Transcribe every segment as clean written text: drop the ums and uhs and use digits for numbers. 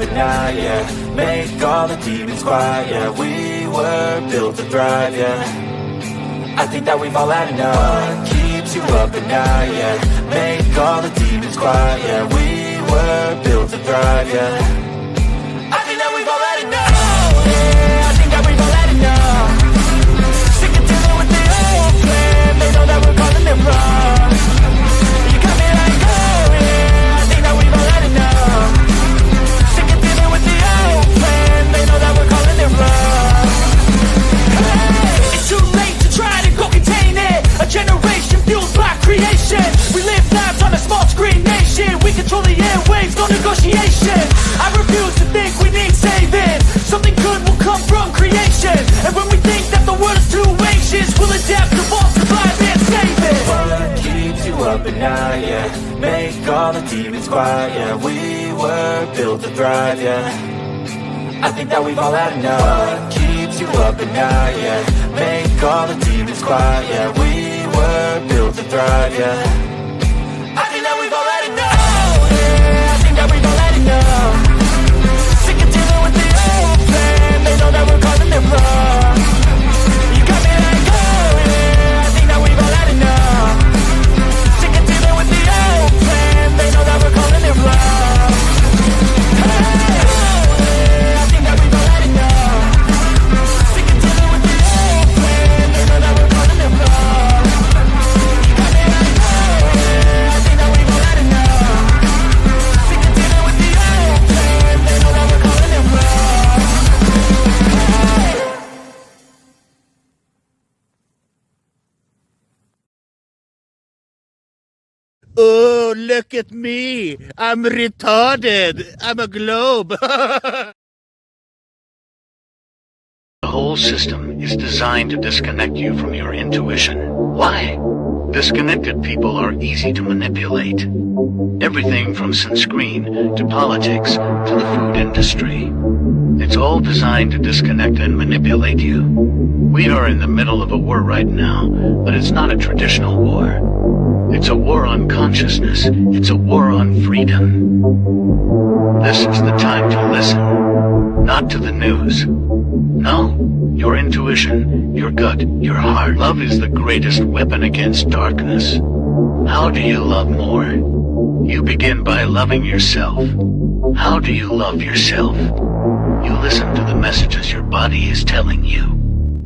up at night, yeah. Make all the demons quiet, yeah. We were built to thrive, yeah. I think that we've all had enough. What keeps you up at night, yeah. Make all the demons quiet, yeah. We were built to thrive, yeah. I think that we've all had enough. Oh, yeah, I think that we've all had enough. Sick of dealing with the old plan. They know that we're calling it wrong. You got me like, oh, yeah, I think that we've all had enough. Sick of dealing with the old plan. They know that we're calling it wrong. Hey, it's too late to try to go contain it. A generation fueled by creation. We live lives on a small screen nation. We control the airwaves, no negotiation. I refuse to think we need saving. Something good will come from creation. And when we think that the world is too anxious, we'll adapt, evolve, survive, and save it. What keeps you up at night, yeah. Make all the demons quiet, yeah. We were built to thrive, yeah. I think that we've all had enough. What keeps you up at night, yeah. Make all the demons quiet, yeah. We were built to thrive, yeah. I think that we've all had enough. Oh, yeah, I think that we've all had enough. Sick of dealing with the old plan. They know that we're calling it wrong. You got me like, oh, yeah, I think that we've all had enough. Sick of dealing with the old plan. They know that we're calling it wrong. Hey, oh, yeah, I think that we've all had enough. Sick of dealing with the old plan. They know that we're calling it wrong. You got me like, oh, yeah, I think that we've all had enough. Sick of dealing with the old plan. They know that we're calling it wrong. Hey. Oh, look at me. I'm retarded. I'm a globe. The whole system is designed to disconnect you from your intuition. Why? Disconnected people are easy to manipulate. Everything from sunscreen to politics to the food industry. It's all designed to disconnect and manipulate you. We are in the middle of a war right now, but it's not a traditional war. It's a war on consciousness. It's a war on freedom. This is the time to listen, not to the news. No, your intuition, your gut, your heart. Love is the greatest weapon against darkness. How do you love more? You begin by loving yourself. How do you love yourself? You listen to the messages your body is telling you.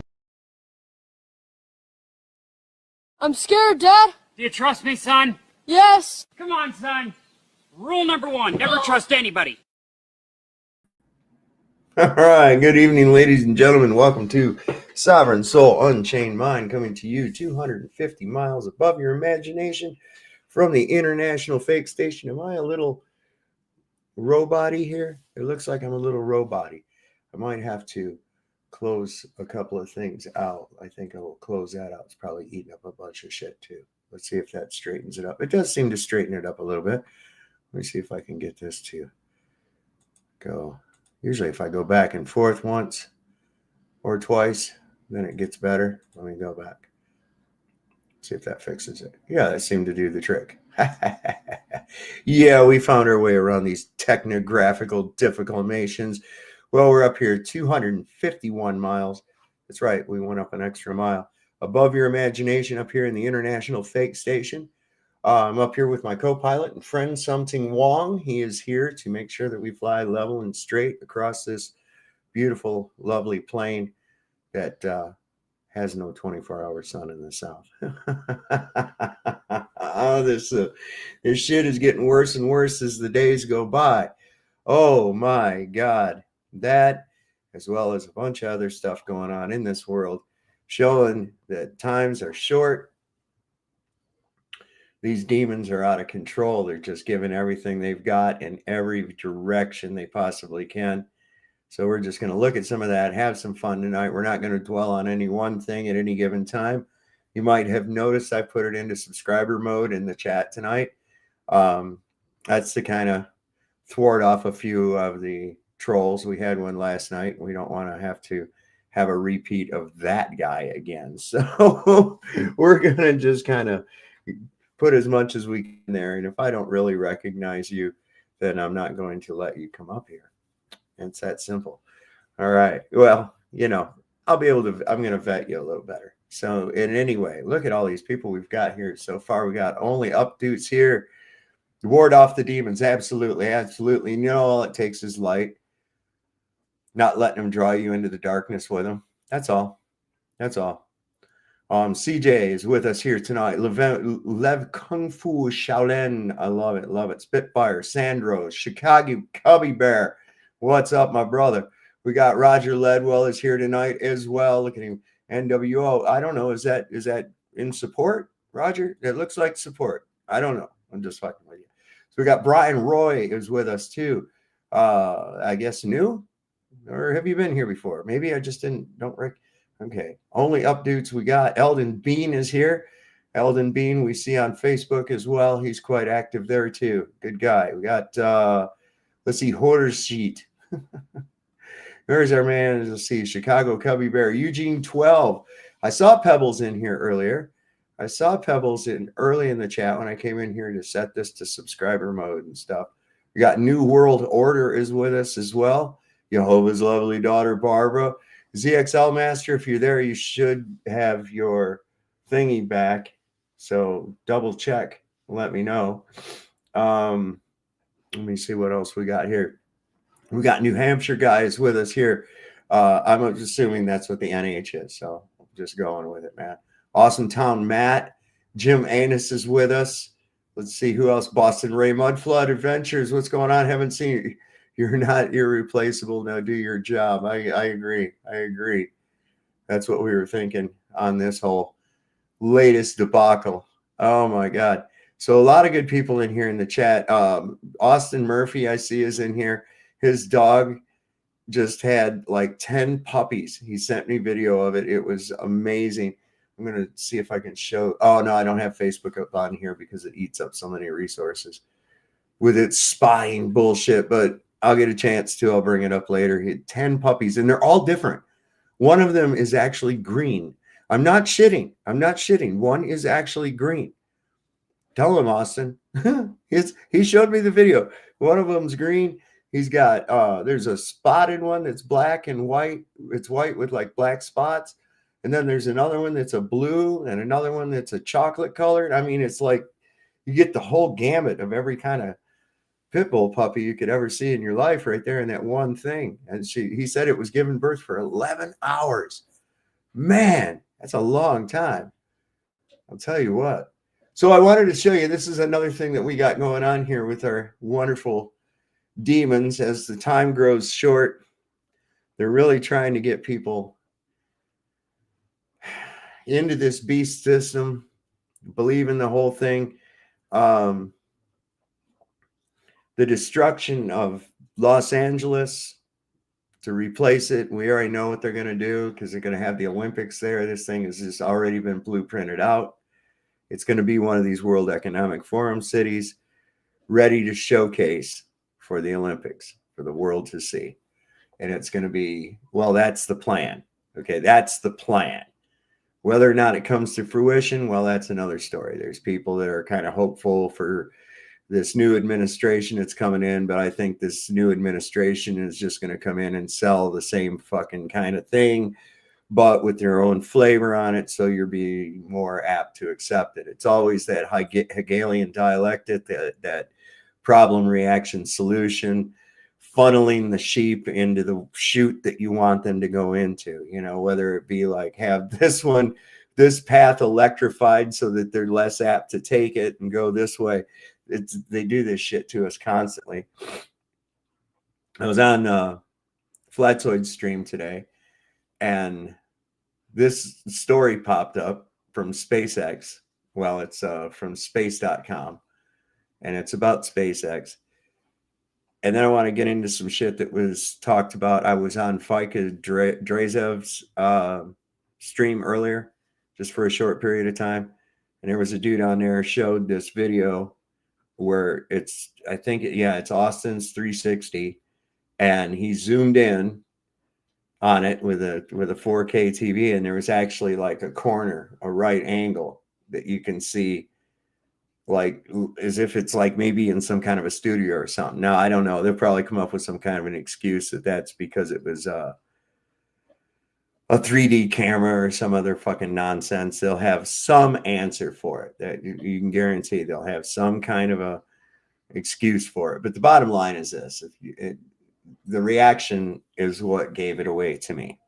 I'm scared, Dad. Do you trust me, son? Yes. Come on, son. Rule number 1, never trust anybody. All right, good evening, ladies and gentlemen. Welcome to Sovereign Soul Unchained Mind, coming to you 250 miles above your imagination from the International Fake Station. Am I a little robot-y here? It looks like I'm a little robot-y. I might have to close a couple of things out. I think I will close that out. It's probably eating up a bunch of shit too. Let's see if that straightens it up. It does seem to straighten it up a little bit. Let me see if I can get this to go. Usually if I go back and forth once or twice, then it gets better. Let me go back. See if that fixes it. Yeah, that seemed to do the trick. Yeah, we found our way around these technographical difficulmations. Well, we're up here 251 miles. That's right. We went up an extra mile above your imagination up here in the International Fake Station. I'm up here with my co-pilot and friend, Something Wong. He is here to make sure that we fly level and straight across this beautiful, lovely plain that has no 24-hour sun in the south. Oh, this shit is getting worse and worse as the days go by. Oh, my God. That, as well as a bunch of other stuff going on in this world, showing that times are short. These demons are out of control. They're just giving everything they've got in every direction they possibly can. So we're just going to look at some of that, have some fun tonight. We're not going to dwell on any one thing at any given time. You might have noticed I put it into subscriber mode in the chat tonight. That's to kind of thwart off a few of the trolls. We had one last night. We don't want to have a repeat of that guy again. So we're going to just kind of put as much as we can there. And if I don't really recognize you, then I'm not going to let you come up here. It's that simple. All right. Well, I'm going to vet you a little better. So, in any way, look at all these people we've got here so far. We got only updudes here. Ward off the demons. Absolutely. Absolutely. All it takes is light. Not letting them draw you into the darkness with them. That's all. That's all. CJ is with us here tonight. Lev Kung Fu Shaolin. I love it. Love it. Spitfire, Sandro, Chicago Cubby Bear. What's up, my brother? We got Roger Ledwell is here tonight as well. Look at him. NWO. I don't know. Is that in support, Roger? It looks like support. I don't know. I'm just fucking with you. So we got Brian Roy is with us too. I guess new, or have you been here before? Maybe I just don't recognize. Okay. Only updates we got. Eldon Bean is here. Eldon Bean we see on Facebook as well. He's quite active there too. Good guy. We got let's see, Hoarder's Sheet. There's our man. Let's see, Chicago Cubby Bear. Eugene 12. I saw Pebbles in here earlier. I saw Pebbles early in the chat when I came in here to set this to subscriber mode and stuff. We got New World Order is with us as well. Jehovah's lovely daughter, Barbara. ZXL Master, if you're there, you should have your thingy back. So double check. Let me know. Let me see what else we got here. We got New Hampshire guys with us here. I'm assuming that's what the NH is. So I'm just going with it, man. Awesome Town Matt. Jim Anus is with us. Let's see who else. Boston Ray Mudflood Adventures. What's going on? Haven't seen you. You're not irreplaceable. Now do your job. I agree. I agree. That's what we were thinking on this whole latest debacle. Oh my God. So a lot of good people in here in the chat. Austin Murphy, I see, is in here. His dog just had like 10 puppies. He sent me video of it. It was amazing. I'm going to see if I can show. Oh, no, I don't have Facebook up on here because it eats up so many resources with its spying bullshit. But I'll get a chance to. I'll bring it up later. He had 10 puppies, and they're all different. One of them is actually green. I'm not shitting. One is actually green. Tell him, Austin. He showed me the video. One of them's green. He's got, there's a spotted one that's black and white. It's white with like black spots. And then there's another one that's a blue and another one that's a chocolate colored. I mean, it's like you get the whole gamut of every kind of pit bull puppy you could ever see in your life right there in that one thing. And he said it was giving birth for 11 hours. Man, that's a long time. I'll tell you what. So I wanted to show you, this is another thing that we got going on here with our wonderful demons. As the time grows short, they're really trying to get people into this beast system, believe in the whole thing. The destruction of Los Angeles to replace it. We already know what they're going to do because they're going to have the Olympics there. This thing has just already been blueprinted out. It's going to be one of these World Economic Forum cities ready to showcase for the Olympics, for the world to see. And it's going to be, well, that's the plan. Okay, that's the plan. Whether or not it comes to fruition, well, that's another story. There's people that are kind of hopeful for this new administration that's coming in, but I think this new administration is just going to come in and sell the same fucking kind of thing, but with their own flavor on it, so you're being more apt to accept it. It's always that Hegelian dialectic, that problem, reaction, solution, funneling the sheep into the chute that you want them to go into, whether it be like have this path electrified so that they're less apt to take it and go this way. They do this shit to us constantly. I was on Flatzoid's stream today, and this story popped up from SpaceX. Well, it's from space.com, and it's about SpaceX. And then I want to get into some shit that was talked about. I was on Fika Drezev's stream earlier, just for a short period of time. And there was a dude on there showed this video where it's Austin's 360, and he zoomed in on it with a 4K TV, and there was actually like a corner, a right angle that you can see like as if it's like maybe in some kind of a studio or something. Now, I don't know. They'll probably come up with some kind of an excuse that that's because it was a 3D camera or some other fucking nonsense. They'll have some answer for it. That you can guarantee they'll have some kind of a excuse for it. But the bottom line is this: the reaction is what gave it away to me.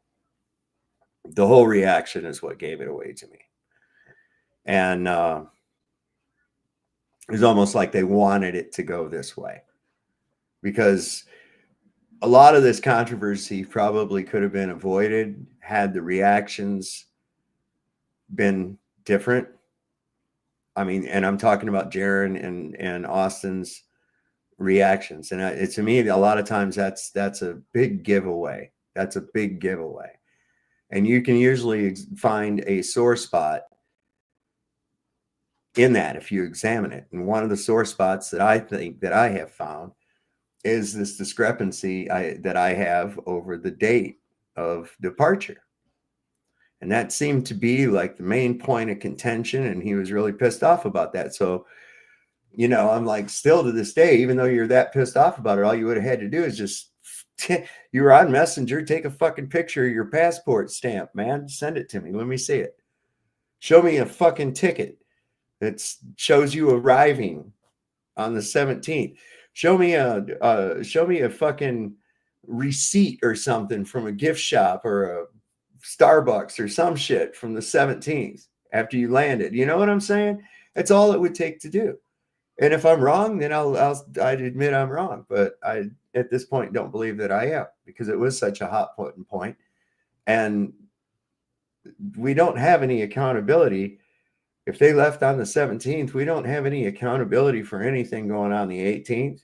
The whole reaction is what gave it away to me. And it's almost like they wanted it to go this way, because a lot of this controversy probably could have been avoided had the reactions been different. I mean, and I'm talking about Jaron and Austin's reactions. And to me, a lot of times that's a big giveaway. That's a big giveaway. And you can usually find a sore spot in that if you examine it. And one of the sore spots that I think that I have found is this discrepancy that I have over the date of departure. And that seemed to be like the main point of contention. And he was really pissed off about that. So, you know, I'm like, still to this day, even though you're that pissed off about it, all you would have had to do is just, you were on Messenger, take a fucking picture of your passport stamp, man. Send it to me. Let me see it. Show me a fucking ticket that shows you arriving on the 17th. Show me a fucking receipt or something from a gift shop or a Starbucks or some shit from the 17th after you landed. You know what I'm saying? That's all it would take to do. And if I'm wrong, then I'd admit I'm wrong. But I, at this point, don't believe that I am, because it was such a hot point. And we don't have any accountability. If they left on the 17th, we don't have any accountability for anything going on the 18th.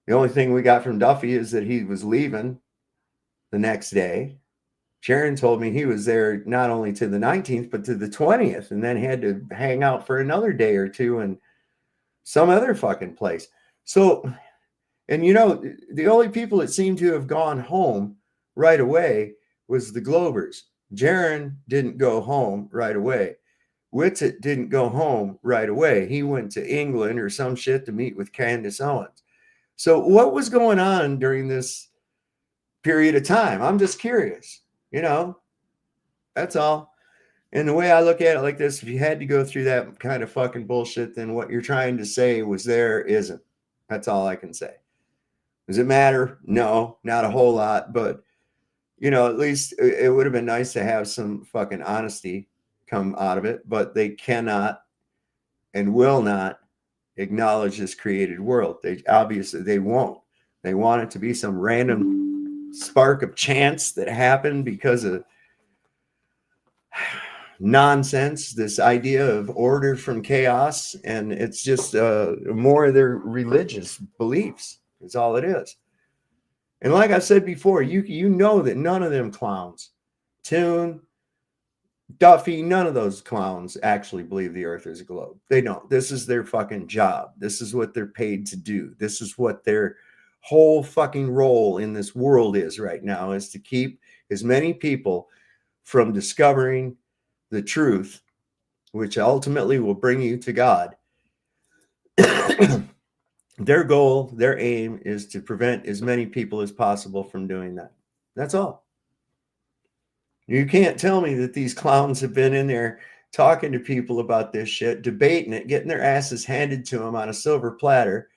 The only thing we got from Duffy is that he was leaving the next day. Sharon told me he was there not only to the 19th, but to the 20th, and then had to hang out for another day or two in some other fucking place. So, and you know, the only people that seem to have gone home right away was the Globers. Jaron didn't go home right away. Whitsitt didn't go home right away. He went to England or some shit to meet with Candace Owens. So what was going on during this period of time? I'm just curious. You know, that's all. And the way I look at it like this, if you had to go through that kind of fucking bullshit, then what you're trying to say was there isn't. That's all I can say. Does it matter? No, not a whole lot. But, you know, at least it would have been nice to have some fucking honesty come out of it. But they cannot and will not acknowledge this created world. They won't. They want it to be some random spark of chance that happened because of nonsense, this idea of order from chaos, and it's just more of their religious beliefs is all it is. And like I said before, you know that none of them clowns, Toon, Duffy, none of those clowns actually believe the earth is a globe. They don't. This is their fucking job. This is what they're paid to do. This is what their whole fucking role in this world is right now, is to keep as many people from discovering the truth, which ultimately will bring you to God. Their goal, their aim is to prevent as many people as possible from doing that. That's all. You can't tell me that these clowns have been in there talking to people about this shit, debating it, getting their asses handed to them on a silver platter,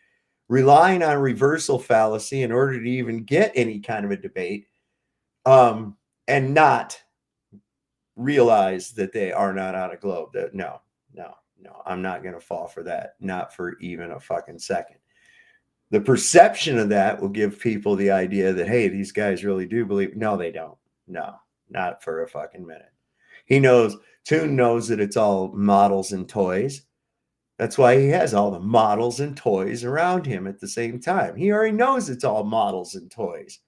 relying on reversal fallacy in order to even get any kind of a debate, and not realize that they are not on a globe. That no, I'm not going to fall for that. Not for even a fucking second. The perception of that will give people the idea that, hey, these guys really do believe. No, they don't. No, not for a fucking minute. Toon knows that it's all models and toys. That's why he has all the models and toys around him at the same time. He already knows it's all models and toys.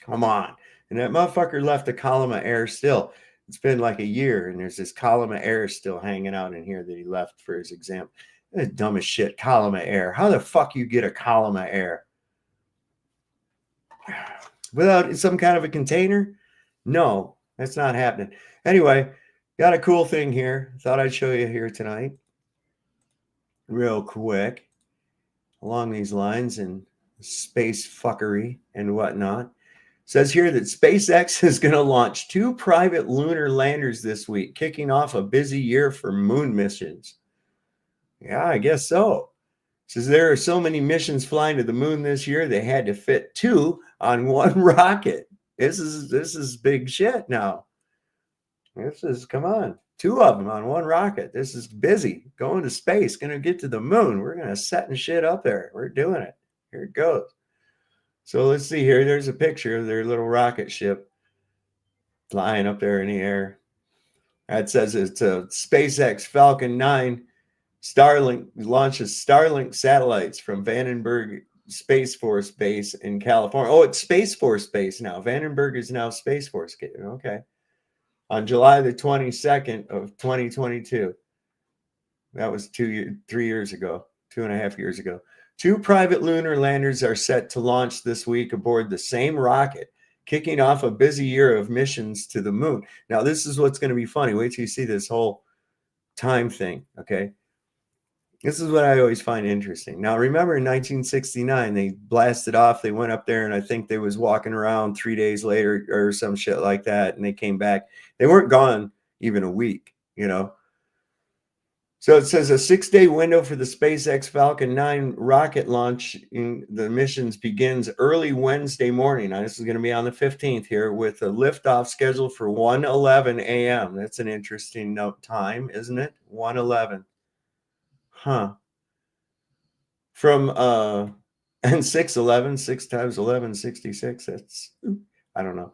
Come on. And that motherfucker left a column of air still. It's been like a year, and there's this column of air still hanging out in here that he left for his exam. That's dumb as shit. Column of air. How the fuck you get a column of air? Without some kind of a container? No, that's not happening. Anyway, Got a cool thing here. Thought I'd show you here tonight. Real quick. Along these lines and space fuckery and whatnot. Says here that SpaceX is going to launch 2 private lunar landers this week, kicking off a busy year for moon missions. Yeah, I guess so. Says there are so many missions flying to the moon this year, they had to fit 2 on one rocket. This is big shit now. Come on, 2 of them on one rocket. This is busy. Going to space, going to get to the moon. We're going to setting shit up there. We're doing it. Here it goes. So let's see here. There's a picture of their little rocket ship flying up there in the air. That says it's a SpaceX Falcon 9. Starlink launches Starlink satellites from Vandenberg Space Force Base in California. Oh, it's Space Force Base now. Vandenberg is now Space Force. Okay. On July the 22nd of 2022. That was 3 years ago, 2.5 years ago. 2 private lunar landers are set to launch this week aboard the same rocket, kicking off a busy year of missions to the moon. Now, this is what's going to be funny. Wait till you see this whole time thing, okay? This is what I always find interesting. Now, remember in 1969, they blasted off. They went up there, and I think they was walking around 3 days later or some shit like that, and they came back. They weren't gone even a week, you know? So it says a 6-day window for the SpaceX Falcon 9 rocket launch. In the missions begins early Wednesday morning. Now, this is going to be on the 15th here with a liftoff scheduled for 1:11 a.m. That's an interesting note time, isn't it? 1:11. Huh. From and 6:11, 6 times 11, 66. That's, I don't know.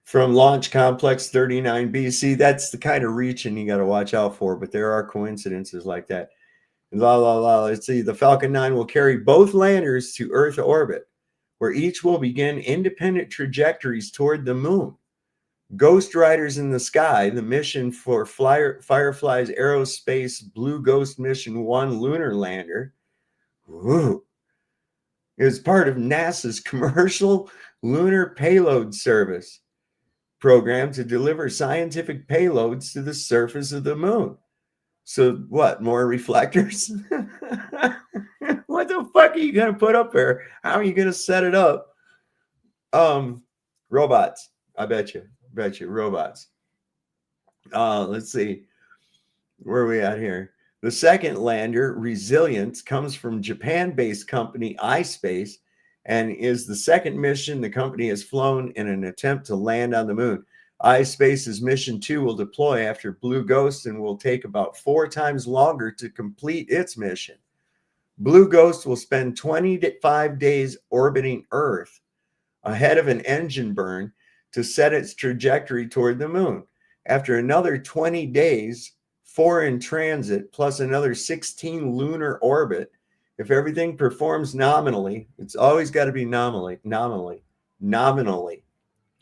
From Launch Complex 39B. See, that's the kind of reaching you got to watch out for, but there are coincidences like that. Let's see. The Falcon 9 will carry both landers to Earth orbit, where each will begin independent trajectories toward the moon. Ghost Riders in the Sky, the mission for Firefly's Aerospace Blue Ghost Mission 1 lunar lander, is part of NASA's Commercial Lunar Payload Service program to deliver scientific payloads to the surface of the moon. So what, more reflectors? What the fuck are you going to put up there? How are you going to set it up? Robots. I bet you robots. Let's see. Where are we at here? The second lander, Resilience, comes from Japan-based company iSpace and is the second mission the company has flown in an attempt to land on the moon. iSpace's Mission 2 will deploy after Blue Ghost and will take about 4 times longer to complete its mission. Blue Ghost will spend 25 days orbiting Earth ahead of an engine burn to set its trajectory toward the moon. After another 20 days, 4 in transit, plus another 16 lunar orbit, if everything performs nominally, it's always got to be nominally.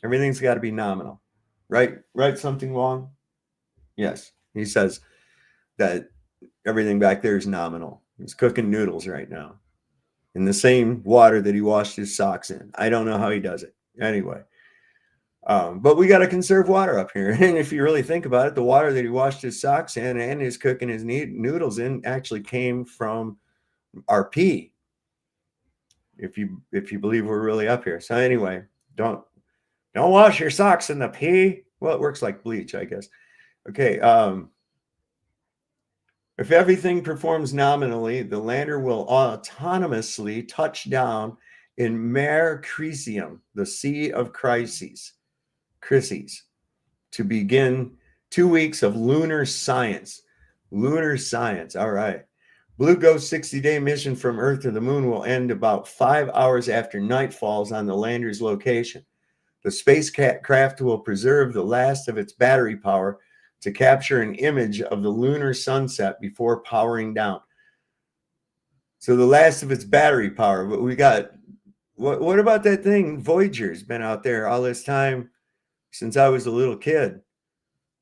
Everything's got to be nominal. Right? Something wrong? Yes. He says that everything back there is nominal. He's cooking noodles right now in the same water that he washed his socks in. I don't know how he does it. Anyway. But we got to conserve water up here. And if you really think about it, the water that he washed his socks in and is cooking his noodles in actually came from our pee. If you believe we're really up here. So anyway, don't wash your socks in the pee. Well, it works like bleach, I guess. Okay. If everything performs nominally, the lander will autonomously touch down in Mare Crisium, the Sea of Crises, to begin 2 weeks of lunar science. All right. Blue Ghost 60-day mission from Earth to the moon will end about 5 hours after night falls on the lander's location. The spacecraft will preserve the last of its battery power to capture an image of the lunar sunset before powering down. So the last of its battery power. But we got, what about that thing? Voyager's been out there all this time since I was a little kid,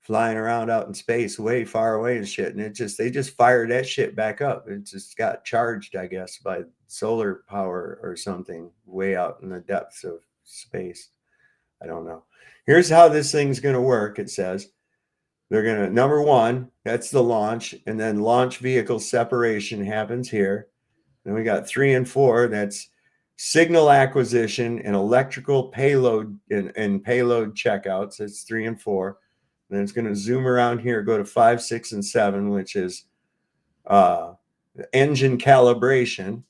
flying around out in space way far away and shit. And they just fired that shit back up. It just got charged, I guess, by solar power or something way out in the depths of space. I don't know. Here's how this thing's going to work. It says They're going to, number one, that's the launch. And then launch vehicle separation happens here. Then we got 3 and 4. That's signal acquisition and electrical payload and payload checkouts. That's 3 and 4. Then it's going to zoom around here, go to 5, 6, and 7, which is engine calibration,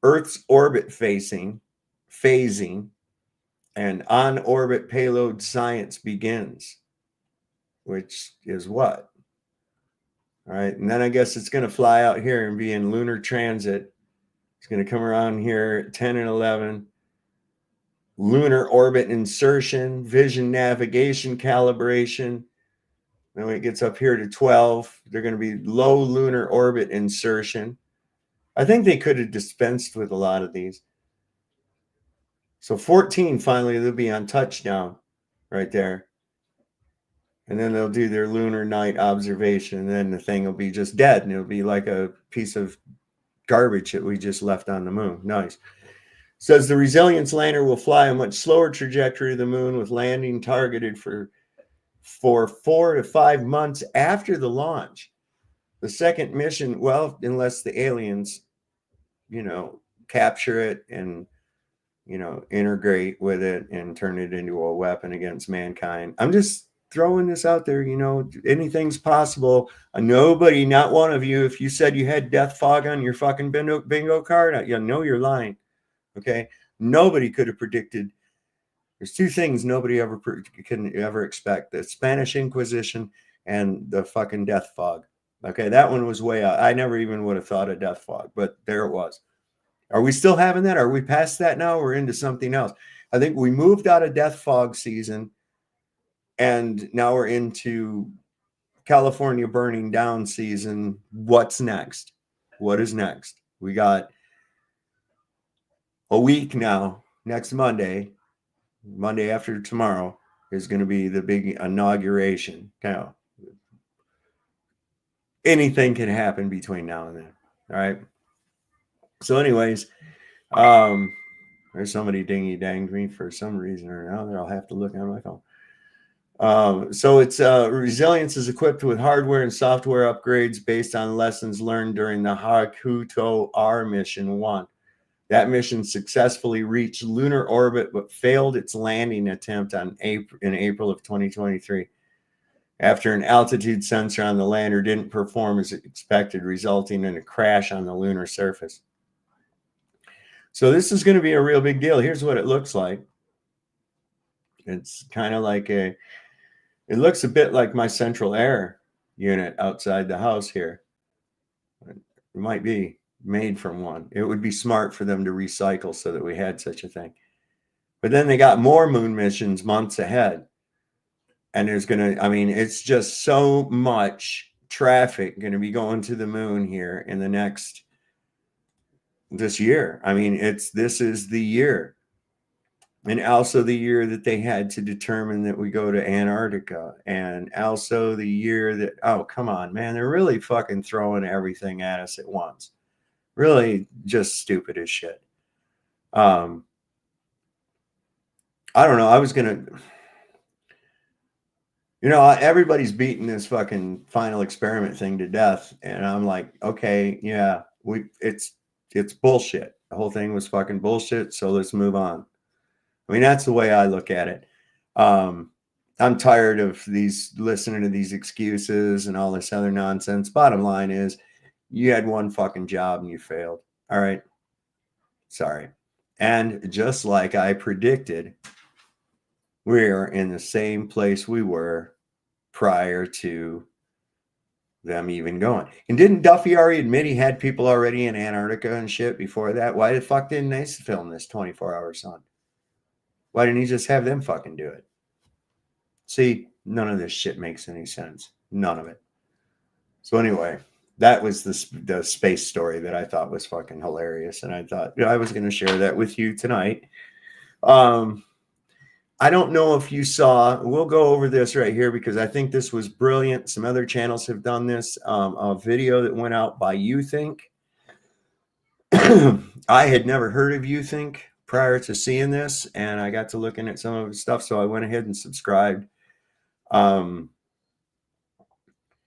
Earth's orbit phasing, and on-orbit payload science begins, which is what? All right, and then I guess it's going to fly out here and be in lunar transit. It's going to come around here at 10 and 11. Lunar orbit insertion, vision navigation calibration. Then when it gets up here to 12, they're going to be low lunar orbit insertion. I think they could have dispensed with a lot of these. So 14, finally, they'll be on touchdown right there. And then they'll do their lunar night observation. And then the thing will be just dead. And it'll be like a piece of garbage that we just left on the moon. Nice. Says the Resilience lander will fly a much slower trajectory to the moon with landing targeted for 4 to 5 months after the launch. The second mission, well, unless the aliens, capture it and, integrate with it and turn it into a weapon against mankind. I'm just throwing this out there, anything's possible. Nobody, not one of you, if you said you had death fog on your fucking bingo card, you know you're lying. Okay? Nobody could have predicted. There's 2 things nobody can ever expect: the Spanish Inquisition and the fucking death fog. Okay, that one was way out. I never even would have thought of death fog, but there it was. Are we still having that? Are we past that now? We're into something else. I think we moved out of death fog season, and now we're into California burning down season. What's next? What is next? We got a week now. Next Monday after tomorrow, is going to be the big inauguration. Now, anything can happen between now and then. All right. So, anyways, there's somebody dingy danged me for some reason or another. I'll have to look on my phone. So it's Resilience is equipped with hardware and software upgrades based on lessons learned during the Hakuto R mission 1. That mission successfully reached lunar orbit but failed its landing attempt in April of 2023 after an altitude sensor on the lander didn't perform as expected, resulting in a crash on the lunar surface. So this is going to be a real big deal. Here's what it looks like. It's kind of like it looks a bit like my central air unit outside the house here. It might be made from one. It would be smart for them to recycle so that we had such a thing. But then they got more moon missions months ahead. And it's just so much traffic going to be going to the moon here in this year. This is the year. And also the year that they had to determine that we go to Antarctica. And also the year that, oh, come on, man. They're really fucking throwing everything at us at once. Really just stupid as shit. I don't know. I was going to, everybody's beating this fucking final experiment thing to death. And I'm like, okay, yeah, it's bullshit. The whole thing was fucking bullshit. So let's move on. That's the way I look at it. I'm tired of listening to these excuses and all this other nonsense. Bottom line is, you had one fucking job and you failed. All right. Sorry. And just like I predicted, we're in the same place we were prior to them even going. And didn't Duffy already admit he had people already in Antarctica and shit before that? Why the fuck didn't they film this 24-hour sun? Why didn't he just have them fucking do it? See, none of this shit makes any sense. None of it. So anyway, that was the space story that I thought was fucking hilarious. And I thought I was going to share that with you tonight. I don't know if you saw, we'll go over this right here because I think this was brilliant. Some other channels have done this. A video that went out by YouThink. I had never heard of YouThink prior to seeing this, and I got to looking at some of his stuff, so I went ahead and subscribed.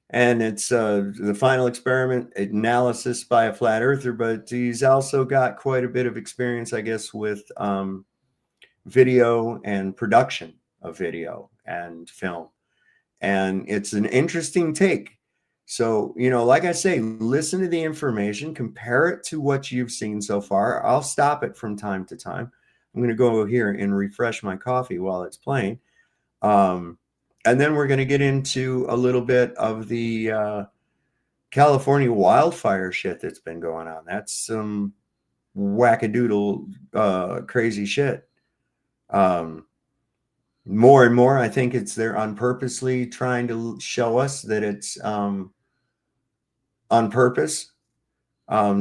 And it's the final experiment analysis by a flat earther, but he's also got quite a bit of experience, I guess, with video and production of video and film. And it's an interesting take. So, like I say, listen to the information, compare it to what you've seen so far. I'll stop it from time to time. I'm going to go here and refresh my coffee while it's playing. And then we're going to get into a little bit of the California wildfire shit that's been going on. That's some wackadoodle crazy shit. More and more, I think they're unpurposely trying to show us that it's on purpose.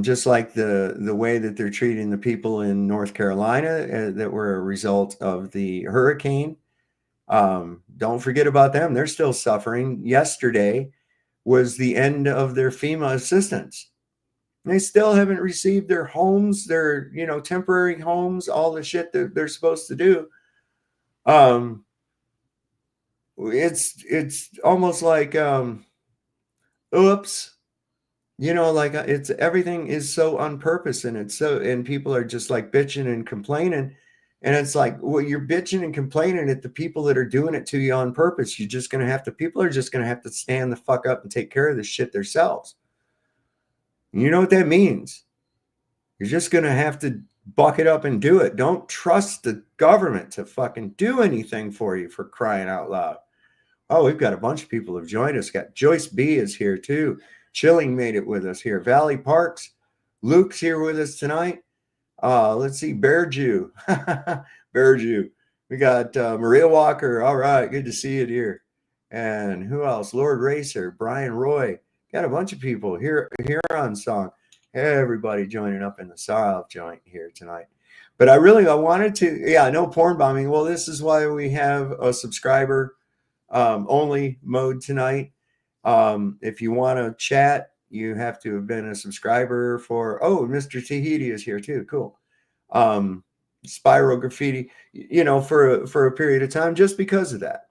Just like the way that they're treating the people in North Carolina that were a result of the hurricane. Don't forget about them. They're still suffering. Yesterday was the end of their FEMA assistance. They still haven't received their homes, their temporary homes, all the shit that they're supposed to do. It's almost like oops. Like it's everything is so on purpose, and people are just like bitching and complaining. And it's like, well, you're bitching and complaining at the people that are doing it to you on purpose. People are just going to have to stand the fuck up and take care of this shit themselves. You know what that means? You're just going to have to buck it up and do it. Don't trust the government to fucking do anything for you, for crying out loud. Oh, we've got a bunch of people who've joined us. Got Joyce B is here too. Chilling made it with us here. Valley Parks. Luke's here with us tonight. Let's see, Bear Jew. Bear Jew. We got Maria Walker. All right, good to see you here. And who else? Lord Racer, Brian Roy. Got a bunch of people here on song. Everybody joining up in the Sorrow joint here tonight. But I wanted to, no porn bombing. Well, this is why we have a subscriber only mode tonight. If you want to chat, you have to have been a subscriber for, Mr. Tahiti is here too. Cool. Spiral Graffiti, for a period of time, just because of that.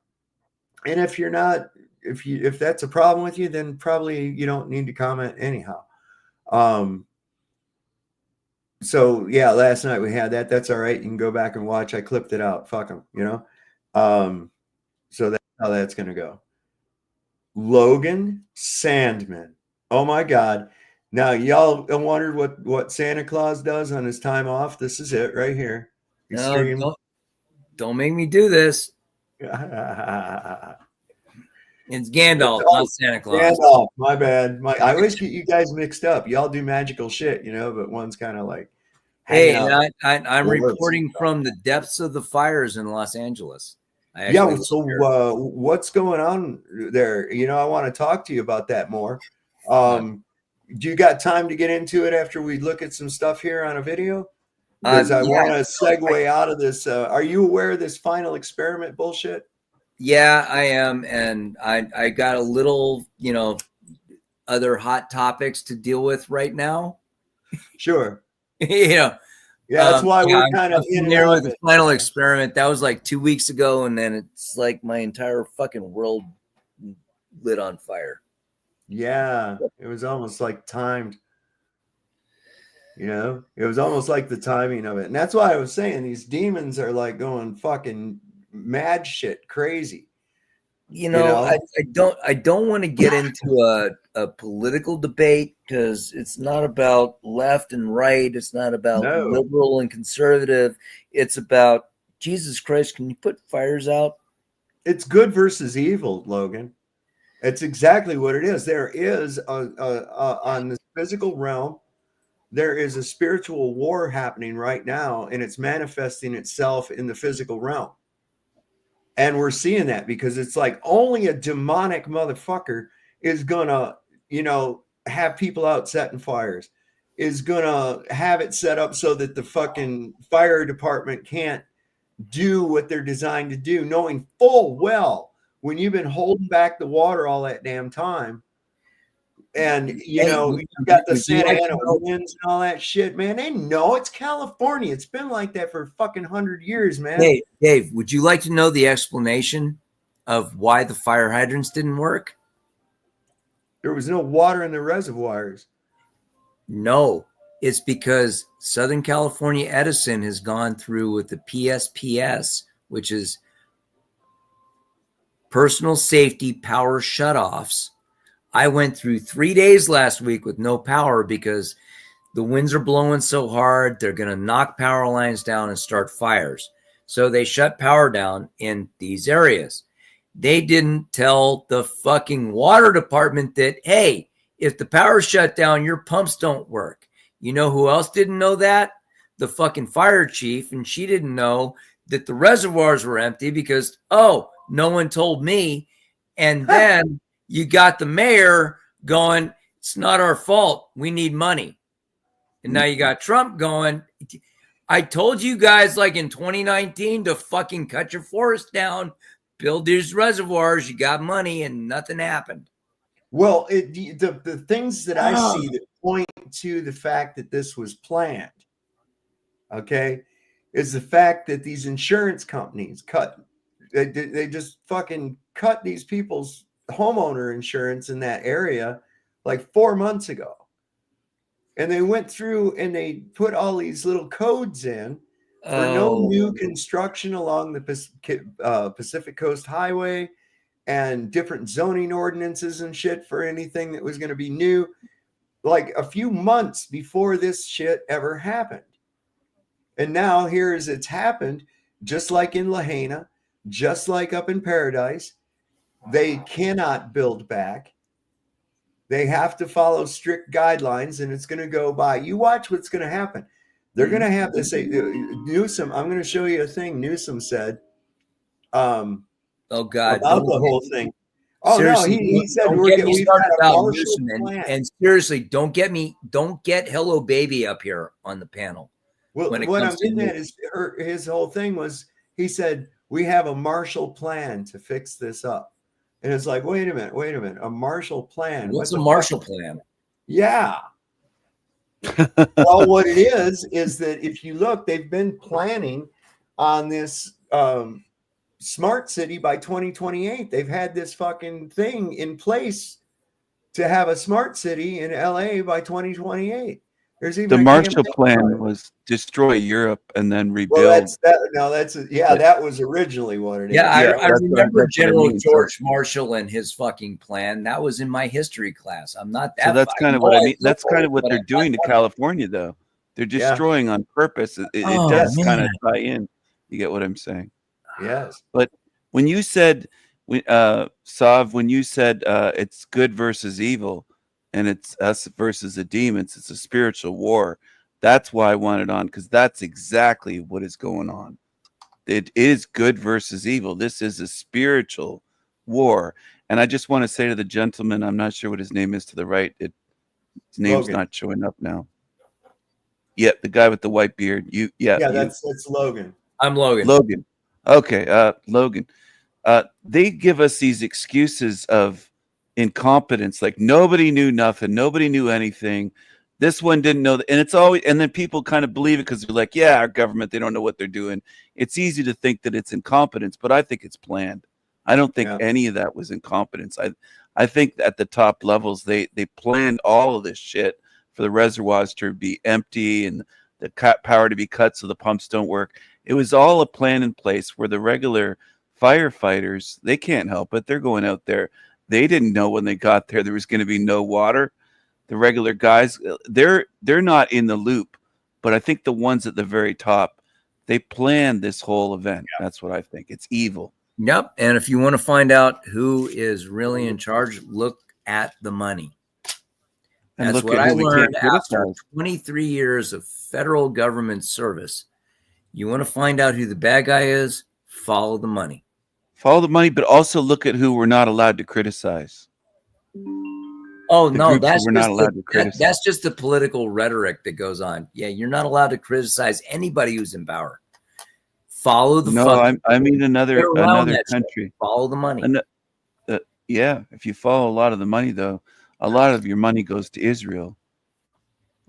And if you're not, if that's a problem with you, then probably you don't need to comment anyhow. So yeah, last night we had that. That's all right. You can go back and watch. I clipped it out. Fuck them, So that's how that's going to go. Logan Sandman. Oh my God. Now y'all wondered what Santa Claus does on his time off. This is it right here. No, don't make me do this. It's Gandalf, not Santa Claus. Gandalf, my bad. I always get you guys mixed up. Y'all do magical shit, but one's kind of like. Hey, I'm reporting from the depths of the fires in Los Angeles. So what's going on there? I want to talk to you about that more. Do you got time to get into it after we look at some stuff here on a video? Because I want to segue out of this. Are you aware of this final experiment bullshit? Yeah, I am. And I got a little, other hot topics to deal with right now. Sure. Yeah, that's why we're kind of in there with the final experiment. That was like 2 weeks ago. And then it's like my entire fucking world lit on fire. Yeah, it was almost like timed. It was almost like the timing of it. And that's why I was saying these demons are like going fucking mad shit crazy. I don't want to get into a political debate, because it's not about left and right. It's not about liberal and conservative. It's about, Jesus Christ, can you put fires out? It's good versus evil, Logan. It's exactly what it is. There is on this physical realm, there is a spiritual war happening right now, and it's manifesting itself in the physical realm. And we're seeing that because it's like only a demonic motherfucker is gonna, have people out setting fires, is gonna have it set up so that the fucking fire department can't do what they're designed to do, knowing full well when you've been holding back the water all that damn time. And, you've got the Santa Ana winds and all that shit, man. They know it's California. It's been like that for fucking 100 years, man. Hey, Dave, would you like to know the explanation of why the fire hydrants didn't work? There was no water in the reservoirs. No, it's because Southern California Edison has gone through with the PSPS, which is personal safety power shutoffs. I went through 3 days last week with no power because the winds are blowing so hard, they're going to knock power lines down and start fires. So they shut power down in these areas. They didn't tell the fucking water department that, hey, if the power's shut down, your pumps don't work. You know who else didn't know that? The fucking fire chief. And she didn't know that the reservoirs were empty because, oh, no one told me. And then you got the mayor going, it's not our fault. We need money. And now you got Trump going, I told you guys like in 2019 to fucking cut your forest down, build these reservoirs. You got money and nothing happened. Well, the things that I see that point to the fact that this was planned, okay, is the fact that these insurance companies they just fucking cut these people's homeowner insurance in that area like 4 months ago. And they went through and they put all these little codes in for no new construction along the Pacific Coast Highway and different zoning ordinances and shit for anything that was going to be new, like a few months before this shit ever happened. And now it's happened, just like in Lahaina, just like up in Paradise. They cannot build back. They have to follow strict guidelines, and it's going to go by. You watch what's going to happen. They're going to have to say, Newsom, I'm going to show you a thing Newsom said oh, God. About the whole thing. Oh, seriously, no, he said we've got a Marshall Plan. And seriously, don't get Hello Baby up here on the panel. Well, what I'm getting at is his whole thing was, he said, we have a Marshall Plan to fix this up. And it's like, wait a minute, a Marshall Plan. What's a Marshall Plan? Yeah. Well, what it is that if you look, they've been planning on this smart city by 2028. They've had this fucking thing in place to have a smart city in LA by 2028. There's even the Marshall Plan was destroy Europe and then rebuild. Well, that was originally what it is. Yeah, I remember General George Marshall and his fucking plan. That was in my history class. I'm not that. So that's kind of what I mean. That's kind of what they're doing to California, though. They're destroying on purpose. It does kind of tie in. You get what I'm saying? Yes. But when you said, Sav, when you said it's good versus evil, and it's us versus the demons, it's a spiritual war. That's why I want it on, because that's exactly what is going on. It is good versus evil. This is a spiritual war. And I just want to say to the gentleman, I'm not sure what his name is to the right. His name's not showing up now. Yeah, the guy with the white beard. That's Logan. I'm Logan. Logan. Okay, Logan. They give us these excuses of incompetence, like nobody knew nothing, nobody knew anything. This one didn't know and it's always, and then people kind of believe it because they're like, yeah, our government, they don't know what they're doing. It's easy to think that it's incompetence, but I think it's planned. I don't think any of that was incompetence. I think at the top levels they planned all of this shit for the reservoirs to be empty and the power to be cut so the pumps don't work. It was all a plan in place where the regular firefighters, they can't help it. They're going out there. They didn't know when they got there was going to be no water. The regular guys, they're not in the loop. But I think the ones at the very top, they planned this whole event. Yeah. That's what I think. It's evil. Yep. And if you want to find out who is really in charge, look at the money. And that's what I learned after 23 years of federal government service. You want to find out who the bad guy is, follow the money. Follow the money, but also look at who we're not allowed to criticize. Oh, no, that's just the political rhetoric that goes on. Yeah, you're not allowed to criticize anybody who's in power. Follow the money. I mean another country. Follow the money. Yeah, if you follow a lot of the money, though, a lot of your money goes to Israel.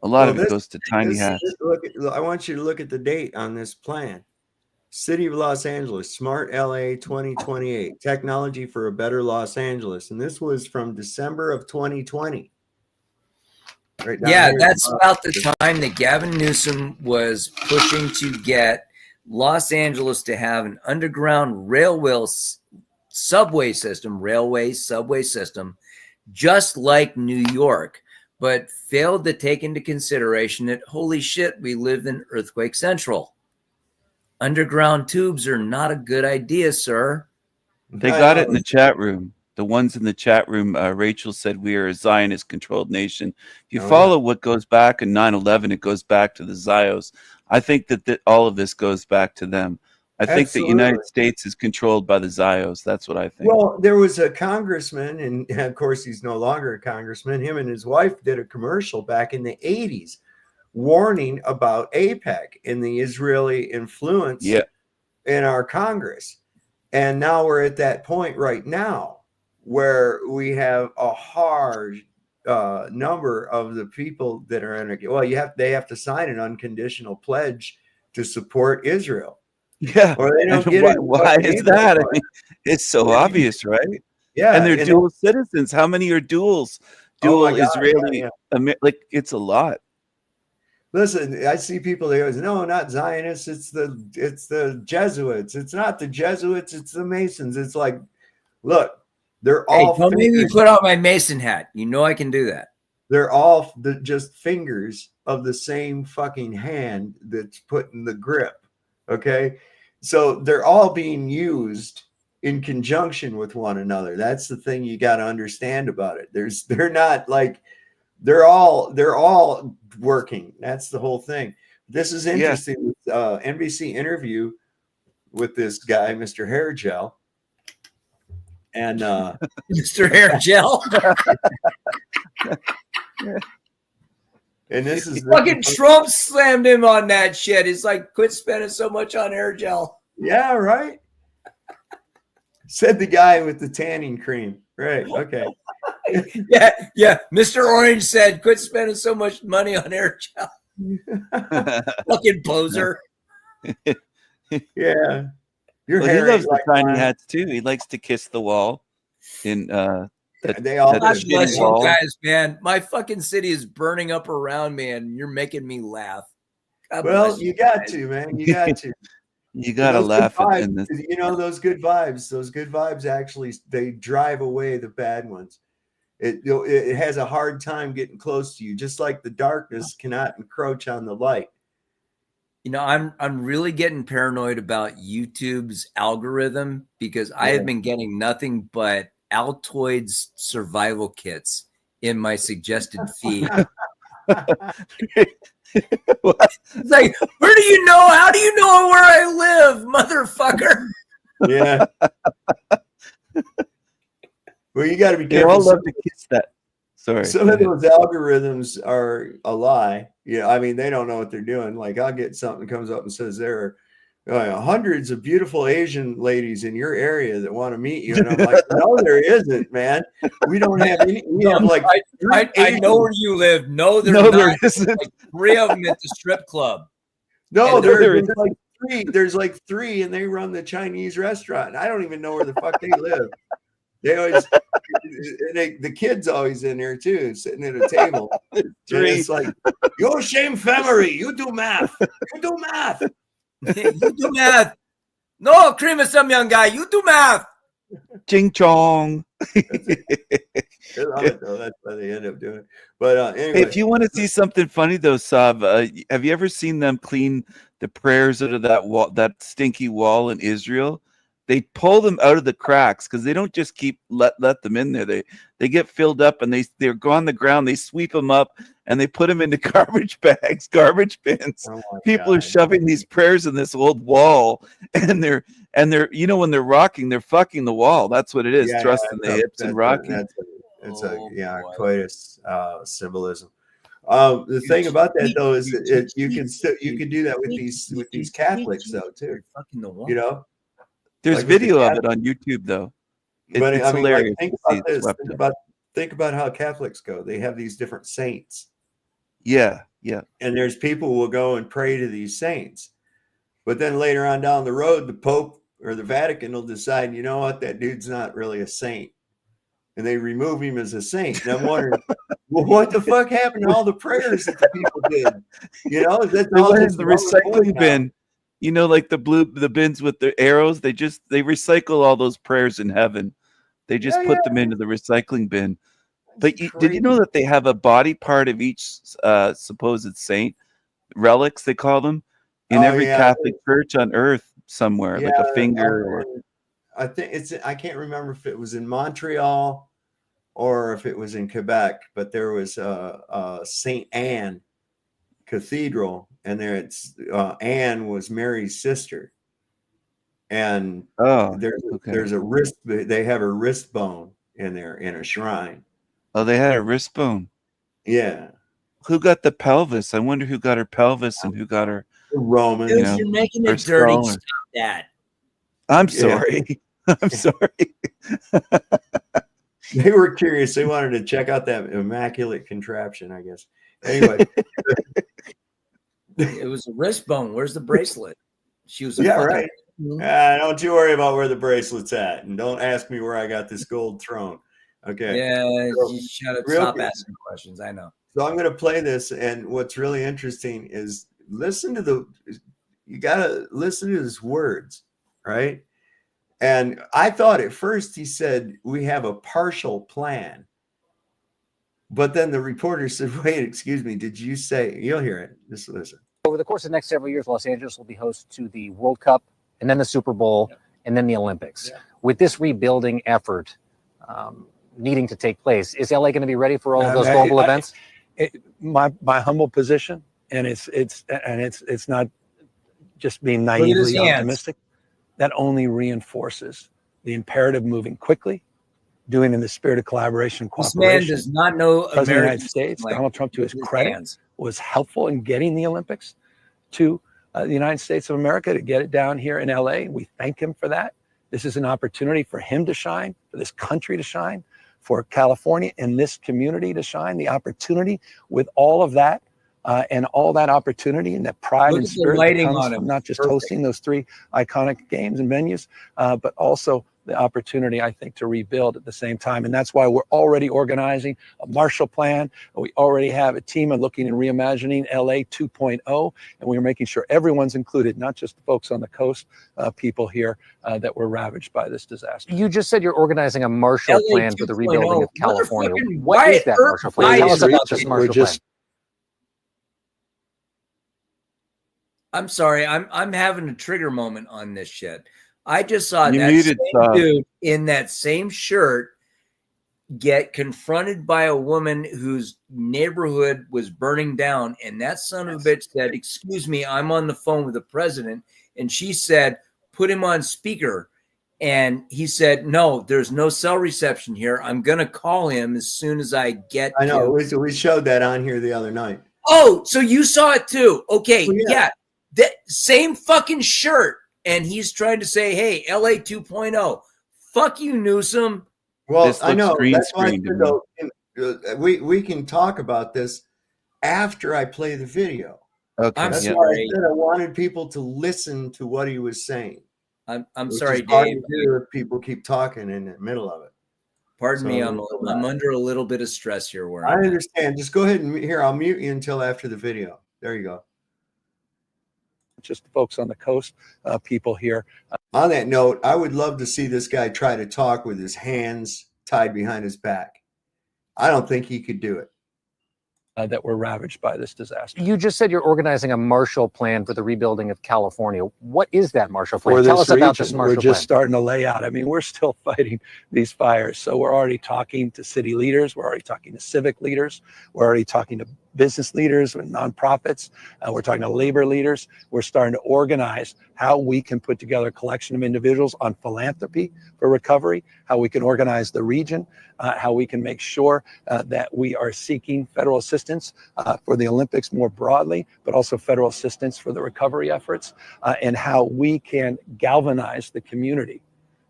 A lot of it goes to tiny hats. I want you to look at the date on this plan. City of Los Angeles, Smart LA 2028, technology for a better Los Angeles. And this was from December of 2020. Right down Yeah, here. that's about the time that Gavin Newsom was pushing to get Los Angeles to have an underground subway system, just like New York, but failed to take into consideration that, holy shit, we live in earthquake central. Underground tubes are not a good idea, sir. They got it in the chat room. The ones in the chat room, Rachel said we are a Zionist-controlled nation. If you follow what goes back in 9/11, it goes back to the Zios. I think that all of this goes back to them. I think the United States is controlled by the Zios. That's what I think. Well, there was a congressman, and of course he's no longer a congressman. Him and his wife did a commercial back in the 80s warning about AIPAC and the Israeli influence in our Congress. And now we're at that point right now where we have a hard number of the people that are in it. Well, they have to sign an unconditional pledge to support Israel. Yeah. Or they don't get it. Why is that? I mean, it's so obvious, right? Yeah. And they're dual citizens. How many are dual Israeli? Like, it's a lot. Listen, I see people that goes, no, not Zionists. It's the Jesuits. It's not the Jesuits. It's the Masons. It's like, look, they're all. Don't make me put on my Mason hat. You know I can do that. They're all just fingers of the same fucking hand that's put in the grip. Okay, so they're all being used in conjunction with one another. That's the thing you got to understand about it. They're not like. They're all working. That's the whole thing. This is interesting. Yeah. NBC interview with this guy, Mr. Hair Gel, and Mr. Hair Gel. And this is fucking Trump slammed him on that shit. It's like, quit spending so much on hair gel. Yeah, right. Said the guy with the tanning cream. Right. Okay. Yeah. Mr. Orange said, quit spending so much money on hair gel. Fucking poser. Yeah. He loves the tiny hats too. He likes to kiss the wall. They all God bless you guys, man. My fucking city is burning up around me, and you're making me laugh. Well, you got to, man. You got to. You gotta laugh at this. You know, those good vibes actually, they drive away the bad ones. It has a hard time getting close to you, just like the darkness cannot encroach on the light. You know, I'm really getting paranoid about YouTube's algorithm because I have been getting nothing but Altoids survival kits in my suggested feed. It's like, where do you know? How do you know where I live, motherfucker? Yeah. Well, you got to be They careful. all love to kiss that. Sorry. Some of those algorithms are a lie. Yeah, I mean, they don't know what they're doing. Like, I'll get something that comes up and says there are hundreds of beautiful Asian ladies in your area that want to meet you, and I'm like, no, there isn't, man. We don't have any. We have like I know where you live. No, there isn't. Like 3 of them at the strip club. No, there's like 3. There's like 3, and they run the Chinese restaurant. And I don't even know where the fuck they live. They always, the kids always in there too, sitting at a table. It's like, you're shame femery. You do math. You do math. You do math. No, cream is some young guy. You do math. Ching chong. They love it though. That's why they end up doing it. But anyway, hey, if you want to see something funny though, Sav, have you ever seen them clean the prayers out of that wall, that stinky wall in Israel? They pull them out of the cracks because they don't just keep let them in there. They get filled up and they're go on the ground. They sweep them up and they put them into garbage bags, garbage bins. Oh People are shoving these prayers in this old wall, and they're you know, when they're rocking, they're fucking the wall. That's what it is, thrusting the hips and rocking. It's coitus symbolism. The thing about that though is that you can do that with these Catholics though too. Fucking the wall. You know. There's video of it on YouTube though. It's hilarious. Like, think about how Catholics go. They have these different saints. Yeah. And there's people who will go and pray to these saints. But then later on down the road, the Pope or the Vatican will decide, you know what, that dude's not really a saint. And they remove him as a saint. And I'm wondering, well, what the fuck happened to all the prayers that the people did? You know, that's They all went just in the recycling bin. You know, like the bins with the arrows. They recycle all those prayers in heaven. They just put them into the recycling bin. But did you know that they have a body part of each supposed saint? Relics, they call them, in every Catholic church on earth somewhere, like a finger. I think I can't remember if it was in Montreal or if it was in Quebec, but there was St. Anne Cathedral, and Anne was Mary's sister. And there's a wrist, they have a wrist bone in there in a shrine. Oh, they had a wrist bone. Yeah. Who got the pelvis? I wonder who got her pelvis and who got her. The Romans. Dude, you're making it dirty. Stop that. I'm sorry. I'm sorry. They were curious. They wanted to check out that immaculate contraption, I guess. Anyway. It was a wrist bone. Where's the bracelet? She was right. Don't you worry about where the bracelet's at. And don't ask me where I got this gold throne. Okay. Yeah, you shut up. Stop asking questions. I know. So I'm going to play this. And what's really interesting is you got to listen to his words, right? And I thought at first he said, we have a partial plan. But then the reporter said, wait, excuse me, did you say, you'll hear it. Just listen. Over the course of the next several years, Los Angeles will be host to the World Cup and then the Super Bowl and then the Olympics. Yeah. With this rebuilding effort needing to take place, is LA going to be ready for all of those global events? My humble position, and it's not just being naively optimistic, that only reinforces the imperative moving quickly, doing in the spirit of collaboration and cooperation. This man does not know President of the United States, Donald Trump, to his credit, was helpful in getting the Olympics to the United States of America, to get it down here in LA. We thank him for that. This is an opportunity for him to shine, for this country to shine, for California and this community to shine. The opportunity with all of that and all that opportunity and that pride and spirit that comes from not just hosting those three iconic games and venues, but also the opportunity, I think, to rebuild at the same time. And that's why we're already organizing a Marshall Plan. We already have a team of looking and reimagining LA 2.0. And we're making sure everyone's included, not just the folks on the coast, people here that were ravaged by this disaster. You just said you're organizing a Marshall Plan for the rebuilding of California. What is that Marshall Plan? Tell us about this Marshall Plan. I'm sorry, I'm having a trigger moment on this shit. I just saw that same dude in that same shirt get confronted by a woman whose neighborhood was burning down. And that son of a bitch said, excuse me, I'm on the phone with the president. And she said, put him on speaker. And he said, no, there's no cell reception here. I'm going to call him as soon as I get I know. We showed that on here the other night. Oh, so you saw it too. Okay. Well, yeah. That same fucking shirt. And he's trying to say, hey, LA 2.0, fuck you, Newsom. Well, I know. That's why we can talk about this after I play the video. Okay. That's why I said I wanted people to listen to what he was saying. I'm sorry, Dave. If people keep talking in the middle of it. Pardon me, I'm under a little bit of stress here. I understand. Just go ahead and I'll mute you until after the video. There you go. Just the folks on the coast, people here. On that note, I would love to see this guy try to talk with his hands tied behind his back. I don't think he could do it. That were ravaged by this disaster. You just said you're organizing a Marshall Plan for the rebuilding of California. What is that Marshall Plan? Tell us about this Marshall Plan. We're just starting to lay out. I mean, we're still fighting these fires. So we're already talking to city leaders. We're already talking to civic leaders. We're already talking to business leaders and nonprofits. We're talking to labor leaders. We're starting to organize how we can put together a collection of individuals on philanthropy for recovery, how we can organize the region, how we can make sure that we are seeking federal assistance for the Olympics more broadly, but also federal assistance for the recovery efforts, and how we can galvanize the community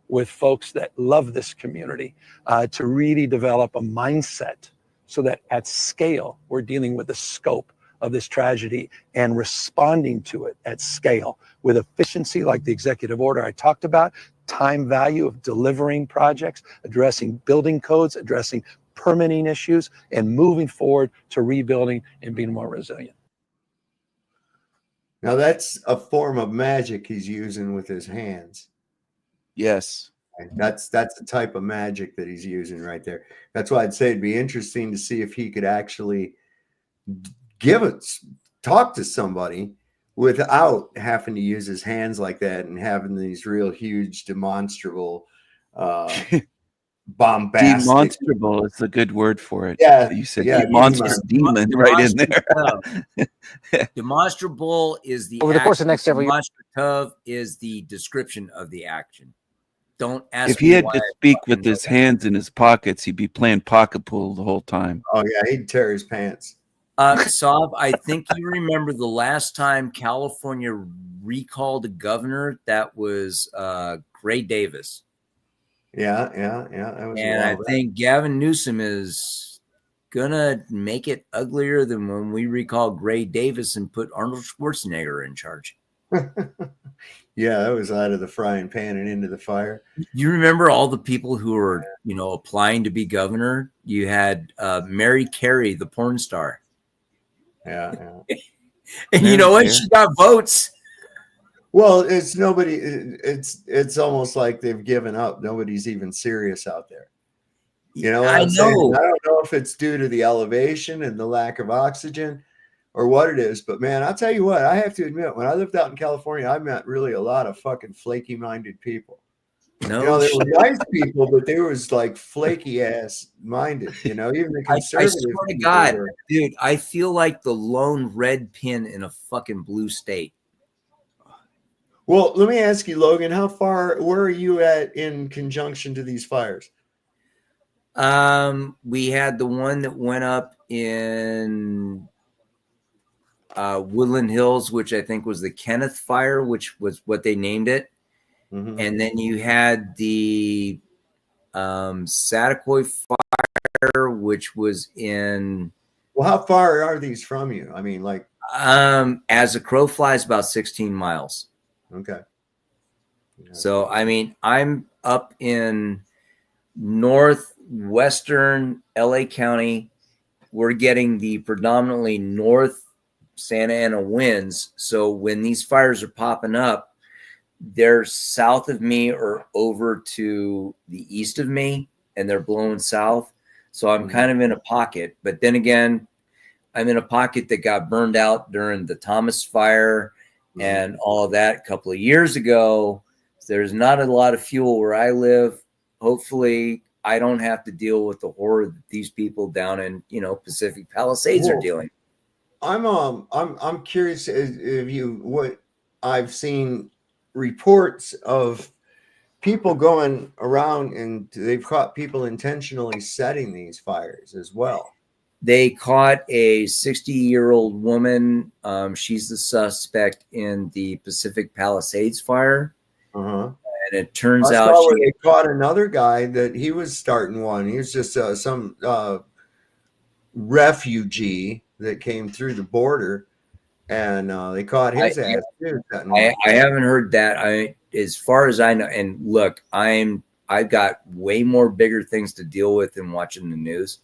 with folks that love this community to really develop a mindset so that at scale, we're dealing with the scope of this tragedy and responding to it at scale with efficiency, like the executive order I talked about, time value of delivering projects, addressing building codes, addressing permitting issues, and moving forward to rebuilding and being more resilient. Now that's a form of magic he's using with his hands. Yes. That's the type of magic that he's using right there. That's why I'd say it'd be interesting to see if he could actually talk to somebody without having to use his hands like that and having these real huge demonstrable bombastic. Demonstrable is a good word for it. Yeah, you said yeah, monstrous demon right in there. Demonstrable is the over the course of the next several years. Demonstrative is the description of the action. Don't ask. If he had to speak with his hands in his pockets, he'd be playing pocket pool the whole time. Oh yeah, he'd tear his pants. Saab, I think you remember the last time California recalled a governor. That was Gray Davis. Yeah. That was and I think Gavin Newsom is gonna make it uglier than when we recalled Gray Davis and put Arnold Schwarzenegger in charge. Yeah, that was out of the frying pan and into the fire. You remember all the people who were, applying to be governor? You had Mary Carey, the porn star. Yeah. And you know what? She got votes. Well, it's nobody. It's almost like they've given up. Nobody's even serious out there. You know what I'm saying? I don't know if it's due to the elevation and the lack of oxygen or what it is, but man, I'll tell you what, I have to admit, when I lived out in California, I met really a lot of fucking flaky minded people. No, they were nice people, but they was like flaky ass minded, even the conservative. I swear to God, dude, I feel like the lone red pin in a fucking blue state. Well, let me ask you, Logan, where are you at in conjunction to these fires? We had the one that went up in Woodland Hills, which I think was the Kenneth Fire, which was what they named it. Mm-hmm. And then you had the Satakoy Fire, which was in. Well, how far are these from you? I mean, like. As a crow flies, about 16 miles. Okay. Yeah. So, I mean, I'm up in northwestern LA County. We're getting the predominantly north Santa Ana winds. So when these fires are popping up, they're south of me or over to the east of me, and they're blowing south. So I'm kind of in a pocket. But then again, I'm in a pocket that got burned out during the Thomas Fire and all of that a couple of years ago. There's not a lot of fuel where I live. Hopefully I don't have to deal with the horror that these people down in, Pacific Palisades are dealing. I'm curious if what I've seen reports of people going around and they've caught people intentionally setting these fires as well. They caught a 60-year-old woman. She's the suspect in the Pacific Palisades fire. Uh-huh. And it turns out they caught another guy that he was starting one. He was just some refugee that came through the border, and they caught his ass too. I haven't heard that. As far as I know, and look, I've got way more bigger things to deal with than watching the news.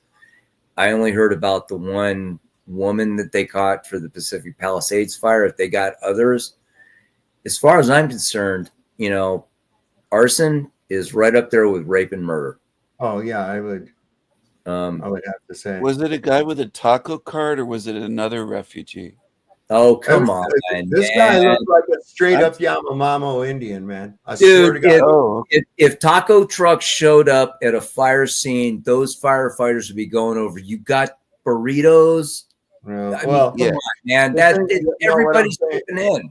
I only heard about the one woman that they caught for the Pacific Palisades fire. If they got others, as far as I'm concerned, arson is right up there with rape and murder. Oh yeah, I would have to say. Was it a guy with a taco cart or was it another refugee? Oh, come on. This guy looks like a straight up Yamamamo Indian, man. I swear to God. If taco trucks showed up at a fire scene, those firefighters would be going over. You got burritos. Come on, man. Everybody's chipping in.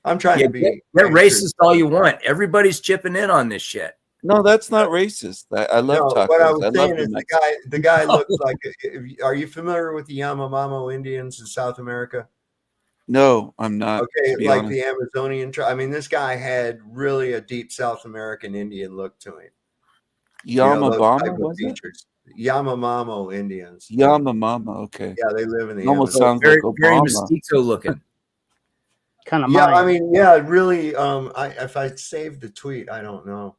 I'm trying to be. Get racist all you want. Everybody's chipping in on this shit. No, that's not racist. I love tacos. What I was saying is the guy looks like. Are you familiar with the Yamamamo Indians in South America? No, I'm not. Okay, like honest. The Amazonian tribe. I mean, this guy had really a deep South American Indian look to him. Yamabama, was it? Yamamamo Indians. Yamamama, okay. Yeah, they live in the almost Amazon. sounds very, like very Obama. mestizo looking. Kind of Yeah, I mean, yeah, really. If I saved the tweet, I don't know.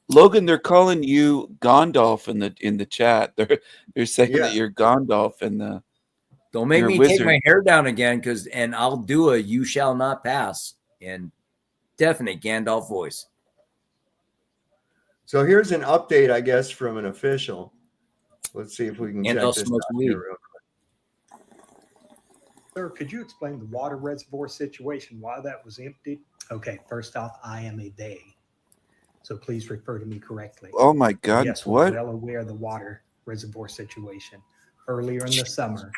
Logan, they're calling you Gandalf in the chat. They're saying Yeah. that you're Gandalf in the. Don't make You're a me take wizard. my hair down again, and I'll do a "You shall not pass" in definite Gandalf voice. So here's an update, I guess, from an official. Let's see if we can check Gandalf this smokes out weed. here real quick. Sir, could you explain the water reservoir situation, why that was emptied? Okay, first off, I am a they, so please refer to me correctly. Oh my God! Yes, What? we're well aware of the water reservoir situation. Earlier in the summer,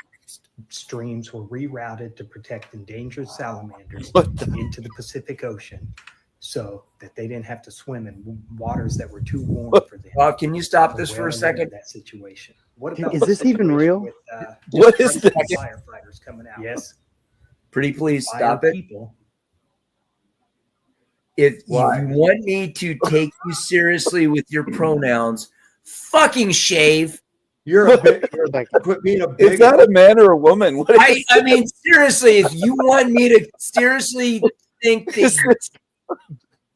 streams were rerouted to protect endangered salamanders into the Pacific Ocean so that they didn't have to swim in waters that were too warm for them. Bob, can you stop this We're for well a aware of second? that situation. What about Is the this even situation real? with, What is just this? firefighters coming out? Yes. Pretty please Fire stop it. people. If Why? you want me to take you seriously with your pronouns, fucking shave. You're a big. Quit being a big. Is that a man or a woman? What is I mean, seriously, if you want me to seriously think that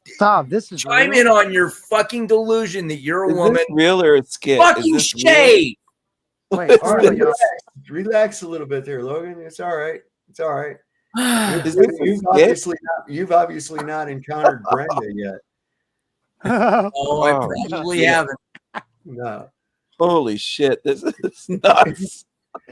Stop. This is chime real? in on your fucking delusion that you're a Is woman, this real or a skit? fucking Is this shave. Wait, All hold right, on, y'all. relax a little bit there, Logan. It's all right. It's all right. Is this a skit? You've obviously not encountered Brenda yet. Oh, I Oh, probably shit. haven't. No. Holy shit! This is nuts.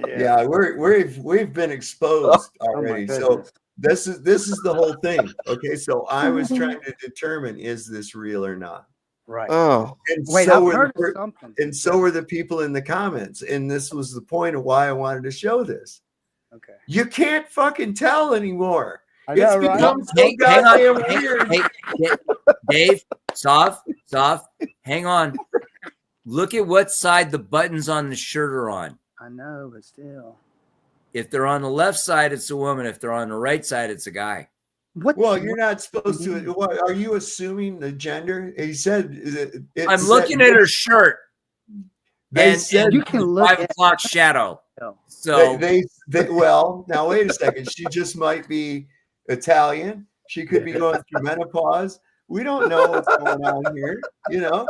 Yeah, we've been exposed already. So goodness. this is the whole thing. Okay, so I was trying to determine, is this real or not? Right. Oh, And Wait, so I've were heard the, of something. and so were the people in the comments. And this was the point of why I wanted to show this. Okay. You can't fucking tell anymore. I know, It's right? become so Hang on. goddamn Hey, weird. Dave, soft, hang on. Look at what side the buttons on the shirt are on. I know, but still. If they're on the left side, it's a woman. If they're on the right side, it's a guy. What? Well, you're not supposed to. What, are you assuming the gender? He said. I'm looking at her shirt. They and said you can look 5 at o'clock shadow. Oh. So they well, now wait a second. She just might be Italian. She could be going through menopause. We don't know what's going on here. You know.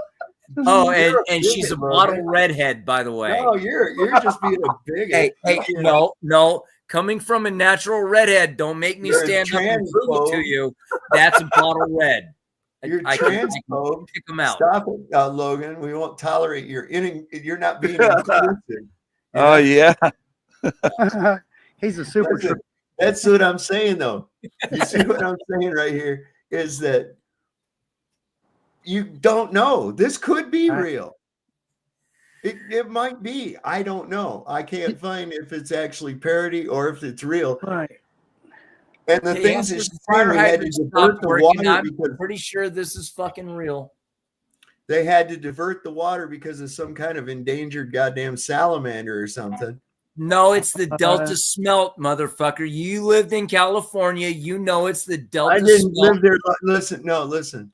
oh, You're and she's a bigot, bottle Logan. redhead, by the way. No, you're just being a bigot. Hey, no. Coming from a natural redhead, don't make me You're a stand up and prove it to transphobe. you. That's a bottle red. You're I can transphobe. pick them out. Stop it, Logan. We won't tolerate you're not being inclusive. oh yeah. He's a super. That's what I'm saying, though. You see what I'm saying right here is that you don't know. This could be real. It might be. I don't know. I can't find if it's actually parody or if it's real. Right. And the Hey, things after that the she fire said, they had to hydrant divert stopped the working, water I'm because pretty sure this is fucking real. they had to divert the water because of some kind of endangered goddamn salamander or something. No, it's the Delta smelt, motherfucker. You lived in California. You know it's the Delta I didn't smelt. live there.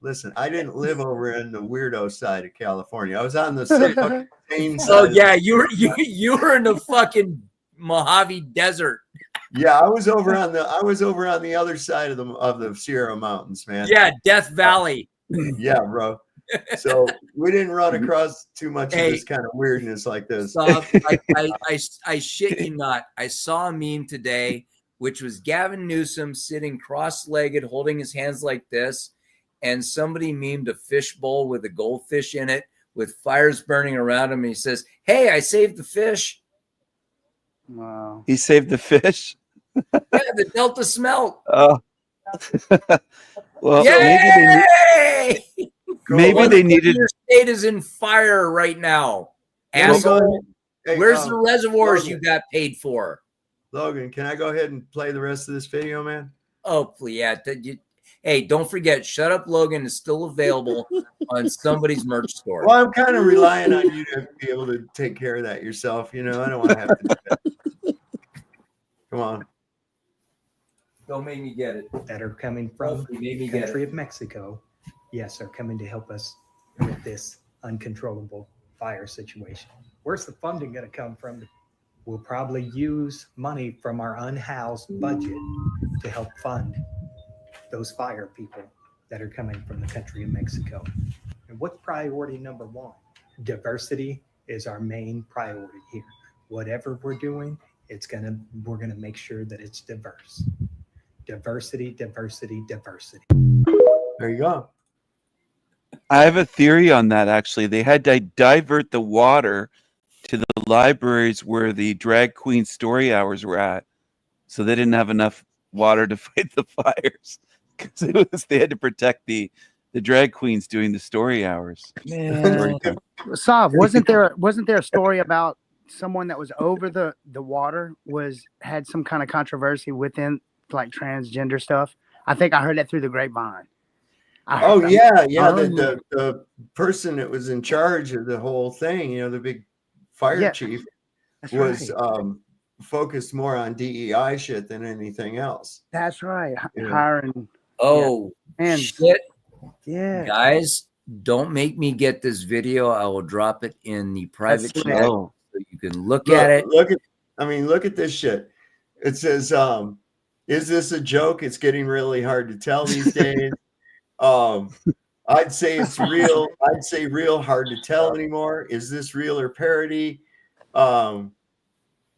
Listen. I didn't live over in the weirdo side of California. I was on the fucking sane side. Oh yeah, you were in the fucking Mojave Desert. Yeah, I was over on the other side of the Sierra Mountains, man. Yeah, Death Valley. Yeah, bro. So we didn't run across too much of this kind of weirdness like this. I shit you not. I saw a meme today, which was Gavin Newsom sitting cross-legged, holding his hands like this, and somebody memed a fishbowl with a goldfish in it with fires burning around him. And he says, "Hey, I saved the fish." Wow. He saved the fish. Yeah, the Delta smelt. Oh. Well, Yay! maybe they needed. Your state is in fire right now. Asshole. Hey, Where's the reservoirs Logan. you got paid for? Logan, can I go ahead and play the rest of this video, man? Oh, please, yeah. Hey, don't forget, Shut Up Logan is still available on somebody's merch store. Well, I'm kind of relying on you to be able to take care of that yourself. You know, I don't want to have to do that. Come on. Don't make me get it. That are coming from the country of Mexico, yes, are coming to help us with this uncontrollable fire situation. Where's the funding going to come from? We'll probably use money from our unhoused budget to help fund those fire people that are coming from the country of Mexico. And what's priority number one? Diversity is our main priority here. Whatever we're doing, we're gonna make sure that it's diverse. Diversity, diversity, diversity. There you go. I have a theory on that, actually. They had to divert the water to the libraries where the drag queen story hours were at. So they didn't have enough water to fight the fires. Because they had to protect the drag queens doing the story hours. Man. Sav, wasn't there a story about someone that was over the water had some kind of controversy within like transgender stuff? I think I heard that through the grapevine. The person that was in charge of the whole thing, the big fire chief, was focused more on DEI shit than anything else. That's right. Hiring. Shit. Yeah. Guys, don't make me get this video. I will drop it in the private chat so you can look at it. Look at this shit. It says, is this a joke? It's getting really hard to tell these days. I'd say it's real. I'd say real, hard to tell anymore. Is this real or parody?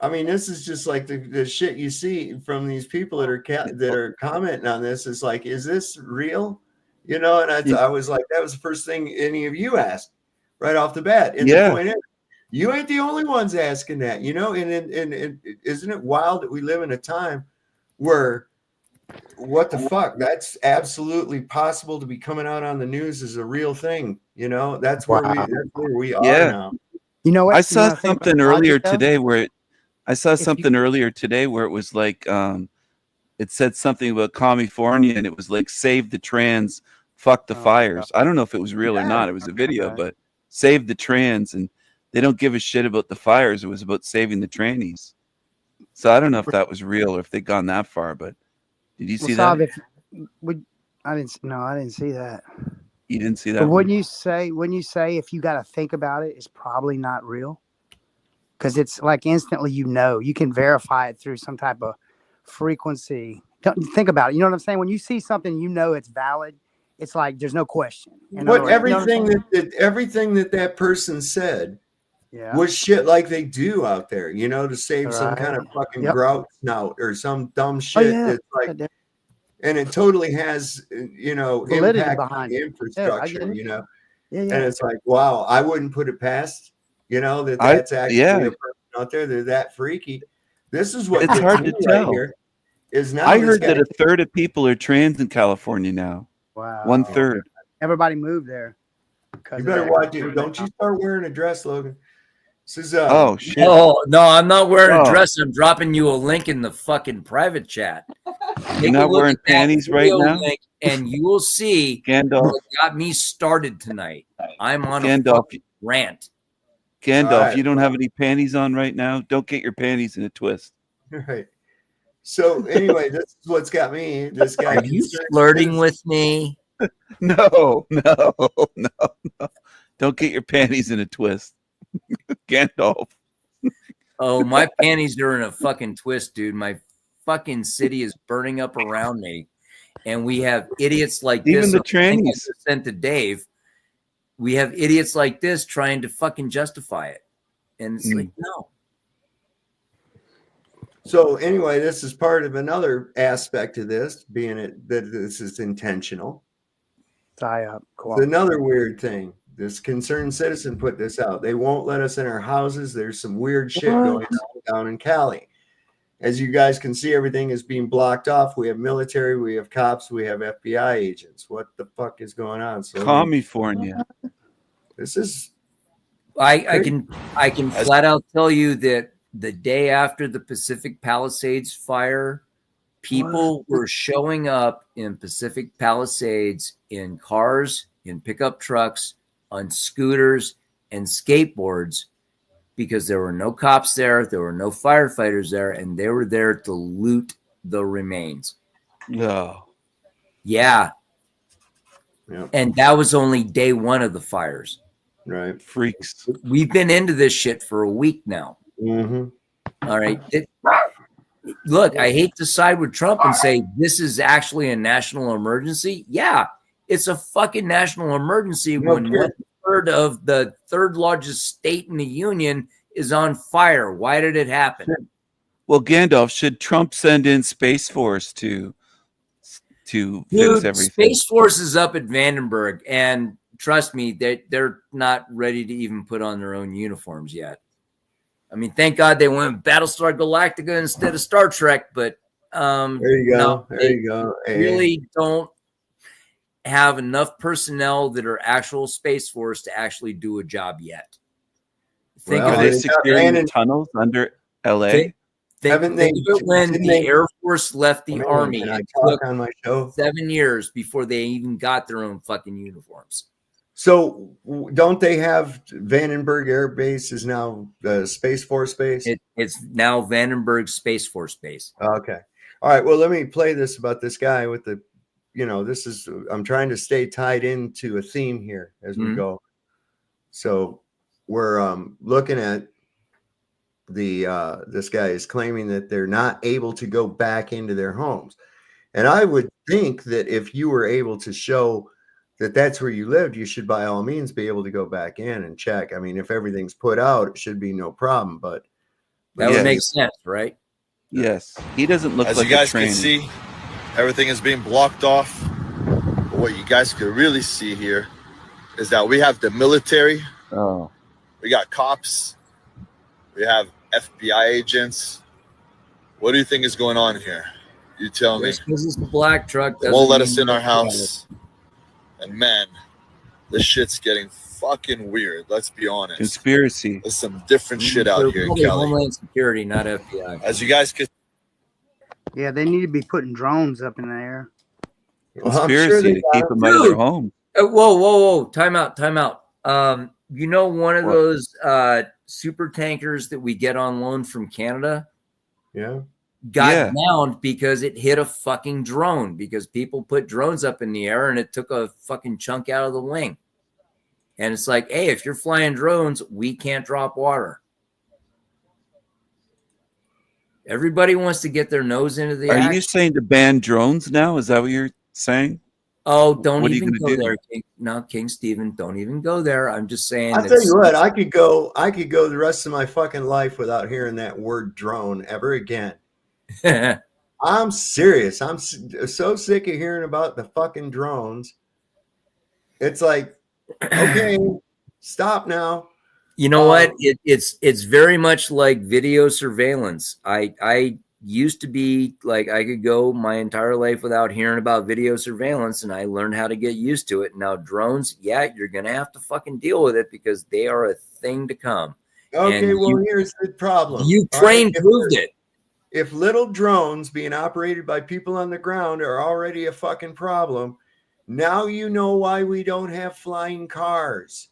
This is just like the shit you see from these people that are commenting on this. Is like, is this real? And I was like, that was the first thing any of you asked right off the bat. And the point is, you ain't the only ones asking that, and isn't it wild that we live in a time where what the fuck? That's absolutely possible to be coming out on the news is a real thing. That's where we are now. You know what? I saw something earlier today where it was like it said something about California, and it was like save the trans, fuck the fires. I don't know if it was real or not. It was a video, but save the trans, and they don't give a shit about the fires. It was about saving the trannies. So I don't know if that was real or if they'd gone that far, but did you see that? I didn't see that. You didn't see that? But when you say if you got to think about it, it's probably not real. Because it's like instantly, you can verify it through some type of frequency. Don't think about it. You know what I'm saying? When you see something, it's valid. It's like there's no question. But everything that person said was shit like they do out there, to save some kind of fucking grout snout or some dumb shit. That's like, and it totally has, impact behind the infrastructure, and it's like, wow, I wouldn't put it past. That's actually a person out there. They're that freaky. This is what it's hard to tell. Here is now I heard that a third of people are trans in California now. Wow. 1/3. Everybody moved there. You better watch it. Don't you start wearing a dress, Logan. This is, oh shit! No, I'm not wearing a dress. I'm dropping you a link in the fucking private chat. You're not wearing panties right now, and you will see what got me started tonight. I'm on a fucking rant. Gandalf, you don't have any panties on right now? Don't get your panties in a twist. All right. So anyway, this is what's got me. This guy. Are you flirting with me? No. Don't get your panties in a twist. Gandalf. Oh, my panties are in a fucking twist, dude. My fucking city is burning up around me. And we have idiots like this. Even the trannies. Sent to Dave. We have idiots like this trying to fucking justify it. And it's like, no. So anyway, this is part of another aspect of this, being that this is intentional. Tie up. It's another weird thing. This concerned citizen put this out. They won't let us in our houses. There's some weird shit going on down in Cali. As you guys can see, everything is being blocked off. We have military, we have cops, we have FBI agents. What the fuck is going on? So California. This is. I can flat out tell you that the day after the Pacific Palisades fire, people were showing up in Pacific Palisades in cars, in pickup trucks, on scooters and skateboards, because there were no cops there, there were no firefighters there, and they were there to loot the remains. No. Yeah. And that was only day one of the fires. Right. Freaks. We've been into this shit for a week now. Mm-hmm. All right. Look, I hate to side with Trump and say this is actually a national emergency. Yeah, it's a fucking national emergency when 1/3 of the third largest state in the union is on fire. Why did it happen? Well, Gandalf, should Trump send in Space Force to fix everything? Space Force is up at Vandenberg, and trust me, they're not ready to even put on their own uniforms yet. I mean, thank God they went with Battlestar Galactica instead of Star Trek, but there you go. No, there you go. Really don't have enough personnel that are actual Space Force to actually do a job yet. Are they securing the tunnels under LA? Haven't they? When the Air Force left the Army, it took on my show 7 years before they even got their own fucking uniforms. So don't they have Vandenberg Air Base is now Space Force Base? It's now Vandenberg Space Force Base. Okay. All right. Well, let me play this about this guy with the, this is, I'm trying to stay tied into a theme here as we go. So we're looking at this guy is claiming that they're not able to go back into their homes. And I would think that if you were able to show that that's where you lived, you should by all means be able to go back in and check. I mean, if everything's put out, it should be no problem, but that would make sense, right? Yes. He doesn't look as like you guys a trainee. can see, everything is being blocked off. But what you guys could really see here is that we have the military. Oh. We got cops. We have FBI agents. What do you think is going on here? You tell me. This is the black truck. They won't let us in our house. And man, this shit's getting fucking weird. Let's be honest. Conspiracy. There's some different shit out here in Cali. Homeland Security, not FBI. As you guys could. Yeah, they need to be putting drones up in the air. Conspiracy to keep them out of their home. Whoa. Time out. One of those super tankers that we get on loan from Canada? Yeah. Got downed because it hit a fucking drone, because people put drones up in the air and it took a fucking chunk out of the wing. And it's like, hey, if you're flying drones, we can't drop water. Everybody wants to get their nose into the action. Are you saying to ban drones now? Is that what you're saying? Oh, don't even go there, King. No, King Stephen, don't even go there. I'm just saying. I'll tell you what, I could go the rest of my fucking life without hearing that word drone ever again. I'm serious. I'm so sick of hearing about the fucking drones. It's like, okay, stop now. You know what? It's very much like video surveillance. I used to be like, I could go my entire life without hearing about video surveillance, and I learned how to get used to it. Now drones, you're gonna have to fucking deal with it because they are a thing to come. Okay, here's the problem. Ukraine proved it. If little drones being operated by people on the ground are already a fucking problem, now you know why we don't have flying cars.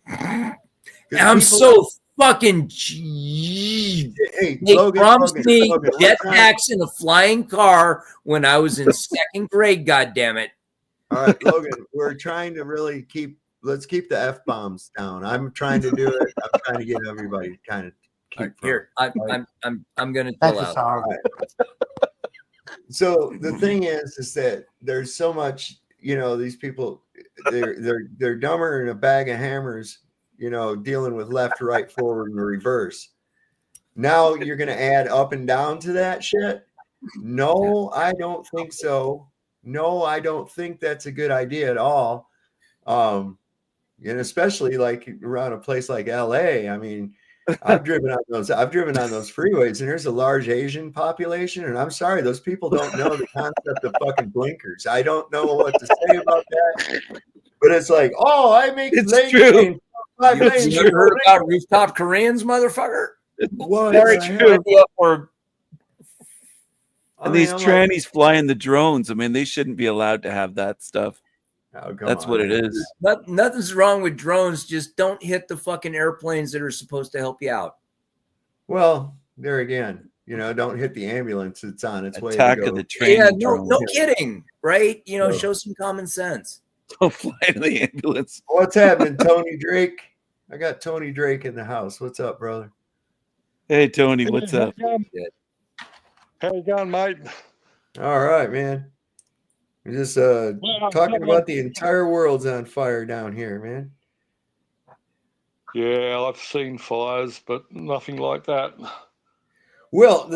I'm so fucking. Hey, they promised me jetpacks in a flying car when I was in second grade. God damn it! All right, Logan, we're trying to really let's keep the F-bombs down. I'm trying to do it. I'm trying to get everybody kind of. Here, I'm gonna chill out. All right. So the thing is that there's so much, these people, they're dumber than a bag of hammers, dealing with left, right, forward, and reverse. Now you're gonna add up and down to that shit? No, I don't think so. No, I don't think that's a good idea at all. And especially like around a place like LA. I mean, I've driven on those freeways, and there's a large Asian population, and I'm sorry, those people don't know the concept of fucking blinkers. I don't know what to say about that, but it's like, I make it's true. You never heard about rooftop Koreans, motherfucker? What? Very true. And these trannies flying the drones, I mean, they shouldn't be allowed to have that stuff. That's what it is. Nothing's wrong with drones. Just don't hit the fucking airplanes that are supposed to help you out. Well, there again, don't hit the ambulance. It's on its way. Attack of the train. Yeah, no kidding, right? Show some common sense. Don't fly in the ambulance. What's happening, Tony Drake? I got Tony Drake in the house. What's up, brother? Hey, Tony, what's up? How you going, mate? All right, man. We're just talking about the entire world's on fire down here, man. Yeah, I've seen fires, but nothing like that. Well,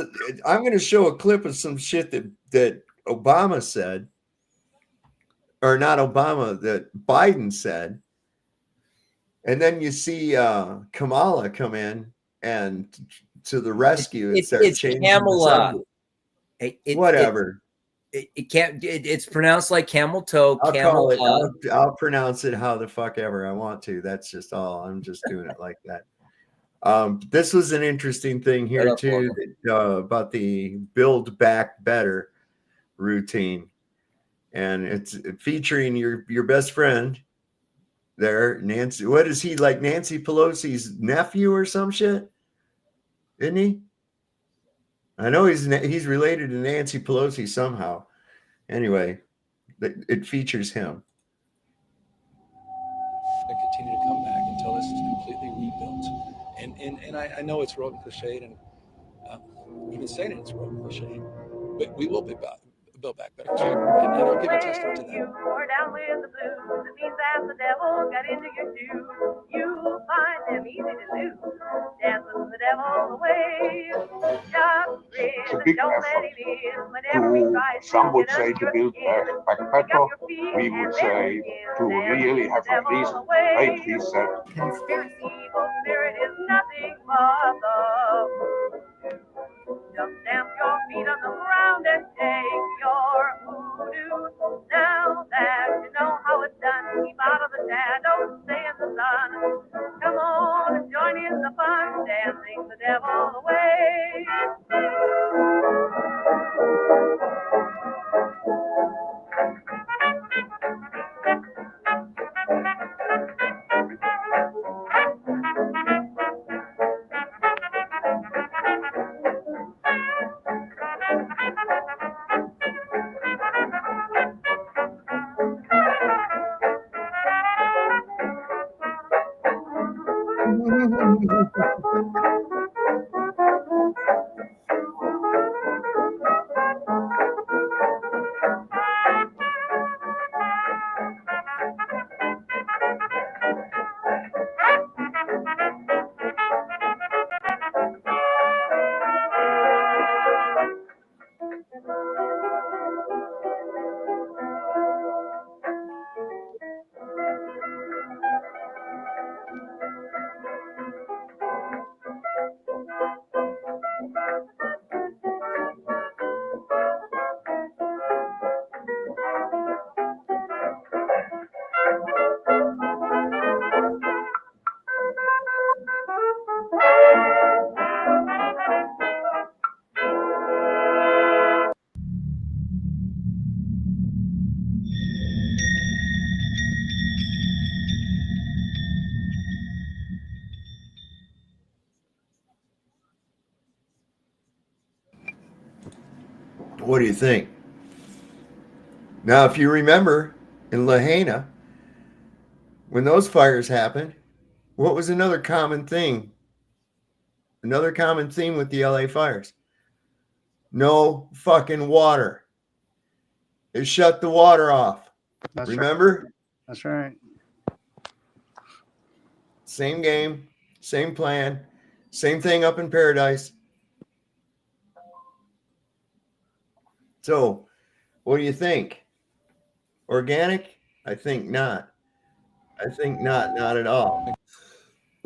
I'm going to show a clip of some shit that Obama said, or not Obama, that Biden said. And then you see Kamala come in and to the rescue and start changing Kamala. Whatever. It can't. It's pronounced like camel toe. I'll pronounce it how the fuck ever I want to. That's just all. I'm just doing it like that. This was an interesting thing here too about the Build Back Better routine, and it's featuring your best friend there, Nancy. What is he like? Nancy Pelosi's nephew or some shit, isn't he? I know he's related to Nancy Pelosi somehow. Anyway, it features him. And continue to come back until this is completely rebuilt. And I know it's rote and cliched, and even saying it's rote and cliched, but we will be built back better. And I'll give a testament to that. Or down with the blues, it means that the devil got into your shoes. You find them easy to lose. Dance with the devil away. Just grin, don't let him in. Whenever he tries some would to say get to under build your back better. We would say to really have at least great reset. Conspiracy. Evil spirit is nothing but the just stamp your feet on the ground and take your hoodoo. Now that you know how it's done, keep out of the shadows, stay in the sun. Come on and join in the fun, dancing the devil away. What do you think? Now, if you remember in Lahaina, when those fires happened, what was another common thing? Another common theme with the LA fires? No fucking water. They shut the water off. That's Remember? Right. That's right. Same game, same plan, same thing up in Paradise. So, what do you think? Organic? I think not. I think not at all.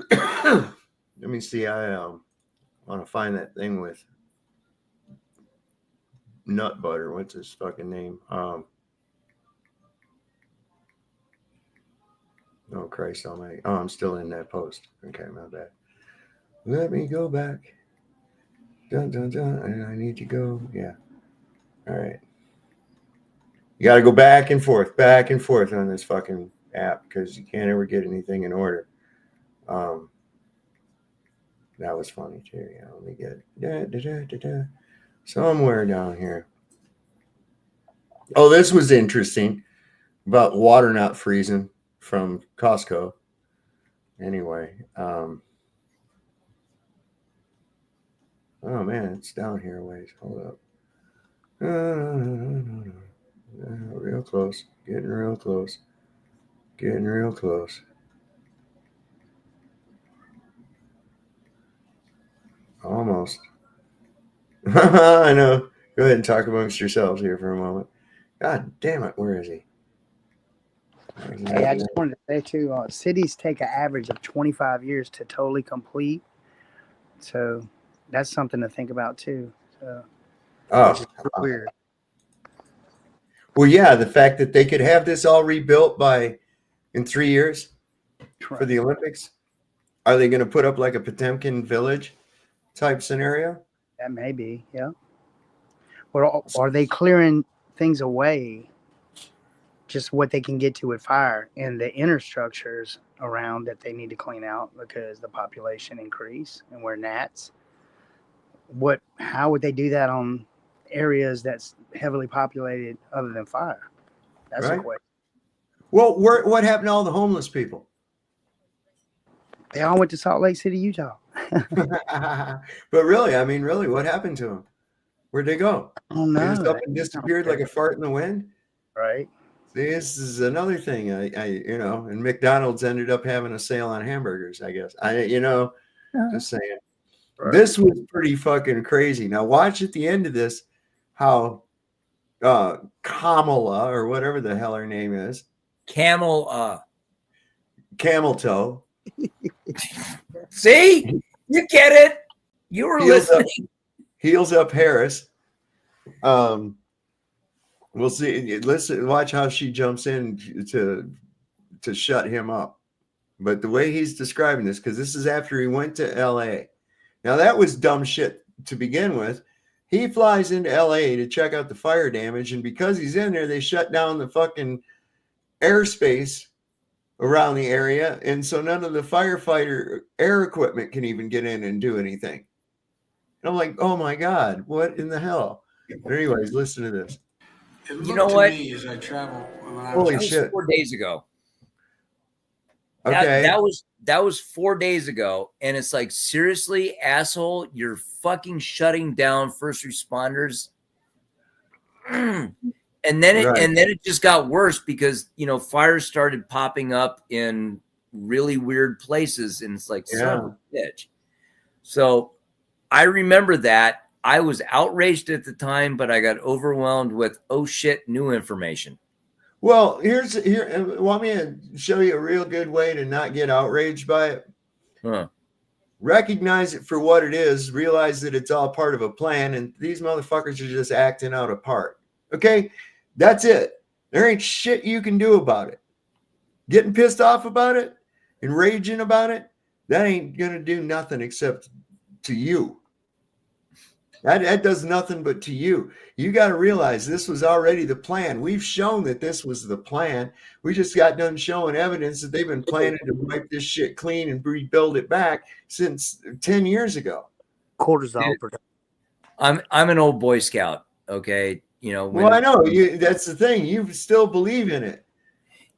Let me see. I want to find that thing with nut butter. What's his fucking name? Oh Christ almighty. Oh, I'm still in that post. Okay, my bad. Let me go back. Dun dun dun. And I need to go. Yeah. All right. You got to go back and forth on this fucking app because you can't ever get anything in order. That was funny too. Yeah, let me get somewhere down here. Oh, this was interesting. about water not freezing from Costco. Anyway, oh man, it's down here a ways. Hold up. Real close. Getting real close. Getting real close. Almost. I know. Go ahead and talk amongst yourselves here for a moment. God damn it. Where is he? Hey, I just wanted to say too, cities take an average of 25 years to totally complete. So that's something to think about too. So, which is weird. Well, yeah, the fact that they could have this all rebuilt in 3 years for the Olympics. Are they going to put up like a Potemkin village type scenario? That may be, yeah. Or are they clearing things away, just what they can get to with fire, and the inner structures around that they need to clean out because the population increase and we're gnats? How would they do that on areas that's heavily populated other than fire? That's Right. a question. Well, what happened to all the homeless people? They all went to Salt Lake City, Utah. But really, I mean, really, what happened to them? Where'd they go? Oh no, They just up and disappeared like a fart in the wind. Right. See, this is another thing. And McDonald's ended up having a sale on hamburgers. I guess just saying. Right. This was pretty fucking crazy. Now watch at the end of this how Kamala or whatever the hell her name is, Camel toe. See, you get it. You were listening. Heels up Harris. We'll see. Listen, watch how she jumps in to shut him up. But the way he's describing this, because this is after he went to LA. Now that was dumb shit to begin with. He flies into LA to check out the fire damage, and because he's in there, they shut down the fucking airspace around the area, and so none of the firefighter air equipment can even get in and do anything. And I'm like, oh my God, what in the hell? But anyways, listen to this. You know what? As I travel, Holy shit! 4 days ago. Okay, that was 4 days ago, and it's like, seriously, asshole, you're fucking shutting down first responders. And then it just got worse because fires started popping up in really weird places, and it's like, son of a bitch. So I remember that. I was outraged at the time, but I got overwhelmed with, oh shit, new information. Well, want me to show you a real good way to not get outraged by it? Huh. Recognize it for what it is, realize that it's all part of a plan, and these motherfuckers are just acting out a part. Okay? That's it. There ain't shit you can do about it. Getting pissed off about it and raging about it, that ain't going to do nothing except to you. That does nothing but to you. You got to realize this was already the plan. We've shown that this was the plan. We just got done showing evidence that they've been planning to wipe this shit clean and rebuild it back since 10 years ago. Cortisol. I'm an old Boy Scout. Okay. Well, I know that's the thing. You still believe in it.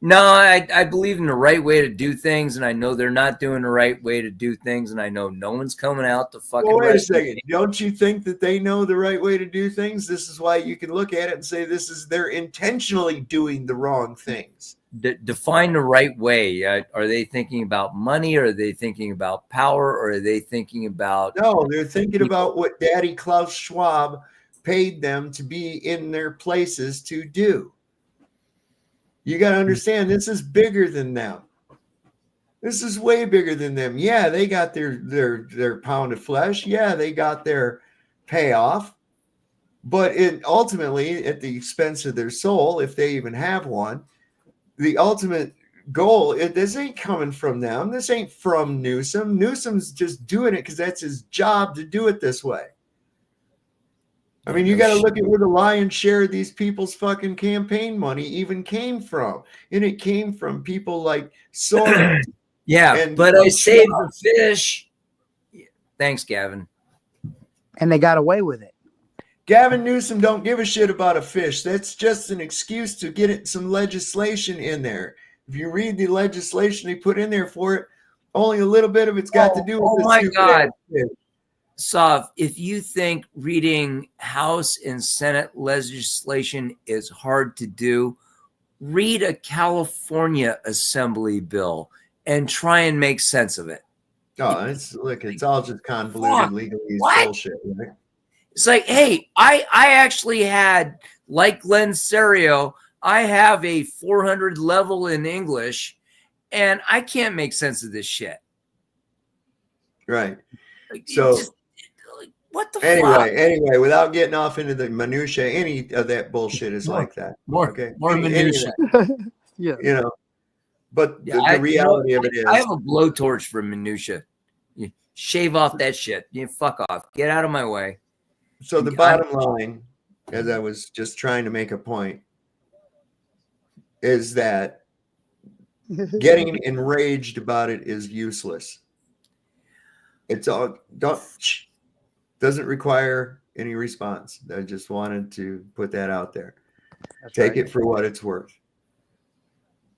No, I believe in the right way to do things, and I know they're not doing the right way to do things, and I know no one's coming out to fucking. Well, wait a second. Don't you think that they know the right way to do things? This is why you can look at it and say they're intentionally doing the wrong things. Define the right way. Are they thinking about money? Or are they thinking about power? Or are they thinking about? No, they're thinking about what Daddy Klaus Schwab paid them to be in their places to do. You got to understand, this is bigger than them. This is way bigger than them. Yeah, they got their pound of flesh. Yeah, they got their payoff. But ultimately, at the expense of their soul, if they even have one, the ultimate goal, this ain't coming from them. This ain't from Newsom. Newsom's just doing it because that's his job to do it this way. I mean, you got to look at where the lion's share of these people's fucking campaign money even came from. And it came from people like Soros. But I saved the fish. Thanks, Gavin. And they got away with it. Gavin Newsom don't give a shit about a fish. That's just an excuse to get some legislation in there. If you read the legislation they put in there for it, only a little bit of it's got to do with Oh the my stupid God. ass fish. Sav, if you think reading House and Senate legislation is hard to do, read a California Assembly bill and try and make sense of it. Oh, it's all just convoluted legalese bullshit, right? It's like, hey, I actually had, like Glenn Serio, I have a 400 level in English, and I can't make sense of this shit. Right. Like, So what the anyway, fuck? Anyway, without getting off into the minutia, any of that bullshit is like that. More minutia. Yeah. You know, but Yeah, the reality of it I is, have a blowtorch for minutia. You shave off that shit. You fuck off. Get out of my way. so the bottom line, as I was just trying to make a point, is that getting enraged about it is useless. It's all doesn't require any response. I just wanted to put that out there. Take it for what it's worth.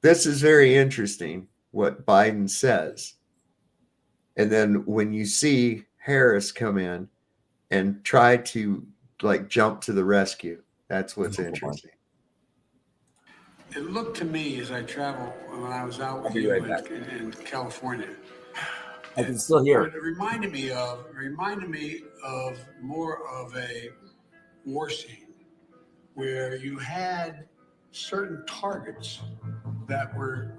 This is very interesting what Biden says. And then when you see Harris come in and try to like jump to the rescue, that's what's interesting. It looked to me as I traveled when I was out with you in California. I can still hear It reminded me of more of a war scene where you had certain targets that were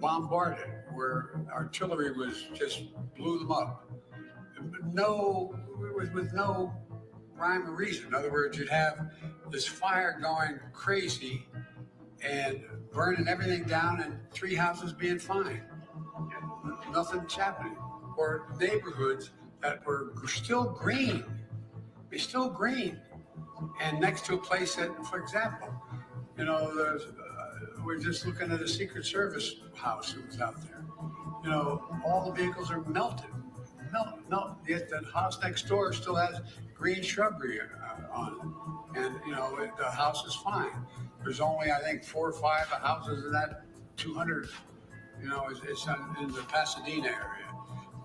bombarded, where artillery was just blew them up. With no rhyme or reason. In other words, you'd have this fire going crazy and burning everything down and 3 houses being fine. Nothing's happening. Or neighborhoods that were still green. They're still green. And next to a place that, for example, we're just looking at a Secret Service house that was out there. All the vehicles are melted. No, yet the house next door still has green shrubbery on it. And, the house is fine. There's only, I think, 4 or 5 houses in that 200, it's in the Pasadena area.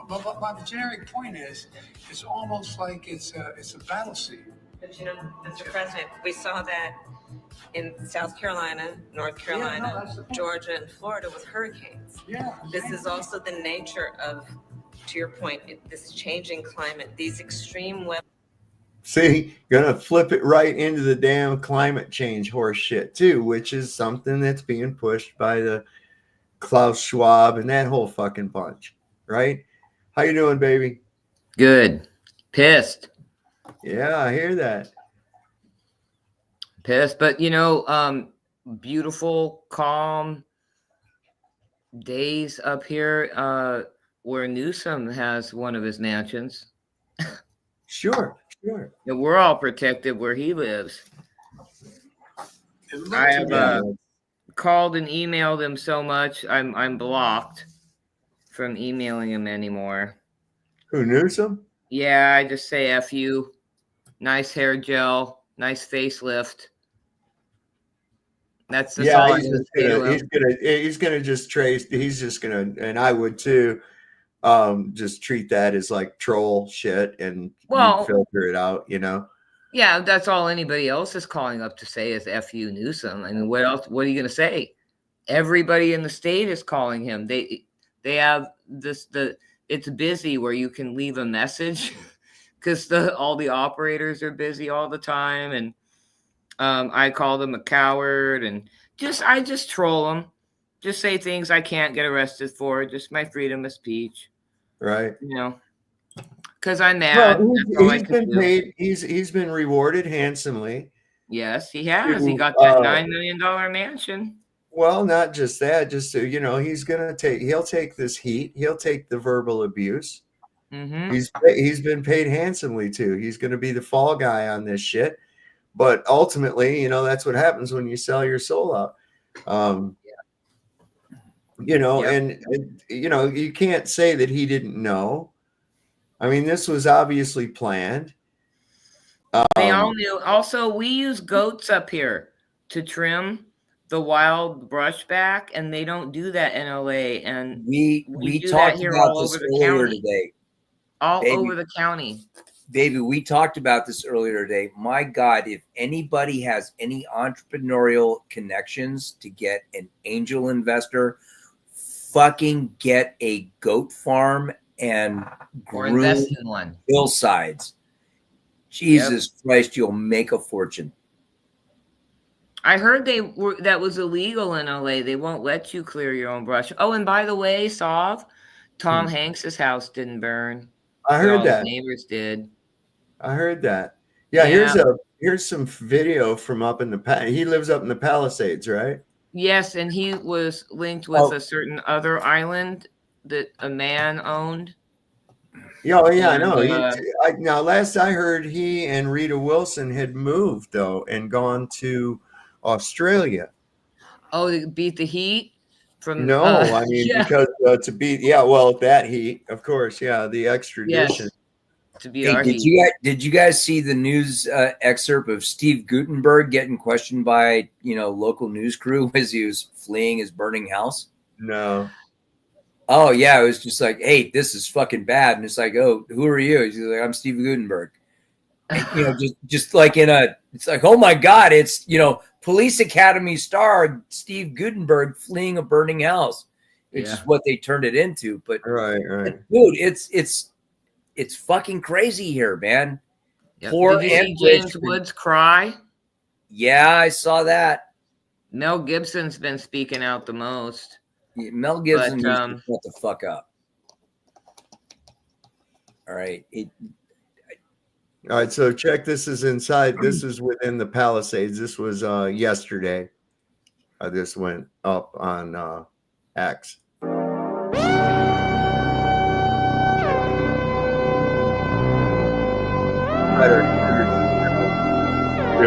But my generic point is, it's almost like it's a battle scene. But Mr. President, we saw that in South Carolina, North Carolina, Georgia, and Florida with hurricanes. Yeah. This is also the nature of, to your point, this changing climate, these extreme weather. See, gonna flip it right into the damn climate change horse shit too, which is something that's being pushed by the Klaus Schwab and that whole fucking bunch, right? How you doing, baby? Good. Pissed. Yeah, I hear that. Pissed, but beautiful, calm days up here where Newsom has one of his mansions. Sure. And we're all protected where he lives. I have called and emailed him so much, I'm blocked from emailing him anymore. Who, Newsom? Yeah, I just say F you. Nice hair gel, nice facelift. That's all he's gonna just trace. He's just gonna, and I would too. Just treat that as like troll shit and filter it out. Yeah, that's all anybody else is calling up to say is F you, Newsom. I mean, what else? What are you gonna say? Everybody in the state is calling him. They have it's busy where you can leave a message because all the operators are busy all the time, and I call them a coward, and I just troll them, just say things I can't get arrested for, just my freedom of speech, right? Because I'm mad. Well, he's been paid. He's been rewarded handsomely. Yes, he has. He got that $9 million mansion. Well, not just that. Just so he'll take this heat. He'll take the verbal abuse. Mm-hmm. He's been paid handsomely too. He's going to be the fall guy on this shit. But ultimately, that's what happens when you sell your soul out. And you can't say that he didn't know. I mean, this was obviously planned. They all knew. Also, we use goats up here to trim the wild brush back, and they don't do that in LA. And we do talked that here about all this over the earlier county. today. All Baby. over the county. Baby, we talked about this earlier today. My God, if anybody has any entrepreneurial connections to get an angel investor, fucking get a goat farm and Or groom invest in one. hillsides. Jesus Christ, you'll make a fortune. I heard that was illegal in LA. They won't let you clear your own brush. Oh, and by the way, Sav, Tom Hanks's house didn't burn. I heard all his that. neighbors did. I heard that. Yeah, here's some video from up in the he lives up in the Palisades, right? Yes, and he was linked with a certain other island that a man owned. Yeah, oh, yeah, I And, know. Now, last I heard, he and Rita Wilson had moved though and gone to Australia. Oh, to beat the heat from No, I mean because to beat that heat, of course, the extradition. Yes. To be Hey, did you guys see the news excerpt of Steve Gutenberg getting questioned by local news crew as he was fleeing his burning house? No. Oh yeah, it was just like, hey, this is fucking bad, and it's like, oh, who are you? He's like, I'm Steve Gutenberg. And, just like it's like, oh my God, it's Police Academy star Steve Gutenberg fleeing a burning house, which is what they turned it into. But right, dude, it's fucking crazy here, man. Yep. Poor Did you see James Woods cry? Yeah, I saw that. Mel Gibson's been speaking out the most. Yeah, Mel Gibson needs to shut the fuck up. All right. All right, so check. This is inside. This is within the Palisades. This was yesterday. This went up on X. We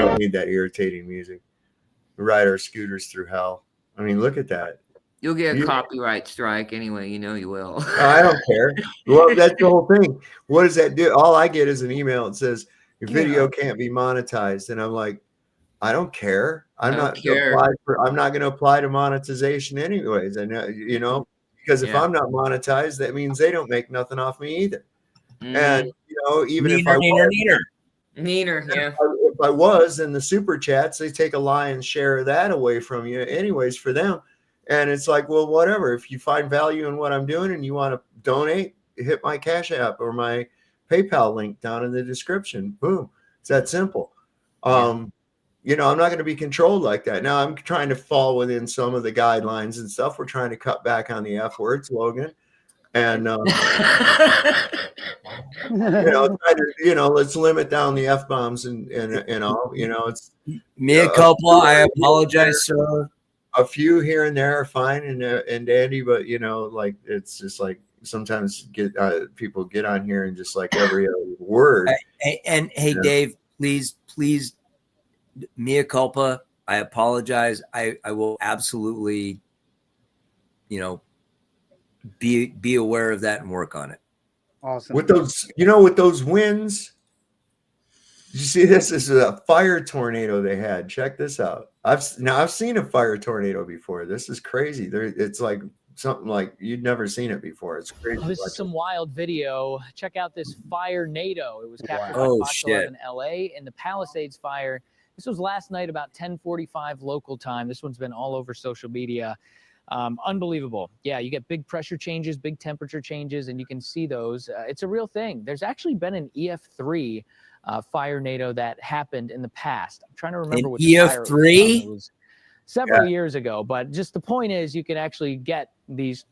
don't need that irritating music. Ride our scooters through hell. I mean, look at that. You'll get a copyright strike anyway. You know you will. I don't care. Well, that's the whole thing. What does that do? All I get is an email that says your video can't be monetized, and I'm like, I don't care. I'm not going to apply to monetization anyways. I know, because if I'm not monetized, that means they don't make nothing off me either. And even if I was, if I was in the super chats, they take a lion's share of that away from you anyways for them. And it's like, well, whatever. If you find value in what I'm doing and you want to donate, hit my Cash App or my PayPal link down in the description. Boom. It's that simple. I'm not going to be controlled like that. Now I'm trying to fall within some of the guidelines and stuff. We're trying to cut back on the F words, Logan. And, let's limit down the F bombs and all, it's mea culpa. I apologize, sir. A few here and there are fine and dandy, but it's just like sometimes people get on here and just like every other word. And hey, Dave, please, mea culpa. I apologize. I will absolutely, be aware of that and work on it. Awesome. With those winds. You see, this is a fire tornado they had. Check this out. I've seen a fire tornado before. This is crazy. It's like something like you'd never seen it before. It's crazy. This is some wild video. Check out this fire NATO. It was captured by Oh, Fox shit. 11 LA in the Palisades fire. This was last night about 10:45 local time. This one's been all over social media. Unbelievable. Yeah, you get big pressure changes, big temperature changes, and you can see those. It's a real thing. There's actually been an EF3 fire NATO that happened in the past. I'm trying to remember which fire EF3? it was several years ago, but just the point is you can actually get these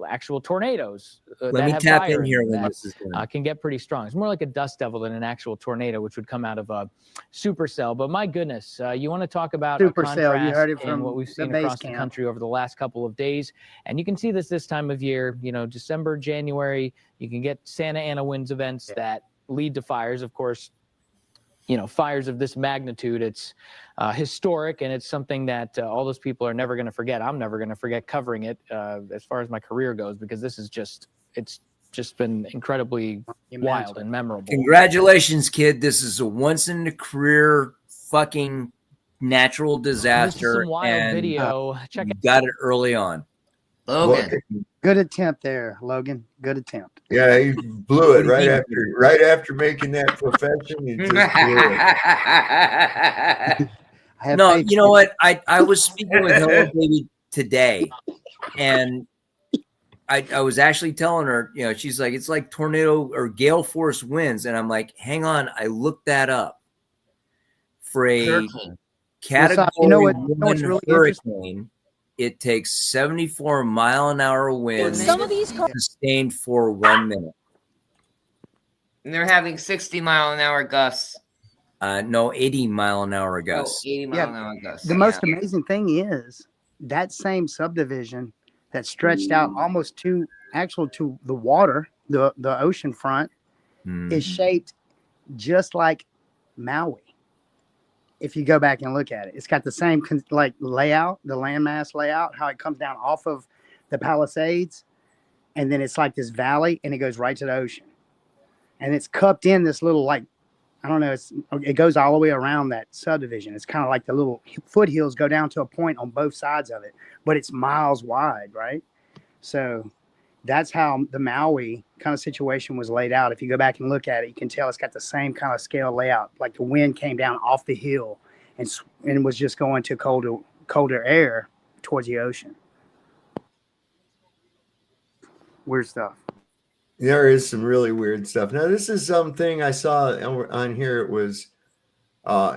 actual tornadoes Let that me have tap fire in here when that, this is done. can get pretty strong. It's more like a dust devil than an actual tornado, which would come out of a supercell. But my goodness, you want to talk about Supercell, you heard it in from what we've the seen base across the camp. country over the last couple of days. And you can see this time of year, December, January, you can get Santa Ana winds events that lead to fires. Of course, fires of this magnitude, it's historic, and it's something that all those people are never going to forget. I'm never going to forget covering it as far as my career goes, because this is just, it's just been incredibly wild and memorable. Congratulations, kid. This is a once in a career fucking natural disaster. This is some wild video. Check it. Got it early on. Logan. Good attempt there, Logan. Good attempt. Yeah, he blew it right after making that profession. He just blew it. No, you know what? I was speaking with Hello Baby today, and I was actually telling her, you know, she's like, it's like tornado or gale force winds. And I'm like, hang on, I looked that up. For a category one really hurricane, it takes 74-mile-an-hour winds sustained for 1 minute. And they're having 60-mile-an-hour gusts. No, 80-mile-an-hour gusts. 80-mile-an-hour gusts. The most amazing thing is that same subdivision that stretched out almost to the water, the ocean front, is shaped just like Maui. If you go back and look at it, it's got the same layout, the landmass layout, how it comes down off of the Palisades, and then it's like this valley, and it goes right to the ocean, and it's cupped in this little it goes all the way around that subdivision. It's kind of like the little foothills go down to a point on both sides of it, but it's miles wide, right? So that's how the Maui kind of situation was laid out. If you go back and look at it, you can tell it's got the same kind of scale layout. Like the wind came down off the hill and was just going to colder air towards the ocean. Weird stuff. There is some really weird stuff. Now, this is something I saw on here. It was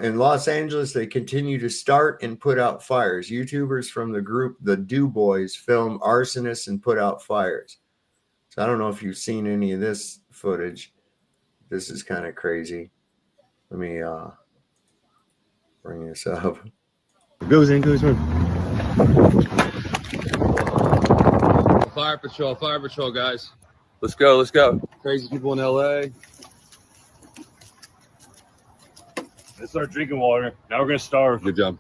in Los Angeles. They continue to start and put out fires. YouTubers from the group, the Do Boys, film arsonists and put out fires. So I don't know if you've seen any of this footage. This is kind of crazy. Let me bring this up. Goes in. Fire patrol, guys. Let's go. Crazy people in LA. Let's start drinking water. Now we're gonna starve. Good job.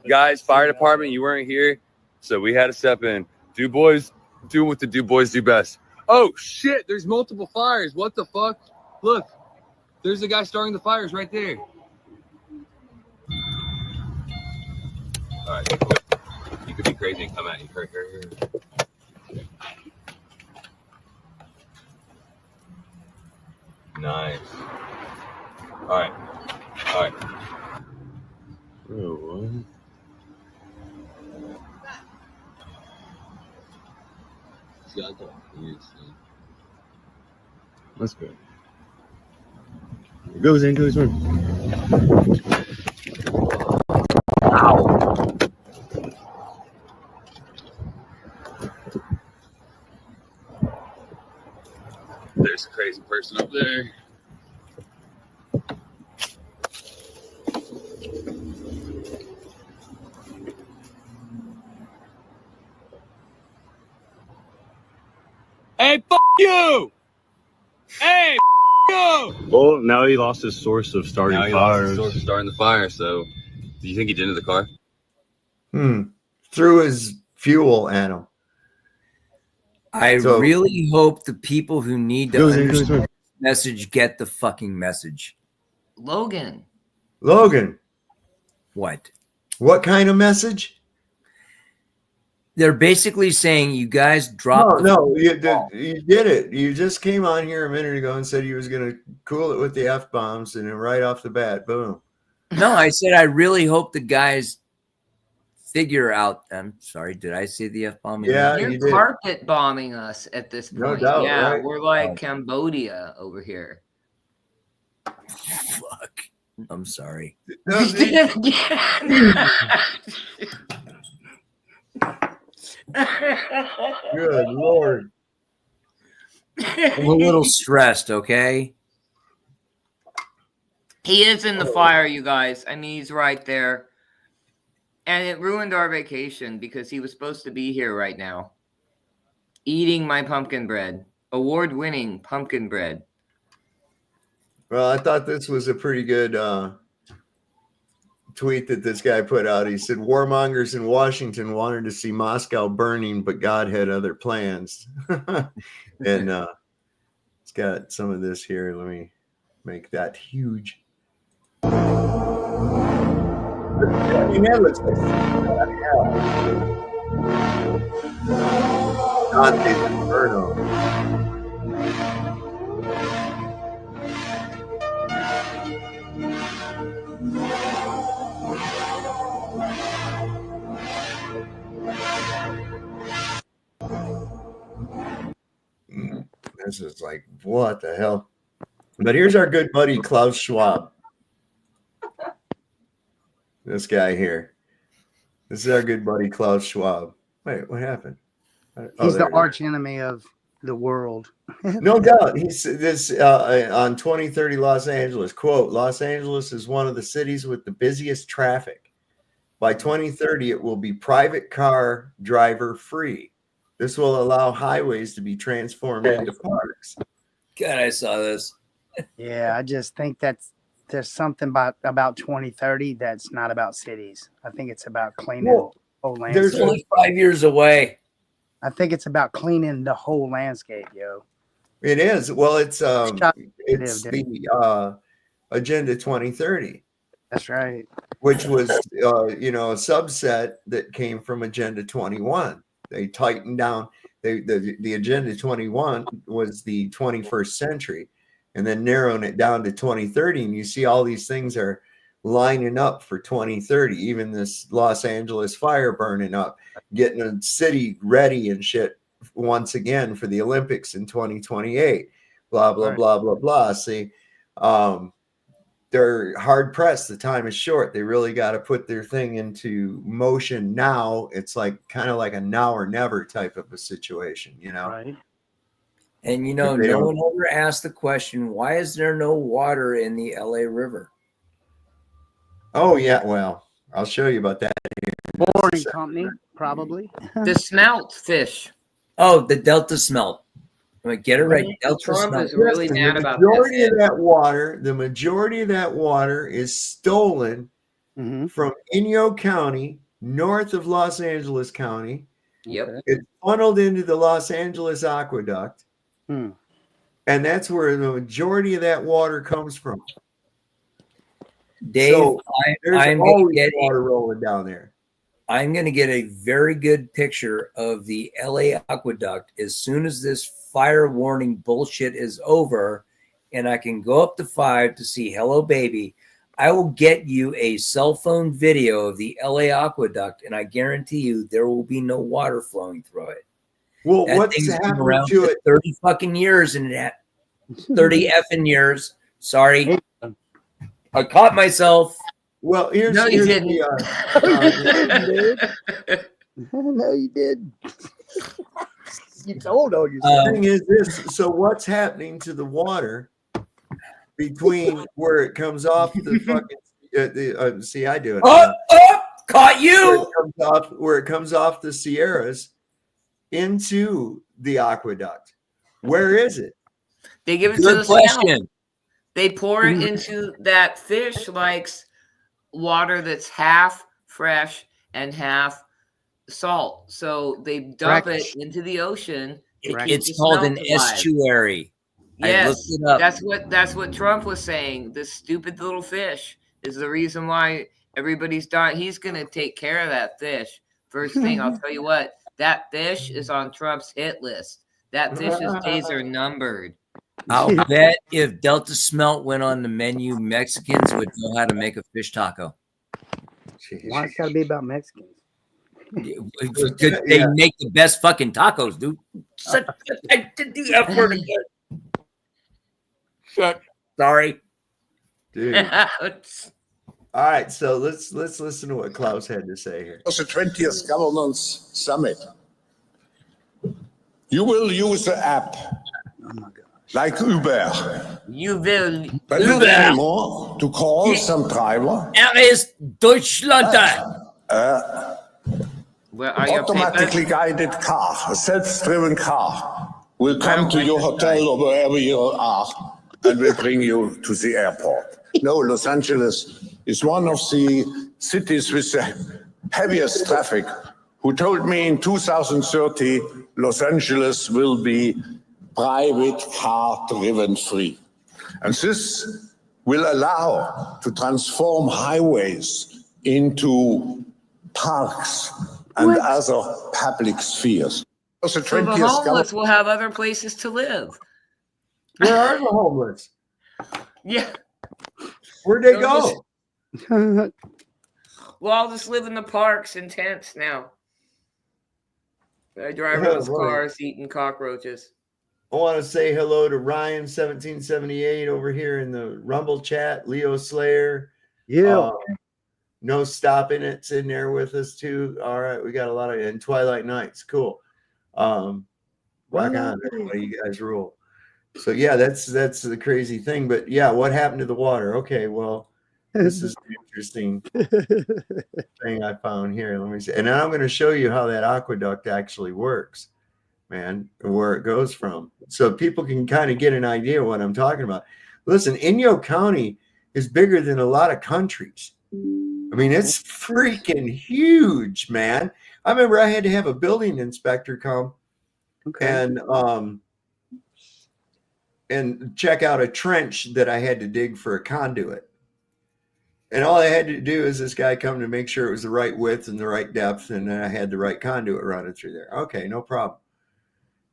Guys, fire department, you weren't here, so we had to step in. Do boys doing what the do boys do best. Oh shit, there's multiple fires. What the fuck? Look, there's a guy starting the fires right there. All right, you could be crazy and come at you. Here. Nice. All right. Oh, that's good. It goes in. Wow. There's a crazy person up there. Hey, fuck you! Hey, you! Well, now he lost his source of starting fires. Starting the fire. So, do you think he did into the car? Through his fuel animal. I really hope the people who need to understand the message get the fucking message. Logan. What? What kind of message? They're basically saying you guys dropped. You did it. You just came on here a minute ago and said you was going to cool it with the F-bombs, and then right off the bat, boom. No, I said I really hope the guys figure out. I'm sorry, did I say the F-bomb? Yeah, you're carpet bombing us at this point. No doubt, yeah, right? We're like Cambodia over here. Fuck. I'm sorry. You did it again. Good Lord. I'm a little stressed, okay? He is in the fire, you guys. I mean, he's right there. And it ruined our vacation because he was supposed to be here right now. Eating my pumpkin bread. Award-winning pumpkin bread. Well, I thought this was a pretty good tweet that this guy put out. He said, warmongers in Washington wanted to see Moscow burning, but God had other plans. And got some of this here. Let me make that huge. I mean, that looks like Dante's Inferno. This is like, what the hell? But here's our good buddy Klaus Schwab. This guy here. This is our good buddy Klaus Schwab. Wait, what happened? He's the arch enemy of the world. No doubt. He's this on 2030 Los Angeles. Quote, Los Angeles is one of the cities with the busiest traffic. By 2030, it will be private car driver free. This will allow highways to be transformed into parks. God, I saw this. Yeah, I just think there's something about 2030 that's not about cities. I think it's about cleaning the whole landscape. There's only 5 years away. I think it's about cleaning the whole landscape, yo. It is. Well, it's the Agenda 2030. That's right. Which was a subset that came from Agenda 21. They tightened down. The Agenda 21 was the 21st century, and then narrowing it down to 2030. And you see all these things are lining up for 2030. Even this Los Angeles fire burning up, getting a city ready and shit once again for the Olympics in 2028. Blah blah blah blah blah. See, they're hard pressed. The time is short. They really got to put their thing into motion now. It's like kind of like a now or never type of a situation, Right. And no one ever asked the question, why is there no water in the LA River? Oh yeah, well, I'll show you about that. Boring company, probably. The smelt fish. Oh, the Delta smelt. I'm gonna get it right. Delta Trump smelt. is really mad about The majority of that water is stolen from Inyo County, north of Los Angeles County. Yep. It's funneled into the Los Angeles Aqueduct. And that's where the majority of that water comes from. Dave, so there's I'm always gonna get water rolling down there. I'm going to get a very good picture of the LA Aqueduct as soon as this fire warning bullshit is over, and I can go up to 5 to see Hello Baby. I will get you a cell phone video of the LA Aqueduct, and I guarantee you there will be no water flowing through it. Well, that what's thing's been happened around to for it? 30 fucking years, and that 30 effing years. Sorry. I caught myself. Well, here's No, you didn't. No, you did. You told on yourself. The thing is this. So what's happening to the water between where it comes off the fucking see, I do it. Caught you. Where it comes off the Sierras into the aqueduct. Where is it? They give it Good to the question. smelt. They pour it into that fish likes water that's half fresh and half salt. So they dump it into the ocean. It's called an estuary. I looked Yes, it up. that's what Trump was saying. This stupid little fish is the reason why everybody's dying. He's gonna take care of that fish. First thing, I'll tell you what, that fish is on Trump's hit list. That fish's days are numbered. I'll bet if Delta Smelt went on the menu, Mexicans would know how to make a fish taco. Why it's got to be about Mexicans? They make the best fucking tacos, dude. I did the F word again. Shit. Sorry. Dude. All right, so let's listen to what Klaus had to say here. It was the 20th Governance Summit. You will use the app like Uber. You will. But not anymore to call some driver. ist Deutschland. Automatically guided car, a self-driven car will come to your hotel or wherever you are and will bring you to the airport. No, Los Angeles is one of the cities with the heaviest traffic. Who told me in 2030 Los Angeles will be private car driven free. And this will allow to transform highways into parks and other public spheres. So the homeless will have other places to live. Where are the homeless? Yeah. Where'd they They'll go? We'll all just live in the parks in tents now. Driverless cars eating cockroaches. I want to say hello to Ryan1778 over here in the Rumble chat. Leo Slayer. Yeah. No Stopping It's in there with us too. All right. We got a lot of, and Twilight Nights. Cool. Rock on, everybody. You guys rule. So yeah, that's the crazy thing. But yeah, what happened to the water? Okay, well, this is an interesting thing I found here. Let me see. And now I'm going to show you how that aqueduct actually works, man, and where it goes from. So people can kind of get an idea of what I'm talking about. Listen, Inyo County is bigger than a lot of countries. I mean, it's freaking huge, man. I remember I had to have a building inspector come and check out a trench that I had to dig for a conduit. And all I had to do is this guy come to make sure it was the right width and the right depth, and then I had the right conduit running through there. Okay, no problem.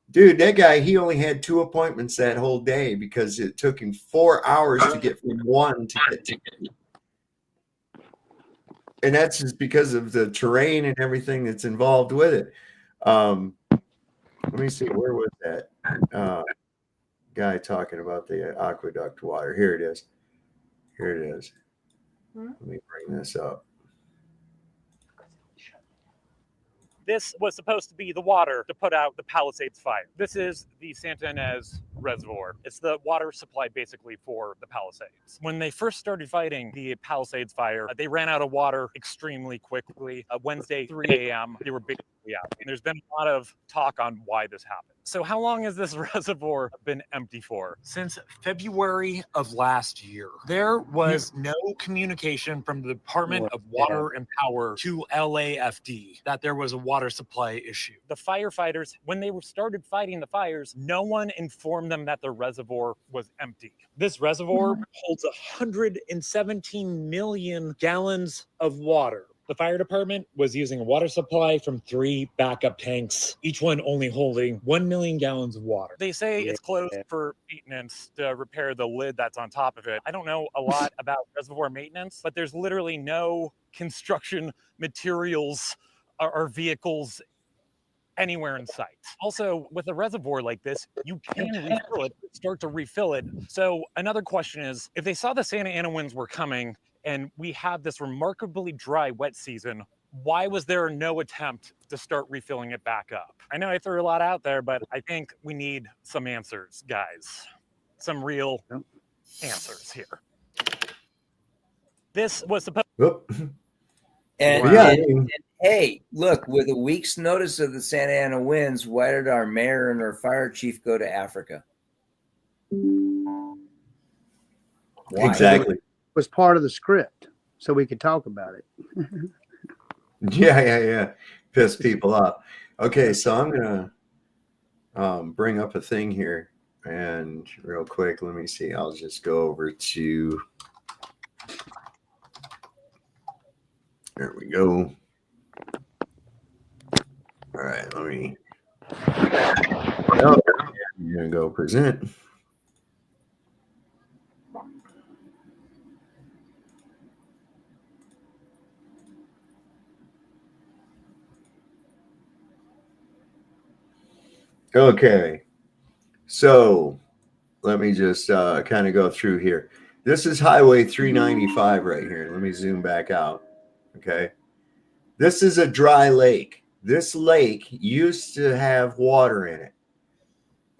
Dude, that guy, he only had 2 appointments that whole day because it took him 4 hours to get from one to get to. And that's just because of the terrain and everything that's involved with it. Let me see, where was that guy talking about the aqueduct water? Here it is. Here it is. Let me bring this up. This was supposed to be the water to put out the Palisades fire. This is the Santa Ynez Reservoir. It's the water supply basically for the Palisades. When they first started fighting the Palisades fire, they ran out of water extremely quickly. Wednesday, 3 a.m., they were basically out. And there's been a lot of talk on why this happened. So how long has this reservoir been empty for? Since February of last year. There was no communication from the Department of Water and Power to LAFD that there was a water supply issue. The firefighters, when they started fighting the fires, no one informed them that the reservoir was empty. This reservoir holds 117 million gallons of water. The fire department was using a water supply from 3 backup tanks, each one only holding 1 million gallons of water. They say it's closed for maintenance to repair the lid that's on top of it. I don't know a lot about reservoir maintenance, but there's literally no construction materials or vehicles anywhere in sight. Also, with a reservoir like this, you can refill it, start to refill it. So another question is, if they saw the Santa Ana winds were coming and we have this remarkably dry wet season, why was there no attempt to start refilling it back up? I know I threw a lot out there, but I think we need some answers, guys. Some real answers here. This was supposed And hey, look, with a week's notice of the Santa Ana winds, why did our mayor and our fire chief go to Africa? Why? Exactly. It was part of the script, so we could talk about it. Yeah. Piss people off. Okay, so I'm gonna bring up a thing here, and real quick, let me see. I'll just go over to. There we go. All right, let me. I'm gonna go present. Okay, so let me just kind of go through here. This is Highway 395 right here. Let me zoom back out. Okay, this is a dry lake. This lake used to have water in it,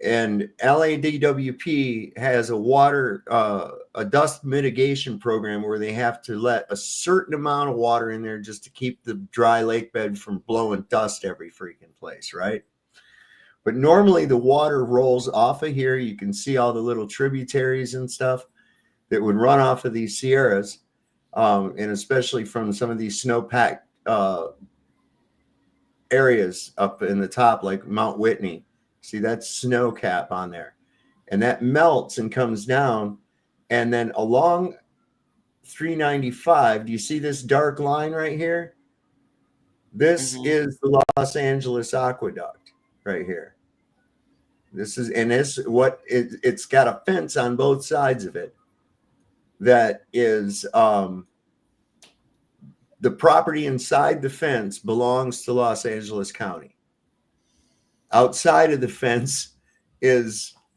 and LADWP has a dust mitigation program where they have to let a certain amount of water in there just to keep the dry lake bed from blowing dust every freaking place, right? But normally the water rolls off of here. You can see all the little tributaries and stuff that would run off of these sierras, and especially from some of these snow-packed areas up in the top, like Mount Whitney See, that's snow cap on there. And that melts and comes down. And then along 395, do you see this dark line right here? This is the Los Angeles Aqueduct right here. This is, and this what it's got a fence on both sides of it that is the property inside the fence belongs to Los Angeles County. Outside of the fence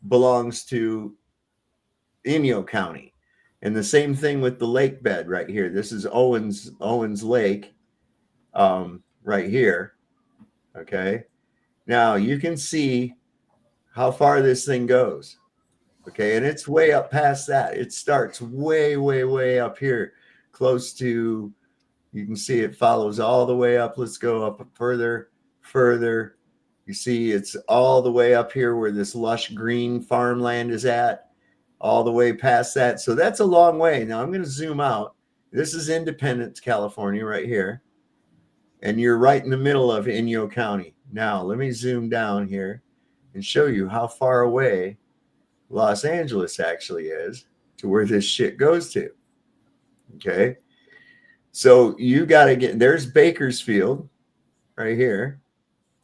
belongs to Inyo County. And the same thing with the lake bed right here. This is Owens Lake right here. Okay. Now you can see how far this thing goes. Okay. And it's way up past that. It starts way, way, way up here, close to, you can see it follows all the way up. Let's go up further. You see it's all the way up here where this lush green farmland is at, all the way past that. So that's a long way. Now I'm going to zoom out. This is Independence, California right here. And you're right in the middle of Inyo County. Now let me zoom down here and show you how far away Los Angeles actually is to where this shit goes to. Okay. So you got to there's Bakersfield right here.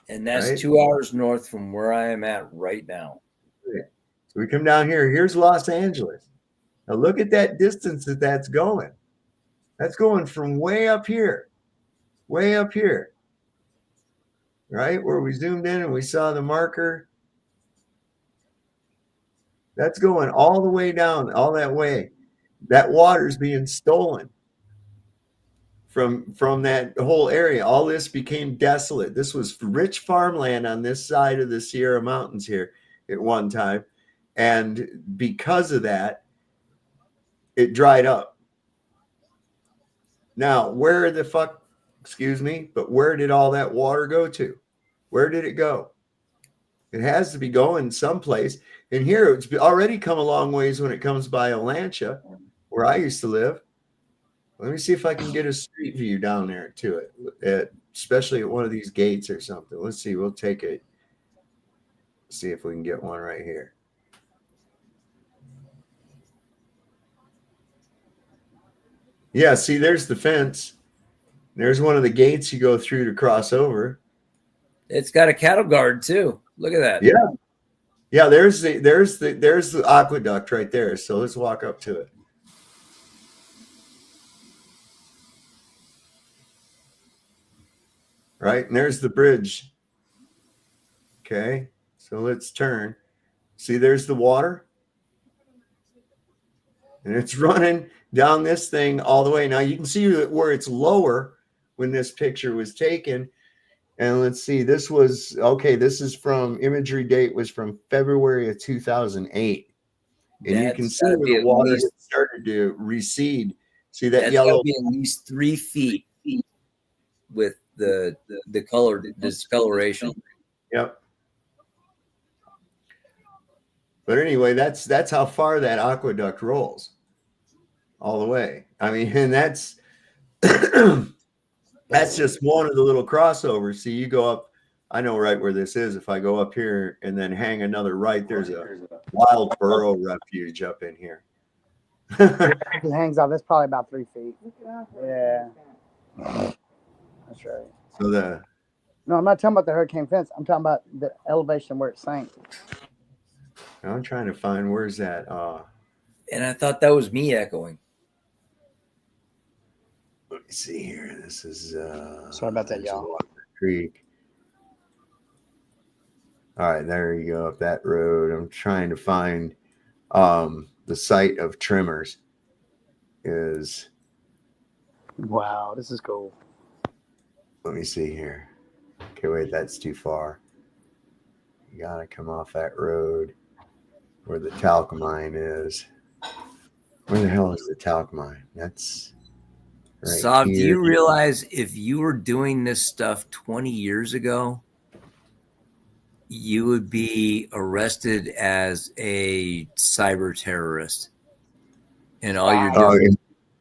And that's 2 hours north from where I am at right now. So we come down here. Here's Los Angeles. Now look at that distance that's going. That's going from way up here, right? Where we zoomed in and we saw the marker. That's going all the way down, all that way. That water's being stolen from that whole area. All this became desolate. This was rich farmland on this side of the Sierra Mountains here at one time. And because of that, it dried up. Now, where did all that water go to? Where did it go? It has to be going someplace. And here it's already come a long ways when it comes by Olancha, where I used to live. Let me see if I can get a street view down there to it, especially at one of these gates or something. Let's see. We'll take it. See if we can get one right here. Yeah, see, there's the fence. There's one of the gates you go through to cross over. It's got a cattle guard too. Look at that. Yeah. Yeah, there's the aqueduct right there. So let's walk up to it. Right, and there's the bridge. Okay, so let's turn. See, there's the water. And it's running down this thing all the way. Now you can see where it's lower when this picture was taken. And let's see, this is from imagery date was from February of 2008. And you can see where the water started to recede. See that yellow? Be at least 3 feet with the color discoloration. Yep. But anyway, that's how far that aqueduct rolls, all the way. I mean, and that's that's just one of the little crossovers. See, you go up. I know right where this is. If I go up here and then hang another right, there's a wild burrow refuge up in here. It hangs out. That's probably about 3 feet. Yeah. That's right. So no, I'm not talking about the hurricane fence. I'm talking about the elevation where it sank. I'm trying to find where's that. And I thought that was me echoing. Let me see here. This is sorry about that, y'all. Creek. All right, there you go up that road. I'm trying to find the site of Trimmers is. Wow, this is cool. Let me see here. Okay, wait, that's too far. You gotta come off that road where the talc mine is. Where the hell is the talc mine? That's right. Sav, do you realize if you were doing this stuff 20 years ago, you would be arrested as a cyber terrorist? And all you're doing is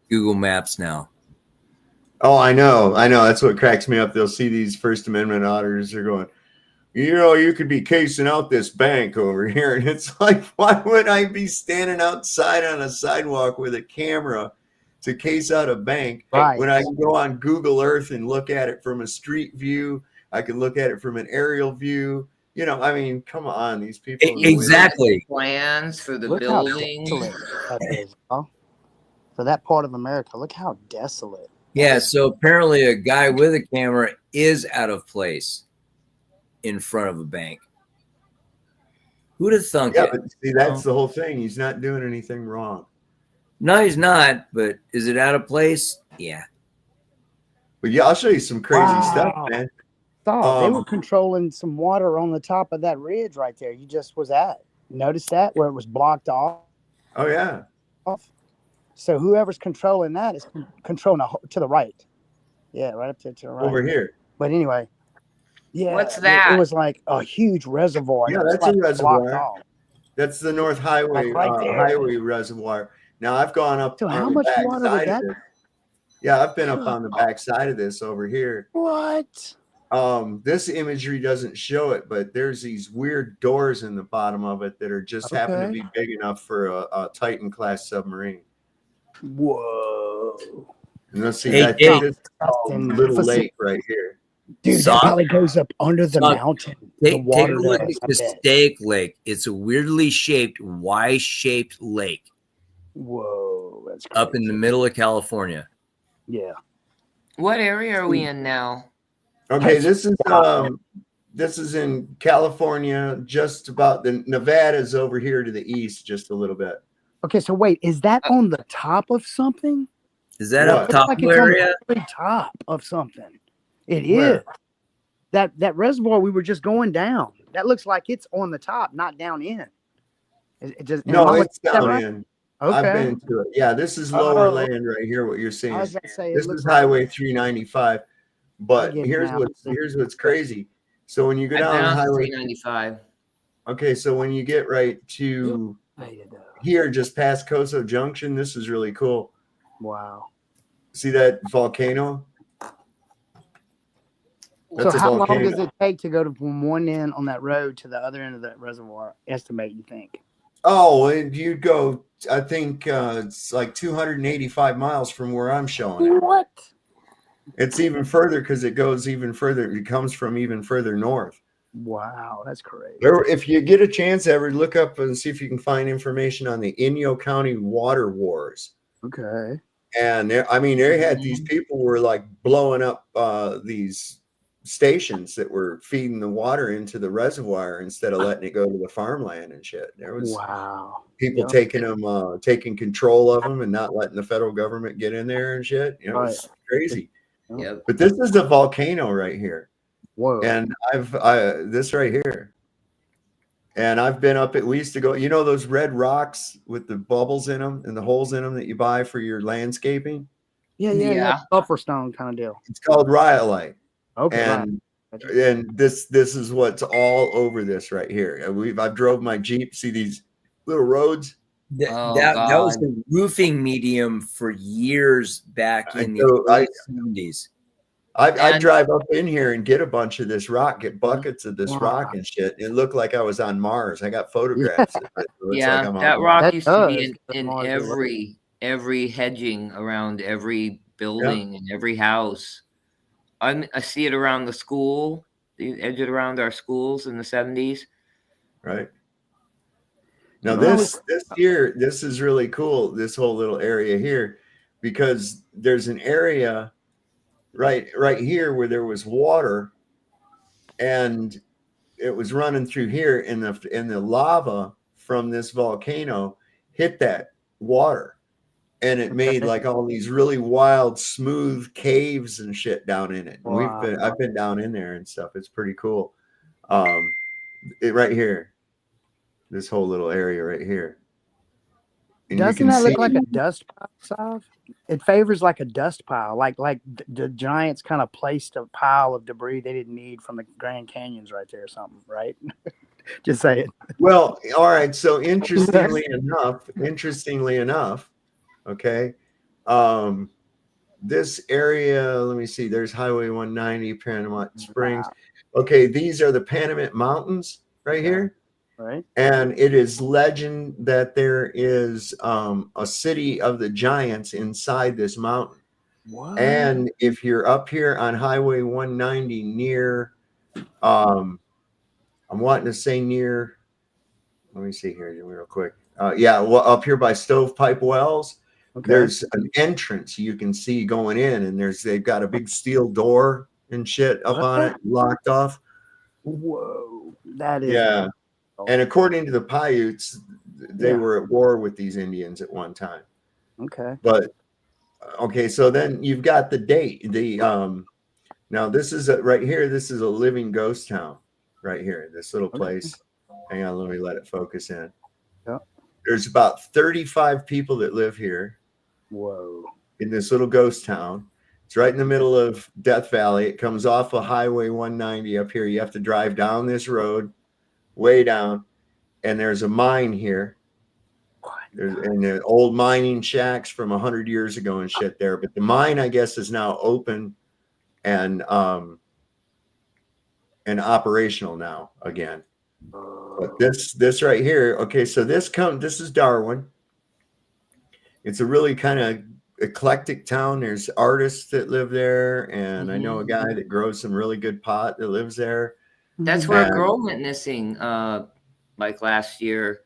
Google Maps now. Oh, I know. That's what cracks me up. They'll see these First Amendment auditors. They're going, you know, you could be casing out this bank over here. And it's like, why would I be standing outside on a sidewalk with a camera to case out a bank when I can go on Google Earth and look at it from a street view? I can look at it from an aerial view. You know, I mean, come on, these people. Exactly. Plans for the Look how building. desolate that is, huh? For that part of America, look how desolate. Yeah, so apparently a guy with a camera is out of place in front of a bank. Who'd have thunk it? But see, that's the whole thing. He's not doing anything wrong. No, he's not. But is it out of place? Yeah. But yeah, I'll show you some crazy stuff, man. They were controlling some water on the top of that ridge right there. You just was at. Notice that where it was blocked off. Oh yeah. So whoever's controlling that is controlling to the right. Yeah, right up there to the right. Over here. But anyway, yeah. What's that? It was like a huge reservoir. Yeah, that's a reservoir. That's the North Highway Highway Reservoir. Now I've gone up. So how on much the back water side would that? of this. Yeah, I've been up on the back side of this over here. What? This imagery doesn't show it, but there's these weird doors in the bottom of it that are just happen to be big enough for a Titan class submarine. Whoa. And let's see, I think this little lake right here. Dude, that probably goes up under the mountain. Take a look at Mistake Lake. It's a weirdly shaped, Y-shaped lake. Whoa, that's crazy. Up in the middle of California. Yeah. What area are we in now? Okay, this is in California, just about the Nevada's over here to the east, just a little bit. Okay, so wait, is that on the top of something? Is that up top like area? On the very top of something. It is. That reservoir we were just going down. That looks like it's on the top, not down in. It just No, it's down in. Okay. I've been to it. Yeah, this is lower land right here. What you're seeing. I was gonna say, this is Highway 395. But here's what's crazy. So when you go down Highway 395. Okay, so when you get right to here, just past Coso Junction, this is really cool. Wow. See that volcano? So how long does it take to go from one end on that road to the other end of that reservoir? Estimate, you think? Oh, and you go, I think it's like 285 miles from where I'm showing it. What? It's even further because it goes even further. It comes from even further north. Wow, that's crazy. If you get a chance ever, look up and see if you can find information on the Inyo County water wars. Okay. And they had these people were like blowing up these stations that were feeding the water into the reservoir instead of letting it go to the farmland and shit. There was people taking them, taking control of them and not letting the federal government get in there and shit. You know, it's crazy. Yep. But this is a volcano right here. Whoa. And this right here. And I've been up we used to go, you know, those red rocks with the bubbles in them and the holes in them that you buy for your landscaping? Yeah. Buffer stone kind of deal. It's called rhyolite. Okay. And this is what's all over this right here. I've drove my Jeep, see these little roads. That was the roofing medium for years back in the 70s. I drive up in here and get a bunch of this rock, get buckets of this rock and shit. It looked like I was on Mars. I got photographs. That rock used to be in every hedging around every building and every house. I see it around the school. The edge it around our schools in the 70s. Right. Now this here, this is really cool. This whole little area here, because there's an area right here where there was water, and it was running through here, and the lava from this volcano hit that water, and it made like all these really wild, smooth caves and shit down in it. And I've been down in there and stuff. It's pretty cool. Right here, this whole little area right here. And doesn't that look like a dust pile, Sav? It favors like a dust pile, like the Giants kind of placed a pile of debris they didn't need from the Grand Canyons right there or something, right? Just say it. Well, all right. So interestingly enough, okay. this area, let me see. There's Highway 190, Panama Springs. Okay, these are the Panamint Mountains right here. Right. And it is legend that there is a city of the giants inside this mountain. What? And if you're up here on Highway 190 near, I'm wanting to say near, let me see here real quick. Yeah, well, up here by Stovepipe Wells, there's an entrance you can see going in, and they've got a big steel door and shit up on it, locked off. Whoa, that is. Yeah. And according to the Paiutes, they were at war with these Indians at one time. Okay. But okay, so then you've got the date. Now this is right here. This is a living ghost town right here. This little place. Hang on, let me let it focus in. Yeah. There's about 35 people that live here. Whoa. In this little ghost town. It's right in the middle of Death Valley. It comes off of Highway 190 up here. You have to drive down this road, way down, and there's a mine here. And the old mining shacks from 100 years ago and shit there. But the mine, I guess, is now open and operational now again. But this right here, okay, so this is Darwin. It's a really kind of eclectic town. There's artists that live there, and I know a guy that grows some really good pot that lives there. That's where a girl went missing like last year.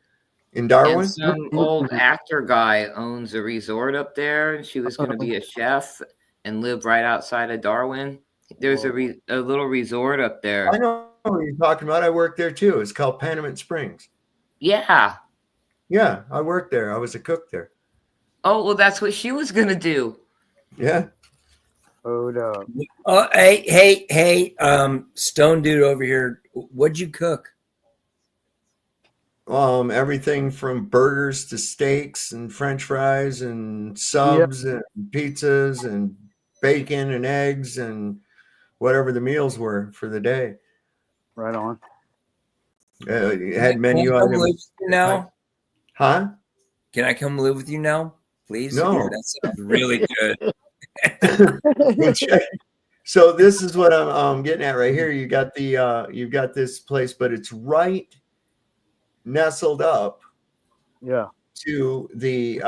In Darwin? And some old actor guy owns a resort up there, and she was going to be a chef and live right outside of Darwin. There's a little resort up there. I know what you're talking about. I worked there too. It's called Panamint Springs. Yeah. Yeah, I worked there. I was a cook there. Oh, well, that's what she was going to do. Yeah. Hold up. Oh, hey, Stone Dude over here. What'd you cook? Everything from burgers to steaks and French fries and subs and pizzas and bacon and eggs and whatever the meals were for the day. Right on. You had menu Can I come items. live with you now? Huh? Can I come live with you now, please? No. That sounds really good. So this is what I'm getting at right here. You got you've got this place, but it's right nestled up to the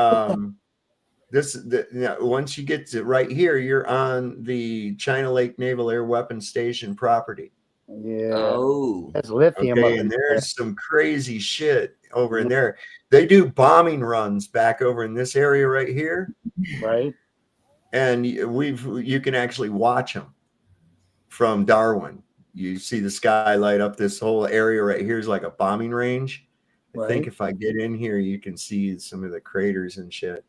once you get to right here, you're on the China Lake Naval Air Weapons Station property. Yeah. Oh. That's lithium. Okay, and there's some crazy shit over in there. They do bombing runs back over in this area right here. Right. And you can actually watch them from Darwin. You see the sky light up. This whole area right here is like a bombing range. I think if I get in here, you can see some of the craters and shit.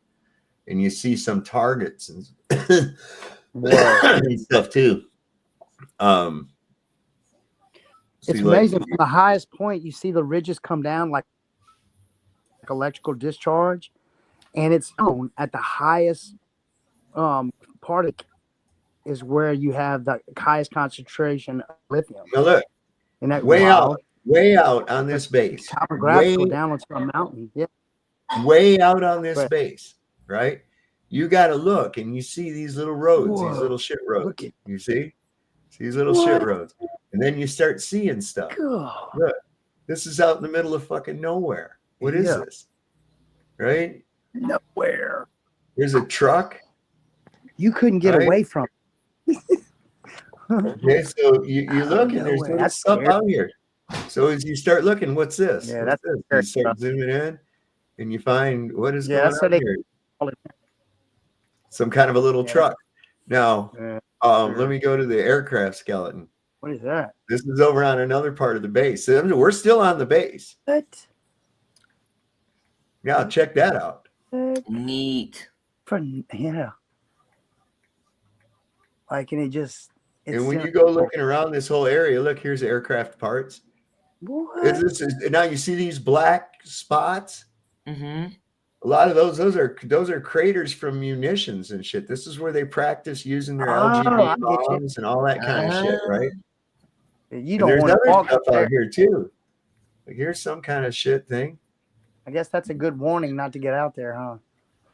And you see some targets and, and stuff too. It's amazing. From the highest point, you see the ridges come down like electrical discharge, and it's shown at the highest part of is where you have the highest concentration of lithium. Now look, and that way out on this base. Topographs go down onto a mountain. Yeah. Way out on this base, right? You got to look, and you see these little roads, these little shit roads. You see these little shit roads, and then you start seeing stuff. Look, this is out in the middle of fucking nowhere. What is this? Right? Nowhere. There's a truck. You couldn't get away from it. Okay, so you look, and there's little stuff out here. So as you start looking, what's this? Yeah, what's that's this? You start zooming in, and you find what is going on here. Some kind of a little truck. Now, let me go to the aircraft skeleton. What is that? This is over on another part of the base. We're still on the base. What? Yeah, check that out. Neat. Yeah. Like, and and when you go looking around this whole area, look, here's aircraft parts. What? Now you see these black spots? Mm-hmm. A lot of those are craters from munitions and shit. This is where they practice using their LGB bombs and all that kind of shit, right? You don't there's want to other walk stuff there. out here too. Like here's some kind of shit thing. I guess that's a good warning not to get out there, huh?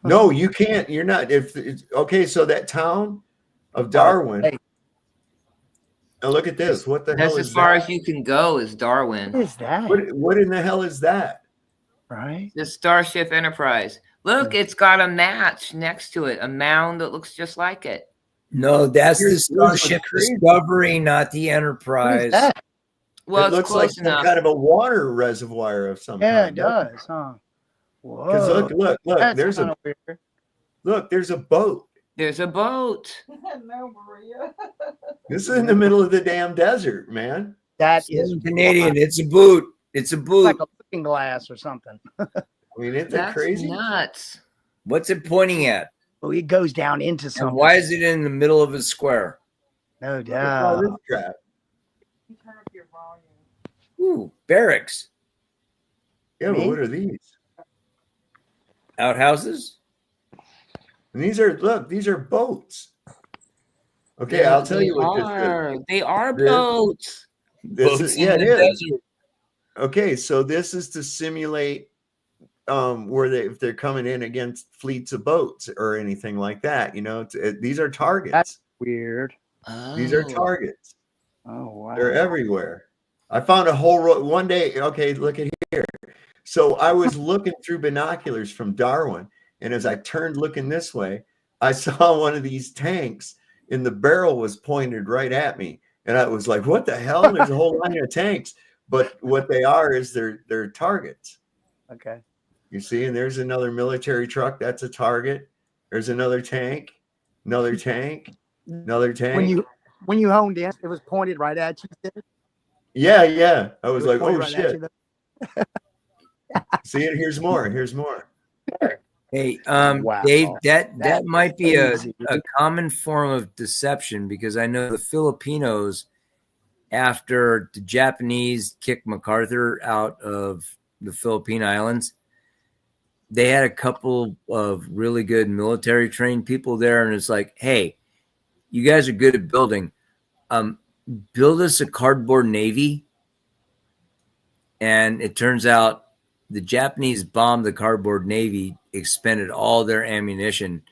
No, you can't. You're not. If it's okay, so that town of Darwin. Now look at this. What the hell That's is as far that? as you can go is Darwin. What is that? What in the hell is that? Right. The Starship Enterprise. Look, it's got a match next to it, a mound that looks just like it. No, that's the Here's what's Starship crazy. Discovery, not the Enterprise. Well, it it's looks like close some enough. kind of a water reservoir of some Yeah, kind. it does, huh? Because Whoa. look. That's There's kinda a weird. look. There's a boat. There's a boat. No, Maria. This is in the middle of the damn desert, man. That is Canadian. wild. It's a boot. It's a boot. Like a looking glass or something. I mean, isn't that That's crazy? nuts. What's it pointing at? Well, it goes down into And something. why is it in the middle of a square? No All doubt. this crap. Turn up your volume. Ooh, barracks. Yeah, but Me? what are these? Outhouses? And these are boats. Okay, I'll tell you what this is. They are boats. This Boats is, in yeah, it the is. desert. Okay, so this is to simulate where if they're coming in against fleets of boats or anything like that. You know, these are targets. That's weird. These are targets. Oh wow. They're everywhere. I found a whole road one day. Okay, look at here. So I was looking through binoculars from Darwin, and as I turned looking this way, I saw one of these tanks, and the barrel was pointed right at me. And I was like, what the hell? There's a whole line of tanks. But what they are is they're targets. Okay. You see, and there's another military truck. That's a target. There's another tank, another tank, another tank. When you honed in, it was pointed right at you. Did it? Yeah. I was like, pointed oh right at shit. you, though. See it? Here's more. Here's more. Hey, Wow. Dave, that That might be is a crazy. common form of deception because I know the Filipinos, after the Japanese kicked MacArthur out of the Philippine Islands, they had a couple of really good military trained people there, and it's like, hey, you guys are good at building. Build us a cardboard navy. And it turns out the Japanese bombed the cardboard navy, expended all their ammunition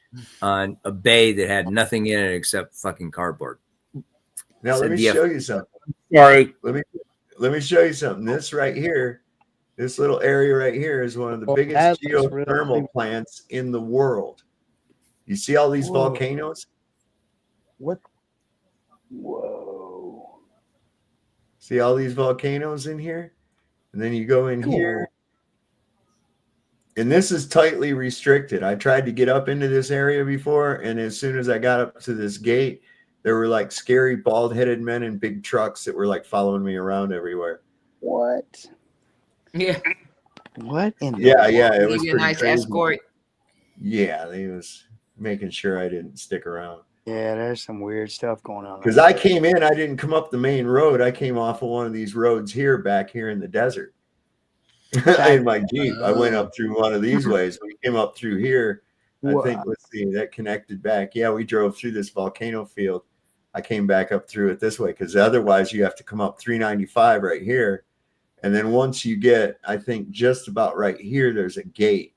on a bay that had nothing in it except fucking cardboard. Now let me show you something. Sorry. Let me show you something. This right here, this little area right here is one of the Oh, biggest that looks geothermal really- plants in the world. You see all these Whoa. volcanoes? What? Whoa. See all these volcanoes in here? And then you go in here. And this is tightly restricted. I tried to get up into this area before, and as soon as I got up to this gate, there were like scary bald-headed men in big trucks that were like following me around everywhere. What? Yeah. What in the Yeah, it Give was you a pretty nice crazy. escort. Yeah, they was making sure I didn't stick around. Yeah, there's some weird stuff going on. Because I came in, I didn't come up the main road. I came off of one of these roads here, back here in the desert. In my Jeep, I went up through one of these ways. We came up through here. I think, let's see, that connected back. Yeah, we drove through this volcano field. I came back up through it this way because otherwise you have to come up 395 right here. And then once you get, I think, just about right here, there's a gate.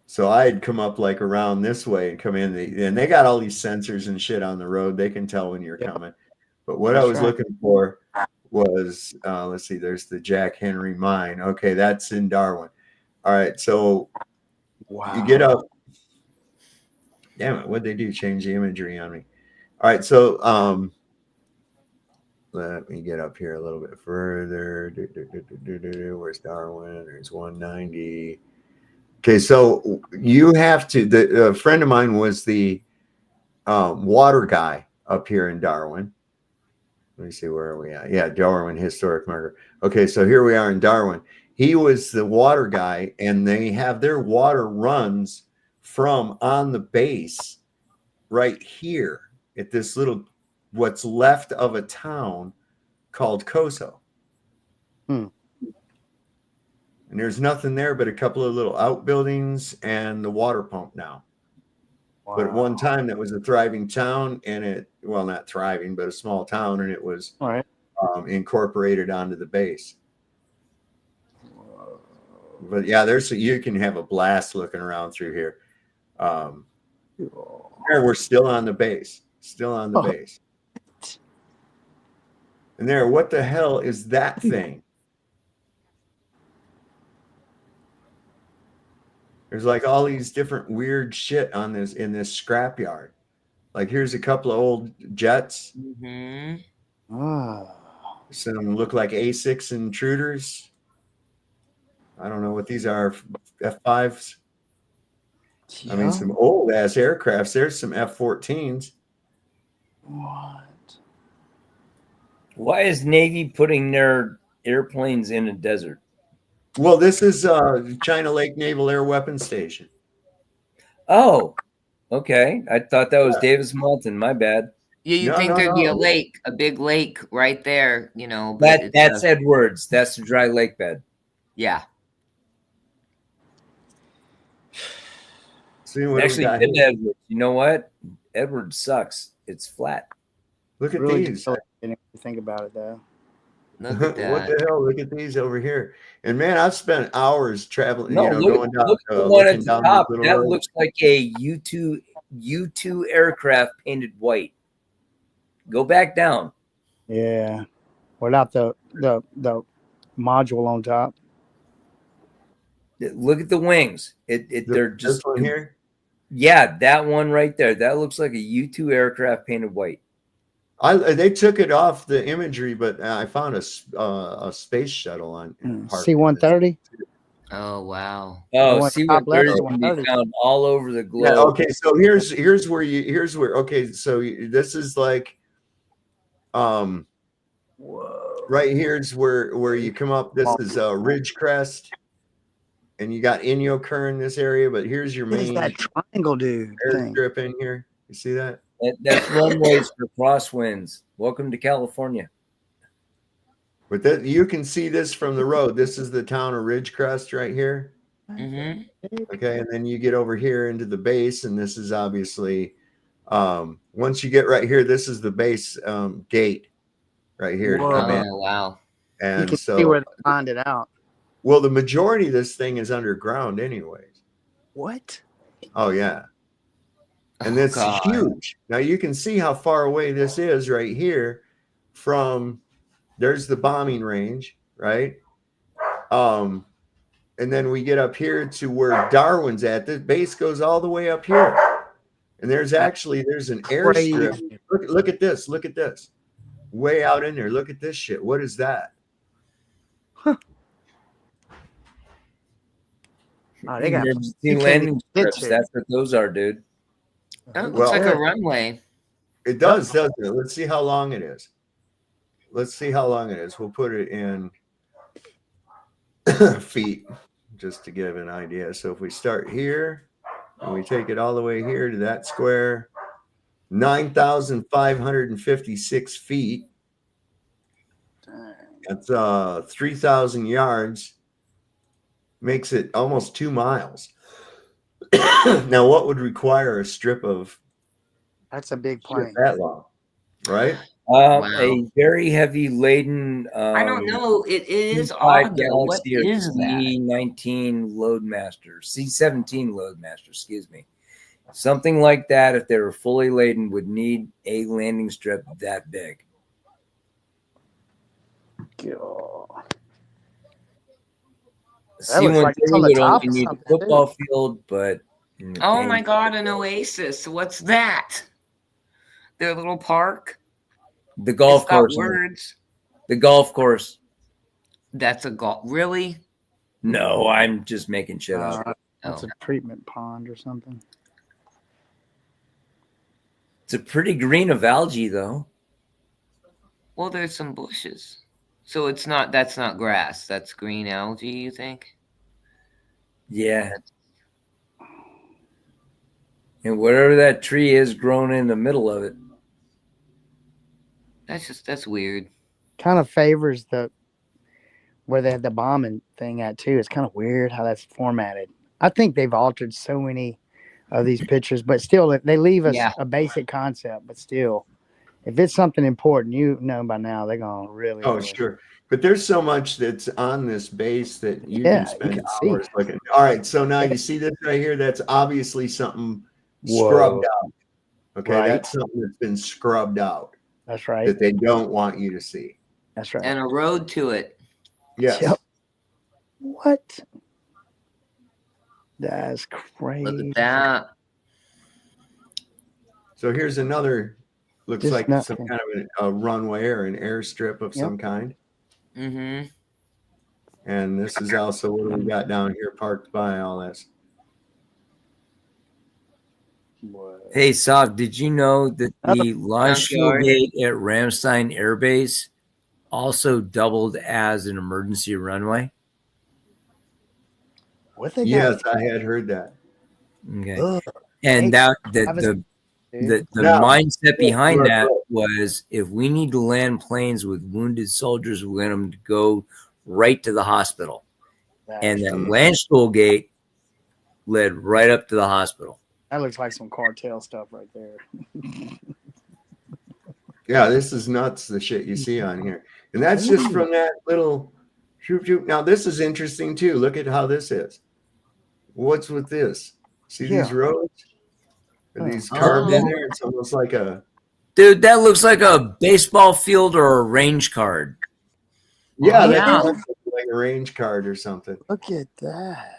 So I had come up like around this way and come in. And they got all these sensors and shit on the road. They can tell when you're coming. But what I was looking for was, let's see, there's the Jack Henry mine. Okay, that's in Darwin. All right, so you get up. Damn it, what'd they do? Change the imagery on me. All right, so let me get up here a little bit further. Where's Darwin? There's 190. Okay, so you have to, a friend of mine was the water guy up here in Darwin. Let me see, where are we at? Yeah, Darwin Historic Marker. Okay, so here we are in Darwin. He was the water guy, and they have their water runs from on the base right here at this little, what's left of a town called Koso. And there's nothing there but a couple of little outbuildings and the water pump now. Wow. But at one time, that was a thriving town, and it, well, not thriving, but a small town, and it was incorporated onto the base. But yeah, you can have a blast looking around through here. There we're still on the base. Still on the base. And there, what the hell is that thing? There's like all these different weird shit on this in this scrapyard. Like here's a couple of old jets. Some look like A6 intruders. I don't know what these are. F5s. I mean, some old ass aircrafts. There's some F-14s. What? Why is Navy putting their airplanes in a desert? Well, this is China Lake Naval Air Weapons Station. Oh, okay. I thought that was Davis Mountain. My bad. Yeah, you'd think there'd be a lake, a big lake right there, you know. But That's Edwards. That's the dry lake bed. Yeah. See what Actually, we got been to here? Edwards. You know what? Edwards sucks. It's flat. Look at Really these. didn't think about it though. Look at that. What the hell? Look at these over here. And man, I've spent hours traveling, No, going down, look at the one at looking the down top. this little That road. looks like a U2 aircraft painted white. Go back down. Yeah. Without the module on top. Look at the wings. They're just this one here. Yeah, that one right there. That looks like a U2 aircraft painted white. They took it off the imagery, but I found a space shuttle on C-130. Oh wow. Oh, The C-130 top left is can be 130. found all over the globe. Yeah, okay, so here's where okay, so this is like right here's where you come up. This is Ridgecrest, and you got Inyokern in this area, but here's your What is main that triangle dude thing? airstrip in here. You see that? That's runways for crosswinds. Welcome to California. But that you can see this from the road. This is the town of Ridgecrest right here. Okay, and then you get over here into the base, and this is obviously once you get right here, this is the base gate right here to come in. Oh wow. And You can so see where they lined it out. well, the majority of this thing is underground anyways. What? Oh yeah. And it's God. huge. Now you can see how far away this is right here from there's the bombing range, right? And then we get up here to where Darwin's at. The base goes all the way up here. And there's an airstrip. Look at this. Look at this. Way out in there. Look at this shit. What is that? Oh, they got Emergency landing strips. That's what those are, dude. That looks like a runway. It does, doesn't it? Let's see how long it is. Let's see how long it is. We'll put it in feet just to give an idea. So if we start here and we take it all the way here to that square, 9,556 feet. That's 3,000 yards. Makes it almost 2 miles. Now, what would require a strip of That's a big plane. that long, right? A very heavy laden. I don't know. It is C5 odd. Though. What Galaxy or is that? C-19 Loadmaster, C-17 Loadmaster, excuse me. Something like that, if they were fully laden, would need a landing strip that big. C-130 like it's on the would top only of need a something, football field, but Oh my God, an oasis. What's that? Their little park? The golf It's got course. words. The golf course. That's a golf. Really? No, I'm just making shit up. That's a treatment pond or something. It's a pretty green of algae, though. Well, there's some bushes. So it's not, that's not grass. That's green algae, you think? Yeah. And whatever that tree is grown in the middle of it. That's weird. Kind of favors where they had the bombing thing at too. It's kind of weird how that's formatted. I think they've altered so many of these pictures, but still they leave us a basic concept, but still If it's something important, you know by now they're gonna really. Oh, sure. But there's so much that's on this base that you Yeah, can you spend can see. hours looking. All right, so now you see this right here? That's obviously something Whoa. scrubbed out. Okay, Right. that's something that's been scrubbed out That's right. that they don't want you to see. That's right. And a road to it. Yes. Yep. What? That's crazy. Look at that. So here's another, looks Just like some nothing. kind of a runway or an airstrip of some kind. Mm-hmm. And this is also what we got down here parked by all this. Hey, Sav, did you know that the launch fuel junkyard. gate at Ramstein Air Base also doubled as an emergency runway? What they Yes, got? I had heard that. Okay. Ugh. And Hey, that have a- the Now, mindset behind look, that look. was if we need to land planes with wounded soldiers, we want them to go right to the hospital. And that launch school gate led right up to the hospital. That looks like some cartel stuff right there. Yeah, this is nuts, the shit you see on here. And that's just from that little shoop shoop. Now, this is interesting too. Look at how this is. What's with this? See these roads? Are these carved in there? It's almost like a... Dude, that looks like a baseball field or a range card. Yeah, that Yeah. looks like a range card or something. Look at that.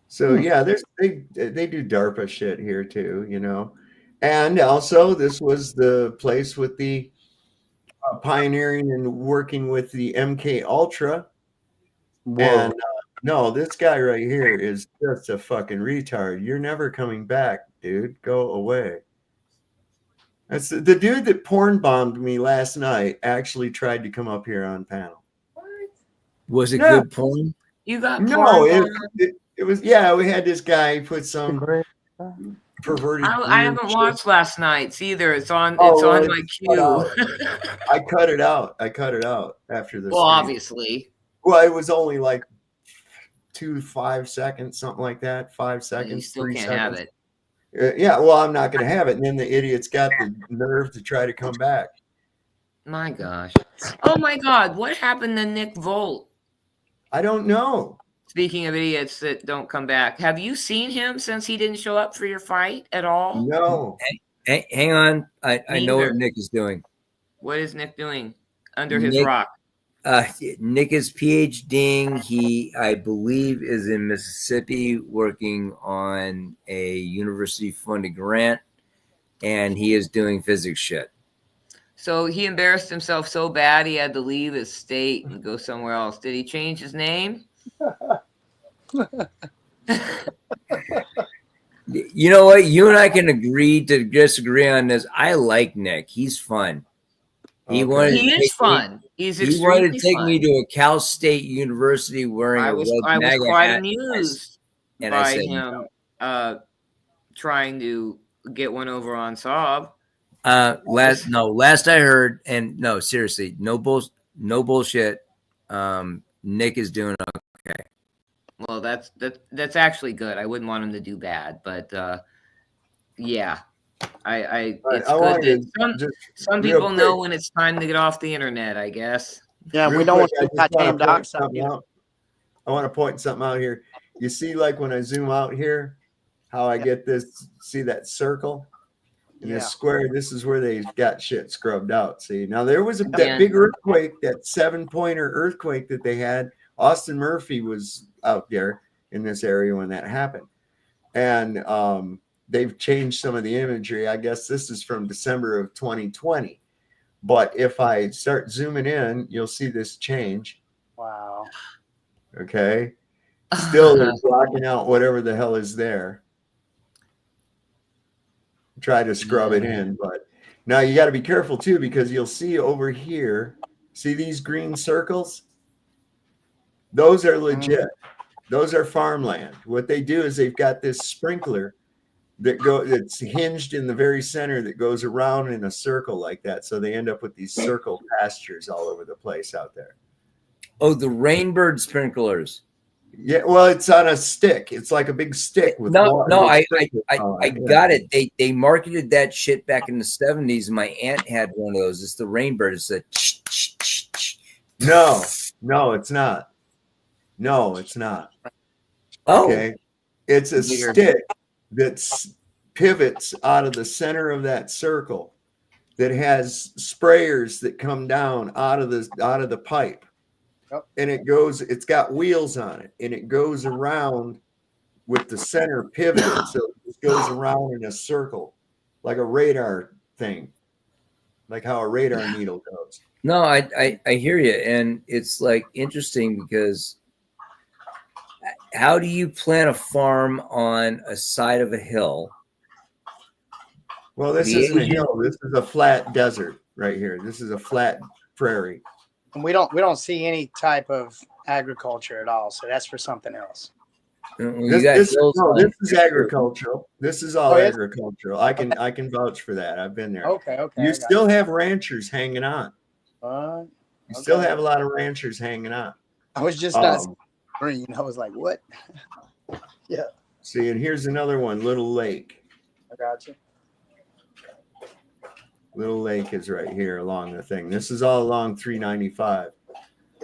So yeah, they do DARPA shit here too, you know. And also, this was the place with the pioneering and working with the MK Ultra. Whoa. And no, this guy right here is just a fucking retard. You're never coming back, dude. Go away. That's the dude that porn bombed me last night. Actually tried to come up here on panel. Was it Yeah. good porn? You got No, porn it was. Yeah, we had this guy put some perverted. I weird haven't shit. watched last night's either. It's on Oh, my it's cut queue. out. I cut it out. I cut it out after this. Well, obviously. Well, it was only like 5 seconds, something like that. 5 seconds. You still 3 can't seconds. have it. Yeah, well, I'm not going to have it. And then the idiot's got the nerve to try to come back. My gosh. Oh my God. What happened to Nick Volt? I don't know. Speaking of idiots that don't come back, have you seen him since he didn't show up for your fight at all? No. Hey, hang on. I know Neither. what Nick is doing. What is Nick doing under his Nick- rock? Nick is PhDing. He, I believe, is in Mississippi working on a university-funded grant, and he is doing physics shit. So he embarrassed himself so bad he had to leave his state and go somewhere else. Did he change his name? You know what? You and I can agree to disagree on this. I like Nick. He's fun. He wanted. He to is take fun. Me, He's he extremely wanted to take fun. me to a Cal State University wearing I a was red MAGA quite hat. amused And I by said him trying to get one over on Saab. Last I heard, and no, seriously, no bullshit. Nick is doing okay. Well, that's actually good. I wouldn't want him to do bad, but yeah, it's good that some people know when it's time to get off the internet, I guess. Yeah, Real we don't want quick, to that damn doc I want to point something out here. You see, like when I zoom out here, how I get this, see that circle in this square? This is where they got shit scrubbed out. See, now there was that big earthquake, that 7-pointer earthquake that they had. Austin Murphy was out there in this area when that happened. And they've changed some of the imagery. I guess this is from December of 2020. But if I start zooming in, you'll see this change. Wow. Okay. Still, they're blocking out whatever the hell is there. Try to scrub it in. But now you got to be careful too, because you'll see over here, see these green circles? Those are legit. Those are farmland. What they do is they've got this sprinkler that's hinged in the very center that goes around in a circle like that. So they end up with these circle pastures all over the place out there. Oh, the Rainbird sprinklers. Yeah, well, it's on a stick. It's like a big stick with water. I got it. They marketed that shit back in the 70s. My aunt had one of those. It's the Rainbird. It's a No, it's not. No, it's not. Oh. Okay. It's a Bigger. stick that pivots out of the center of that circle that has sprayers that come down out of the pipe. And it's got wheels on it, and it goes around with the center pivoted. So it goes around in a circle like a radar thing, like how a radar needle goes. No, I hear you. And it's like interesting because how do you plant a farm on a side of a hill? Well, this isn't a hill. This is a flat desert right here. This is a flat prairie. And we don't see any type of agriculture at all. So that's for something else. This is agricultural. This is all agricultural. I can vouch for that. I've been there. Okay. You still have ranchers hanging on. You still have a lot of ranchers hanging on. I was just not green. I was like, what? Yeah. See, and here's another one, Little Lake. I got you. Little Lake is right here along the thing. This is all along 395.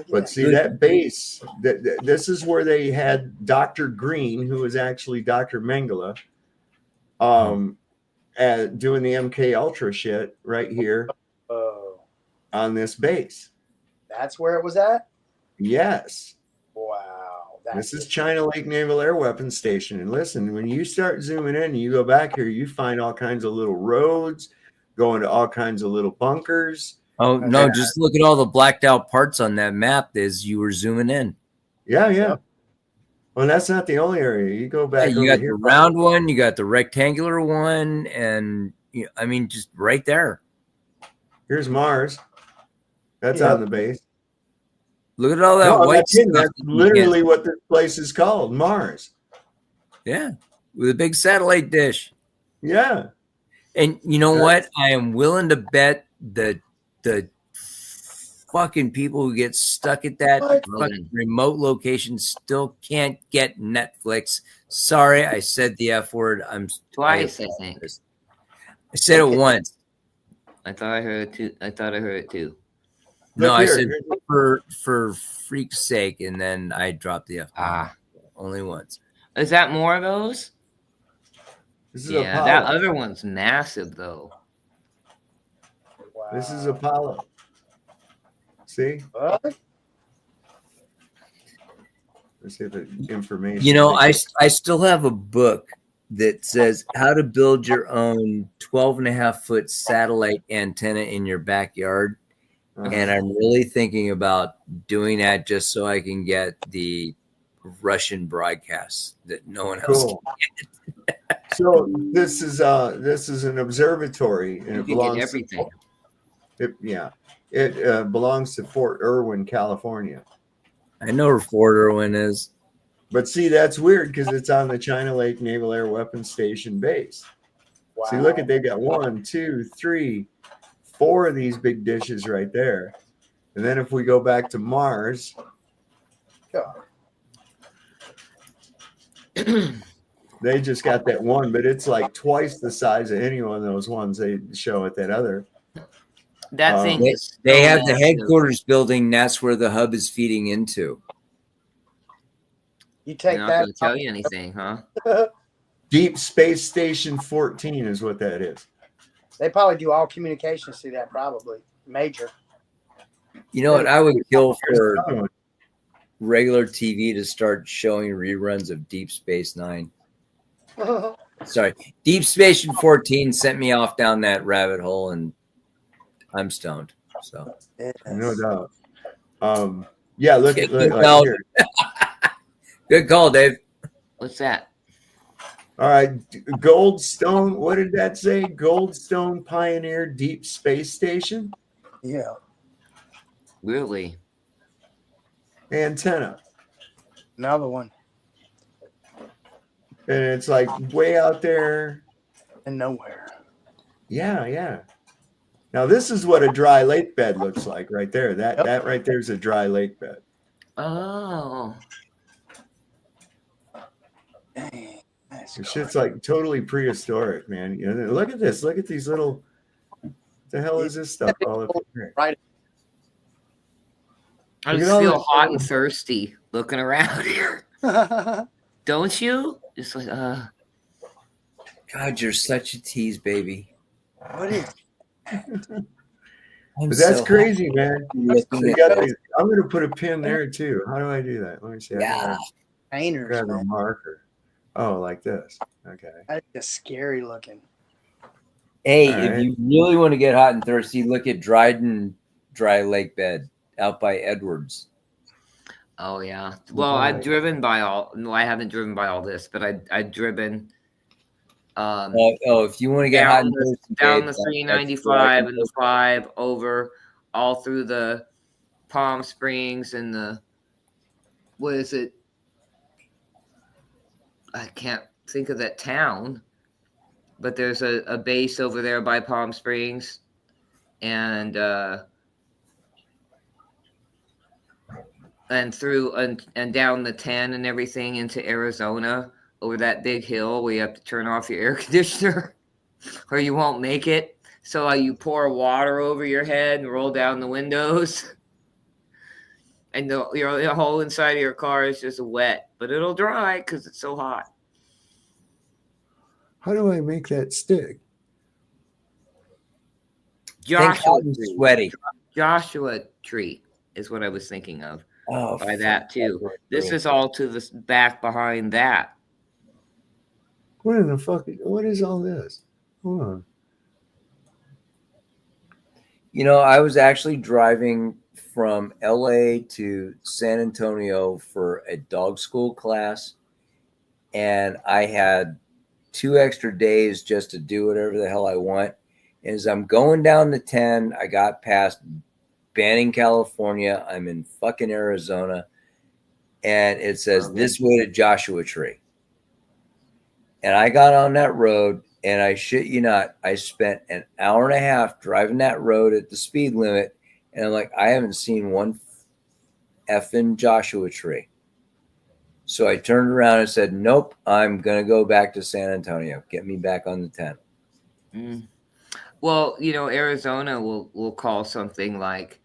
But see that base, this is where they had Dr. Green, who was actually Dr. Mengele, doing the MK Ultra shit right here on this base. That's where it was at? Yes. Wow. This is China Lake Naval Air Weapons Station. And listen, when you start zooming in and you go back here, you find all kinds of little roads going to all kinds of little bunkers. Oh, no, just look at all the blacked out parts on that map as you were zooming in. Yeah. Well, that's not the only area. You go back. You got the round one, you got the rectangular one, and I mean, just right there. Here's Mars. That's on the base. Look at all that white stuff. That's literally what this place is called, Mars. Yeah, with a big satellite dish. Yeah. And you know what? I am willing to bet that the fucking people who get stuck at that fucking remote location still can't get Netflix. Sorry, I said the F word. Twice, I think. I said it once. I thought I heard it too. No, I said for freak's sake, and then I dropped the F. Only once. Is that more of those? Yeah, that other one's massive though. Wow. This is Apollo. See? What? Let's see the information. You know, I still have a book that says how to build your own 12.5-foot satellite antenna in your backyard. And I'm really thinking about doing that just so I can get the Russian broadcasts that no one else can get. So this is an observatory, and it belongs everything. It belongs to Fort Irwin, California. I know where Fort Irwin is. But see, that's weird because it's on the China Lake Naval Air Weapons Station base. Wow. See, look at, they got 1, 2, 3, 4 of these big dishes right there. And then if we go back to Mars, they just got that one, but it's like twice the size of any one of those ones they show at that other. That thing is they have the headquarters building. That's where the hub is feeding into. You take not that. gonna tell you anything, huh? Deep Space Station 14 is what that is. They probably do all communications through that, probably major. You know what? I would kill for regular TV to start showing reruns of Deep Space Nine. Sorry, Deep Station 14 sent me off down that rabbit hole, and I'm stoned. So no doubt. Yeah, look at good like here. Good call, Dave. What's that? All right, Goldstone. What did that say? Goldstone Pioneer Deep Space Station. Yeah. Really? Antenna. Another one. And it's like way out there. And nowhere. Yeah. Now this is what a dry lake bed looks like right there. That right there is a dry lake bed. Oh. Dang, that's This shit's like totally prehistoric, man. You know, look at this. Look at these little. What the hell is this stuff all up here? Right. I Look at just all feel this hot little- and thirsty looking around here. Don't you? Just like, God, you're such a tease, baby. What is? I'm But that's so crazy, man. looking So you at got those. these- I'm gonna put a pin there too. How do I do that? Let me see. Yeah. Painters, Grab a man. marker. Oh, like this. Okay. That's just scary looking. Hey, All if right. you really want to get hot and thirsty, look at Dryden Dry Lake Bed out by Edwards. oh yeah. Well, I've driven by all. No, I haven't driven by all this, but I've driven. If you want to get hot Down and the, thirsty, down babe, the that's 395 and the 5 over all through the Palm Springs and the what is it? I can't think of that town, but there's a base over there by Palm Springs, and through and down the 10 and everything into Arizona over that big hill where you have to turn off your air conditioner or you won't make it. So you pour water over your head and roll down the windows. And the whole inside of your car is just wet, but it'll dry because it's so hot. How do I make that stick? Joshua tree. Sweaty. Joshua tree is what I was thinking of. Oh, by that too. This is all to the back behind that. What in the fuck? What is all this? Hold on. You know, I was actually driving from LA to San Antonio for a dog school class, and I had 2 extra days just to do whatever the hell I want. And as I'm going down the 10, I got past Banning, California. I'm in fucking Arizona, and it says this way to Joshua Tree. And I got on that road, and I shit you not, I spent an hour and a half driving that road at the speed limit, and I'm like, I haven't seen one effing Joshua tree. So I turned around and said, nope, I'm going to go back to San Antonio. Get me back on the 10. Mm. Well, you know, Arizona will call something like,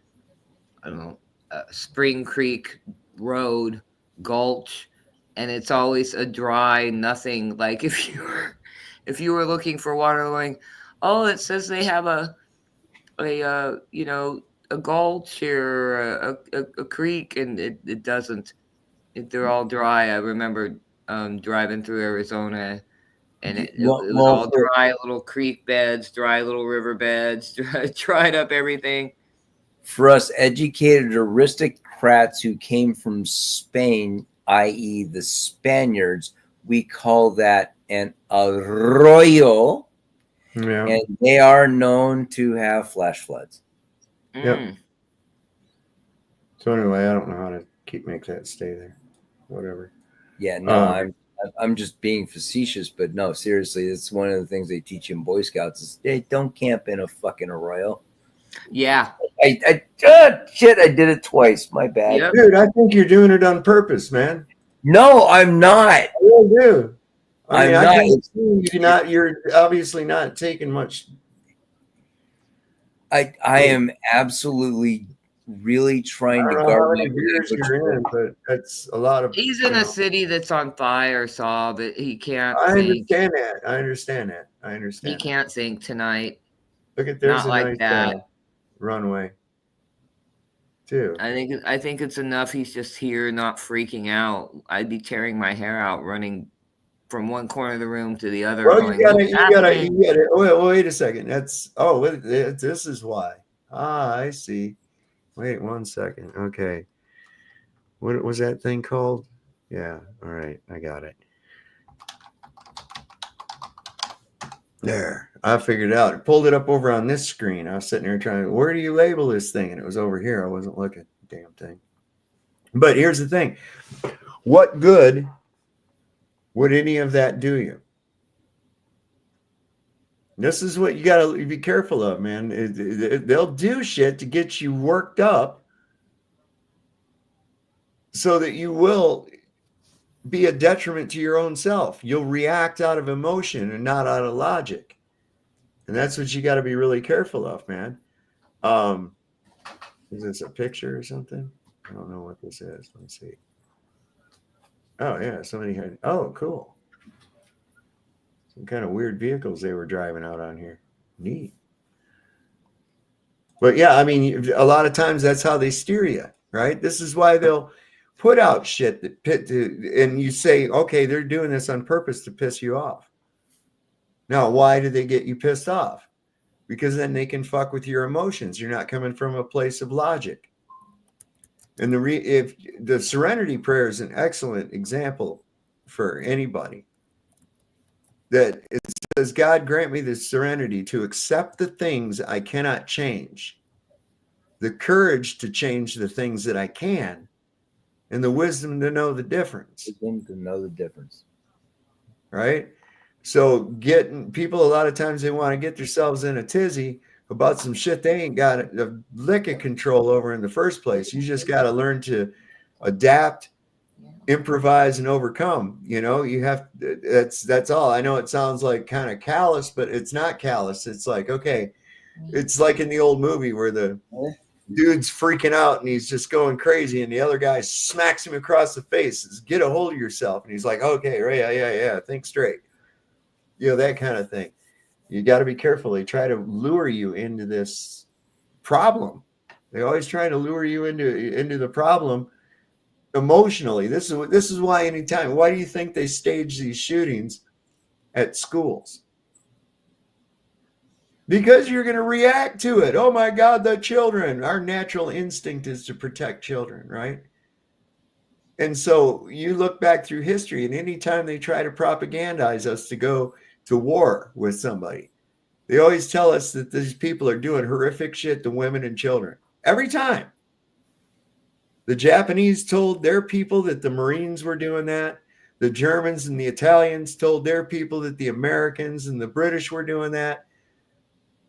I don't know, Spring Creek Road, Gulch, and it's always a dry nothing. Like if you were looking for water, going, oh, it says they have a you know, a gulch here, a creek, and it doesn't. They're all dry. I remember driving through Arizona, and it was all dry little creek beds, dry little river beds, dried up everything. For us educated aristocrats who came from Spain, i.e. the Spaniards, we call that an arroyo, and they are known to have flash floods. Yep. So anyway, I don't know how to make that stay there. Whatever. Yeah, no, I'm just being facetious, but no, seriously, it's one of the things they teach in Boy Scouts is they don't camp in a fucking arroyo. Yeah. Shit, I did it twice. My bad. Yep. Dude, I think you're doing it on purpose, man. No, I'm not. I really do. I mean, I'm I can see you're obviously not taking much. I am absolutely really trying to guard my beers you're in, but that's a lot of. He's in a city that's on fire, Saul, but he can't. I think. understand that. He can't think tonight. Look at there's Not a like nice that. Runway. Too. I think it's enough. He's just here, not freaking out. I'd be tearing my hair out, running from one corner of the room to the other. Well, going, you gotta. Wait a second. This is why. I see. Wait 1 second. Okay. What was that thing called? Yeah. All right. I got it. There. I figured it out. I pulled it up over on this screen. I was sitting there trying, where do you label this thing? And it was over here. I wasn't looking. Damn thing. But here's the thing. What good would any of that do you? This is what you got to be careful of, man. They'll do shit to get you worked up so that you will be a detriment to your own self. You'll react out of emotion and not out of logic. And that's what you got to be really careful of, man. Is this a picture or something? I don't know what this is. Let's see. Oh, yeah. Somebody had, oh, cool. Some kind of weird vehicles they were driving out on here. Neat. But yeah, I mean, a lot of times that's how they steer you, right? This is why they'll put out shit and you say, okay, they're doing this on purpose to piss you off. Now, why do they get you pissed off? Because then they can fuck with your emotions. You're not coming from a place of logic. And if the serenity prayer is an excellent example for anybody, that it says, God grant me the serenity to accept the things I cannot change, the courage to change the things that I can, and the wisdom to know the difference. Wisdom to know the difference. Right? So getting people, a lot of times they want to get themselves in a tizzy about some shit they ain't got a lick of control over in the first place. You just got to learn to adapt, improvise, and overcome. You know, you have, that's all. I know it sounds like kind of callous, but it's not callous. It's like, okay, it's like in the old movie where the dude's freaking out and he's just going crazy and the other guy smacks him across the face, says, get a hold of yourself. And he's like, okay, right, yeah, think straight. You know, that kind of thing. You got to be careful. They try to lure you into this problem. They always try to lure you into the problem emotionally. This is why anytime. Why do you think they stage these shootings at schools? Because you're going to react to it. Oh my God, the children. Our natural instinct is to protect children, right? And so you look back through history, and anytime they try to propagandize us to go to war with somebody, they always tell us that these people are doing horrific shit to women and children. Every time. The Japanese told their people that the Marines were doing that. The Germans and the Italians told their people that the Americans and the British were doing that.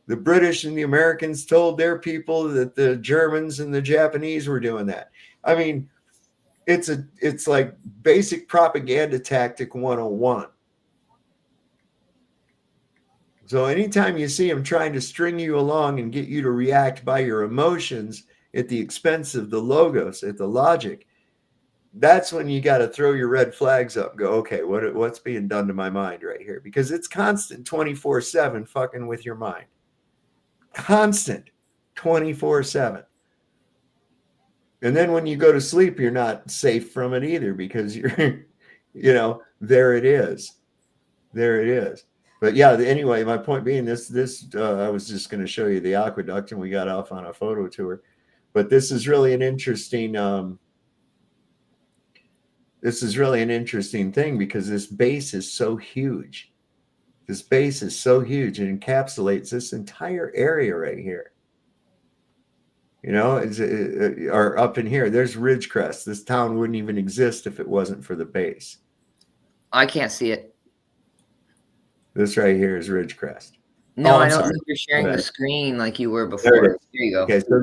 The British and the Americans told their people that the Germans and the Japanese were doing that. I mean, it's like basic propaganda tactic 101. So anytime you see them trying to string you along and get you to react by your emotions at the expense of the logos, at the logic, that's when you got to throw your red flags up and go, okay, what's being done to my mind right here? Because it's constant 24/7 fucking with your mind. Constant 24/7. And then when you go to sleep, you're not safe from it either because you're, there it is. There it is. But yeah, anyway, my point being I was just going to show you the aqueduct and we got off on a photo tour. But this is really an interesting thing because this base is so huge. This base is so huge. It encapsulates this entire area right here. Or up in here, there's Ridgecrest. This town wouldn't even exist if it wasn't for the base. I can't see it. This right here is Ridgecrest. No, I don't think you're sharing the screen like you were before. There you go. Okay, so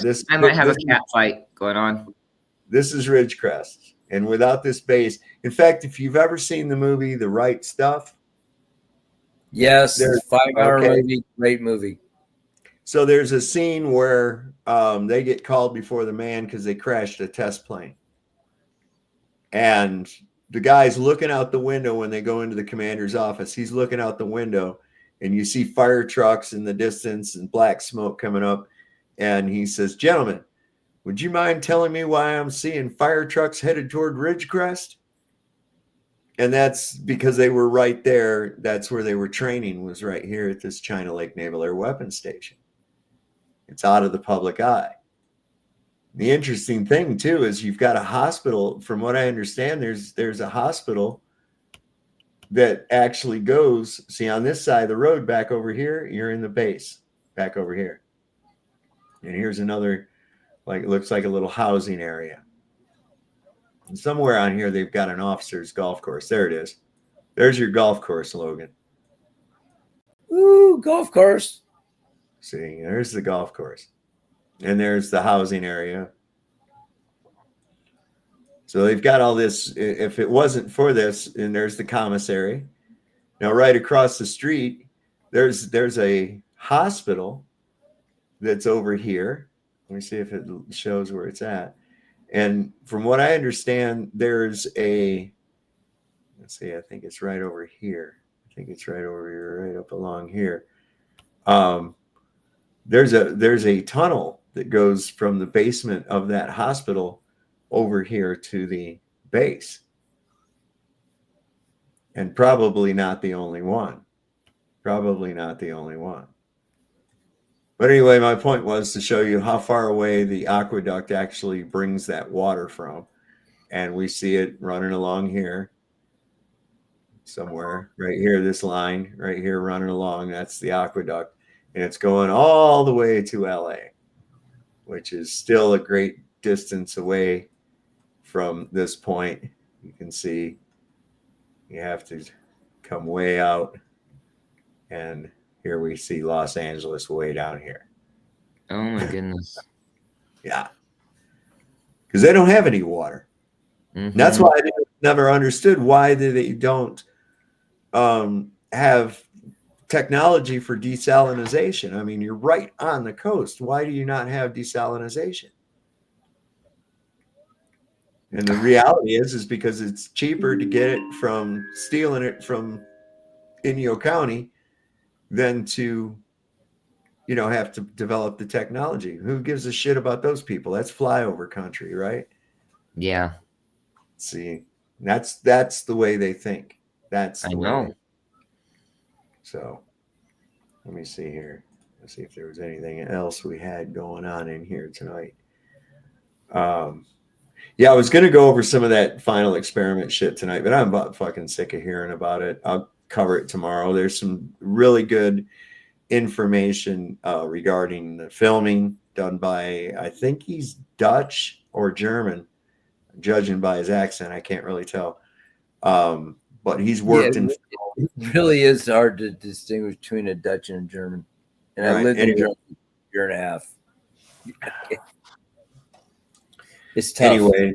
this. I might have a cat fight going on. This is Ridgecrest, and without this base, in fact, if you've ever seen the movie The Right Stuff, yes, 5-hour movie, great movie. So there's a scene where they get called before the man because they crashed a test plane, and the guy's looking out the window when they go into the commander's office. He's looking out the window, and you see fire trucks in the distance and black smoke coming up. And he says, gentlemen, would you mind telling me why I'm seeing fire trucks headed toward Ridgecrest? And that's because they were right there. That's where they were training, was right here at this China Lake Naval Air Weapons Station. It's out of the public eye. The interesting thing, too, is you've got a hospital. From what I understand, there's a hospital that actually goes, see, on this side of the road back over here, you're in the base back over here. And here's another, it looks like a little housing area. And somewhere on here, they've got an officer's golf course. There it is. There's your golf course, Logan. Ooh, golf course. See, there's the golf course. And there's the housing area. So they've got all this. If it wasn't for this, and there's the commissary. Now, right across the street, there's a hospital that's over here. Let me see if it shows where it's at. And from what I understand, there's a, let's see, I think it's right over here. I think it's right over here, right up along here. There's a tunnel that goes from the basement of that hospital over here to the base. And probably not the only one. Probably not the only one. But anyway, my point was to show you how far away the aqueduct actually brings that water from. And we see it running along here somewhere, right here, this line right here running along. That's the aqueduct. And it's going all the way to LA, which is still a great distance away from this point. You can see you have to come way out. And here we see Los Angeles way down here. Oh my goodness. Yeah. Because they don't have any water. Mm-hmm. That's why I never understood why they don't have technology for desalinization. I mean, you're right on the coast. Why do you not have desalinization? And the reality is because it's cheaper to get it from stealing it from Inyo County than to, have to develop the technology. Who gives a shit about those people? That's flyover country, right? Yeah. See, that's the way they think. That's the way. So let me see here. Let's see if there was anything else we had going on in here tonight. Yeah, I was going to go over some of that final experiment shit tonight, but I'm about fucking sick of hearing about it. I'll cover it tomorrow. There's some really good information regarding the filming done by, I think he's Dutch or German, judging by his accent. I can't really tell. But he's worked in film. It really is hard to distinguish between a Dutch and a German. And I lived in Germany for a year and a half. It's tough. Anyway,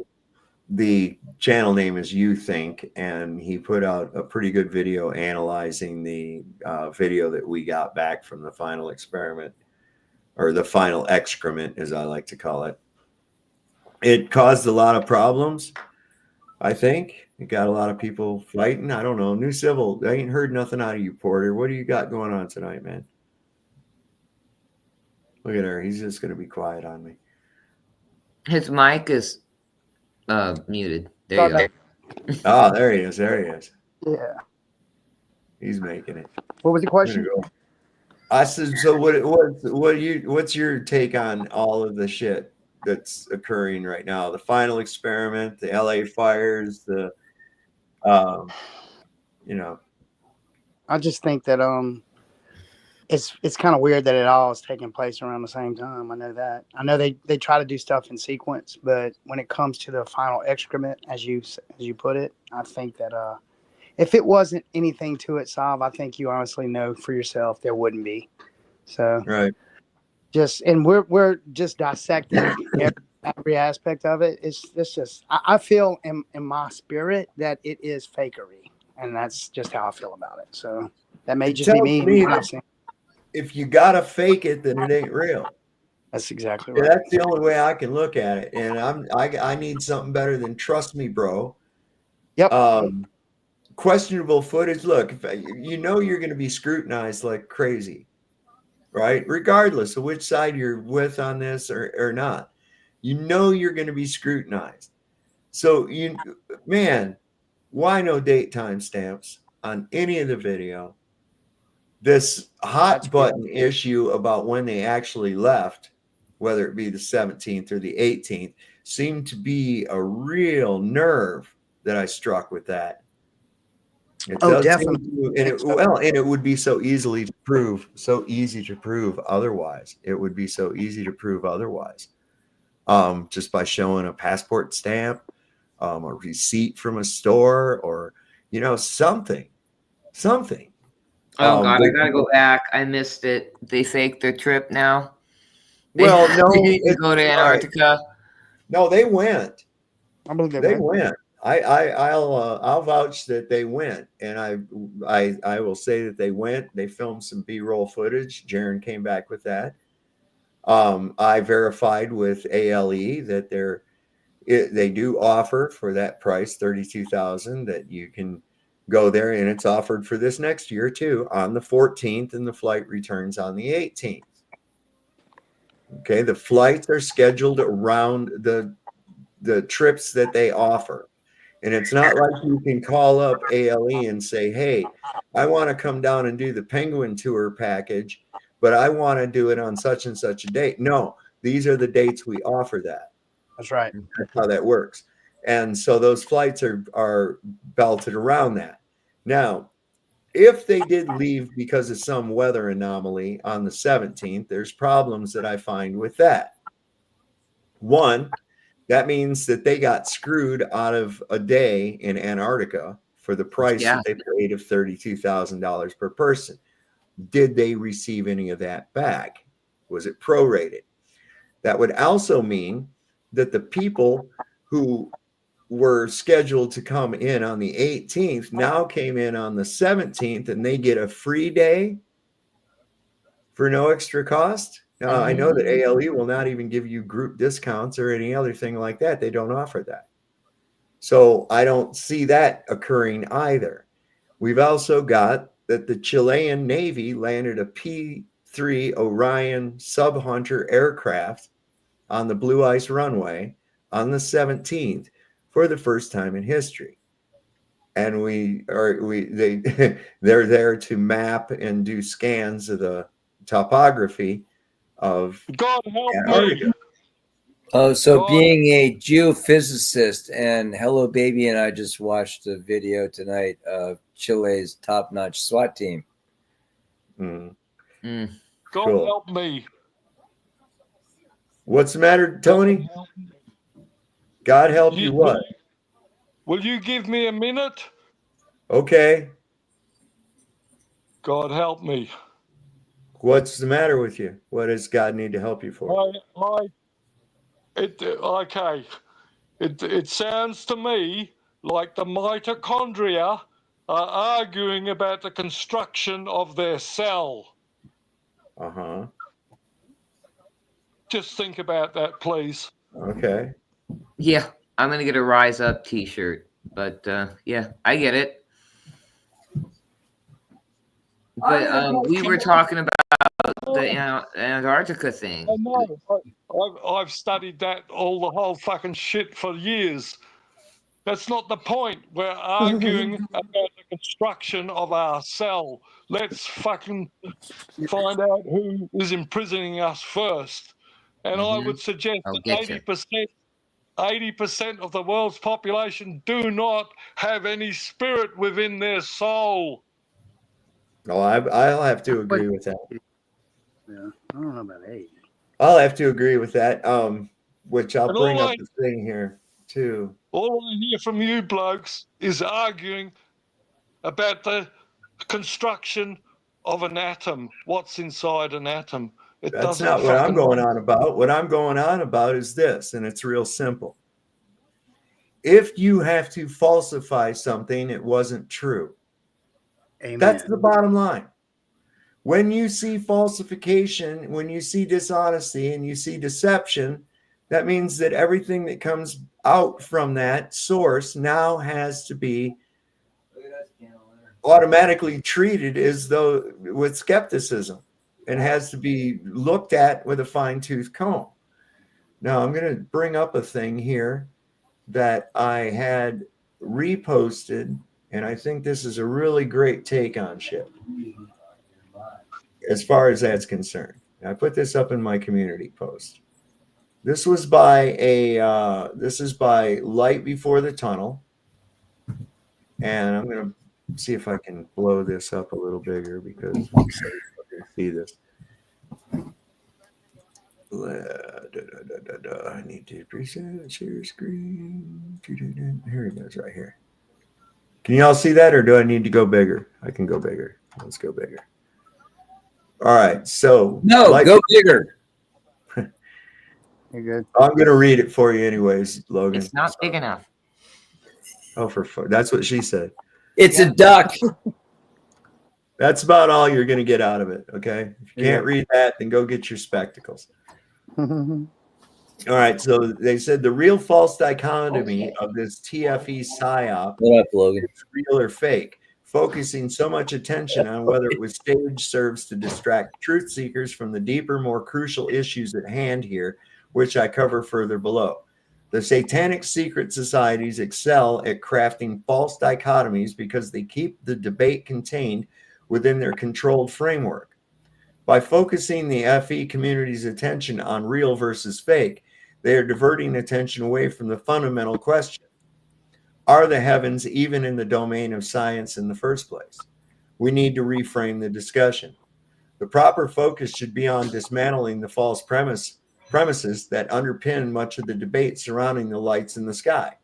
the channel name is You Think, and he put out a pretty good video analyzing the video that we got back from the final experiment, or the final excrement, as I like to call it. It caused a lot of problems, I think. It got a lot of people fighting. I don't know. New Civil, I ain't heard nothing out of you, Porter. What do you got going on tonight, man? Look at her. He's just going to be quiet on me. His mic is muted. There you go. Oh, there he is. There he is. Yeah. He's making it. What was the question? I said, so what's your take on all of the shit that's occurring right now? The final experiment, the LA fires, the I just think that it's kind of weird that it all is taking place around the same time. I know that. I know they try to do stuff in sequence, but when it comes to the final excrement, as you put it, I think that if it wasn't anything to it, Sav, I think you honestly know for yourself there wouldn't be. So right. We're just dissecting every aspect of it. It's just I feel in my spirit that it is fakery, and that's just how I feel about it. So that may just be me. If you gotta fake it, then it ain't real. That's exactly right. That's the only way I can look at it, and I need something better than trust me, bro. Yep. Questionable footage. Look, you're going to be scrutinized like crazy, right? Regardless of which side you're with on this or not, you're going to be scrutinized. So why no date time stamps on any of the video? This hot button issue about when they actually left, whether it be the 17th or the 18th, seemed to be a real nerve that I struck with that. Definitely. And it would be so easy to prove otherwise. It would be so easy to prove otherwise. Just by showing a passport stamp, a receipt from a store, or something. Oh God, I gotta go back. I missed it. They faked their trip now. Well, no, they didn't go to Antarctica. No, they went. I believe They went. I'll vouch that they went, and I will say that they went. They filmed some B-roll footage. Jaron came back with that. I verified with ALE that they do offer for that price, $32,000, that you can go there, and it's offered for this next year too, on the 14th, and the flight returns on the 18th. Okay, the flights are scheduled around the trips that they offer. And it's not like you can call up ALE and say, hey, I want to come down and do the Penguin Tour package, but I want to do it on such and such a date. No, these are the dates we offer that. That's right. That's how that works. And so those flights are belted around that. Now, if they did leave because of some weather anomaly on the 17th, there's problems that I find with that. One, that means that they got screwed out of a day in Antarctica for the price that they paid of $32,000 per person. Did they receive any of that back? Was it prorated? That would also mean that the people who were scheduled to come in on the 18th now came in on the 17th, and they get a free day for no extra cost. Now, I know that ALE will not even give you group discounts or any other thing like that. They don't offer that. So I don't see that occurring either. We've also got that the Chilean Navy landed a P-3 Orion sub-Hunter aircraft on the Blue Ice runway on the 17th for the first time in history. And they're there to map and do scans of the topography of God help Antarctica. me. Oh, so being a geophysicist, and Hello Baby and I just watched a video tonight of Chile's top-notch SWAT team. God Cool. help me. What's the matter, Tony? God help you what? Will you give me a minute? Okay. God help me. What's the matter with you? What does God need to help you for? It sounds to me like the mitochondria are arguing about the construction of their cell. Uh-huh. Just think about that, please. Okay. Yeah, I'm gonna get a Rise Up T-shirt, but yeah, I get it. But we were talking about the Antarctica thing. I know. I've studied that the whole fucking shit for years. That's not the point. We're arguing about the construction of our cell. Let's fucking find out who is imprisoning us first. And I would suggest that 80% of the world's population do not have any spirit within their soul. Oh, I'll have to agree with that. Yeah, I don't know about 8. I'll have to agree with that. Which I'll And bring up the thing here too. All I hear from you blokes is arguing about the construction of an atom. What's inside an atom? That's not what I'm going on about. What I'm going on about is this, and it's real simple. If you have to falsify something, it wasn't true. Amen. That's the bottom line. When you see falsification, when you see dishonesty and you see deception, that means that everything that comes out from that source now has to be automatically treated as though with skepticism and has to be looked at with a fine-tooth comb. Now, I'm going to bring up a thing here that I had reposted, and I think this is a really great take on shit as far as that's concerned. I put this up in my community post. This was by this is by Light Before the Tunnel, and I'm going to see if I can blow this up a little bigger because I'm so fucking see this. I need to preset share screen. Here it goes, right here. Can you all see that, or do I need to go bigger? I can go bigger. Let's go bigger. All right, so go bigger. You're good. I'm going to read it for you anyways, Logan. It's not big enough. Oh, that's what she said. It's a duck. That's about all you're going to get out of it. Okay. If you can't Yeah. read that, then go get your spectacles. All right. So they said the real false dichotomy of this TFE psyop What up, Logan? is real or fake, focusing so much attention on whether it was staged serves to distract truth seekers from the deeper, more crucial issues at hand here, which I cover further below. The satanic secret societies excel at crafting false dichotomies because they keep the debate contained within their controlled framework. By focusing the FE community's attention on real versus fake, they are diverting attention away from the fundamental question: are the heavens even in the domain of science in the first place? We need to reframe the discussion. The proper focus should be on dismantling the false premises that underpin much of the debate surrounding the lights in the sky.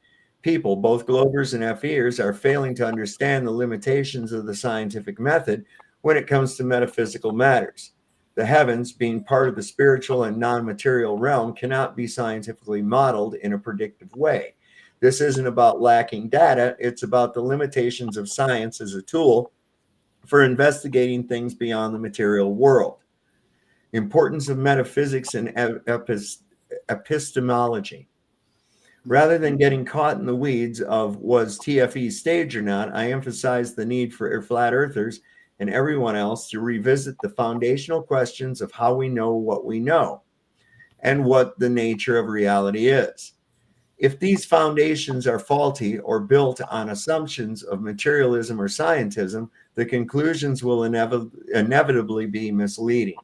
People, both Globers and FEers, are failing to understand the limitations of the scientific method when it comes to metaphysical matters. The heavens, being part of the spiritual and non-material realm, cannot be scientifically modeled in a predictive way. This isn't about lacking data. It's about the limitations of science as a tool for investigating things beyond the material world. Importance of metaphysics and epistemology. Rather than getting caught in the weeds of was TFE staged or not, I emphasize the need for flat earthers and everyone else to revisit the foundational questions of how we know what we know and what the nature of reality is. If these foundations are faulty or built on assumptions of materialism or scientism, the conclusions will inevitably be misleading.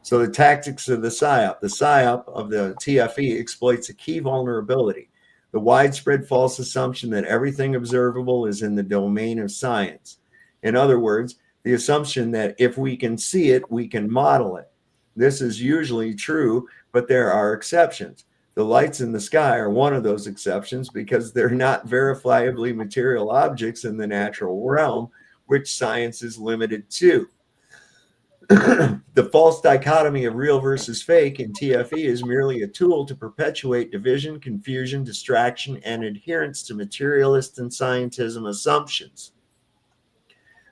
So the tactics of the psyop of the TFE exploits a key vulnerability: the widespread false assumption that everything observable is in the domain of science. In other words, the assumption that if we can see it, we can model it. This is usually true, but there are exceptions. The lights in the sky are one of those exceptions because they're not verifiably material objects in the natural realm, which science is limited to. The false dichotomy of real versus fake in TFE is merely a tool to perpetuate division, confusion, distraction, and adherence to materialist and scientism assumptions.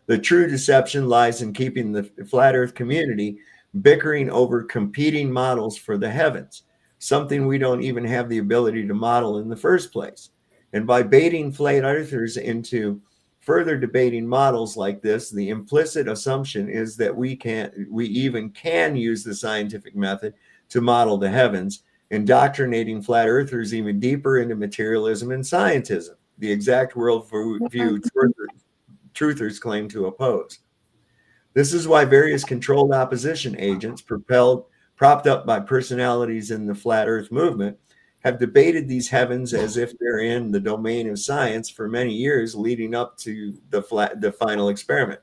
The true deception lies in keeping the flat earth community bickering over competing models for the heavens, something we don't even have the ability to model in the first place. And by baiting flat earthers into further debating models like this, the implicit assumption is that we even can use the scientific method to model the heavens, indoctrinating flat earthers even deeper into materialism and scientism, the exact worldview truthers claim to oppose. This is why various controlled opposition agents, propped up by personalities in the flat earth movement, have debated these heavens as if they're in the domain of science for many years leading up to the final experiment.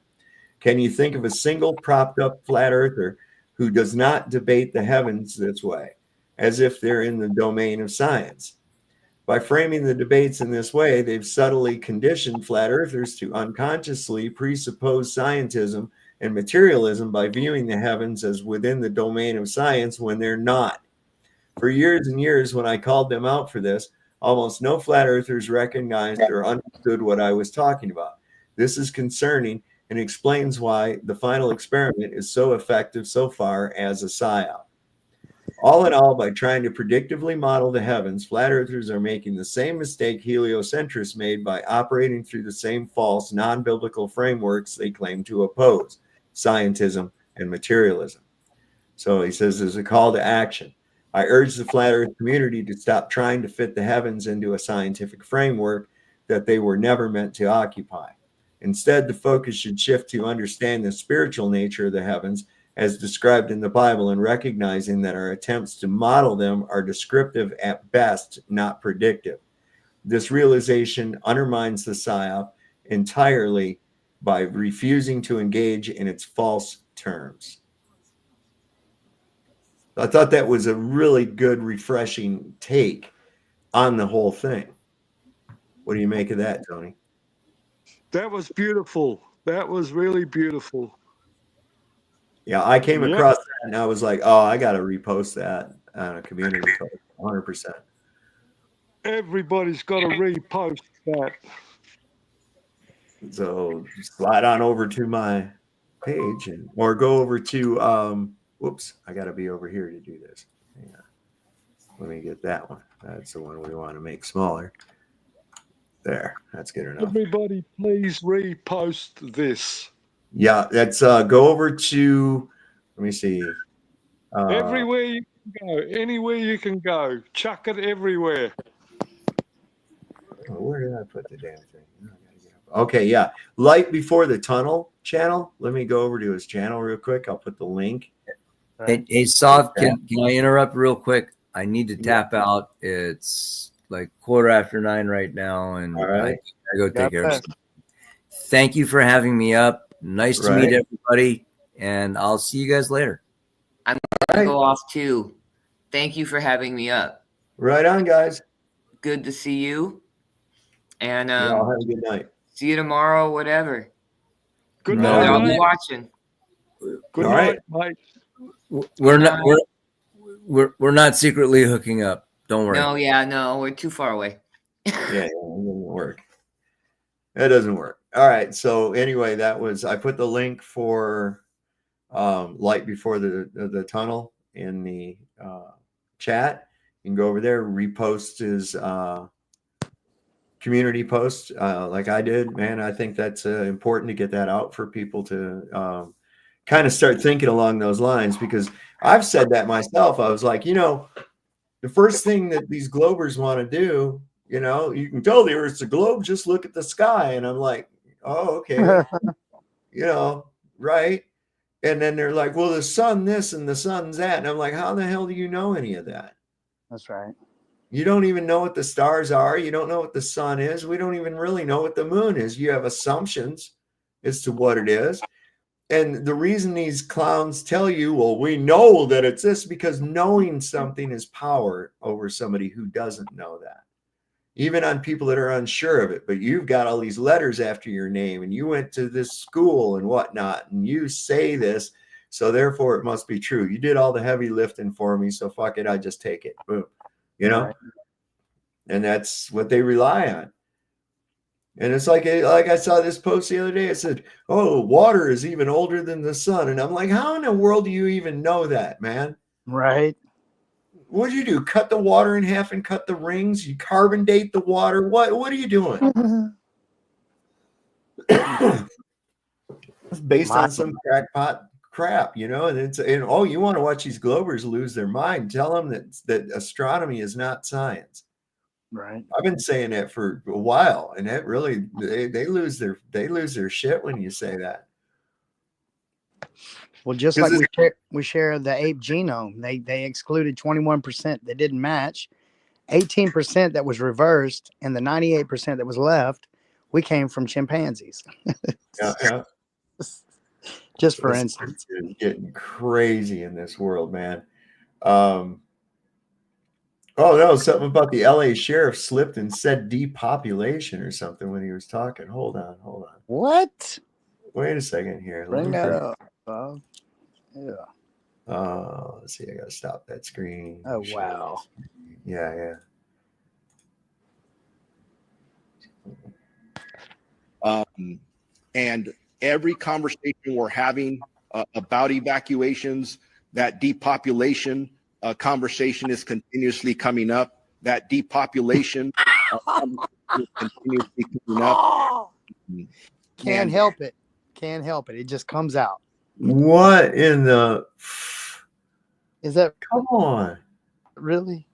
Can you think of a single propped up flat earther who does not debate the heavens this way, as if they're in the domain of science? By framing the debates in this way, they've subtly conditioned flat earthers to unconsciously presuppose scientism and materialism by viewing the heavens as within the domain of science when they're not. For years and years, when I called them out for this, almost no flat earthers recognized or understood what I was talking about. This is concerning and explains why the final experiment is so effective so far as a psyop. All in all, by trying to predictively model the heavens, flat earthers are making the same mistake heliocentrists made by operating through the same false, non-biblical frameworks they claim to oppose: scientism and materialism. So he says there's a call to action. I urge the flat earth community to stop trying to fit the heavens into a scientific framework that they were never meant to occupy. Instead, the focus should shift to understand the spiritual nature of the heavens as described in the Bible, and recognizing that our attempts to model them are descriptive at best, not predictive. This realization undermines the psyop entirely by refusing to engage in its false terms. I thought that was a really good, refreshing take on the whole thing. What do you make of that, Tony? That was beautiful. That was really beautiful. Yeah, I came across that and I was like, oh, I got to repost that. on a community post, 100%. Everybody's got to repost that. So slide on over to my page or go over to whoops, I got to be over here to do this. Hang on. Let me get that one. That's the one we want to make smaller. There, that's good enough. Everybody, please repost this. Yeah, that's go over to, let me see. Everywhere you can go, anywhere you can go, chuck it everywhere. Where did I put the damn thing? Okay, yeah. Light Before the Tunnel channel. Let me go over to his channel real quick. I'll put the link. Hey, Sav, can I interrupt real quick? I need to tap out. It's like 9:15 right now, and I go take care of something. Thank you for having me up. Nice to meet everybody, and I'll see you guys later. I'm going to go off too. Thank you for having me up. Right on, guys. Good to see you. And I'll have a good night. See you tomorrow, whatever. Good night. night. I'll be watching. Good night, mate. We're not secretly hooking up. Don't worry. No, we're too far away. Yeah, it doesn't work. It doesn't work. All right. So anyway, I put the link for Light Before the Tunnel in the chat. You can go over there, repost his community post like I did. Man, I think that's important to get that out for people to kind of start thinking along those lines, because I've said that myself. I was like, the first thing that these globers want to do, you can tell the Earth's a globe, just look at the sky. And I'm like, oh, okay. Right. And then they're like, well, the sun this and the sun's that. And I'm like, how the hell do you know any of that? That's right. You don't even know what the stars are. You don't know what the sun is. We don't even really know what the moon is. You have assumptions as to what it is. And the reason these clowns tell you, well, we know that it's this, because knowing something is power over somebody who doesn't know that. Even on people that are unsure of it. But you've got all these letters after your name, and you went to this school and whatnot, and you say this, so therefore it must be true. You did all the heavy lifting for me, so fuck it, I just take it. Boom. Right. And that's what they rely on. And it's like I saw this post the other day. It said, oh, water is even older than the sun. And I'm like, how in the world do you even know that, man? Right. What do you do? Cut the water in half and cut the rings? You carbon date the water? What are you doing? It's based on some crackpot crap, and oh, you want to watch these globers lose their mind? Tell them that astronomy is not science. Right. I've been saying that for a while, and that really they lose their shit when you say that. Well, just like we share the ape genome, they excluded 21% that didn't match, 18% that was reversed, and the 98% that was left, we came from chimpanzees. Yeah. Just for instance, it's getting crazy in this world, man. Oh no, something about the LA sheriff slipped and said depopulation or something when he was talking. Hold on. What? Wait a second here. Bring that up. Yeah. Let's see. I gotta stop that screen. Oh wow. Yeah. And every conversation we're having about evacuations, that depopulation conversation is continuously coming up. That depopulation is continuously coming up. Can't help it. It just comes out. What in the? Is that? Come on. Really?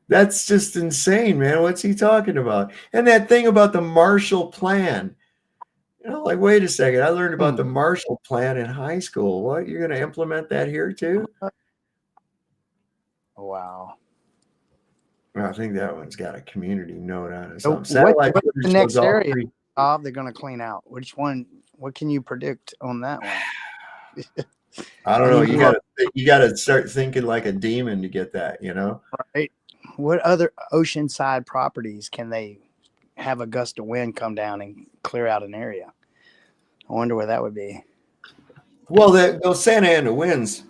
That's just insane, man. What's he talking about? And that thing about the Marshall Plan. Like, wait a second. I learned about the Marshall Plan in high school. What? You're going to implement that here too? Wow. Well, I think that one's got a community note on it. So what's the next area they're going to clean out? Which one? What can you predict on that one? I don't know. You got to start thinking like a demon to get that, Right. What other oceanside properties can they have a gust of wind come down and clear out an area? I wonder where that would be. Well, those Santa Ana winds,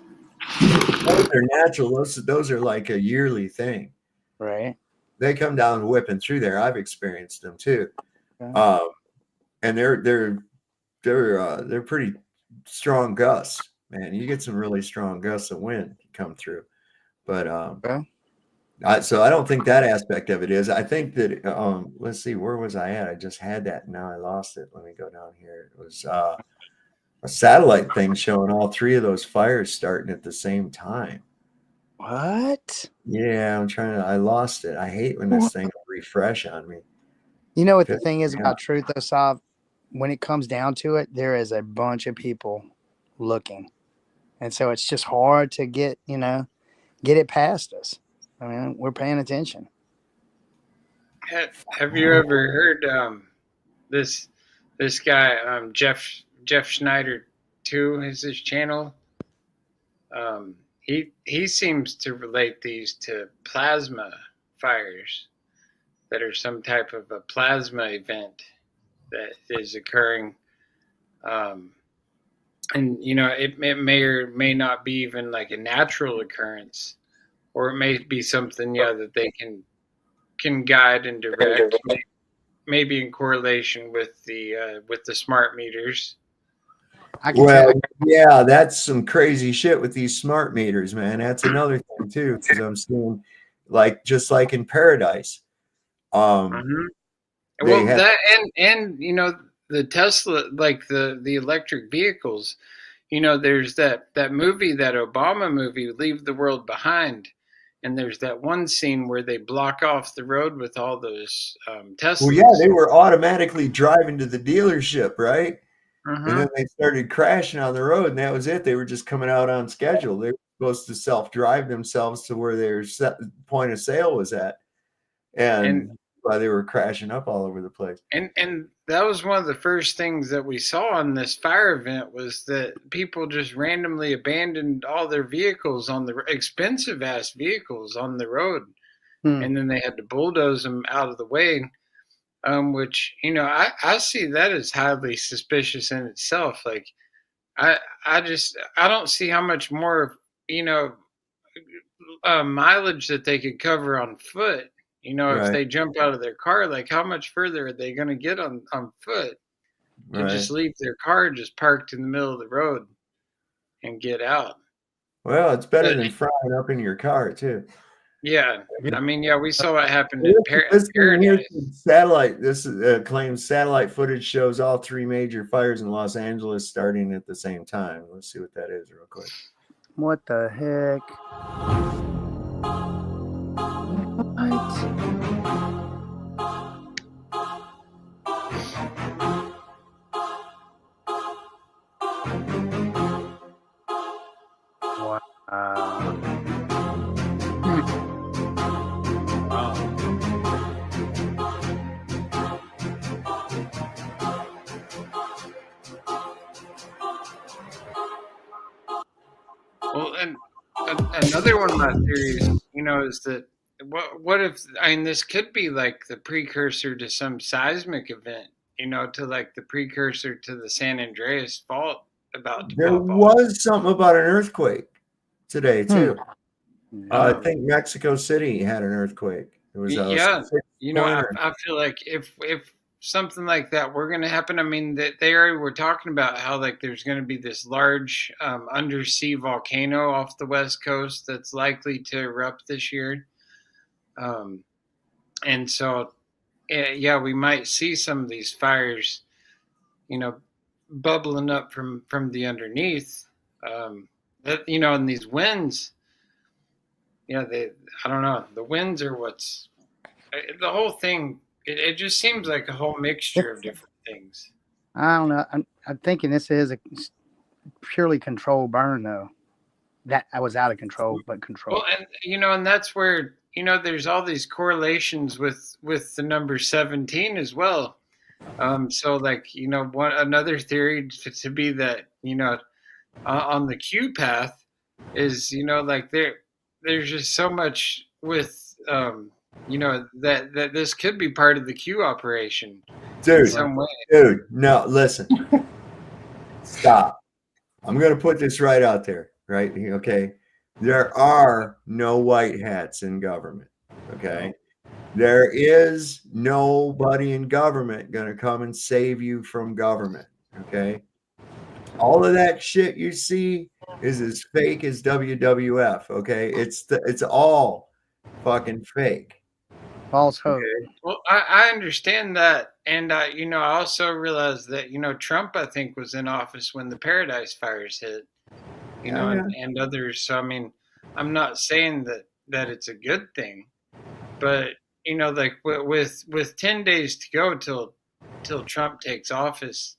Those are natural. Those are like a yearly thing. Right. They come down whipping through there. I've experienced them too. Okay. And they're pretty strong gusts, man. You get some really strong gusts of wind come through. But so I don't think that aspect of it is. I think that let's see, where was I at? I just had that. Now I lost it. Let me go down here. It was a satellite thing showing all three of those fires starting at the same time. What? Yeah, I lost it. I hate when this thing will refresh on me. You know what the thing is about truth, though, Sav? When it comes down to it, there is a bunch of people looking. And so it's just hard to get it past us. I mean, we're paying attention. Have you ever heard this guy, Jeff Schneider 2 is his channel? He seems to relate these to plasma fires that are some type of a plasma event that is occurring. And it may or may not be even like a natural occurrence, or it may be something that they can guide and direct, maybe in correlation with the smart meters. Well, yeah, that's some crazy shit with these smart meters, man. That's another thing too, because I'm seeing just like in Paradise. Well, that and the Tesla, like the electric vehicles, there's that movie, that Obama movie, Leave the World Behind, and there's that one scene where they block off the road with all those Teslas. Well, yeah, they were automatically driving to the dealership, right? And then they started crashing on the road, and that was it. They were just coming out on schedule. They were supposed to self-drive themselves to where their point of sale was at, and while they were crashing up all over the place. And that was one of the first things that we saw on this fire event, was that people just randomly abandoned all their vehicles, on the expensive ass vehicles, on the road, and then they had to bulldoze them out of the way. Which I see that as highly suspicious in itself. Like I don't see how much more mileage that they could cover on foot. If they jump out of their car, like how much further are they going to get on foot to just leave their car just parked in the middle of the road and get out? Well, it's better than frying up in your car too. Yeah, I mean, we saw what happened in Paradise. Satellite. This claims satellite footage shows all three major fires in Los Angeles starting at the same time. Let's see what that is real quick. What the heck? What? Well, and another one of my theories, is that what if, this could be like the precursor to some seismic event, to like the precursor to the San Andreas fault about to There pop off. was something about an earthquake today too. I think Mexico City had an earthquake. It was I feel like if something like that were going to happen, that they already were talking about how like there's going to be this large undersea volcano off the west coast that's likely to erupt this year, and so we might see some of these fires, bubbling up from the underneath. And these winds. I don't know. The winds are what's the whole thing. It just seems like a whole mixture of different things. I don't know. I'm thinking this is a purely controlled burn, though. That I was out of control, but controlled. Well, and that's where there's all these correlations with the number 17 as well. So like another theory to be that on the Q path is like there's just so much with that this could be part of the Q operation in some way. Dude, no, listen. Stop. I'm going to put this right out there. right? Okay. There are no white hats in government. Okay. There is nobody in government going to come and save you from government. Okay. All of that shit you see is as fake as WWF. Okay. It's all fucking fake. False hope. Okay. Well, I understand that, and you know, I also realized that, you know, Trump, I think, was in office when the Paradise Fires hit, you know, and others. So I mean, I'm not saying that it's a good thing, but you know, like with 10 days to go till Trump takes office,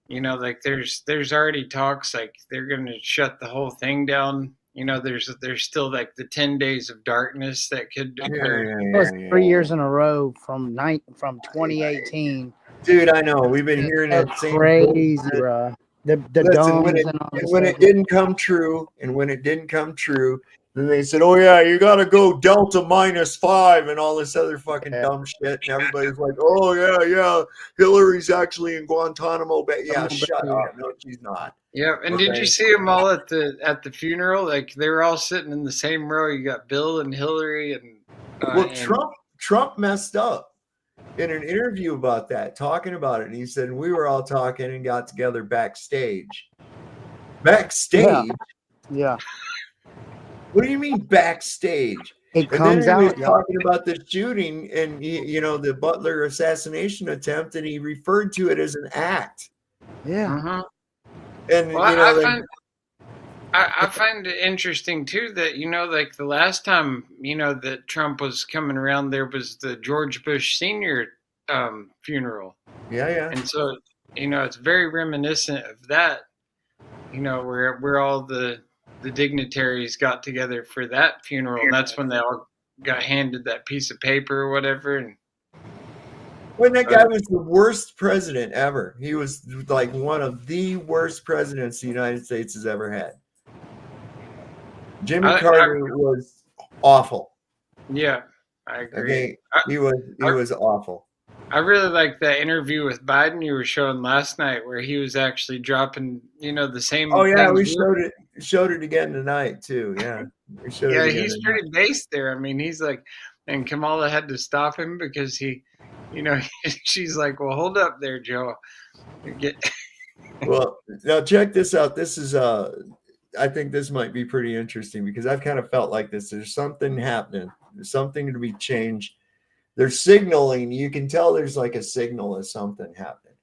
you know, like there's already talks like they're going to shut the whole thing down. You know, there's still like the 10 days of darkness that could occur. It was 3 years in a row from 2018. Dude, I know. We've been hearing That's that same crazy, bullshit. bro. The Listen, domes and all this when stuff. it didn't come true, then they said, "Oh yeah, you got to go Delta -5 and all this other fucking dumb shit." And everybody's like, "Oh yeah, Hillary's actually in Guantanamo Bay." Yeah, shut up. No, she's not. Yeah, and did you see them all at the funeral? Like they were all sitting in the same row. You got Bill and Hillary and Well, Trump messed up in an interview about that, talking about it, and he said we were all talking and got together backstage. Backstage? Yeah. What do you mean backstage? It And comes then he was out. Yeah. talking about the shooting and you know the Butler assassination attempt, and he referred to it as an act. Yeah. And Well, you know, I find it interesting too that, you know, like the last time, you know, that Trump was coming around, there was the George Bush Sr. Funeral. Yeah. And so, you know, it's very reminiscent of that, you know, where all the dignitaries got together for that funeral, and that's when they all got handed that piece of paper or whatever. And when that guy was the worst president ever. He was like one of the worst presidents the United States has ever had. Jimmy Carter was awful. Yeah, I agree. Okay, he was awful. I really like that interview with Biden you were showing last night, where he was actually dropping, you know, the same. Oh yeah, we things. showed it again tonight too. Yeah, we showed it again he's tonight. pretty based there. I mean, he's like, and Kamala had to stop him because he, you know, she's like, well, hold up there, Joe. Well, now check this out. This is I think this might be pretty interesting because I've kind of felt like this. There's something happening. There's something to be changed. They're signaling. You can tell there's like a signal of something happening.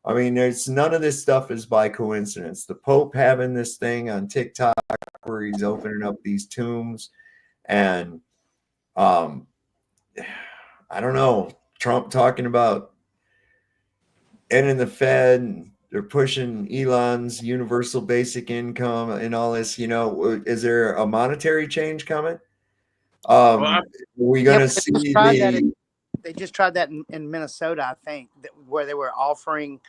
I mean, there's none of this stuff is by coincidence. The Pope having this thing on TikTok where he's opening up these tombs, and I don't know, Trump talking about ending the Fed. And they're pushing Elon's universal basic income and all this. You know, is there a monetary change coming? Are we going to see They just tried that in Minnesota, I think, where they were offering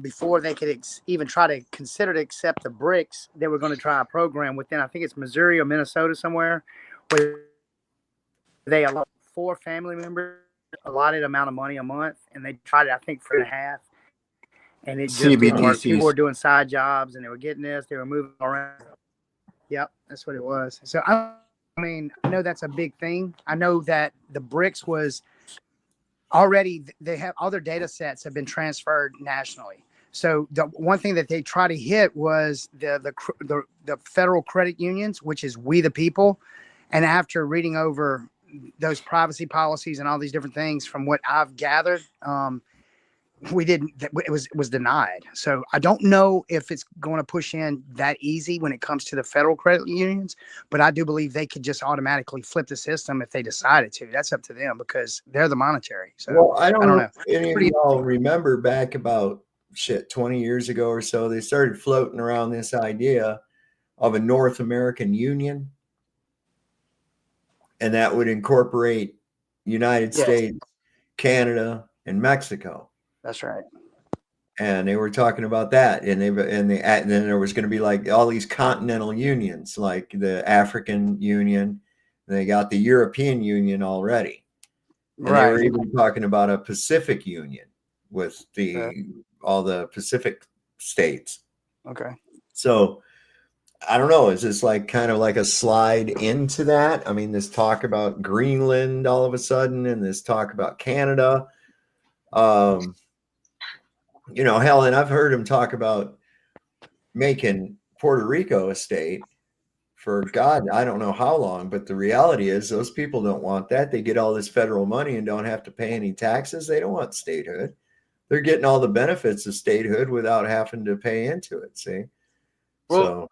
before they could even try to consider to accept the BRICS. They were going to try a program within, I think it's Missouri or Minnesota somewhere, where they allowed 4 family members allotted amount of money a month, and they tried it, I think, for 1.5. And it just didn't work. People were doing side jobs, and they were getting this. They were moving around. Yep, that's what it was. So I mean, I know that's a big thing. I know that the BRICS was already, they have all their data sets have been transferred nationally. So the one thing that they try to hit was the federal credit unions, which is we the people. And after reading over those privacy policies and all these different things, from what I've gathered, it was denied. So I don't know if it's going to push in that easy when it comes to the federal credit unions, but I do believe they could just automatically flip the system if they decided to. That's up to them because they're the monetary. So well, I don't know. know. Any of y'all remember back about 20 years ago or so, they started floating around this idea of a North American Union, and that would incorporate United States, Canada, and Mexico. That's right. And they were talking about that, and then there was going to be like all these continental unions, like the African Union. They got the European Union already, and they were even talking about a Pacific Union with all the Pacific states. Okay. So I don't know. Is this like kind of like a slide into that? I mean, this talk about Greenland all of a sudden, and this talk about Canada. Hell, and I've heard him talk about making Puerto Rico a state for God, I don't know how long, but the reality is those people don't want that. They get all this federal money and don't have to pay any taxes. They don't want statehood. They're getting all the benefits of statehood without having to pay into it. See? Well,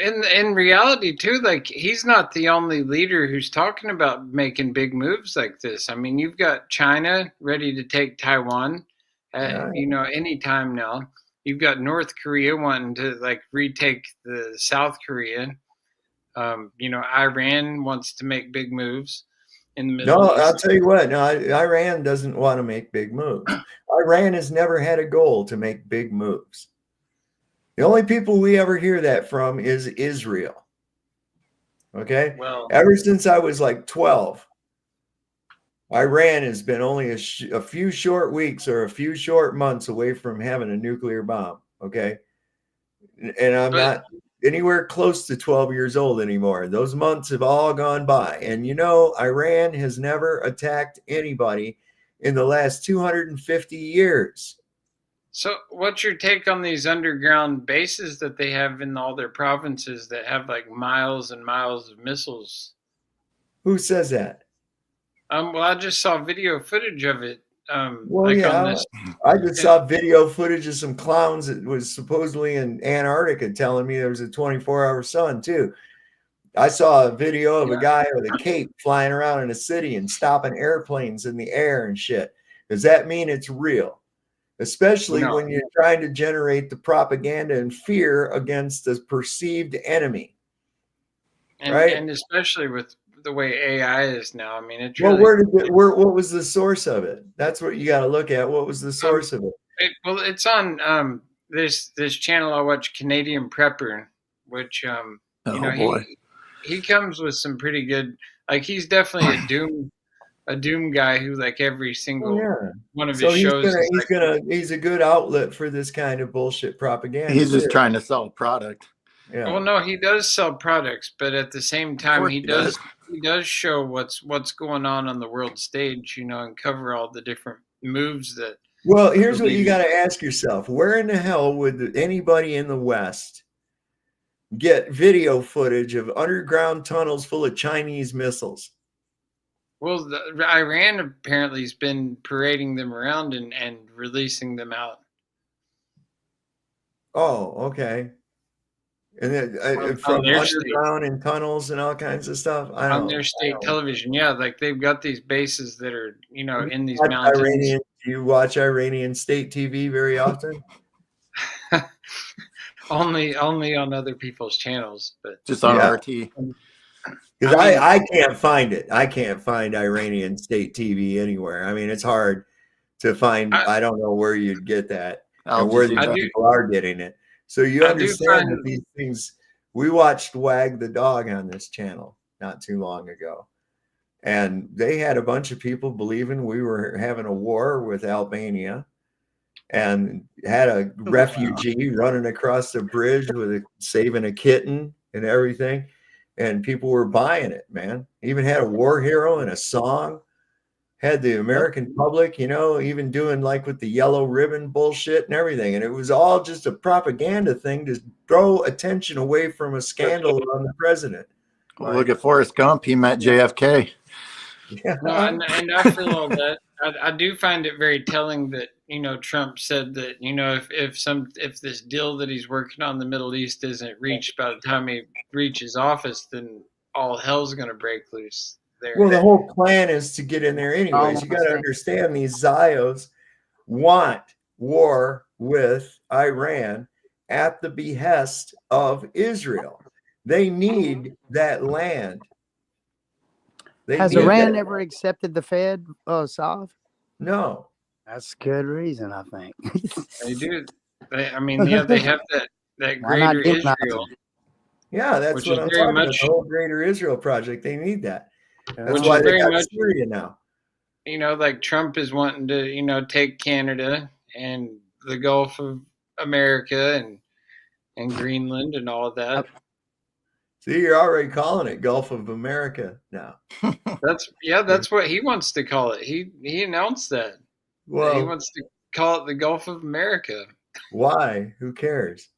in reality too, like he's not the only leader who's talking about making big moves like this. I mean, you've got China ready to take Taiwan at any time now. You've got North Korea wanting to like retake the South Korea. Iran wants to make big moves in the Middle East. I'll tell you what. No, Iran doesn't want to make big moves. Iran has never had a goal to make big moves. The only people we ever hear that from is Israel. Okay? Well, ever since I was like 12, Iran has been only a few short weeks or a few short months away from having a nuclear bomb. Okay? And I'm not anywhere close to 12 years old anymore. Those months have all gone by. And Iran has never attacked anybody in the last 250 years. So what's your take on these underground bases that they have in all their provinces that have like miles and miles of missiles? Who says that? Well, I just saw video footage of it. I just saw video footage of some clowns that was supposedly in Antarctica telling me there was a 24-hour sun too. I saw a video of a guy with a cape flying around in a city and stopping airplanes in the air and shit. Does that mean it's real? Especially when you're trying to generate the propaganda and fear against the perceived enemy. Right? And especially with the way AI is now. I mean, it's well, what was the source of it? That's what you got to look at. What was the source of it? It's on this channel I watch, Canadian Prepper, which he comes with some pretty good. Like he's definitely a doom guy who like every single one of his shows. He's a good outlet for this kind of bullshit propaganda. He's just trying to sell a product. Yeah. Well, no, he does sell products, but at the same time, he does show what's going on the world stage, and cover all the different moves that. Well, here's what you got to ask yourself: where in the hell would anybody in the West get video footage of underground tunnels full of Chinese missiles? Well, Iran apparently has been parading them around and releasing them out. Oh, okay. And then from underground and tunnels and all kinds of stuff. On their state television, like they've got these bases that are, in these mountains. Do you watch Iranian state TV very often? only on other people's channels, but just on RT. Because I can't find it. I can't find Iranian state TV anywhere. I mean, it's hard to find. I don't know where you'd get that and where these people are getting it. So you understand that these things. We watched Wag the Dog on this channel not too long ago, and they had a bunch of people believing we were having a war with Albania, and had a refugee running across the bridge with saving a kitten and everything. And people were buying it, man. Even had a war hero and a song. Had the American public, even doing like with the yellow ribbon bullshit and everything. And it was all just a propaganda thing to throw attention away from a scandal on the president. Well, look at Forrest Gump. He met JFK. Yeah. No, and after all that, I do find it very telling that, Trump said that, if this deal that he's working on in the Middle East isn't reached by the time he reaches office, then all hell's going to break loose there. Well, the whole plan is to get in there anyways. You got to understand these Zios want war with Iran at the behest of Israel. They need that land. Has Iran ever accepted the Fed, Sav? No. That's good reason, I think. They do. They have that greater Israel. Yeah, that's what I'm talking about. The whole Greater Israel Project. They need that. That's why they got Syria now. Like Trump is wanting to, take Canada and the Gulf of America and Greenland and all of that. See, you're already calling it Gulf of America now. That's what he wants to call it. He announced that. Well, he wants to call it the Gulf of America. Why? Who cares?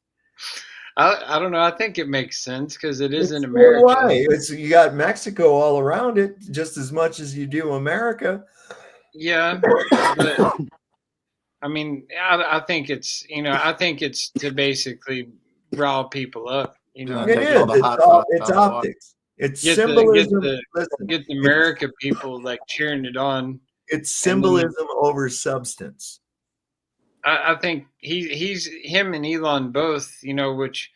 I don't know. I think it makes sense because it is in Well, America. why? You got Mexico all around it just as much as you do America. Yeah, but I mean, I think it's I think it's to basically rile people up. It is. It's optics. It's symbolism. Get the America people like cheering it on. It's symbolism over substance. I think he's him and Elon both, which,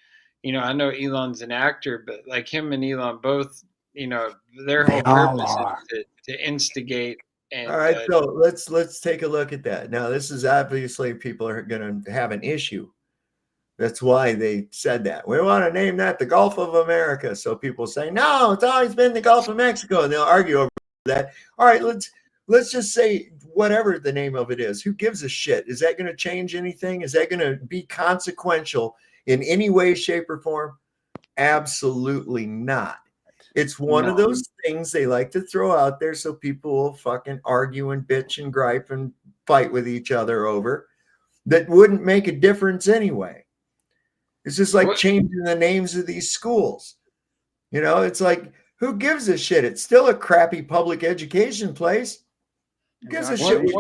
I know Elon's an actor, but like him and Elon both, their whole purpose is to instigate. And, all right, so let's take a look at that. Now, this is obviously people are going to have an issue. That's why they said that. We want to name that the Gulf of America. So people say, no, it's always been the Gulf of Mexico, and they'll argue over that. All right, let's just say whatever the name of it is. Who gives a shit? Is that going to change anything? Is that going to be consequential in any way, shape, or form? Absolutely not. It's one of those things they like to throw out there so people will fucking argue and bitch and gripe and fight with each other over that wouldn't make a difference anyway. It's just like changing the names of these schools. It's like, who gives a shit? It's still a crappy public education place. Who gives a shit?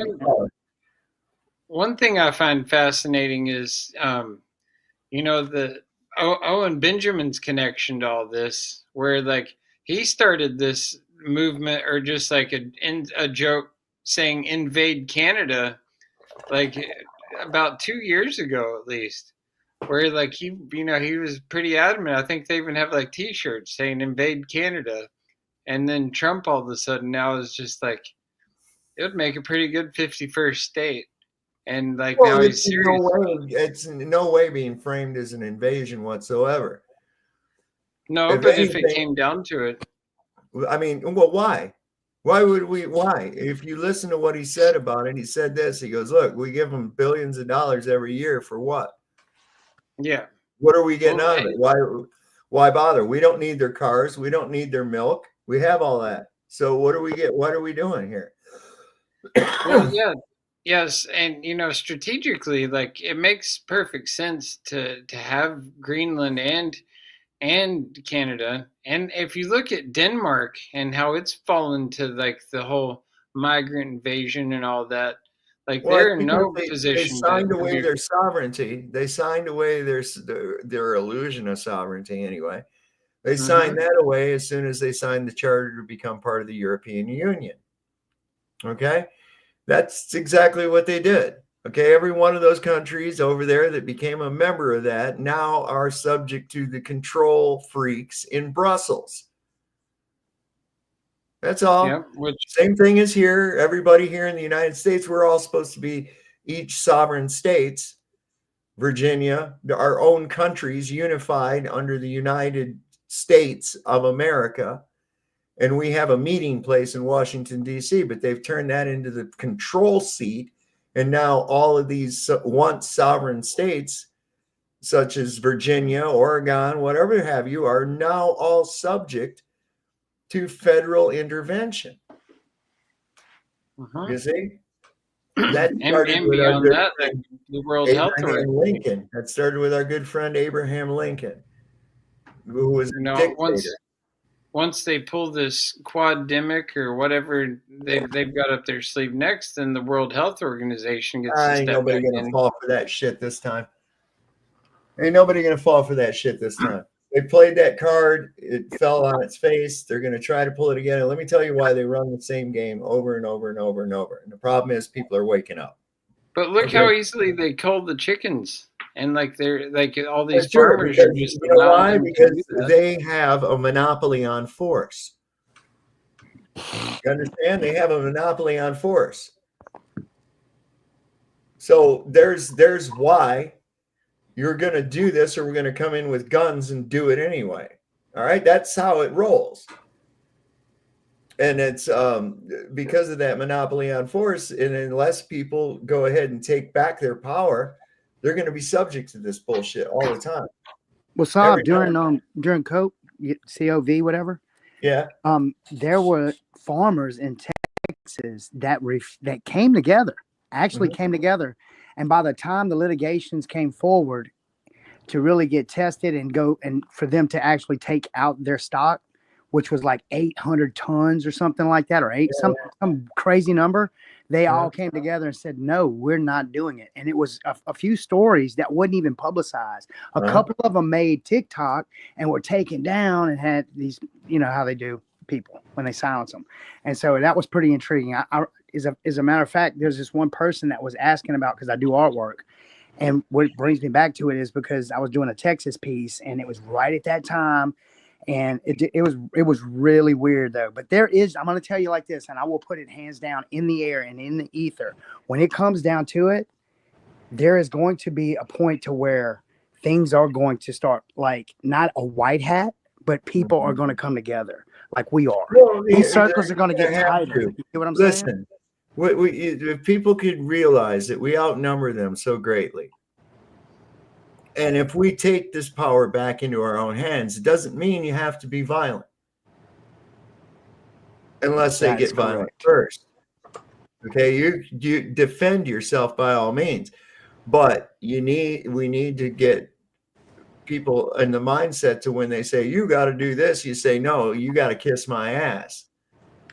One thing I find fascinating is, the Owen Benjamin's connection to all this, where like he started this movement, or just like a joke saying invade Canada, like about 2 years ago at least, where like he was pretty adamant. I think they even have like T-shirts saying invade Canada, and then Trump all of a sudden now is just like, it would make a pretty good 51st state. And like now he's serious. It's in no way being framed as an invasion whatsoever. No, but if it came down to it, I mean, well, why? Why would we? Why? If you listen to what he said about it, he said this. He goes, "Look, we give them billions of dollars every year for what? Yeah. What are we getting out of it? Why bother? We don't need their cars. We don't need their milk. We have all that. So what do we get? What are we doing here?" Well, yeah. Yes, and strategically, like it makes perfect sense to have Greenland and Canada. And if you look at Denmark and how it's fallen to like the whole migrant invasion and all that, like they're in no position. They signed away their sovereignty. They signed away their illusion of sovereignty anyway. They signed that away as soon as they signed the charter to become part of the European Union. Okay? That's exactly what they did. Okay, every one of those countries over there that became a member of that now are subject to the control freaks in Brussels. That's all. Yeah, same thing as here. Everybody here in the United States, we're all supposed to be each sovereign states. Virginia, our own countries unified under the United States of America. And we have a meeting place in Washington, D.C., but they've turned that into the control seat. And now all of these once sovereign states, such as Virginia, Oregon, whatever have you, are now all subject to federal intervention. You see? That started and with beyond that, like the World Health Abraham Lincoln. That started with our good friend Abraham Lincoln, who was a dictator. Once they pull this quademic or whatever they've got up their sleeve next, then the World Health Organization gets to step nobody back gonna in. fall for that shit this time. Ain't nobody gonna fall for that shit this time. They played that card, it fell on its face. They're gonna try to pull it again. And let me tell you why they run the same game over and over and over and over. And the problem is people are waking up. But look how easily they culled the chickons. And like they're like all these farmers are just why? Because they have a monopoly on force. You understand? They have a monopoly on force. So there's why you're going to do this, or we're going to come in with guns and do it anyway. All right, that's how it rolls. And it's because of that monopoly on force. And unless people go ahead and take back their power, they're going to be subject to this bullshit all the time. Well, Saab, during COV, whatever. Yeah. There were farmers in Texas that came together, actually Mhm. came together, and by the time the litigations came forward to really get tested and go and for them to actually take out their stock, which was like 800 tons or something like that, or some crazy number, they all came together and said, no, we're not doing it. And it was a few stories that wasn't even publicized. A couple of them made TikTok and were taken down and had these, you know how they do people when they silence them. And so that was pretty intriguing. As a matter of fact, there's this one person that was asking about, because I do artwork. And what brings me back to it is because I was doing a Texas piece and it was right at that time. And it was really weird though. But I'm going to tell you like this, and I will put it hands down in the air and in the ether. When it comes down to it, there is going to be a point to where things are going to start, like not a white hat, but people are going to come together like we are. Well, These circles are going to they get have tighter. to. You see what I'm saying? Listen, if people could realize that we outnumber them so greatly, and if we take this power back into our own hands, it doesn't mean you have to be violent, unless they get violent first. Okay, you defend yourself by all means, but we need to get people in the mindset to when they say you got to do this, you say no, you got to kiss my ass.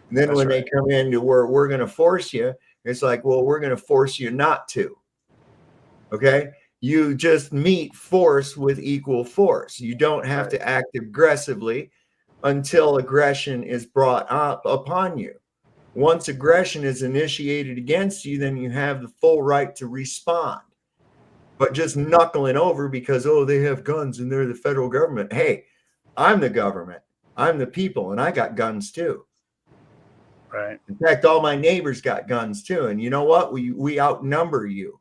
And then when they come into where we're going to force you, it's like, well, we're going to force you not to. Okay, you just meet force with equal force. You don't have to act aggressively until aggression is brought up upon you. Once aggression is initiated against you, then you have the full right to respond. But just knuckling over because, oh, they have guns and they're the federal government. Hey, I'm the government. I'm the people, and I got guns too. Right. In fact, all my neighbors got guns too. And you know what? We outnumber you.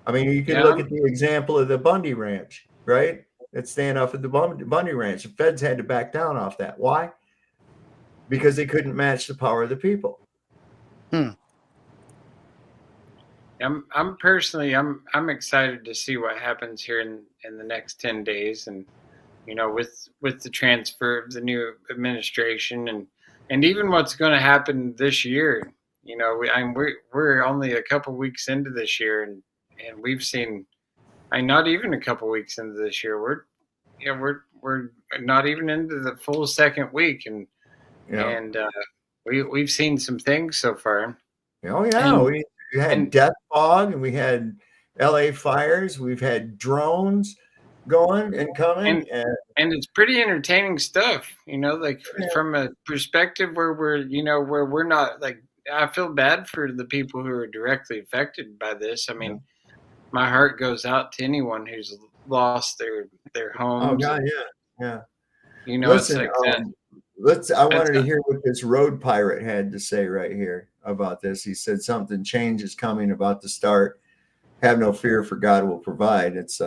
I mean, you can look at the example of the Bundy Ranch, right? That standoff at the Bundy Ranch. The feds had to back down off that. Why? Because they couldn't match the power of the people. I'm personally I'm excited to see what happens here in the next 10 days, and you know, with the transfer of the new administration and even what's going to happen this year. You know, we're only a couple weeks into this year, and we've seen, not even a couple weeks into this year. We're not even into the full second week, and we've seen some things so far. Oh yeah, we had death fog, and we had LA fires. We've had drones going and coming, and it's pretty entertaining stuff. You know, like from a perspective where we're not, like, I feel bad for the people who are directly affected by this. I mean, my heart goes out to anyone who's lost their homes. Oh God, yeah. You know, listen, it's like that. I wanted to hear what this road pirate had to say right here about this. He said something change is coming, about to start. Have no fear, for God will provide. It's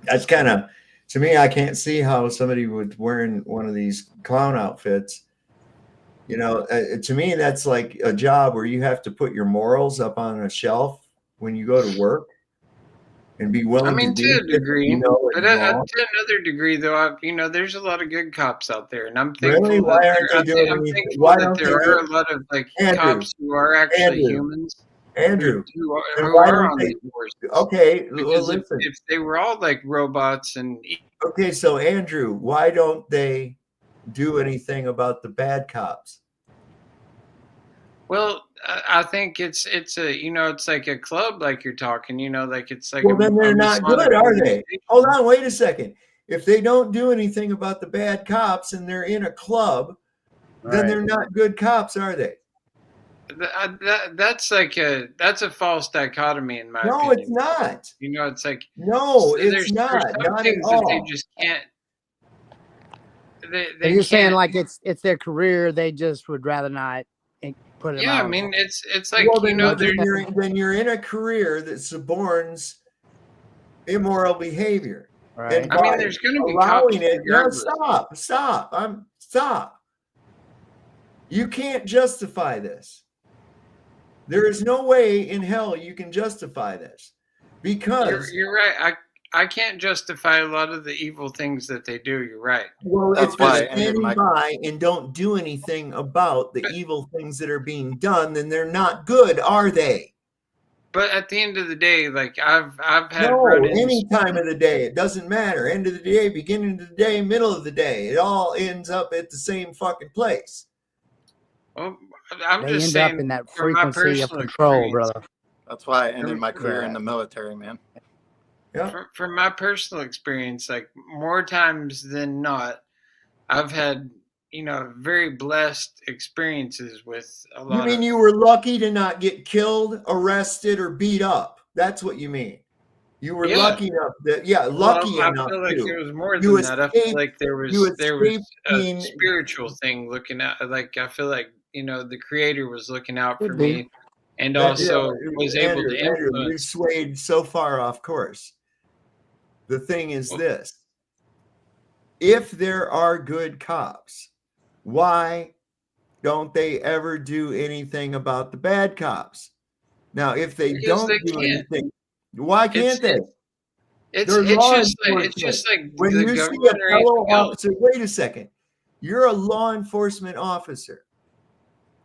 that's kind of, to me, I can't see how somebody would wearing one of these clown outfits. You know, to me, that's like a job where you have to put your morals up on a shelf when you go to work and be willing to do a degree, you know, but to another degree, though, there's a lot of good cops out there, and I'm thankful. Really? Why aren't they doing I'm anything? thankful Why that don't there they are a lot of cops who are actually humans. Andrew, who why are don't on they? these forces. Okay, well, Because listen. if they were all like robots and Okay, so Andrew, why don't they do anything about the bad cops? well, I think it's a it's like a club, like you're talking, like it's like Well, then they're not good, are they? Hold on, wait a second. If they don't do anything about the bad cops and they're in a club, then they're not good cops, are they? That's a false dichotomy in my opinion. No, it's not. It's like it's not. There's some Not things at all. that they just can't. They you're saying like it's their career, they just would rather not put it. Yeah, I mean it's like then you're in a career that suborns immoral behavior. Right. And I mean, there's going to be allowing cops it. No, regardless. stop. Stop. You can't justify this. There is no way in hell you can justify this, because you're right. I can't justify a lot of the evil things that they do. You're right. Well, That's if they're why I ended standing my. by and don't do anything about the evil things that are being done, then they're not good, are they? But at the end of the day, like I've had No, run-ins. any time of the day. It doesn't matter. End of the day, beginning of the day, middle of the day. It all ends up at the same fucking place. Well, I'm They just end saying up in that from my frequency of personal control, experience. brother. That's why I ended From, my career Yeah. in the military, man. Yeah. from my personal experience, like more times than not, I've had very blessed experiences with a You lot mean of. you were lucky to not get killed, arrested, or beat up? That's what you mean. You were Yeah. lucky enough that, yeah, Well, lucky I enough feel like too. it was more You than that. I feel escaped. like there You was escaped a being. spiritual thing looking at. Like I feel like the Creator was looking out for Could be. me, and That, yeah, also was able to Andrew, you influence. swayed so far off course. The thing is this: if there are good cops, why don't they ever do anything about the bad cops? Now, if they Because don't they do can't. anything, why It's can't they? it's They're it's law just like enforcement. the When you see government a or fellow anything else. officer, wait a second. You're a law enforcement officer.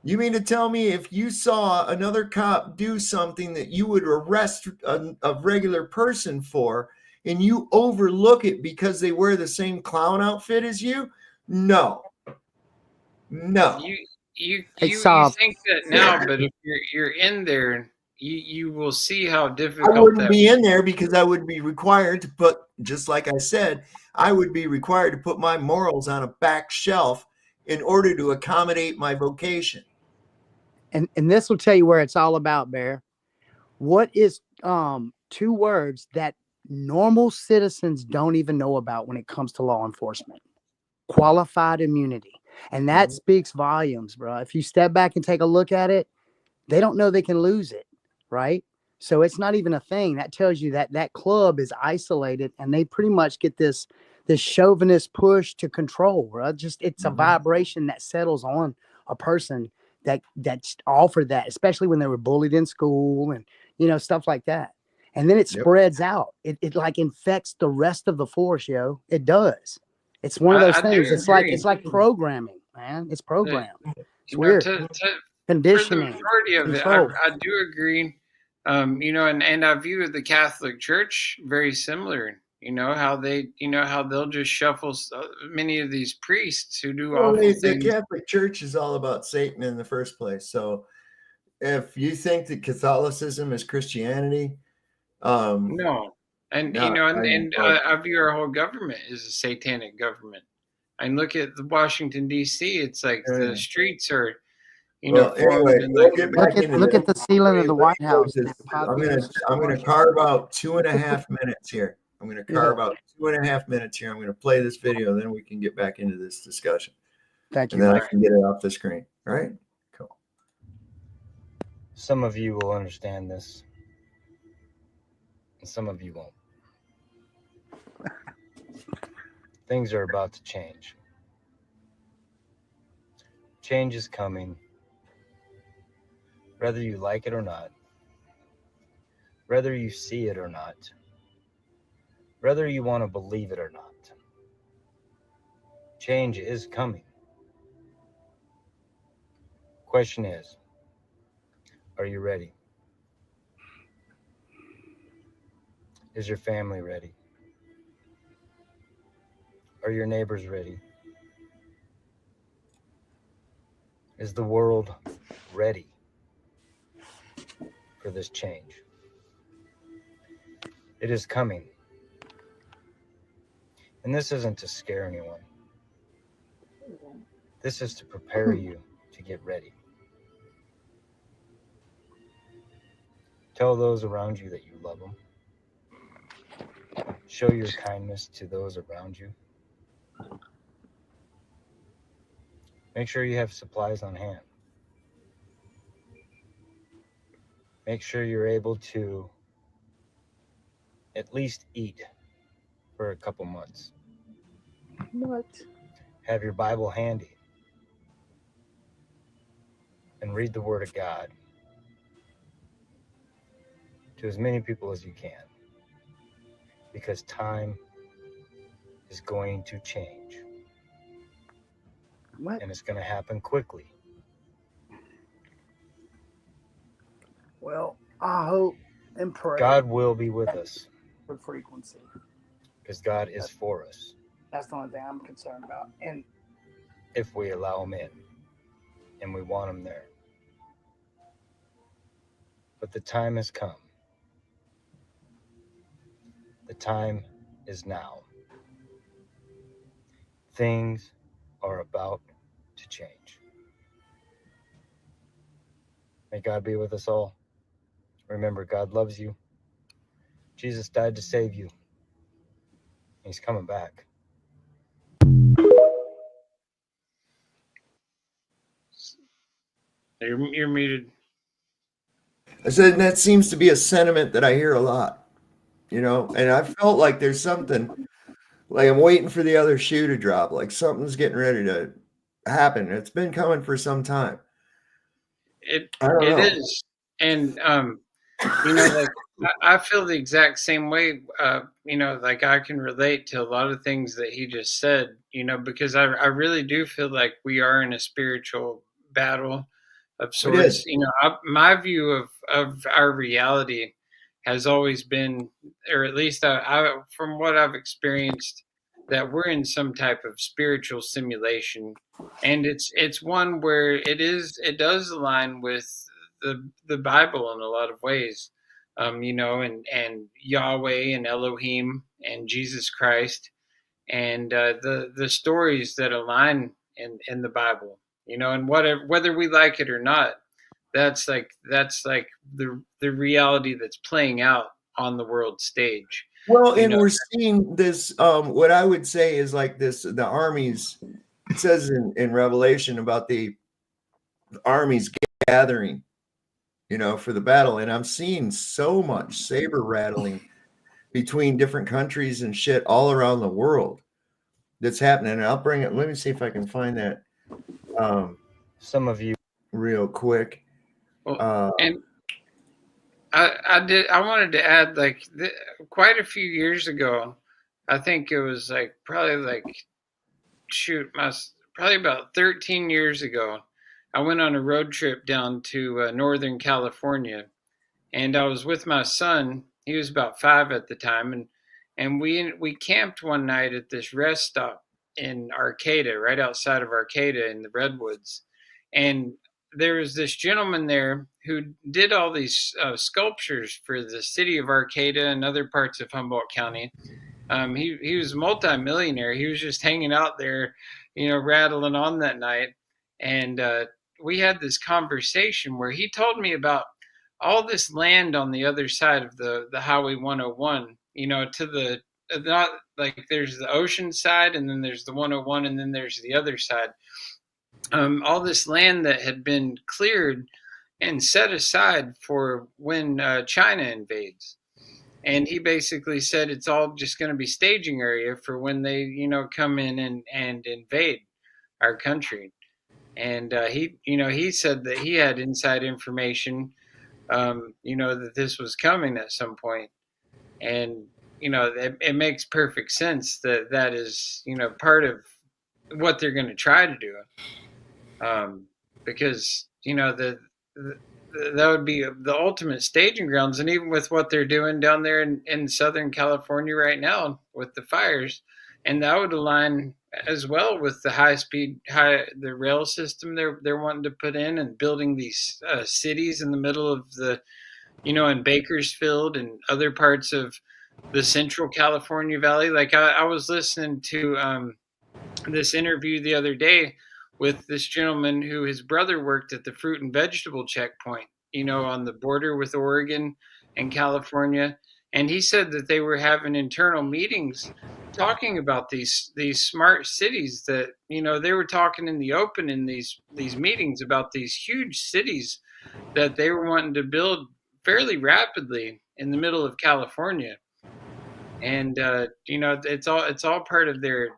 You mean to tell me if you saw another cop do something that you would arrest a regular person for, and you overlook it because they wear the same clown outfit as you? No. No. You Hey, you Saab. think that now, but if you're in there, you will see how I difficult wouldn't that. be in there because I would be required to put, just like I said, I would be required to put my morals on a back shelf in order to accommodate my vocation. And this will tell you where it's all about, Bear. What is two words that normal citizens don't even know about when it comes to law enforcement? Qualified immunity. And that speaks volumes, bro. If you step back and take a look at it, they don't know they can lose it, right? So it's not even a thing. That tells you that that club is isolated and they pretty much get this chauvinist push to control, bro. Just it's a vibration that settles on a person that's offered that, especially when they were bullied in school and stuff like that. And then it spreads out. It like infects the rest of the force, yo. It does. It's one of those I do things. agree. It's like programming, man. It's programmed. It's You know, weird. for the Conditioning, majority of it, control. I do agree. And I view the Catholic Church very similar. How they'll just shuffle many of these priests who do Well, awful the things. Catholic Church is all about Satan in the first place. So if you think that Catholicism is Christianity, No, and I view our whole government as a satanic government. And look at the Washington D.C. It's like the streets are, well, formed anyway, in we'll like. get back into Look this. at the ceiling of the White House. I'm gonna carve out 2.5 minutes here. I'm gonna carve out 2.5 minutes here. I'm gonna play this video, then we can get back into this discussion. Thank and you. then I can get it off the screen. All right. Cool. Some of you will understand this, and some of you won't. Things are about to change. Change is coming, whether you like it or not, whether you see it or not, whether you want to believe it or not. Change is coming. Question is, are you ready? Is your family ready? Are your neighbors ready? Is the world ready for this change? It is coming. And this isn't to scare anyone. This is to prepare you to get ready. Tell those around you that you love them. Show your kindness to those around you. Make sure you have supplies on hand. Make sure you're able to at least eat for a couple months. What? Have your Bible handy and read the Word of God to as many people as you can. because time is going to change. What? And it's going to happen quickly. Well, I hope and pray. God will be with us For frequency. because God is for us That's the only thing I'm concerned about. And if we allow him in and we want him there. But the time has come. The time is now. Things are about to change. May God be with us all. Remember, God loves you. Jesus died to save you. He's coming back. You're muted. I said that seems to be a sentiment that I hear a lot, you know, and I felt like there's something, like I'm waiting for the other shoe to drop, like something's getting ready to happen. It's been coming for some time. It I don't know. is, and you know, like I feel the exact same way. You know, like I can relate to a lot of things that he just said. You know, because I really do feel like we are in a spiritual battle of It is. sorts. You know, my view of our reality has always been, or at least from what I've experienced, that we're in some type of spiritual simulation, and it's one where it does align with the Bible in a lot of ways. You know, and Yahweh and Elohim and Jesus Christ and the stories that align in the Bible. You know, and whether we like it or not, that's like the reality that's playing out on the world stage. Well, You and know, we're seeing this, what I would say is like this, the armies, it says in Revelation about the armies gathering, you know, for the battle. And I'm seeing so much saber rattling between different countries and shit all around the world that's happening. And I'll bring it. Let me see if I can find that. Some of you real quick. And I wanted to add, like, quite a few years ago, I think it was like probably like probably about 13 years ago, I went on a road trip down to Northern California, and I was with my son. He was about 5 at the time, and we camped one night at this rest stop in Arcata, right outside of Arcata in the Redwoods, and there was this gentleman there who did all these sculptures for the city of Arcata and other parts of Humboldt County. He was a multimillionaire. He was just hanging out there, you know, rattling on that night, and we had this conversation where he told me about all this land on the other side of the Highway 101. You know, to the not like there's the ocean side, and then there's the 101, and then there's the other side. All this land that had been cleared and set aside for when China invades. And he basically said it's all just going to be staging area for when they, you know, come in and invade our country. And he said that he had inside information, you know, that this was coming at some point. And, you know, it makes perfect sense that that is, you know, part of what they're going to try to do. Because, you know, that would be the ultimate staging grounds. And even with what they're doing down there in Southern California right now with the fires, and that would align as well with the rail system they're wanting to put in and building these cities in the middle of the, you know, in Bakersfield and other parts of the Central California Valley. Like I was listening to this interview the other day with this gentleman who his brother worked at the fruit and vegetable checkpoint, you know, on the border with Oregon and California. And he said that they were having internal meetings talking about these smart cities that, you know, they were talking in the open in these meetings about these huge cities that they were wanting to build fairly rapidly in the middle of California. And you know, it's all part of their,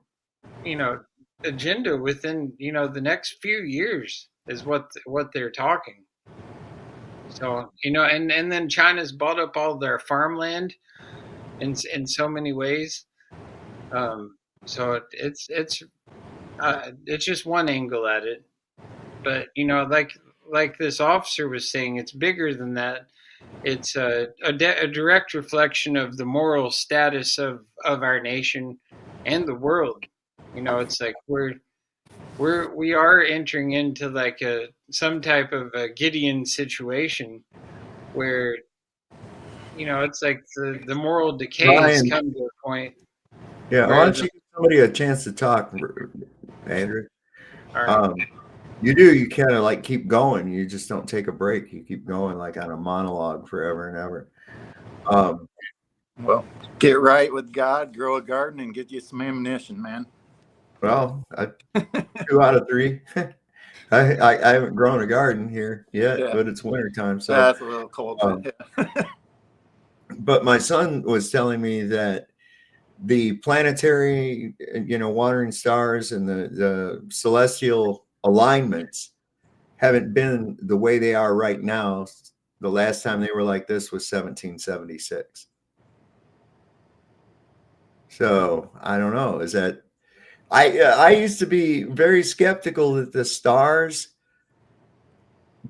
you know, agenda within, you know, the next few years is what they're talking. So, you know, and then China's bought up all their farmland in so many ways. So it's just one angle at it, but like this officer was saying, it's bigger than that. It's a direct reflection of the moral status of our nation and the world. It's like we are entering into like some type of a Gideon situation where it's like the moral decay has Ryan, come to a point yeah, why where don't you give somebody a chance to talk, Andrew? all right. You kind of like keep going. You just don't take a break. You keep going like on a monologue forever and ever. Well, get right with God, grow a garden, and get you some ammunition, man. Well, 2 out of 3. I haven't grown a garden here yet, Yeah. but it's wintertime, so That's a little cold. but my son was telling me that the planetary, wandering stars and the celestial alignments haven't been the way they are right now. The last time they were like this was 1776. So I don't know. Is that I used to be very skeptical that the stars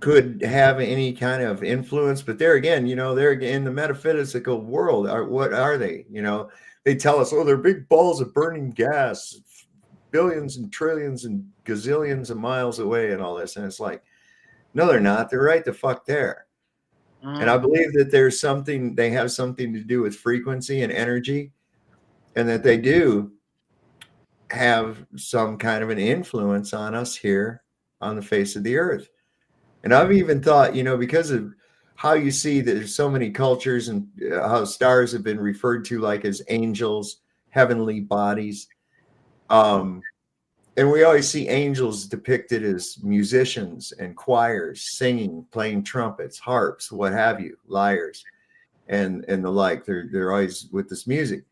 could have any kind of influence, but there again, they're in the metaphysical world. What are they? They tell us, oh, they're big balls of burning gas, billions and trillions and gazillions of miles away, and all this. And it's like, no, they're not. They're right the fuck there. And I believe that they have something to do with frequency and energy, and that they do have some kind of an influence on us here on the face of the earth. And I've even thought, because of how you see that there's so many cultures and how stars have been referred to like as angels, heavenly bodies. And we always see angels depicted as musicians and choirs, singing, playing trumpets, harps, what have you, lyres, and the like. They're always with this music.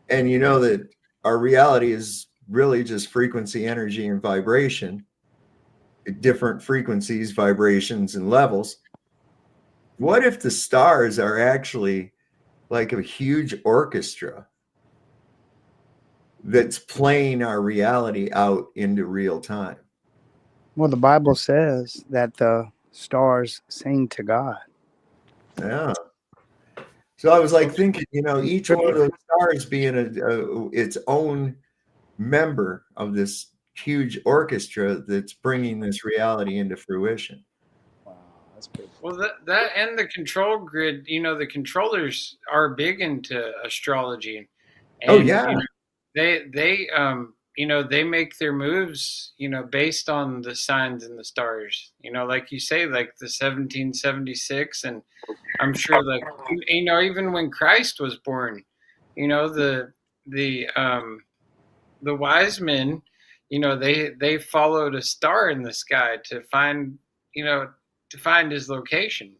And that our reality is really just frequency, energy, and vibration, different frequencies, vibrations, and levels. What if the stars are actually like a huge orchestra that's playing our reality out into real time? Well, the Bible says that the stars sing to God. Yeah. So I was like thinking, each one of those stars being its own member of this huge orchestra that's bringing this reality into fruition. Wow, that's good. Well, that and the control grid, the controllers are big into astrology. And, Oh yeah. They make their moves, based on the signs and the stars. Like you say, like the 1776, and I'm sure, like even when Christ was born, the wise men, they followed a star in the sky to find his location.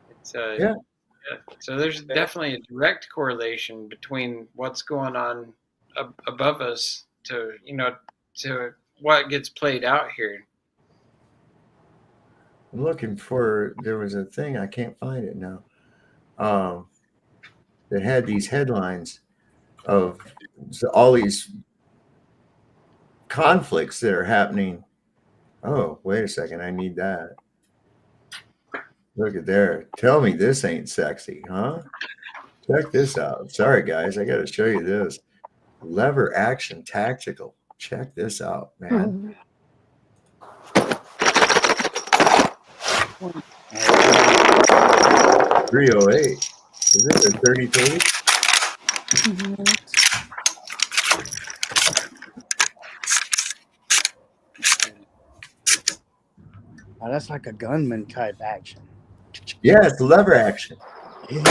It's yeah. So there's definitely a direct correlation between what's going on above us to what gets played out here. I'm looking for, there was a thing, I can't find it now, that had these headlines of all these conflicts that are happening. Oh, wait a second, I need that. Look at there. Tell me this ain't sexy, huh? Check this out. Sorry, guys, I got to show you this. Lever action tactical. Check this out, man. 308. Is it a 33? Oh, that's like a gunman type action. Yeah, it's lever action. Damn.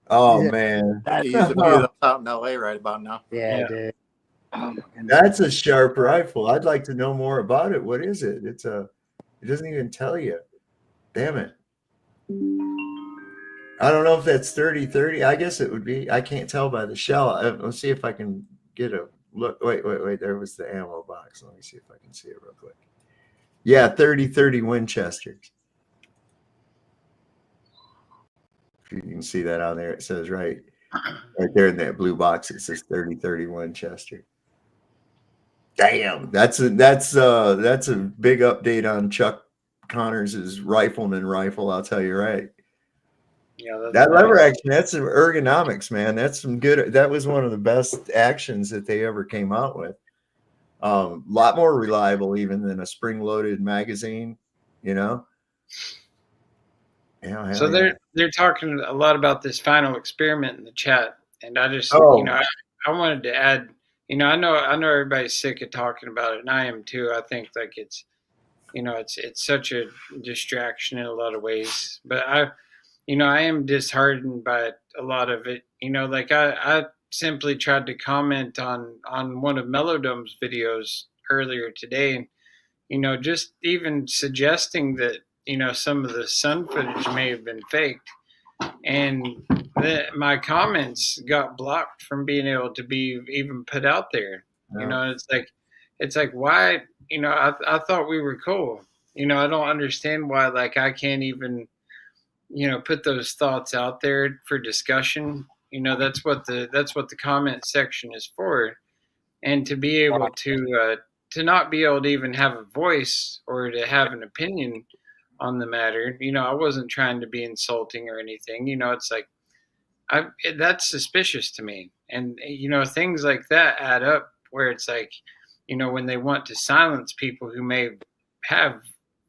Oh man. He's a beautiful out in LA right about now. Yeah, dude. Oh, my goodness. That's a sharp rifle. I'd like to know more about it. What is it? It doesn't even tell you. Damn it. I don't know if that's 30-30. I guess it would be. I can't tell by the shell. Let's see if I can get a look. Wait. There was the ammo box. Let me see if I can see it real quick. Yeah, 30-30 Winchesters. If you can see that on there, it says right there in that blue box. It says 30-30 Winchester. Damn, that's a big update on Chuck Connors' rifleman rifle. I'll tell you right. Yeah, that's That nice. lever action, that's some ergonomics, man. That's some good. That was one of the best actions that they ever came out with. A lot more reliable even than a spring-loaded magazine, you know. Yeah, So hell yeah. they're talking a lot about this final experiment in the chat, and I just Oh. I wanted to add, I know everybody's sick of talking about it, and I am too. I think like it's such a distraction in a lot of ways, but I am disheartened by a lot of it. Like I simply tried to comment on one of Melodome's videos earlier today, and just even suggesting that some of the sun footage may have been faked, and my comments got blocked from being able to be even put out there. Yeah. It's like why I thought we were cool. I don't understand why like I can't even put those thoughts out there for discussion. That's what the comment section is for, and to be able to not be able to even have a voice or to have an opinion on the matter. I wasn't trying to be insulting or anything. It's like that's suspicious to me, and things like that add up. Where it's like, when they want to silence people who may have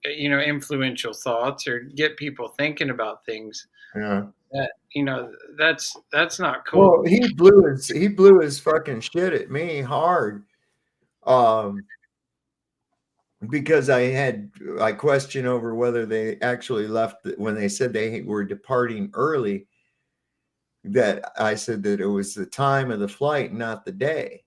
influential thoughts or get people thinking about things. Yeah. That's not cool. Well, he blew his fucking shit at me hard. Because I question over whether they actually left when they said they were departing early, that I said that it was the time of the flight, not the day.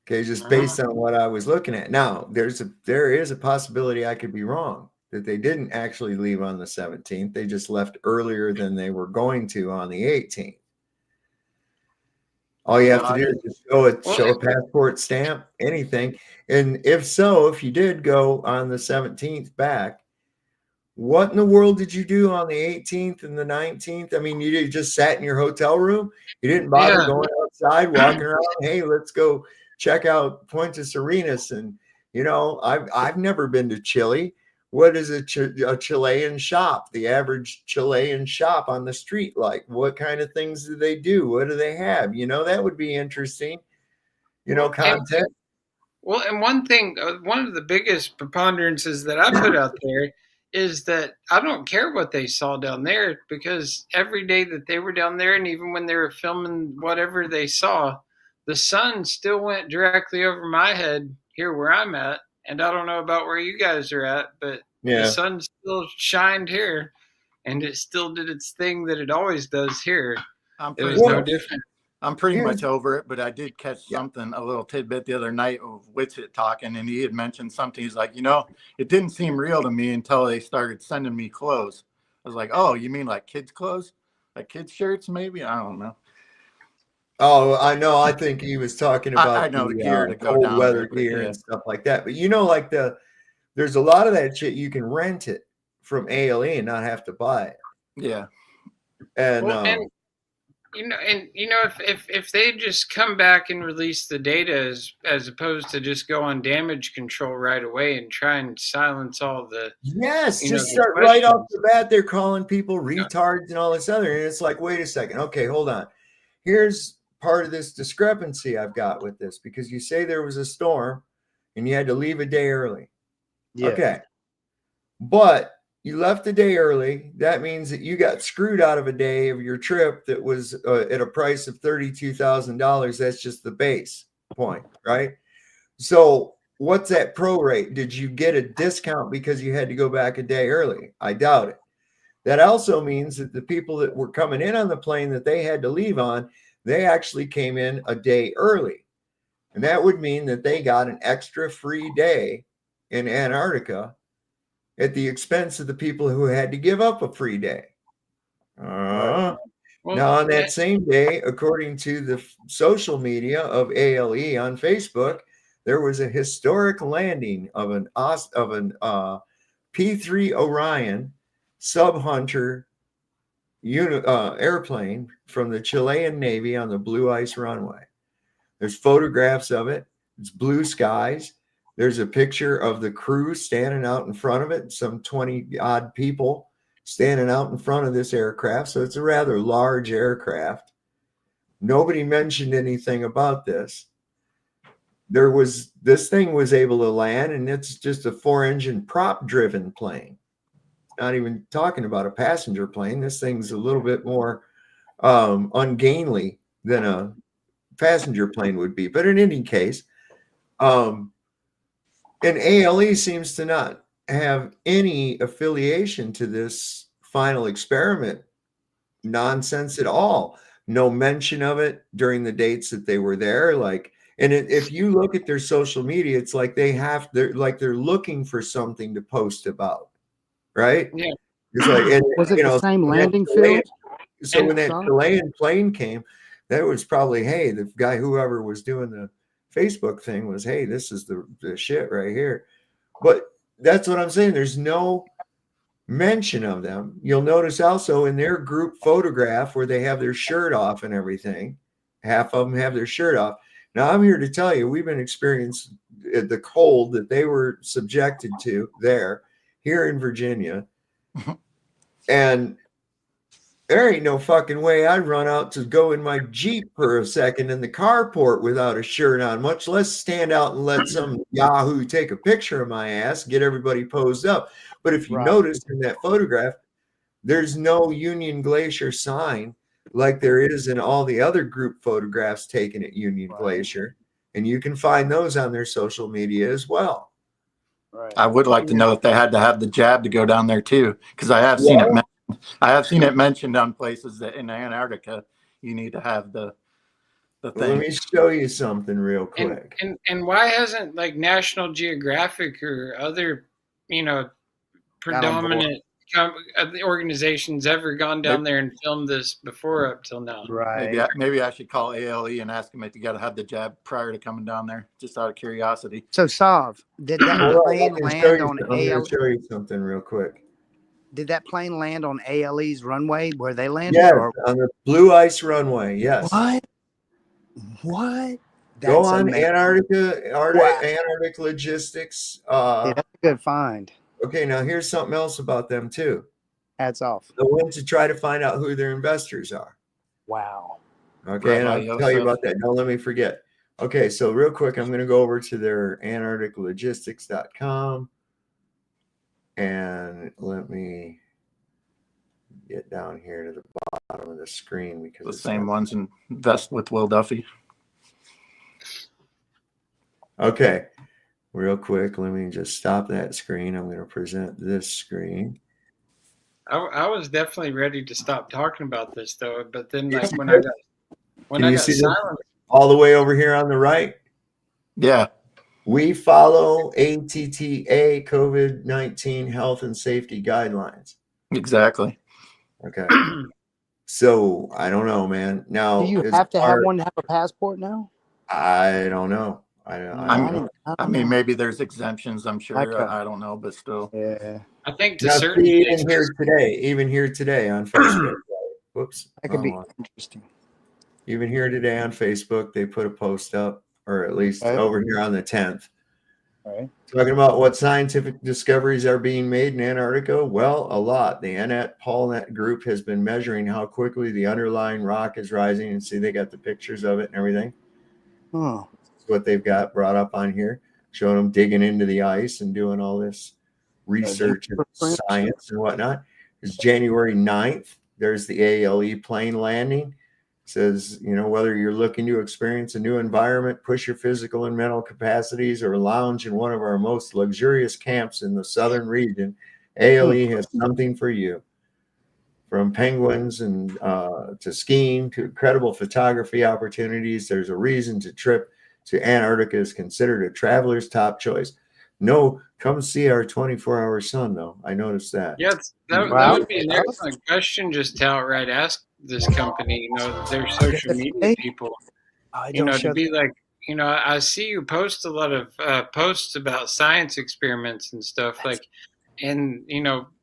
Okay, just based on what I was looking at. Now, there is a possibility I could be wrong, that they didn't actually leave on the 17th. They just left earlier than they were going to on the 18th. All you have to do is just show a passport stamp, anything. And if you did go on the 17th back, what in the world did you do on the 18th and the 19th? I mean, you just sat in your hotel room. You didn't bother going outside, walking around. Hey, let's go check out Puentes Arenas. And, I've never been to Chile. What is a Chilean shop, the average Chilean shop on the street like? What kind of things do they do? What do they have? That would be interesting, content. And one thing, one of the biggest preponderances that I put out there is that I don't care what they saw down there, because every day that they were down there, and even when they were filming whatever they saw, the sun still went directly over my head here where I'm at. And I don't know about where you guys are at, but the sun still shined here, and it still did its thing that it always does here. It was no different. I'm pretty much over it, but I did catch something, a little tidbit the other night of Witsit talking, and he had mentioned something. He's like, it didn't seem real to me until they started sending me clothes. I was like, oh, you mean like kids' clothes? Like kids' shirts, maybe? I don't know. Oh, I know. I think he was talking about I know the gear to go cold down weather there, gear and stuff like that. But like there's a lot of that shit you can rent it from ALE and not have to buy it. Yeah. And if they just come back and release the data as opposed to just go on damage control right away and try and silence all the just start right off the bat. They're calling people retards and all this other, and it's like, wait a second, okay, hold on. Here's part of this discrepancy I've got with this, because you say there was a storm and you had to leave a day early. Yeah. Okay, but you left a day early. That means that you got screwed out of a day of your trip that was at a price of $32,000. That's just the base point, right? So what's that prorate? Did you get a discount because you had to go back a day early? I doubt it. That also means that the people that were coming in on the plane that they had to leave on, they actually came in a day early. And that would mean that they got an extra free day in Antarctica at the expense of the people who had to give up a free day. Now, on that same day, according to the social media of ALE on Facebook, there was a historic landing of an P-3 Orion sub-hunter airplane from the Chilean Navy on the Blue Ice runway. There's photographs of it. It's blue skies. There's a picture of the crew standing out in front of it, some 20-odd people standing out in front of this aircraft. So it's a rather large aircraft. Nobody mentioned anything about this. This thing was able to land, and it's just a 4-engine prop-driven plane. Not even talking about a passenger plane. This thing's a little bit more ungainly than a passenger plane would be. But in any case, and ALE seems to not have any affiliation to this final experiment nonsense at all. No mention of it during the dates that they were there. If you look at their social media, it's like they're looking for something to post about, right? Yeah. It's like, was it the same landing field? So when that Chilean plane came, that was probably, hey, the guy, whoever was doing the Facebook thing was, hey, this is the shit right here. But that's what I'm saying. There's no mention of them. You'll notice also in their group photograph where they have their shirt off and everything, half of them have their shirt off. Now, I'm here to tell you, we've been experiencing the cold that they were subjected to here in Virginia. And there ain't no fucking way I'd run out to go in my Jeep for a second in the carport without a shirt on, much less stand out and let some Yahoo take a picture of my ass, get everybody posed up. But if you notice in that photograph, there's no Union Glacier sign like there is in all the other group photographs taken at Union Glacier. And you can find those on their social media as well. I would like to know if they had to have the jab to go down there too, because I have seen it. I have seen it mentioned on places that in Antarctica you need to have the thing. Let me show you something real quick. And why hasn't like National Geographic or other, predominant organizations ever gone down there and filmed this before up till now? Right. Maybe I should call ALE and ask them if you got to have the jab prior to coming down there, just out of curiosity. So, Sav, did that plane land on I'm going to show you something real quick. Did that plane land on ALE's runway where they landed? Yeah, on the Blue Ice runway. Yes. What? Go on Antarctic Logistics. Yeah, that's a good find. Okay, now here's something else about them too. Hats off. I went to try to find out who their investors are. Wow. Okay, and I'll tell you about that. Don't let me forget. Okay, so real quick, I'm going to go over to their antarcticlogistics.com. And let me get down here to the bottom of the screen because the same ones invest with Will Duffy. Okay, real quick, let me just stop that screen. I'm going to present this screen. I was definitely ready to stop talking about this though, but then like when I got silent, all the way over here on the right. Yeah. We follow ATTA COVID-19 health and safety guidelines. Exactly. Okay. So I don't know, man. Now, do you have to have one to have a passport now? I don't know. I mean, maybe there's exemptions. I'm sure. I don't know, but still. Yeah. I think to certain even here today on Facebook. Whoops. That could be interesting. Even here today on Facebook, they put a post up. Or at least over here on the 10th. Right. Talking about what scientific discoveries are being made in Antarctica. Well, a lot. The ANAT-POLNET group has been measuring how quickly the underlying rock is rising. And see, they got the pictures of it and everything. Oh. That's what they've got brought up on here, showing them digging into the ice and doing all this research and science and whatnot. It's January 9th. There's the ALE plane landing. Says, whether you're looking to experience a new environment, push your physical and mental capacities, or lounge in one of our most luxurious camps in the southern region, ALE has something for you. From penguins and to skiing to incredible photography opportunities, there's a reason to trip to Antarctica is considered a traveler's top choice. No, come see our 24-hour sun, though. I noticed that. Yeah, that would be an excellent question just to outright ask this company, their social media people, to be like, I see you post a lot of posts about science experiments and stuff and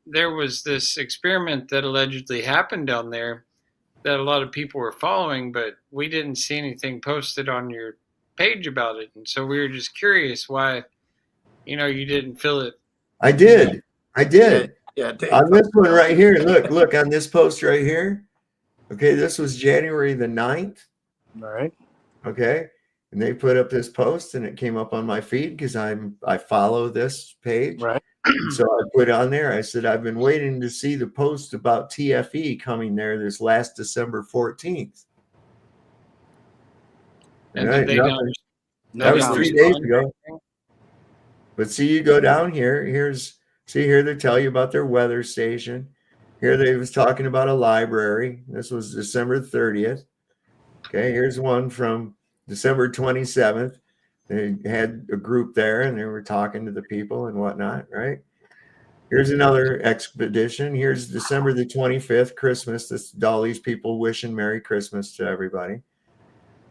there was this experiment that allegedly happened down there that a lot of people were following, but we didn't see anything posted on your page about it. And so we were just curious why, you didn't fill it. I did. I did. Yeah, Dave. On this one right here, look on this post right here. Okay, this was January the 9th. All right. Okay. And they put up this post and it came up on my feed because I follow this page. Right. So I put on there, I said, I've been waiting to see the post about TFE coming there this last December 14th. And right, that was 3 days ago. But see, you go down here, here they tell you about their weather station. Here they was talking about a library. This was December 30th. Okay, here's one from December 27th. They had a group there and they were talking to the people and whatnot, right? Here's another expedition. Here's December the 25th, Christmas. This all these people wishing Merry Christmas to everybody.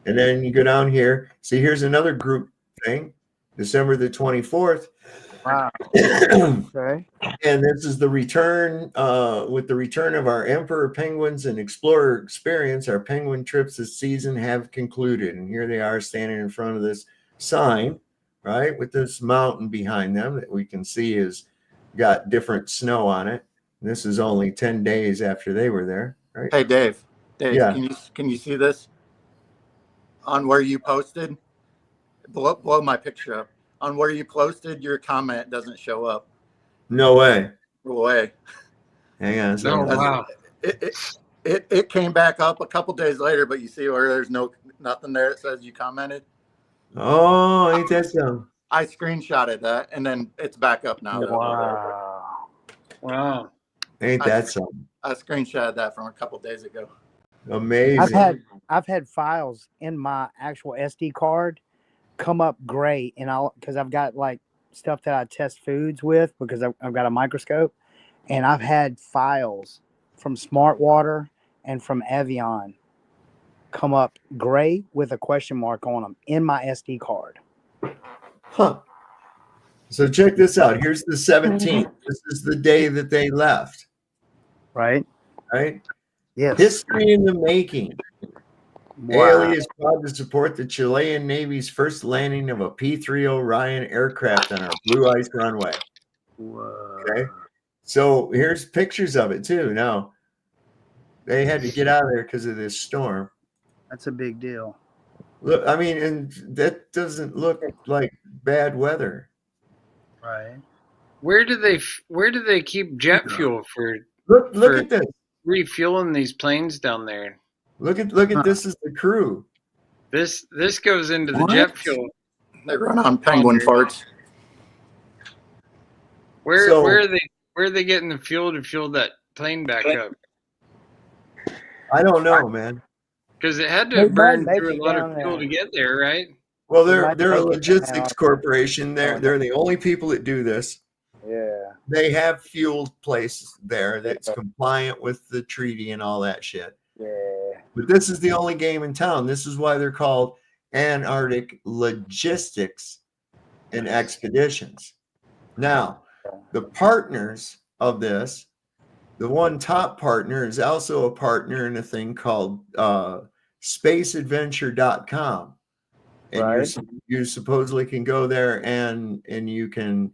And then you go down here. See, here's another group thing, December the 24th. Wow. Okay. And this is the return, with the return of our Emperor Penguins and Explorer experience, our penguin trips this season have concluded. And here they are standing in front of this sign, right, with this mountain behind them that we can see is got different snow on it. And this is only 10 days after they were there, right? Hey, Dave, Yeah. can you see this on where you posted? Blow my picture up. On where you posted, your comment doesn't show up. No way. No way. Hang on. Oh, wow. It came back up a couple days later, but you see where there's nothing there that says you commented. Oh, ain't that something? I screenshotted that, and then it's back up now. Wow. Ain't that something? I screenshotted that from a couple days ago. Amazing. I've had files in my actual SD card come up gray, and because I've got like stuff that I test foods with because I've got a microscope, and I've had files from Smart Water and from Evian come up gray with a question mark on them in my SD card. Huh. So check this out. Here's the 17th. This is the day that they left. Right. Right? Yes. History in the making. Wow. ALE is proud to support the Chilean Navy's first landing of a P-3 Orion aircraft on our Blue Ice runway. Whoa. Okay. So here's pictures of it too. Now, they had to get out of there because of this storm. That's a big deal. Look, I mean, and that doesn't look like bad weather. Right. Where do they keep jet fuel for? Look at this. Refueling these planes down there. Look at this is the crew. This goes into the jet fuel. They run on penguin farts. Where are they getting the fuel to fuel that plane back up? I don't know, man. Because it had to burn through a lot of fuel to get there, right? Well, they're a logistics corporation. They're the only people that do this. Yeah. They have fuel places there that's compliant with the treaty and all that shit. Yeah. But this is the only game in town. This is why they're called Antarctic Logistics and Expeditions. Now, the partners of this, the one top partner is also a partner in a thing called spaceadventure.com. And you supposedly can go there and you can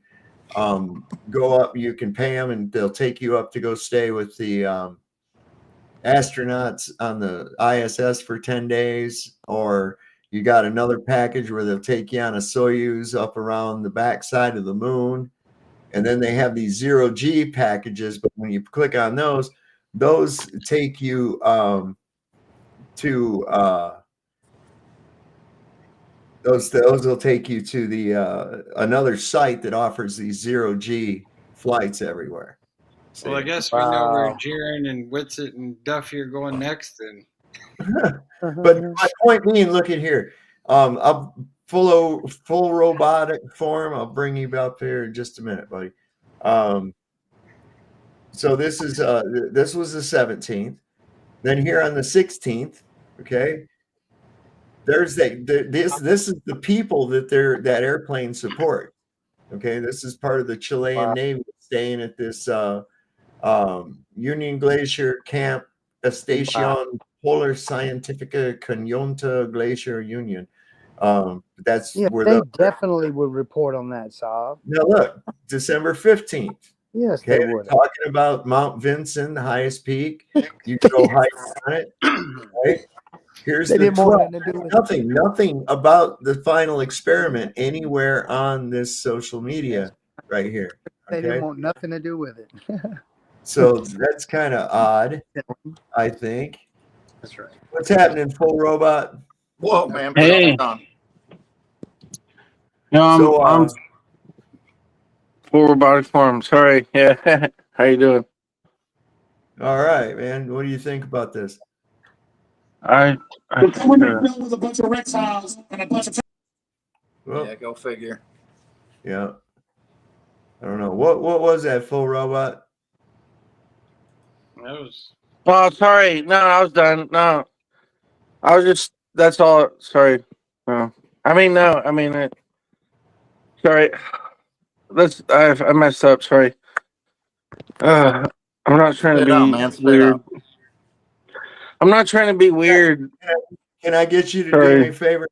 go up, you can pay them and they'll take you up to go stay with the astronauts on the ISS for 10 days, or you got another package where they'll take you on a Soyuz up around the backside of the moon. And then they have these 0G packages, but when you click on those take you to those will take you to the another site that offers these 0G flights everywhere. Well, I guess we know where Jiren and Witsit and Duffy are going next then. But my point being, look at here. I'll full robotic form. I'll bring you up here in just a minute, buddy. So this was the 17th. Then here on the 16th, okay, there's this is the people that that airplane support. Okay, this is part of the Chilean Navy staying at this Union Glacier Camp Estación Polar Científica Conjunta Glacier Union. That's where they definitely would report on that, Saab. Now look, December 15th. Yes, okay, they would. Talking about Mount Vincent, the highest peak. You can go hike on it. Right? Here's the 12th. Nothing about the final experiment anywhere on this social media right here. They didn't Okay. want nothing to do with it. So that's kind of odd, I think. That's right. What's happening, Full Robot? Whoa, man. Hey. No, I'm Full Robotic Forum. Sorry. Yeah. How you doing? All right, man. What do you think about this? I with a bunch of reptiles and a bunch of. Well, Yeah, go figure. Yeah. I don't know. What was that, Full Robot? That was. Oh, sorry. No, I was done. No, I was just. That's all. Sorry. No. I mean, no. I mean, sorry. I messed up. Sorry. I'm not trying to Spit be it out, man. Spit it weird. out. I'm not trying to be weird. Can I get you to do me a favor?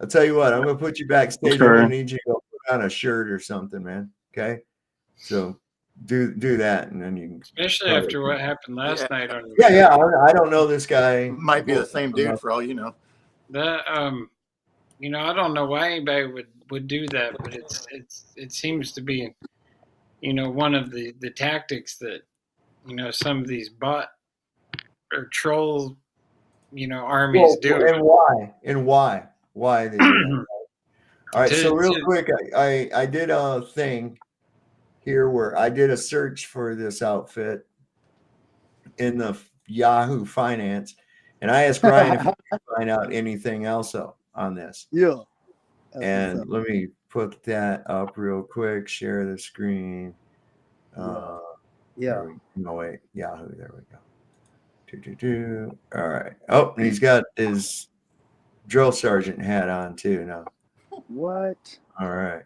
I'll tell you what. I'm gonna put you backstage. I'm gonna need you to go put on a shirt or something, man. Okay. So do that, and then you can. Especially after what happened last night on. Yeah. I don't know this guy. Might be the same dude for all you know. That I don't know why anybody would do that, but it seems to be, one of the tactics that, some of these bot or troll, armies do. And why they do that? All right. So real quick, I did a thing here where I did a search for this outfit in the Yahoo Finance, and I asked Ryan if he could find out anything else on this. Yeah. And let me put that up real quick. Share the screen. Yeah. No, wait. Yahoo. There we go. All right. Oh, and he's got his drill sergeant hat on too now. What? All right.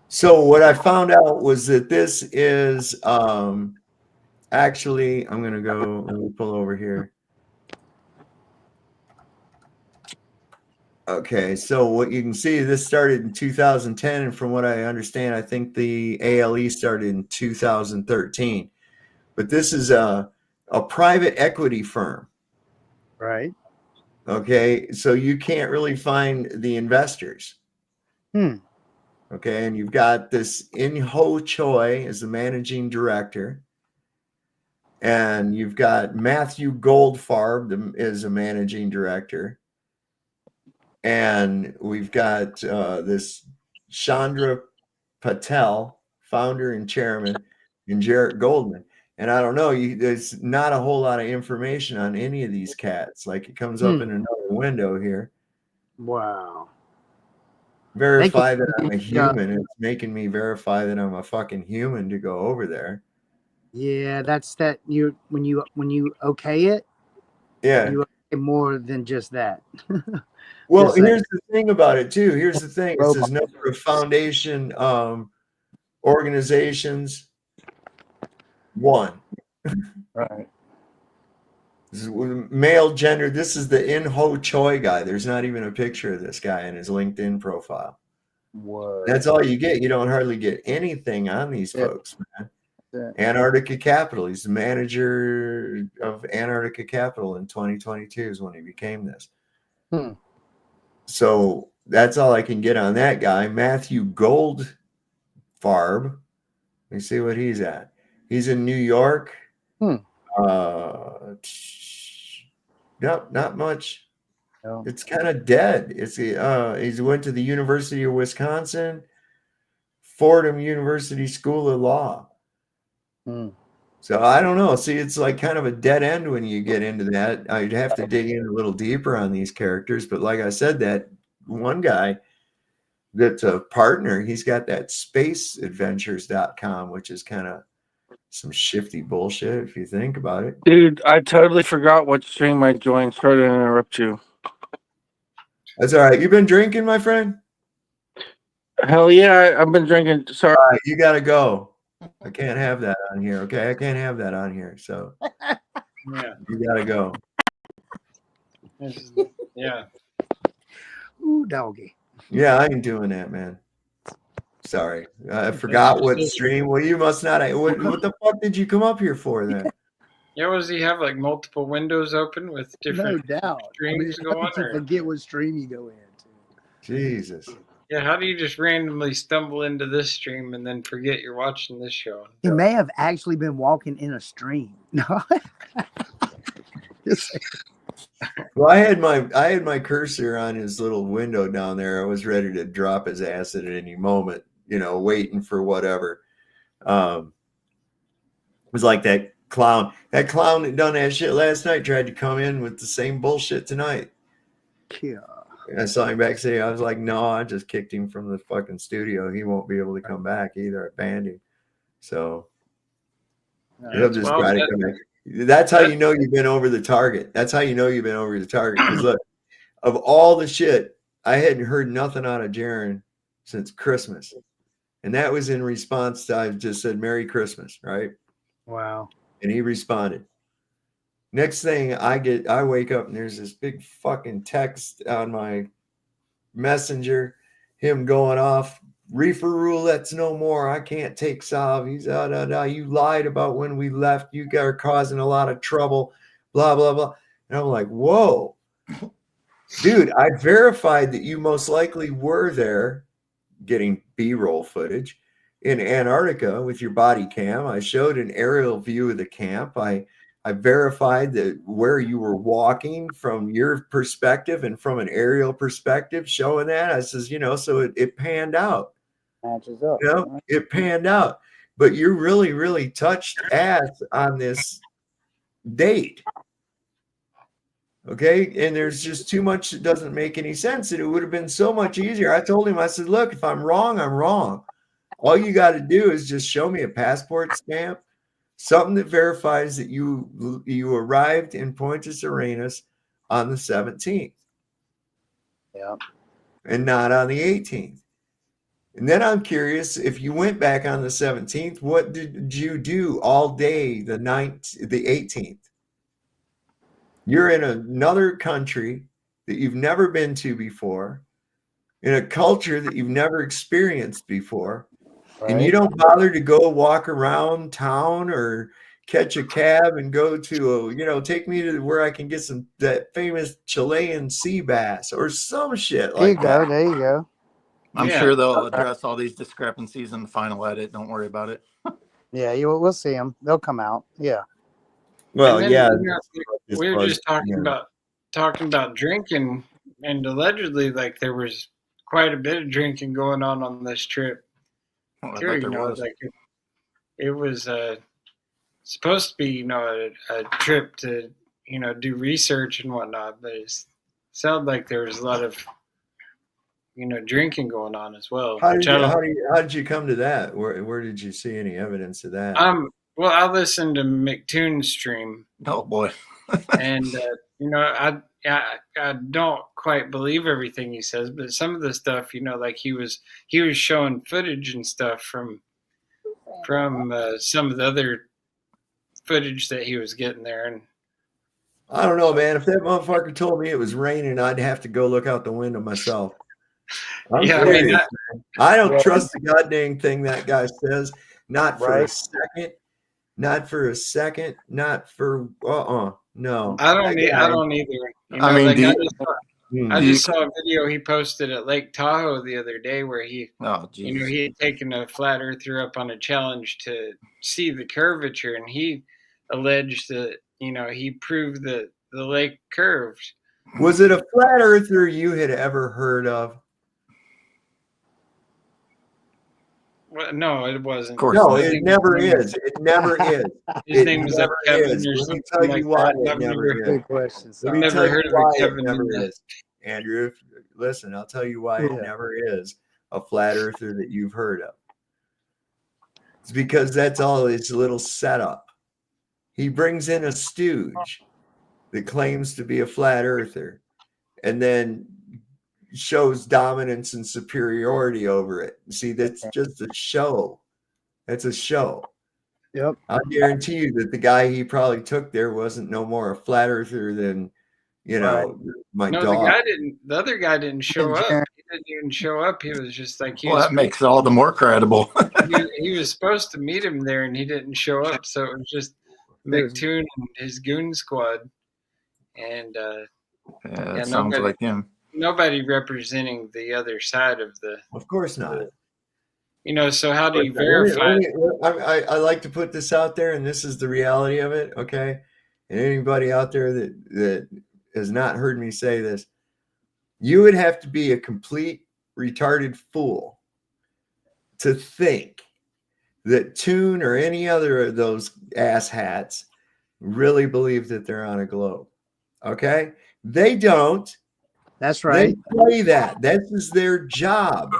So what I found out was that this is actually, I'm gonna go. Let me pull over here. Okay, so what you can see, this started in 2010, and from what I understand, I think the ALE started in 2013. But this is a private equity firm. Right. Okay, so you can't really find the investors. Okay, and you've got this In-Ho Choi as the managing director, and you've got Matthew Goldfarb as a managing director. And we've got this Chandra Patel, founder and chairman, and Jarrett Goldman. And I don't know, there's not a whole lot of information on any of these cats. Like it comes up in another window here. Wow. Verify that I'm a human. It's making me verify that I'm a fucking human to go over there. Yeah, that's that. When you okay it. Yeah. You okay more than just that. Well, here's the thing about it too. Here's the thing. It says number of foundation organizations. 1. Right. This is male gender. This is the In-Ho Choi guy. There's not even a picture of this guy in his LinkedIn profile. Whoa. That's all you get. You don't hardly get anything on these folks, man. Antarctica Capital. He's the manager of Antarctica Capital in 2022 is when he became this. So that's all I can get on that guy. Matthew Goldfarb. Let me see what he's at. He's in New York. Nope, not much. No. It's kind of dead. He's went to the University of Wisconsin, Fordham University School of Law. So I don't know. See, it's like kind of a dead end when you get into that. I'd have to dig in a little deeper on these characters, but like I said, that one guy that's a partner. He's got that spaceadventures.com, which is kind of some shifty bullshit if you think about it. Dude, I totally forgot what stream I joined. Sorry to interrupt you. That's all right. You been drinking, my friend? Hell yeah, I've been drinking. Sorry. All right, you got to go. I can't have that on here. Okay, I can't have that on here. So Yeah. you got to go. Yeah. Ooh, doggy. Yeah, I ain't doing that, man. Sorry, I forgot what stream. Well, you must not. What the fuck did you come up here for then? Yeah, does he have like multiple windows open with No different doubt. streams how going? did you Or? forget what stream you go into? Jesus. Yeah, how do you just randomly stumble into this stream and then forget you're watching this show? He may have actually been walking in a stream. No. Well, I had my cursor on his little window down there. I was ready to drop his acid at any moment, waiting for whatever. It was like that clown. That clown that done that shit last night tried to come in with the same bullshit tonight. Yeah. I saw him backstage. I was like, no, I just kicked him from the fucking studio. He won't be able to come back either. I banned him. So he'll just try to come back. That's how you know you've been over the target. That's how you know you've been over the target. Because look, of all the shit, I hadn't heard nothing out of Jaron since Christmas. And that was in response to, I just said, Merry Christmas, right? Wow. And he responded. Next thing I wake up and there's this big fucking text on my messenger, him going off, reefer roulette's no more. I can't take Sav. He's out. You lied about when we left. You are causing a lot of trouble, blah, blah, blah. And I'm like, whoa, dude, I verified that you most likely were there getting B-roll footage in Antarctica with your body cam. I showed an aerial view of the camp. I verified that where you were walking from your perspective and from an aerial perspective, showing that. I says, so it panned out. Matches up. It panned out. But you're really, really touched ass on this date. Okay. And there's just too much that doesn't make any sense. And it would have been so much easier. I told him, I said, look, if I'm wrong, I'm wrong. All you got to do is just show me a passport stamp, something that verifies that you arrived in Punta Arenas on the 17th. Yeah. And not on the 18th. And then I'm curious, if you went back on the 17th, what did you do all day the 18th? You're in another country that you've never been to before, in a culture that you've never experienced before. Right. And you don't bother to go walk around town or catch a cab and go to take me to where I can get that famous Chilean sea bass or some shit like that. There you go. I'm sure they'll address all these discrepancies in the final edit. Don't worry about it. Yeah, we'll see them. They'll come out. Yeah. Well, yeah. We were just talking about drinking, and allegedly, like, there was quite a bit of drinking going on this trip. Too, it was supposed to be, a trip to, do research and whatnot, but it sounded like there was a lot of, drinking going on as well. How did you come to that? Where did you see any evidence of that? Well, I listened to McToon's stream. Oh boy. And I don't quite believe everything he says, but some of the stuff, like he was showing footage and stuff from some of the other footage that he was getting there. And I don't know, man. If that motherfucker told me it was raining, I'd have to go look out the window myself. I'm serious, man. I don't trust the goddamn thing that guy says. Not for a second. Not for a second. Not for no. I don't either. I just saw a video he posted at Lake Tahoe the other day where he had taken a flat earther up on a challenge to see the curvature, and he alleged that he proved that the lake curved. Was it a flat earther you had ever heard of? Well, no, it wasn't. Of course, no, it never is. It never is. His name was Kevin or something like that. It never is. I've never heard of Kevin. Never is. Andrew, listen, I'll tell you why it never is a flat earther that you've heard of. It's because that's all his little setup. He brings in a stooge that claims to be a flat earther and then shows dominance and superiority over it. See, that's just a show. That's a show. Yep. I guarantee you that the guy he probably took there wasn't no more a flat earther than, you know, my No, dog. the other guy didn't show up. He didn't even show up. He was just like, Well, that makes it all the more credible. he was supposed to meet him there and he didn't show up. So it was just McToon and his goon squad. And that sounds like him. Nobody representing the other side of the. Of course not. You know, so how do you verify? I like to put this out there, and this is the reality of it, okay? And anybody out there that has not heard me say this, you would have to be a complete retarded fool to think that Toon or any other of those asshats really believe that they're on a globe, okay? They don't. That's right. They play that. This is their job.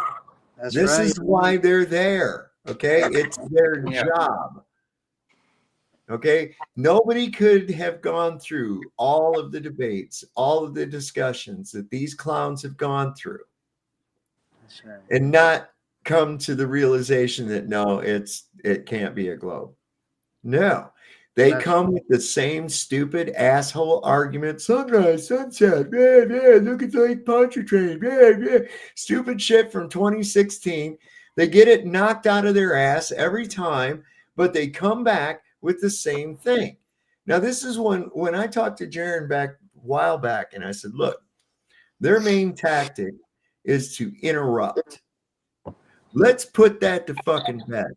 This is why they're there. Okay. It's their job. Okay. Nobody could have gone through all of the debates, all of the discussions that these clowns have gone through and not come to the realization that no, it can't be a globe. No. They come with the same stupid asshole argument. Sunrise, sunset, look at the Lake Pontchartrain, stupid shit from 2016. They get it knocked out of their ass every time, but they come back with the same thing. Now, this is when I talked to Jaron back a while back, and I said, look, their main tactic is to interrupt. Let's put that to fucking bed.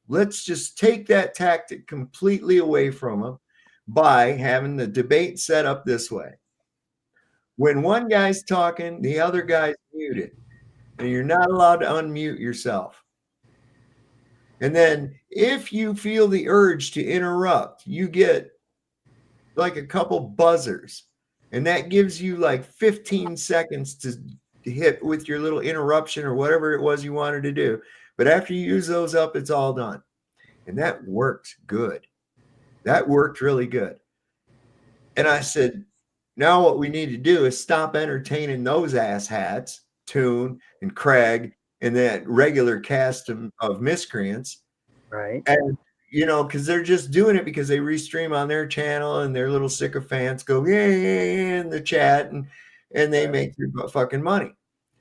Let's just take that tactic completely away from them by having the debate set up this way. When one guy's talking, the other guy's muted, and you're not allowed to unmute yourself. And then if you feel the urge to interrupt, you get like a couple buzzers, and that gives you like 15 seconds to hit with your little interruption or whatever it was you wanted to do. But after you use those up, it's all done. And that worked good. That worked really good. And I said, now what we need to do is stop entertaining those asshats, Toon and Craig, and that regular cast of miscreants. Right. And, you know, because they're just doing it because they restream on their channel and their little sycophants go, yeah, in the chat, and they make their fucking money.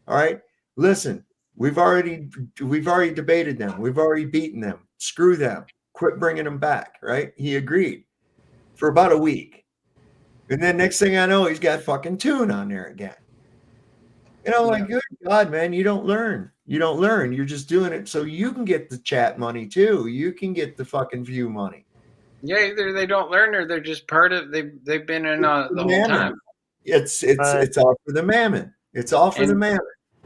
All right. Listen. We've already debated them. We've already beaten them. Screw them. Quit bringing them back, right? He agreed for about a week. And then next thing I know, he's got fucking Toon on there again. And I'm like, good God, man, you don't learn. You don't learn. You're just doing it so you can get the chat money too. You can get the fucking view money. Yeah, either they don't learn or they're just part of they've been in the whole time. It's all for the mammon. It's all for the mammon.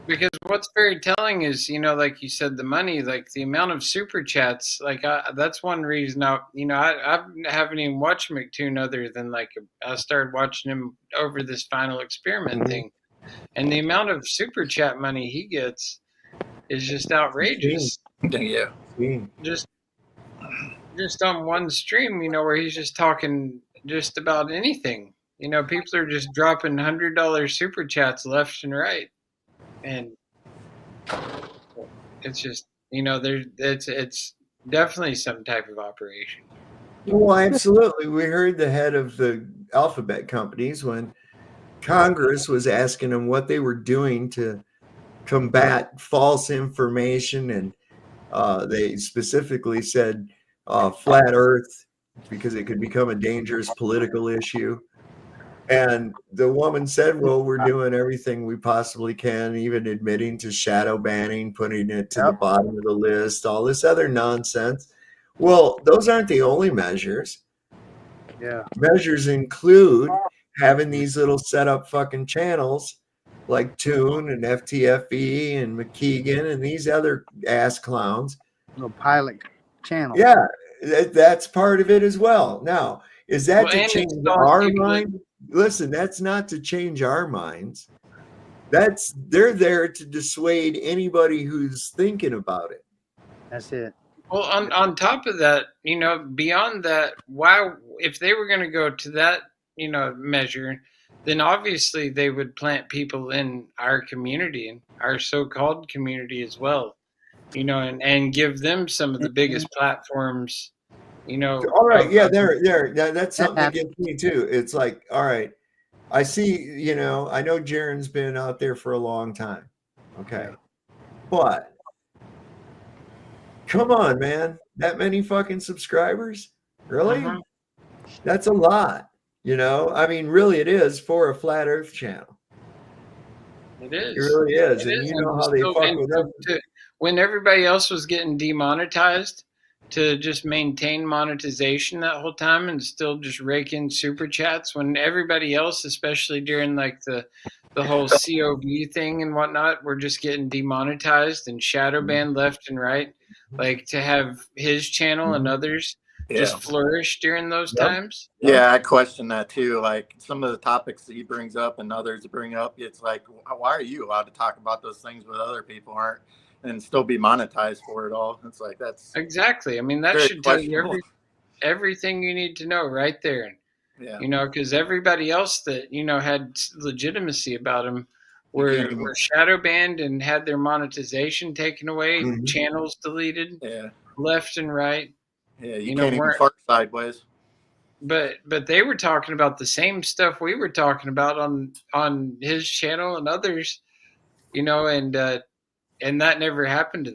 Because what's very telling is, you know, like you said, the money, like the amount of super chats, like that's one reason I haven't even watched McToon other than like I started watching him over this final experiment thing. And the amount of super chat money he gets is just outrageous. Yeah. Just on one stream, you know, where he's just talking just about anything. You know, people are just dropping $100 super chats left and right. And it's just, you know, it's definitely some type of operation. Well, absolutely. We heard the head of the alphabet companies when Congress was asking them what they were doing to combat false information. And they specifically said flat Earth because it could become a dangerous political issue. And the woman said, well, we're doing everything we possibly can, even admitting to shadow banning, putting it to the bottom of the list, all this other nonsense. Well, those aren't the only measures. Yeah. Measures include having these little set up fucking channels like Toon and FTFE and McKeegan and these other ass clowns. Little pilot channel. Yeah, that's part of it as well. Now, is that to change our mind? Listen, that's not to change our minds. they're there to dissuade anybody who's thinking about it. That's it. Well, on top of that, beyond that, why, if they were going to go to that, measure, then obviously they would plant people in our community, our so-called community as well, and give them some of the biggest platforms, All right, yeah, that's something that gets me too. It's like, all right, I see, I know Jaron's been out there for a long time. Okay. But come on, man. That many fucking subscribers? Really? That's a lot. I mean, really it is for a flat earth channel. It is. It really is. It And is. you know how they fuck with them. When everybody else was getting demonetized, to just maintain monetization that whole time and still just rake in super chats, when everybody else, especially during like the whole COV thing and whatnot, were just getting demonetized and shadow banned left and right. Like, to have his channel and others just flourish during those times. Yeah, I question that too. Like, some of the topics that he brings up and others bring up, it's like, why are you allowed to talk about those things but other people aren't, and still be monetized for it all? It's like, that's exactly. I mean, that should tell you everything you need to know right there. Yeah. Because everybody else that had legitimacy about them were shadow banned and had their monetization taken away, channels deleted, left and right. Yeah, you can't even fart sideways. But they were talking about the same stuff we were talking about on his channel and others, and that never happened to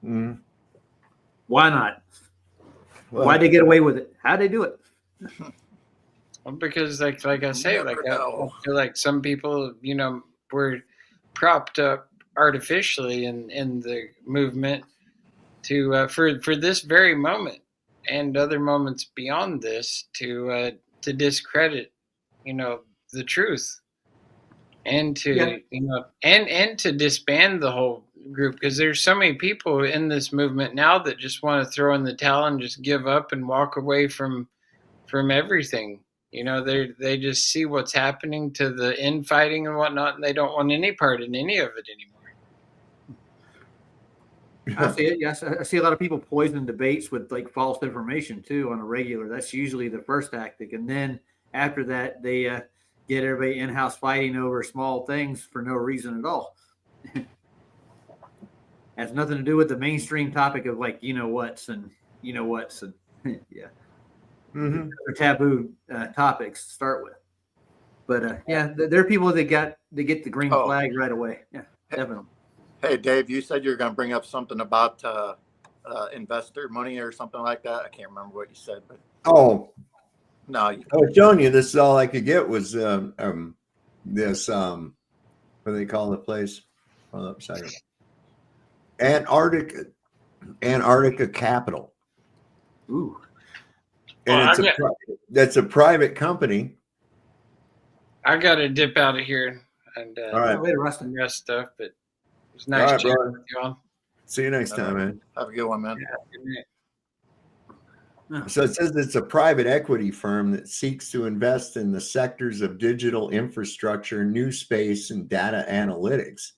them. Why not? Why'd they get away with it? How'd they do it? Well, because like I say, I feel like some people, were propped up artificially in the movement to for this very moment and other moments beyond this to discredit, the truth, and to and to disband the whole group, because there's so many people in this movement now that just want to throw in the towel and just give up and walk away from everything. They just see what's happening to the infighting and whatnot, and they don't want any part in any of it anymore. I see it. Yes, I see a lot of people poison debates with like false information too on a regular. That's usually the first tactic, and then after that, they get everybody in-house fighting over small things for no reason at all. Has nothing to do with the mainstream topic of like what's and yeah. They're taboo topics to start with, but there are people that get the green flag right away. Yeah, definitely. Hey, Dave, you said you were going to bring up something about investor money or something like that. I can't remember what you said, but no, I was showing you this is all I could get was this what do they call the place? Hold up a second. Antarctica Capital. Ooh. And that's a private company. I got to dip out of here and all right. rest stuff, but it was nice chatting with you all. See you next time, man. Have a good one, man. So it says it's a private equity firm that seeks to invest in the sectors of digital infrastructure, new space, and data analytics.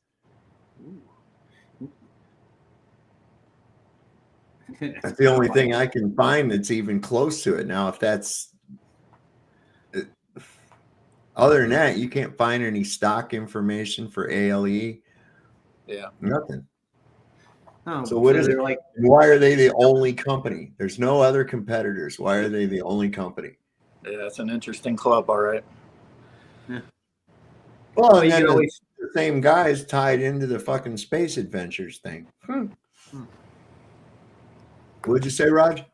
That's the only thing I can find that's even close to it. Now, if that's other than that, you can't find any stock information for ALE. Yeah. Nothing. Oh, so what is it like? Why are they the only company? There's no other competitors. Why are they the only company? Yeah, that's an interesting club. All right. Yeah. Well, and then the same guys tied into the fucking space adventures thing. What'd you say, Raj?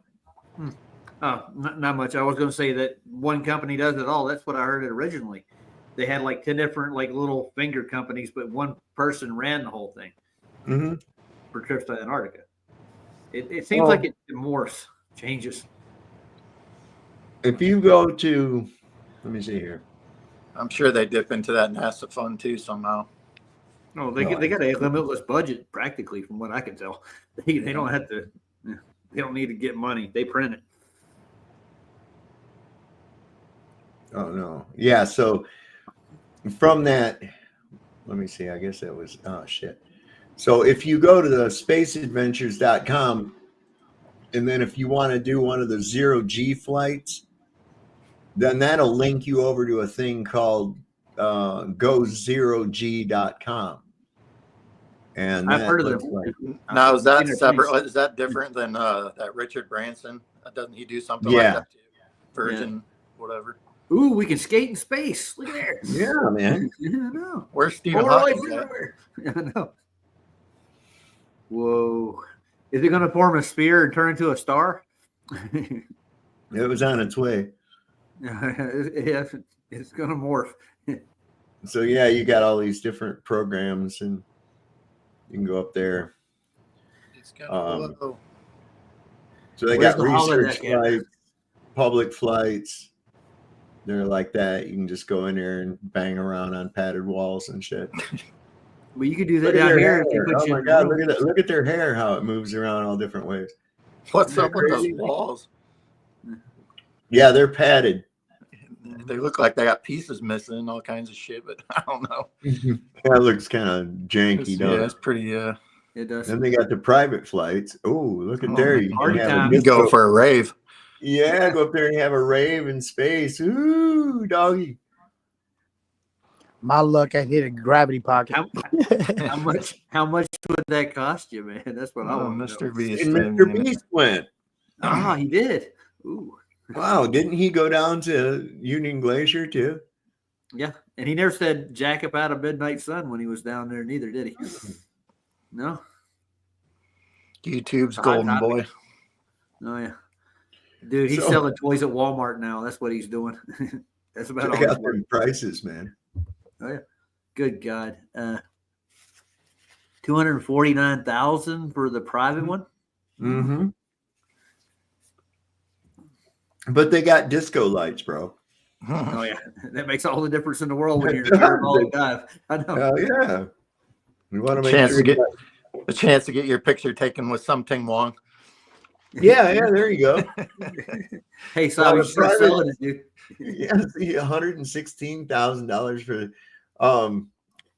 Not much. I was going to say that one company does it all. That's what I heard originally. They had like 10 different like little finger companies, but one person ran the whole thing for trips to Antarctica. It seems like it morphs, changes. If you go to, let me see here. I'm sure they dip into that NASA fund too somehow. No, they got a limitless budget practically, from what I can tell. They don't have to. They don't need to get money. They print it. Oh no, yeah. So from that, let me see. I guess that was, oh shit. So if you go to the spaceadventures.com, and then if you want to do one of the 0G flights, then that'll link you over to a thing called go0g.com. And I've heard of looks them. like, Now, is that Seen their separate? things. Is that different than that Richard Branson? Doesn't he do something like yeah. that too? Virgin, whatever. Ooh, we can skate in space. Look at there. Yeah, man. I know. Where's Stephen Polaroids Hawking? everywhere. I know. Whoa. Is it going to form a sphere and turn into a star? It was on its way. Yeah, it's going to morph. So yeah, you got all these different programs, and you can go up there. It's gonna So they Where's got the research holodeck at? flights, public flights. They're like that. You can just go in there and bang around on padded walls and shit. Well, you could do that Look at down their here. hair. If you put Oh you my in god, room. look at that! Look at their hair, how it moves around all different ways. What's Isn't up that with those crazy? walls? Yeah, they're padded. They look like they got pieces missing, all kinds of shit, but I don't know. That looks kind of janky, Yeah, don't it's it? pretty. It does. Then they got the private flights. Oh, look at Oh, there! man. You Party can have time. a You go disco. for a rave. Yeah, go up there and have a rave in space. Ooh, doggy. My luck, I hit a gravity pocket. How much would that cost you, man? That's what I Oh, want to know. Mr. Beast. And I Mr. mean, Beast went. Ah, he did. Ooh. Wow, didn't he go down to Union Glacier too? Yeah, and he never said jack up out of midnight sun when he was down there, neither did he? No. YouTube's Hot golden topic. boy. Oh yeah, dude, he's So- selling toys at Walmart now. That's what he's doing. That's about all Check he's out worth. them prices, man. Oh yeah, good God, 249,000 for the private one. Mm-hmm. But they got disco lights, bro. Oh yeah, that makes all the difference in the world when you're in Cannonball Dive. I know. Hell yeah. We want to make Chance sure to get you a chance to get your picture taken with something Wong. yeah, there you go. Hey, Well, Sabi, the start private- selling it, dude. Yeah, see, $116,000 for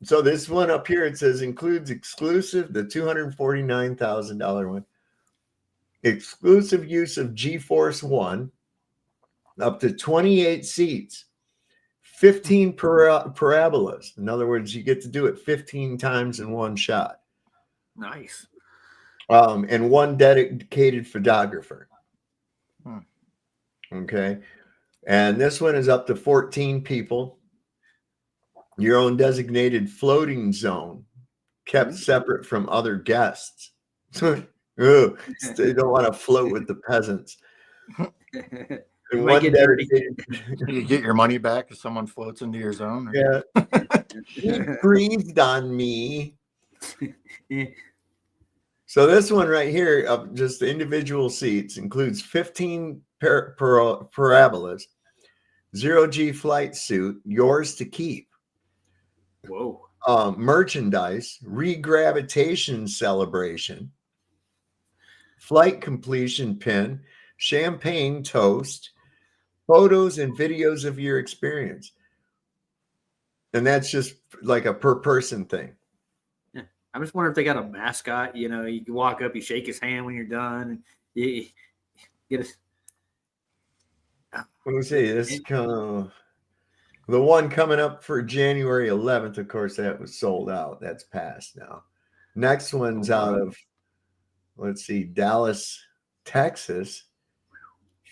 so this one up here, it says includes exclusive, the $249,000 one, exclusive use of GeForce One, up to 28 seats, 15 parabolas. In other words, you get to do it 15 times in one shot. Nice. And one dedicated photographer. Okay. And this one is up to 14 people. Your own designated floating zone, kept separate from other guests. Ooh, they don't want to float with the peasants. And one dedicated. You get your money back if someone floats into your zone. Or... Yeah. He breathed on me. So this one right here, just the individual seats, includes 15 parabolas, 0G flight suit, yours to keep. Whoa. Merchandise, regravitation celebration, flight completion pin, champagne toast, photos and videos of your experience. And that's just like a per person thing. Yeah. I just wonder if they got a mascot. You know, you can walk up, you shake his hand when you're done, and you get a. Let me see. This the one coming up for January 11th. Of course, that was sold out. That's passed now. Next one's out of, let's see, Dallas, Texas.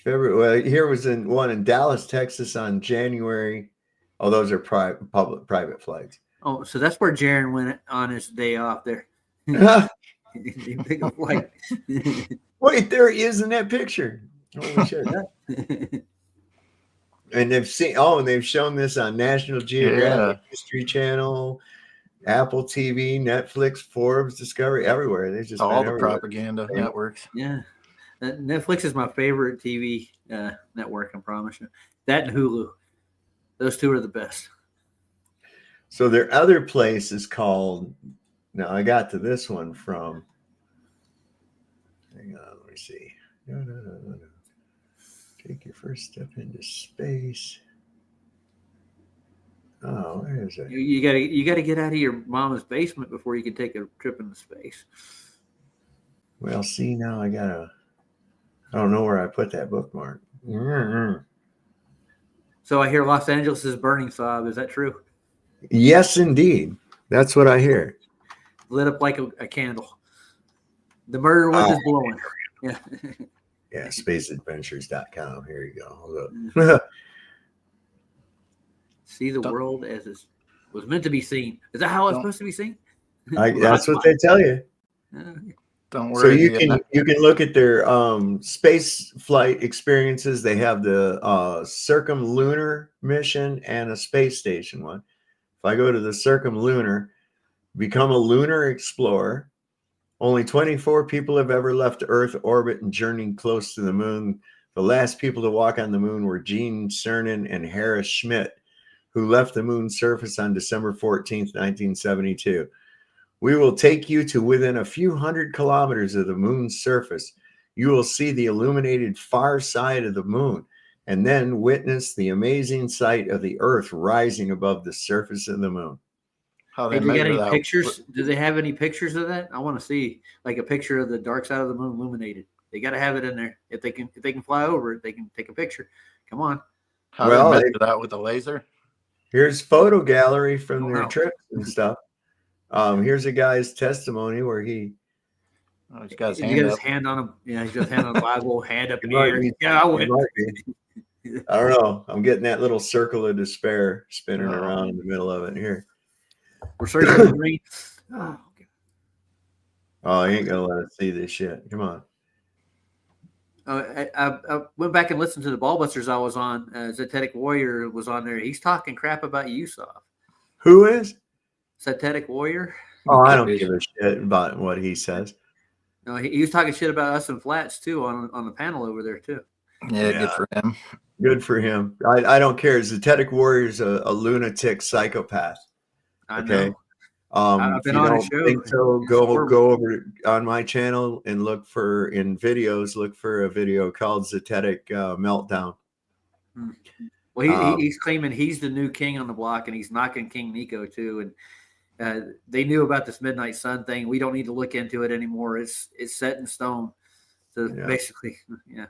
February. Well, here was one in Dallas, Texas on January. Oh, those are private flights. Oh, so that's where Jaron went on his day off there. He picked a flight. Wait, there he is in that picture. Holy shit. And they've shown this on National Geographic, History Channel, Apple TV, Netflix, Forbes, Discovery, everywhere. They just all the propaganda networks. Yeah, Netflix is my favorite TV network. I promise you. That and Hulu, those two are the best. So their other place is called. Now I got to this one from. Hang on, let me see. No. Take your first step into space. Oh, where is it? You gotta get out of your mama's basement before you can take a trip into space. Well, see, now I don't know where I put that bookmark. Mm-hmm. So I hear Los Angeles is burning, Saab. Is that true? Yes, indeed. That's what I hear. Lit up like a candle. The murder wind is blowing. Yeah. Yeah, spaceadventures.com. Here you go. Look. See the world as it was meant to be seen. Is that how it's supposed to be seen? That's what they tell you. Don't So worry. you can look at their space flight experiences. They have the circumlunar mission and a space station one. If I go to the circumlunar, become a lunar explorer. Only 24 people have ever left Earth orbit and journeyed close to the moon. The last people to walk on the moon were Gene Cernan and Harris Schmitt, who left the moon's surface on December 14th, 1972. We will take you to within a few hundred kilometers of the moon's surface. You will see the illuminated far side of the moon and then witness the amazing sight of the Earth rising above the surface of the moon. How Hey, do they got any pictures? Do they have any pictures of that? I want to see like a picture of the dark side of the moon illuminated. They got to have it in there. If they can fly over it, they can take a picture. Come on. How do they measure that with a laser? Here's photo gallery from their trips and stuff. Here's a guy's testimony where he's got his hand on him. Yeah, he's got his hand on the Bible, hand up in the air. Yeah, I went. I don't know. I'm getting that little circle of despair spinning around in the middle of it here. We're searching the green. Oh, you ain't gonna let us see this shit. Come on. I went back and listened to the Ballbusters I was on. Zetetic Warrior was on there. He's talking crap about Yusuf. Who is? Zetetic Warrior. Oh, I don't give a shit about what he says. No, he was talking shit about us and Flats too on the panel over there too. Yeah, good for him. Good for him. I don't care. Zetetic Warrior's a lunatic psychopath. I know. I've been on a show. Think so, go over on my channel and look for a video called Zetetic Meltdown. Well, he's claiming he's the new king on the block, and he's knocking King Nico too. And they knew about this Midnight Sun thing. We don't need to look into it anymore. It's set in stone. So basically, yeah.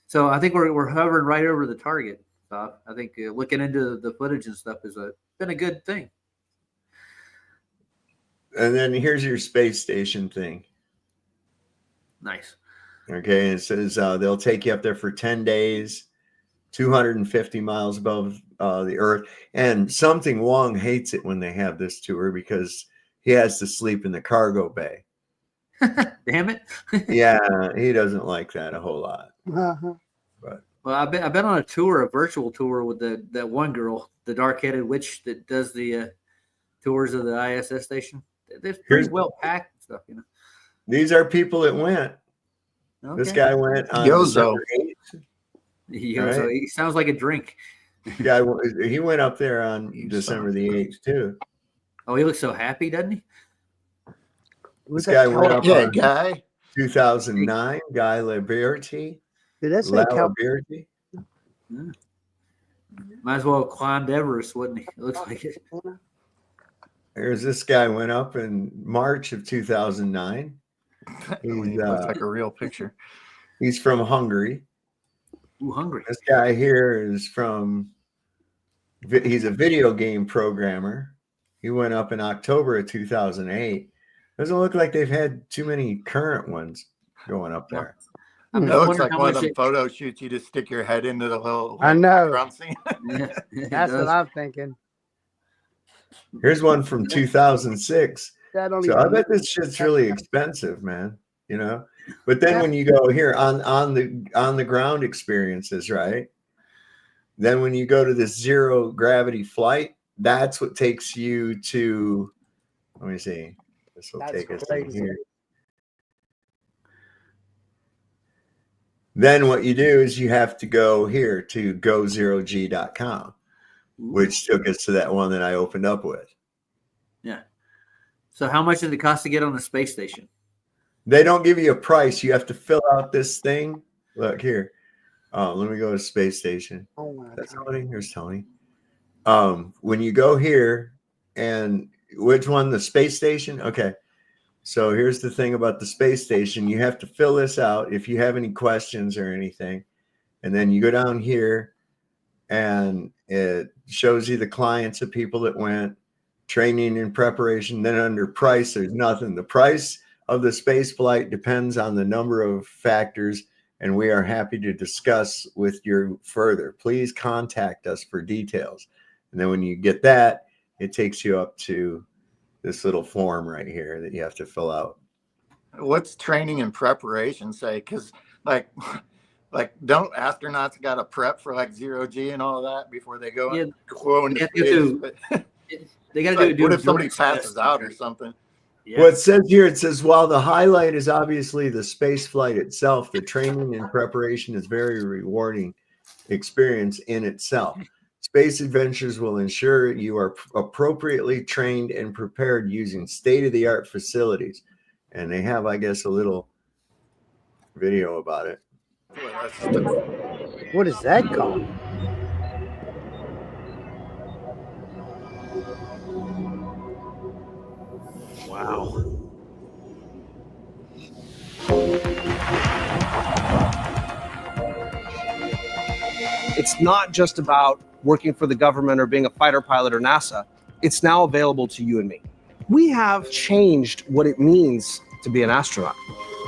So I think we're hovering right over the target. I think looking into the footage and stuff has been a good thing. And then here's your space station thing. Nice. Okay, and it says they'll take you up there for 10 days, 250 miles above the Earth. And Something Wong hates it when they have this tour because he has to sleep in the cargo bay. Damn it. Yeah, he doesn't like that a whole lot. But I've been on a tour, a virtual tour with that one girl, the dark-headed witch that does the tours of the ISS station. It's pretty well packed and stuff, you know. These are people that went. Okay. This guy went on Yozo. December 8th. Right? He sounds like a drink. Yeah, he went up there on December the 8th too. Oh, he looks so happy, doesn't he? This guy went up on guy. 2009. Guy Liberty. Did that say Liberty? Yeah. Might as well have climbed Everest, wouldn't he? It looks like it. There's this guy went up in March of 2009. He looks like a real picture. He's from Hungary. Ooh, Hungary. This guy here is he's a video game programmer. He went up in October of 2008. Doesn't look like they've had too many current ones going up there. It looks like one of them photo shoots. You just stick your head into the little. I know. Drum scene. That's what I'm thinking. Here's one from 2006. So I bet this shit's really expensive, man. You know, but then when you go here on the ground experiences, right? Then when you go to this zero gravity flight, that's what takes you to. Let me see. This will take us in here. Then what you do is you have to go here to go0g.com, which took us to that one that I opened up with. Yeah. So how much does it cost to get on the space station? They don't give you a price. You have to fill out this thing. Look here. Let me go to space station. Oh my That's Tony. Here's Tony. When you go here, and which one? The space station? Okay. So here's the thing about the space station. You have to fill this out if you have any questions or anything. And then you go down here and it shows you the clients of people that went, training and preparation. Then under price, there's nothing. The price of the space flight depends on the number of factors, and we are happy to discuss with you further. Please contact us for details. And then when you get that, it takes you up to this little form right here that you have to fill out. What's training and preparation say? Because like don't astronauts got to prep for like 0G and all that before they go into space? They got to do. What if somebody passes out or something? Yeah. Well, it says here, it says, while the highlight is obviously the space flight itself, the training and preparation is very rewarding experience in itself. Space adventures will ensure you are appropriately trained and prepared using state-of-the-art facilities. And they have, I guess, a little video about it. What is that called? Wow. It's not just about working for the government or being a fighter pilot or NASA. It's now available to you and me. We have changed what it means to be an astronaut.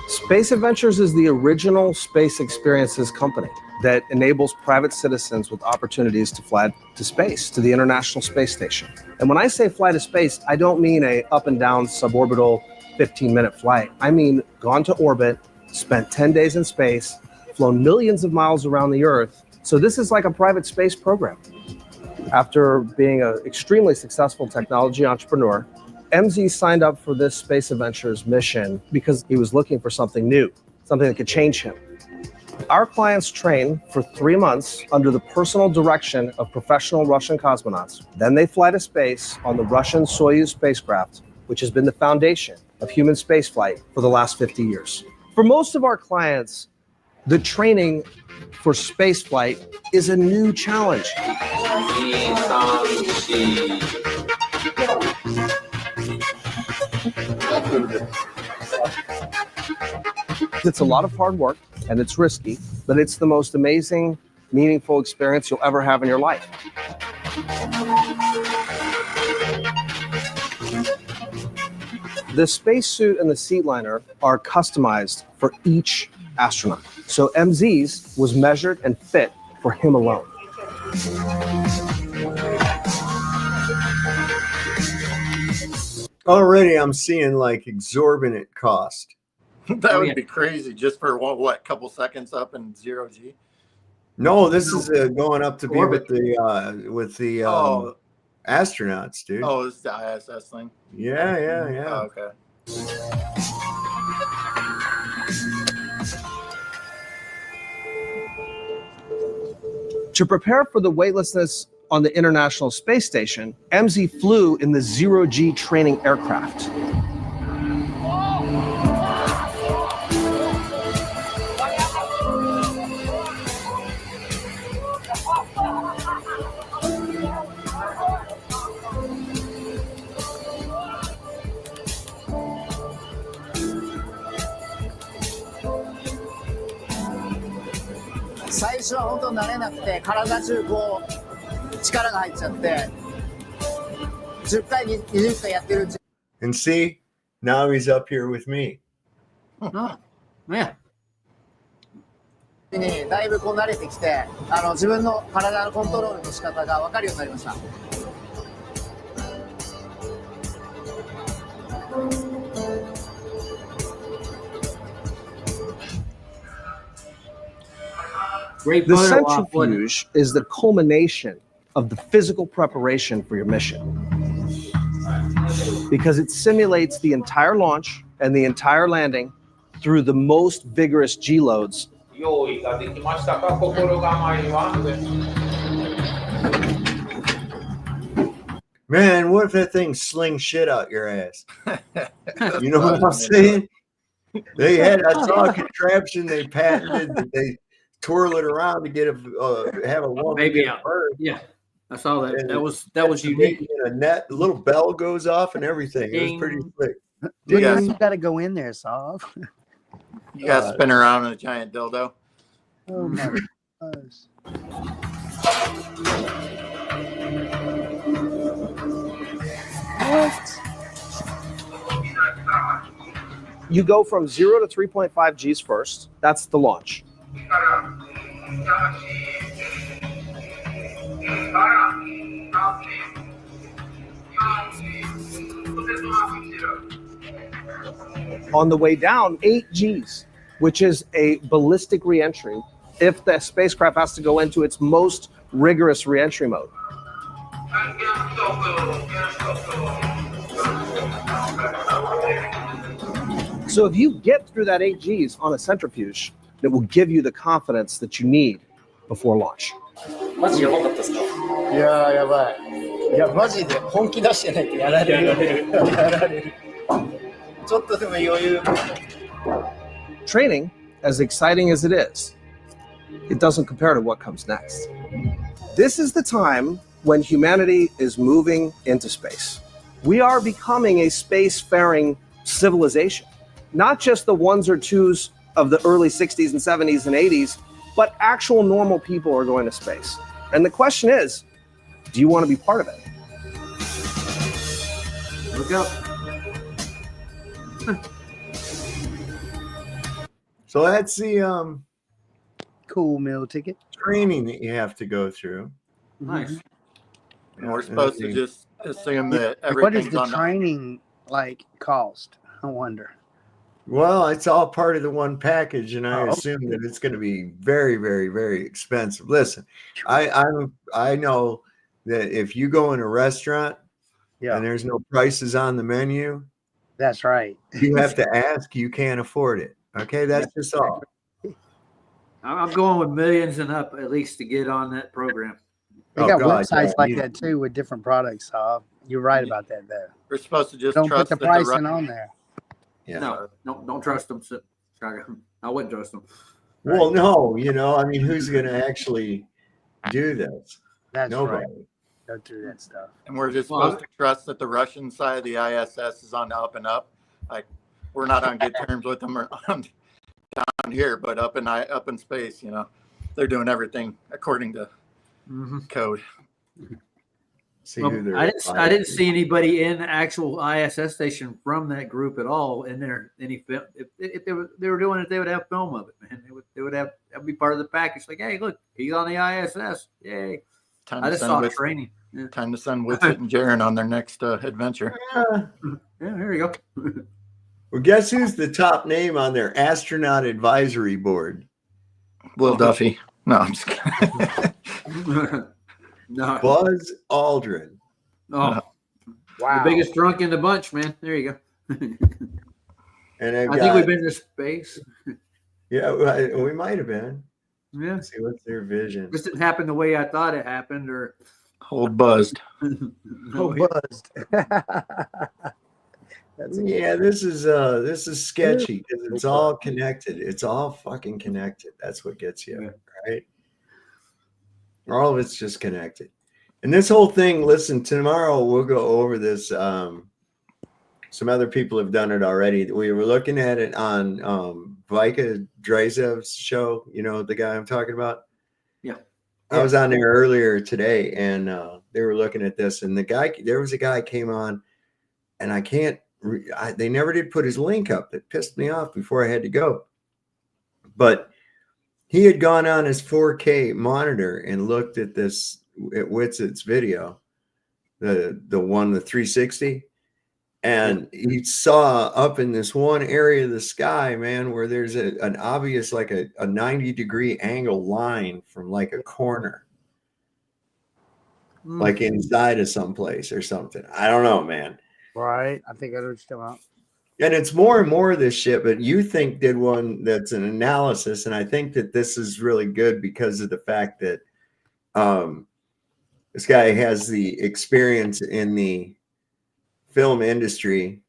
Space Adventures is the original space experiences company that enables private citizens with opportunities to fly to space, to the International Space Station. And when I say fly to space, I don't mean a up and down suborbital 15-minute flight. I mean gone to orbit, spent 10 days in space, flown millions of miles around the Earth. So this is like a private space program. After being an extremely successful technology entrepreneur, MZ signed up for this Space Adventures mission because he was looking for something new, something that could change him. Our clients train for 3 months under the personal direction of professional Russian cosmonauts. Then they fly to space on the Russian Soyuz spacecraft, which has been the foundation of human spaceflight for the last 50 years. For most of our clients, the training for spaceflight is a new challenge. It's a lot of hard work and it's risky, but it's the most amazing, meaningful experience you'll ever have in your life. The spacesuit and the seat liner are customized for each astronaut. So MZ's was measured and fit for him alone. Already I'm seeing like exorbitant cost. That would be crazy just for what couple seconds up in 0G. No, this is going up to be with the astronauts, dude. Oh, this is the ISS thing. Yeah. Oh, okay. To prepare for the weightlessness on the International Space Station, MZ flew in the 0G training aircraft. And see, now he's up here with me. Oh, yeah. にだいぶこう慣れてきて、自分の体のコントロールの仕方が分かるようになりました。The centrifuge is the culmination of the physical preparation for your mission, because it simulates the entire launch and the entire landing through the most vigorous G loads. Man, what if that thing slings shit out your ass? You know what I'm saying? They had I saw a contraption they patented that they twirl it around to get have a woman. Maybe bird. Yeah. I saw that. And That was unique. in a net, the little bell goes off and everything. It was pretty Ding. slick. Look, Yeah. you got to go in there, Sav. You got to spin around in a giant dildo. Oh my gosh. What? You go from 0 to 3.5 Gs first. That's the launch. On the way down, 8 Gs, which is a ballistic reentry if the spacecraft has to go into its most rigorous reentry mode. So if you get through that 8 Gs on a centrifuge, it will give you the confidence that you need before launch. マジやばかったですか？いやーやばい。いやマジで本気出してないとやられる。やられる。ちょっとでも余裕。Training, as exciting as it is, it doesn't compare to what comes next. This is the time when humanity is moving into space. We are becoming a spacefaring civilization, not just the ones or twos of the early 60s and 70s and 80s, but actual normal people are going to space. And the question is, do you want to be part of it? Look up. So that's the cool meal ticket training that you have to go through. Nice. And we're supposed to just assume that What does everything's the on the training like cost? I wonder. Well, it's all part of the one package, and I Oh, assume that it's going to be very, very, very expensive. Listen, I know that if you go in a restaurant and there's no prices on the menu, that's right. You have to ask. You can't afford it. Okay, that's just all. I'm going with millions and up at least to get on that program. They got websites like that too with different products. You're right about that though. We're supposed to just Don't trust put the that pricing on there. No, don't trust them. I wouldn't trust them. Well, no, I mean, who's going to actually do this? That's Nobody. right. Go through that stuff. And we're just supposed to trust that the Russian side of the ISS is on the up and up. Like we're not on good terms with them or down here, but up in space, they're doing everything according to code. I didn't see anybody in the actual ISS station from that group at all in there. Any film? If they were doing it, they would have film of it, man. They would have that'd be part of the package. Like, hey, look, he's on the ISS. Yay! I just saw training. Yeah. Time to send Whitsitt and Jaron on their next adventure. Yeah, here you go. Well, guess who's the top name on their astronaut advisory board? Will Duffy. No, I'm just kidding. No. Buzz Aldrin. Oh, wow! The biggest drunk in the bunch, man. There you go. And I think we've been to space. Yeah, we might have been. Yeah. Let's see what's their vision. This didn't happen the way I thought it happened, or Hold buzzed. Buzzed. Yeah, this is sketchy because it's all connected. It's all fucking connected. That's what gets you, right? All of it's just connected. And this whole thing, listen, tomorrow we'll go over this. Some other people have done it already. We were looking at it on Vika Drezev's show. You know the guy I'm talking about? Yeah. I was on there earlier today, and they were looking at this. And there was a guy came on, and they never did put his link up. It pissed me off before I had to go. But he had gone on his 4K monitor and looked at Whitsitt's video, the 360. And he saw up in this one area of the sky, man, where there's an obvious, like a 90-degree angle line from like a corner, like inside of someplace or something. I don't know, man. Right. I think I understand that. And it's more and more of this shit, but you did one that's an analysis. And I think that this is really good because of the fact that this guy has the experience in the film industry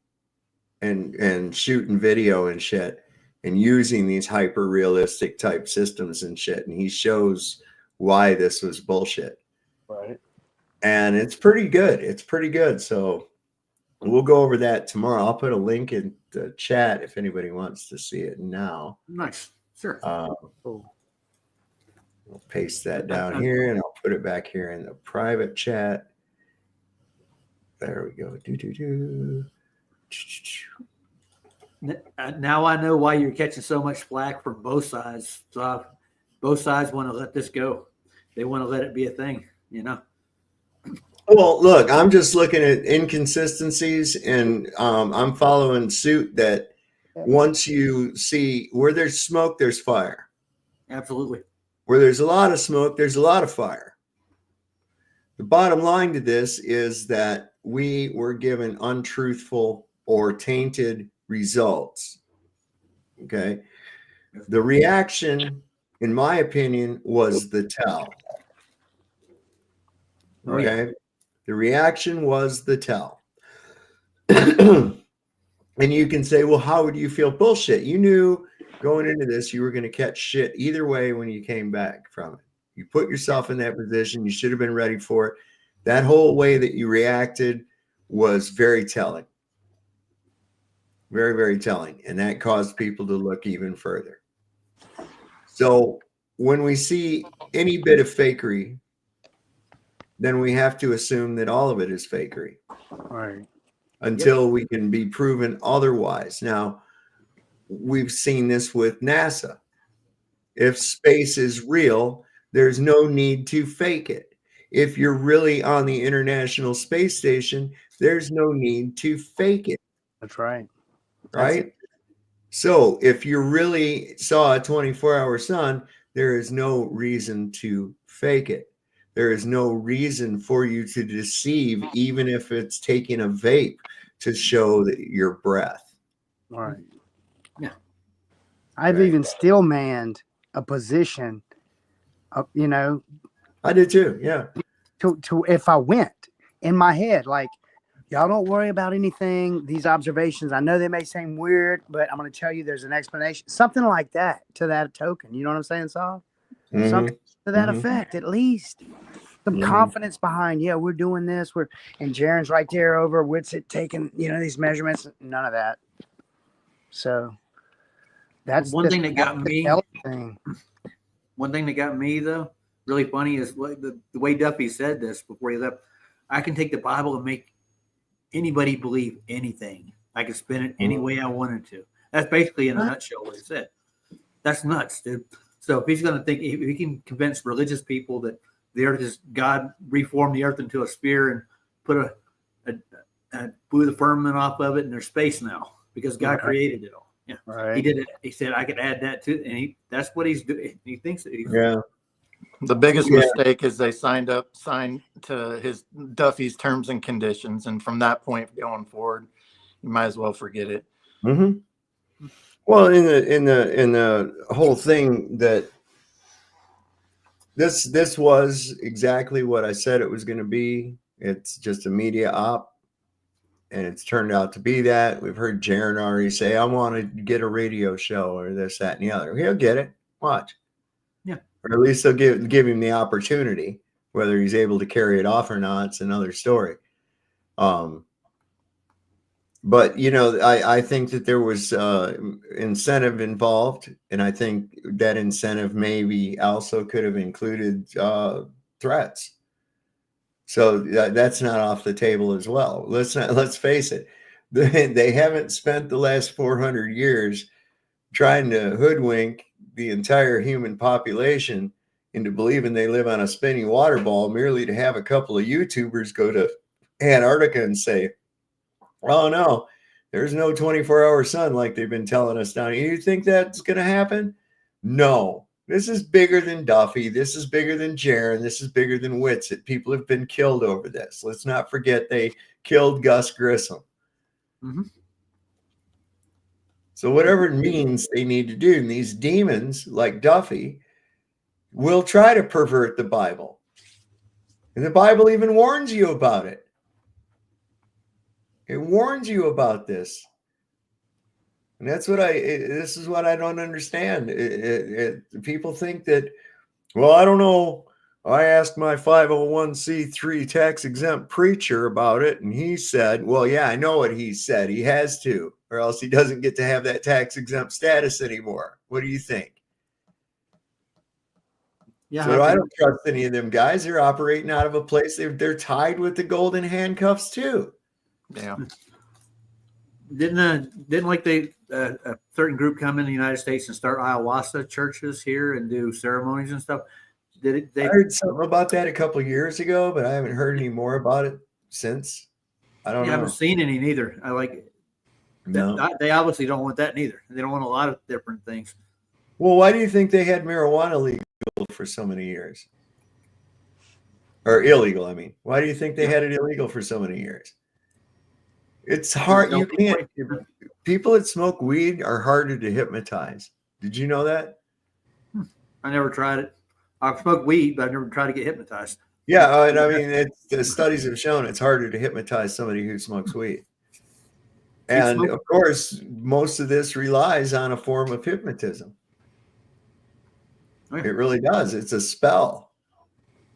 and shooting video and shit and using these hyper realistic type systems and shit. And he shows why this was bullshit. Right. And it's pretty good. It's pretty good. So we'll go over that tomorrow. I'll put a link in the chat if anybody wants to see it now. Nice. Sure. We'll paste that down here, and I'll put it back here in the private chat. There we go. Now I know why you're catching so much flack from both sides. So both sides want to let this go. They want to let it be a thing, you know. Well, look, I'm just looking at inconsistencies, and I'm following suit that once you see where there's smoke, there's fire. Absolutely. Where there's a lot of smoke, there's a lot of fire. The bottom line to this is that we were given untruthful or tainted results. Okay. The reaction, in my opinion, was the tell. Okay. The reaction was the tell. And you can say, well, how would you feel? Bullshit. You knew going into this, you were going to catch shit either way when you came back from it. You put yourself in that position. You should have been ready for it. That whole way that you reacted was very telling. Very, very telling. And that caused people to look even further. So when we see any bit of fakery, then we have to assume that all of it is fakery. Right. Until we can be proven otherwise. Now, we've seen this with NASA. If space is real, there's no need to fake it. If you're really on the International Space Station, there's no need to fake it. That's right. Right? So if you really saw a 24-hour sun, there is no reason to fake it. There is no reason for you to deceive, even if it's taking a vape to show that your breath. Right. Yeah. I've even still manned a position, you know. I did too. Yeah. To if I went in my head, like, y'all don't worry about anything. These observations, I know they may seem weird, but I'm going to tell you there's an explanation. Something like that to that token. You know what I'm saying, Saul? Mm-hmm. Something to that effect, at least. Some confidence behind, yeah, we're doing this. And Jaron's right there over Witsit taking, you know, these measurements. None of that. So that's one thing that got me. Thing. One thing that got me though, really funny is the way Duffy said this before he left. I can take the Bible and make anybody believe anything. I can spin it any way I wanted to. That's basically in a nutshell what he said. That's nuts, dude. So if he's going to think, if he can convince religious people that the earth is God reformed the earth into a sphere and put blew the firmament off of it, and there's space now because God created it all. Yeah, right. He did it. He said I could add that to, and that's what he's doing. He thinks that he's The biggest mistake is they signed to his Duffy's terms and conditions, and from that point going forward, you might as well forget it. Mm-hmm. Well, in the whole thing that this was exactly what I said it was going to be. It's just a media op, and it's turned out to be that. We've heard Jaron already say, "I want to get a radio show," or this, that, and the other. He'll get it. Watch. Yeah. Or at least they'll give him the opportunity. Whether he's able to carry it off or not, it's another story. But, you know, I think that there was incentive involved, and I think that incentive maybe also could have included threats. So that's not off the table as well. Let's face it. They haven't spent the last 400 years trying to hoodwink the entire human population into believing they live on a spinning water ball merely to have a couple of YouTubers go to Antarctica and say, "Oh no, there's no 24-hour sun like they've been telling us down here." You think that's going to happen? No. This is bigger than Duffy. This is bigger than Jaron. This is bigger than Witsit. People have been killed over this. Let's not forget they killed Gus Grissom. Mm-hmm. So whatever it means they need to do, and these demons like Duffy will try to pervert the Bible. And the Bible even warns you about it. It warns you about this. And that's what this is what I don't understand. People think that, well, I don't know. I asked my 501c3 tax exempt preacher about it, and he said, well, yeah, I know what he said. He has to, or else he doesn't get to have that tax exempt status anymore. What do you think? Yeah, So I don't trust any of them guys. They're operating out of a place. They're tied with the golden handcuffs too. Yeah. Didn't like a certain group come in the United States and start ayahuasca churches here and do ceremonies and stuff? I heard something about that a couple of years ago, but I haven't heard any more about it since. I don't know. I haven't seen any neither. I like no. They obviously don't want that neither. They don't want a lot of different things. Well, why do you think they had marijuana legal for so many years? Or illegal, I mean. Why do you think they had it illegal for so many years? It's hard. You can't. People that smoke weed are harder to hypnotize. Did you know that? I never tried it. I've smoked weed, but I've never tried to get hypnotized. Yeah, and I mean, the studies have shown it's harder to hypnotize somebody who smokes weed. And of course, most of this relies on a form of hypnotism. It really does. It's a spell.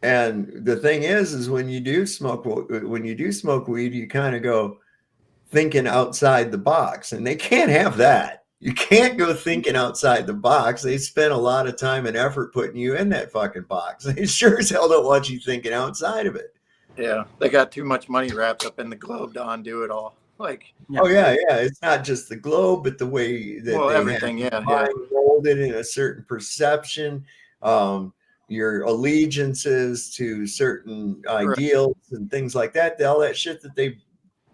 And the thing is when you do smoke weed, you kind of go thinking outside the box, and they can't have that. You can't go thinking outside the box. They spend a lot of time and effort putting you in that fucking box. They sure as hell don't want you thinking outside of it. Yeah, they got too much money wrapped up in the globe to undo it all. Like, oh yeah, it's not just the globe, but the way that they everything, have molded in a certain perception, your allegiances to certain ideals and things like that. All that shit that they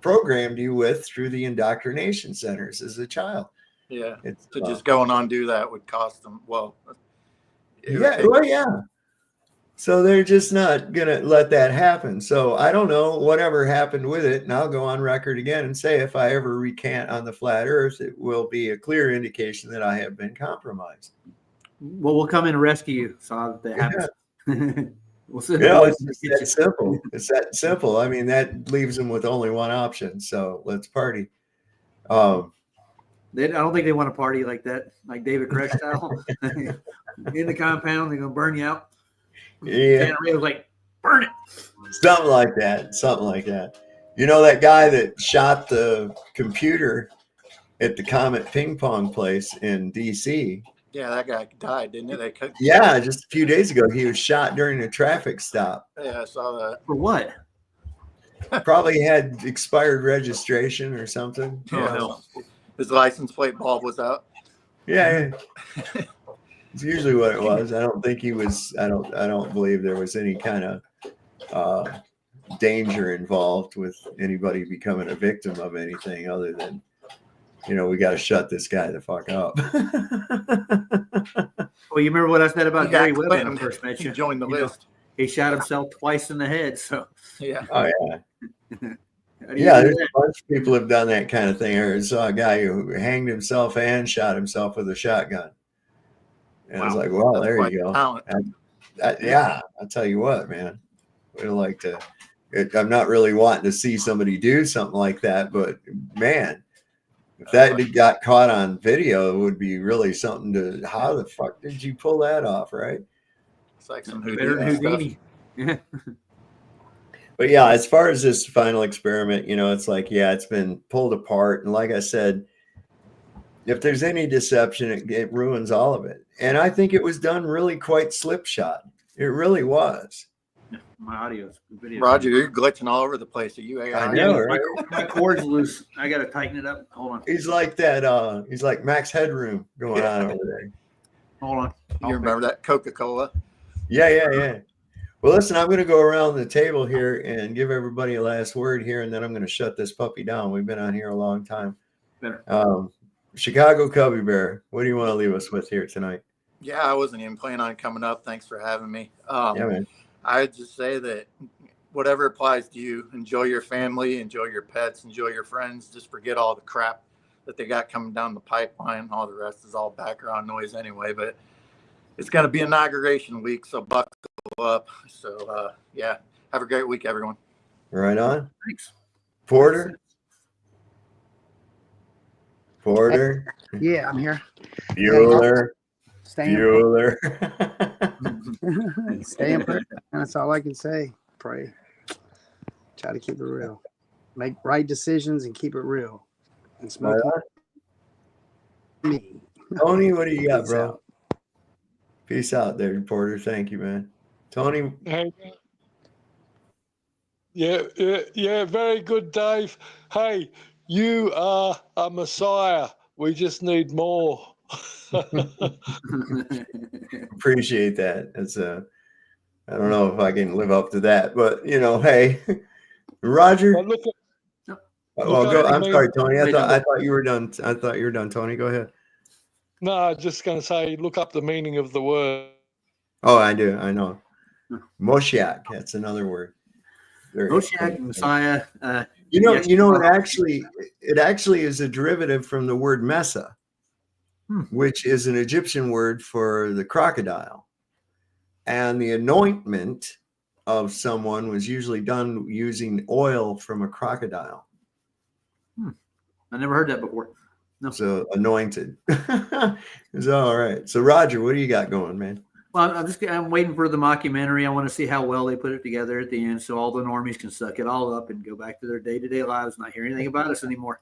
programmed you with through the indoctrination centers as a child. Yeah, so just going on do that would cost them. Well, yeah. So they're just not gonna let that happen. So I don't know whatever happened with it, and I'll go on record again and say if I ever recant on the flat Earth, it will be a clear indication that I have been compromised. Well, we'll come in and rescue you. So if that happens. It's that simple. It's that simple. I mean, that leaves them with only one option. So let's party. I don't think they want to party like that, like David Koresh style. In the compound, they're gonna burn you out. Yeah, was like, burn it. Something like that. You know that guy that shot the computer at the Comet ping pong place in DC? Yeah, that guy died, didn't it? Yeah, just a few days ago, he was shot during a traffic stop. Yeah, I saw that. For what? Probably had expired registration or something. No. His license plate bulb was out. Yeah. It's usually what it was. I don't think he was. I don't believe there was any kind of danger involved with anybody becoming a victim of anything other than, we got to shut this guy the fuck up. Well, you remember what I said about Gary Webb when I first met you? He joined the list. He shot himself twice in the head. So yeah. Oh yeah. Yeah, there's a bunch of people have done that kind of thing. I saw a guy who hanged himself and shot himself with a shotgun. And I was like, well, there you go. Yeah, I'll tell you what, man. We'd like to. I'm not really wanting to see somebody do something like that, but man, if that got caught on video, it would be really something to. How the fuck did you pull that off, right? It's like some Houdini stuff. But yeah, as far as this final experiment, it's like, it's been pulled apart. And like I said, if there's any deception, it ruins all of it. And I think it was done really quite slipshod. It really was. My audio's video. Roger, you're glitching all over the place. Are you? I know, right? My cord's loose. I got to tighten it up. Hold on. He's like that. He's like Max Headroom going on over there. Hold on. You remember that Coca-Cola? Yeah. Well, listen, I'm going to go around the table here and give everybody a last word here, and then I'm going to shut this puppy down. We've been on here a long time. Chicago Cubby Bear, what do you want to leave us with here tonight? Yeah, I wasn't even planning on coming up. Thanks for having me. Yeah, man. I'd just say that whatever applies to you, enjoy your family, enjoy your pets, enjoy your friends. Just forget all the crap that they got coming down the pipeline. All the rest is all background noise anyway, but it's going to be inauguration week, so buckle up. So, have a great week, everyone. Right on. Thanks. Porter? Yeah, I'm here. Bueller. Staying Bueller. Stay in prayer. That's all I can say. Pray. Try to keep it real. Make right decisions and keep it real. And smoke me. Tony, what do you got, Peace bro? out. Peace out there, reporter. Thank you, man. Tony. Hey, yeah, very good, Dave. Hey, you are a messiah. We just need more. Appreciate that. It's I don't know if I can live up to that, but hey, Roger. Well, look Go. I'm sorry, Tony. I thought you were done. I thought you were done, Tony. Go ahead. No, I was just going to say, look up the meaning of the word. Oh, I do. I know. Moshiach. That's another word. Moshiach, Messiah. It actually is a derivative from the word Mesa, which is an Egyptian word for the crocodile. And the anointment of someone was usually done using oil from a crocodile. I never heard that before. No. So anointed. It's all right. So Roger, what do you got going, man? Well, I'm waiting for the mockumentary. I want to see how well they put it together at the end, so all the normies can suck it all up and go back to their day-to-day lives, and not hear anything about us anymore.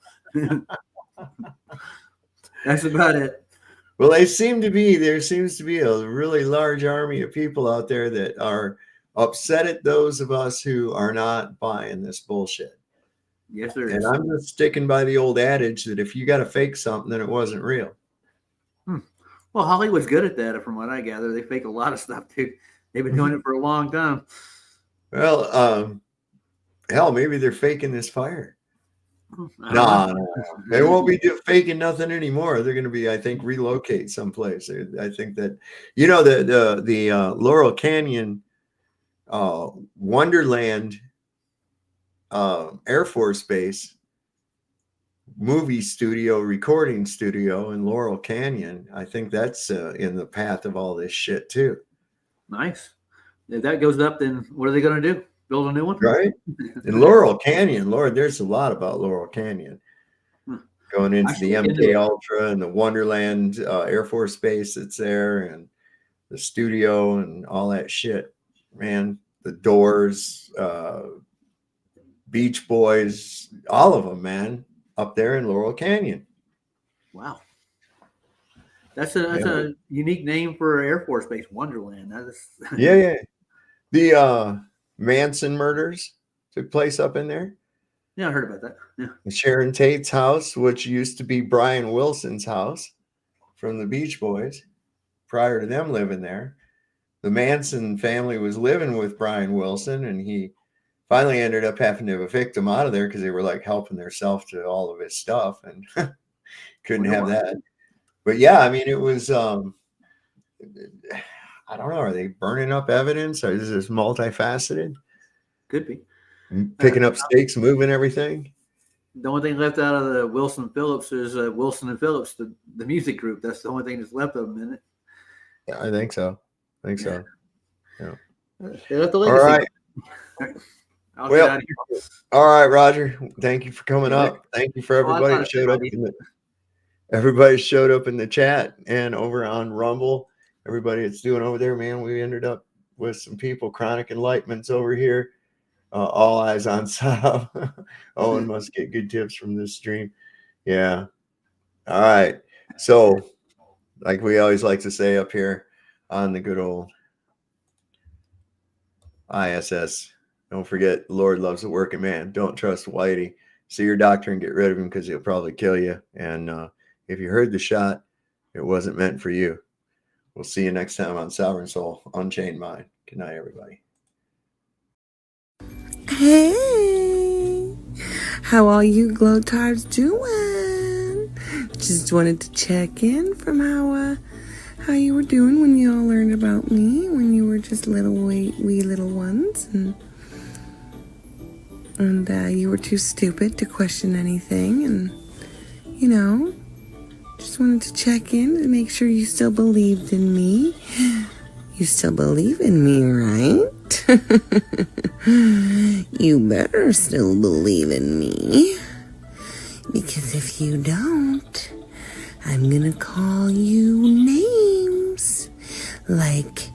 That's about it. Well, there seems to be a really large army of people out there that are upset at those of us who are not buying this bullshit. Yes, there is. And I'm just sticking by the old adage that if you got to fake something, then it wasn't real. Well, Hollywood's good at that, from what I gather. They fake a lot of stuff, dude. They've been doing it for a long time. Well, hell, maybe they're faking this fire. No, they won't be faking nothing anymore. They're going to be, I think, relocate someplace. I think that, the Laurel Canyon Wonderland Air Force Base movie studio, recording studio in Laurel Canyon. I think that's in the path of all this shit too. Nice. If that goes up, then what are they going to do? Build a new one? Right. In Laurel Canyon, Lord, there's a lot about Laurel Canyon. Going into the MK Ultra and the Wonderland Air Force Base that's there, and the studio and all that shit, man. The Doors, Beach Boys, all of them, man, up there in Laurel Canyon. Wow. That's a unique name for Air Force Base, Wonderland. Yeah. The Manson murders took place up in there. Yeah, I heard about that. Yeah. Sharon Tate's house, which used to be Brian Wilson's house from the Beach Boys, prior to them living there. The Manson family was living with Brian Wilson, and he finally ended up having to evict them out of there because they were like helping themselves to all of his stuff, and couldn't have that. But yeah, I mean, it was, I don't know, are they burning up evidence, or is this multifaceted? Could be. Picking up stakes, moving everything. The only thing left out of the Wilson Phillips is Wilson and Phillips, the music group. That's the only thing that's left of them, isn't it? Yeah, I think so. Yeah. They left the legacy. All right. All right, Roger. Thank you for coming up. Thank you for everybody who showed up. Everybody showed up in the chat and over on Rumble. Everybody that's doing over there, man. We ended up with some people. Chronic Enlightenment's over here. All eyes on Sav. Owen must get good tips from this stream. Yeah. All right. So, like we always like to say up here on the good old ISS, don't forget, the Lord loves a working man. Don't trust Whitey. See your doctor and get rid of him, because he'll probably kill you. And if you heard the shot, it wasn't meant for you. We'll see you next time on Sovereign Soul, Unchained Mind. Good night, everybody. Hey, how all you glow-tards doing? Just wanted to check in from how you were doing when you all learned about me, when you were just little wee little ones, and you were too stupid to question anything, and just wanted to check in to make sure you still believed in me. You still believe in me, right? You better still believe in me. Because if you don't, I'm gonna call you names. Like,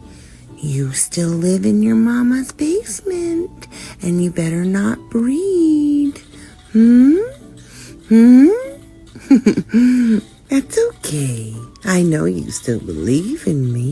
You still live in your mama's basement, and you better not breed. Hmm? That's okay. I know you still believe in me.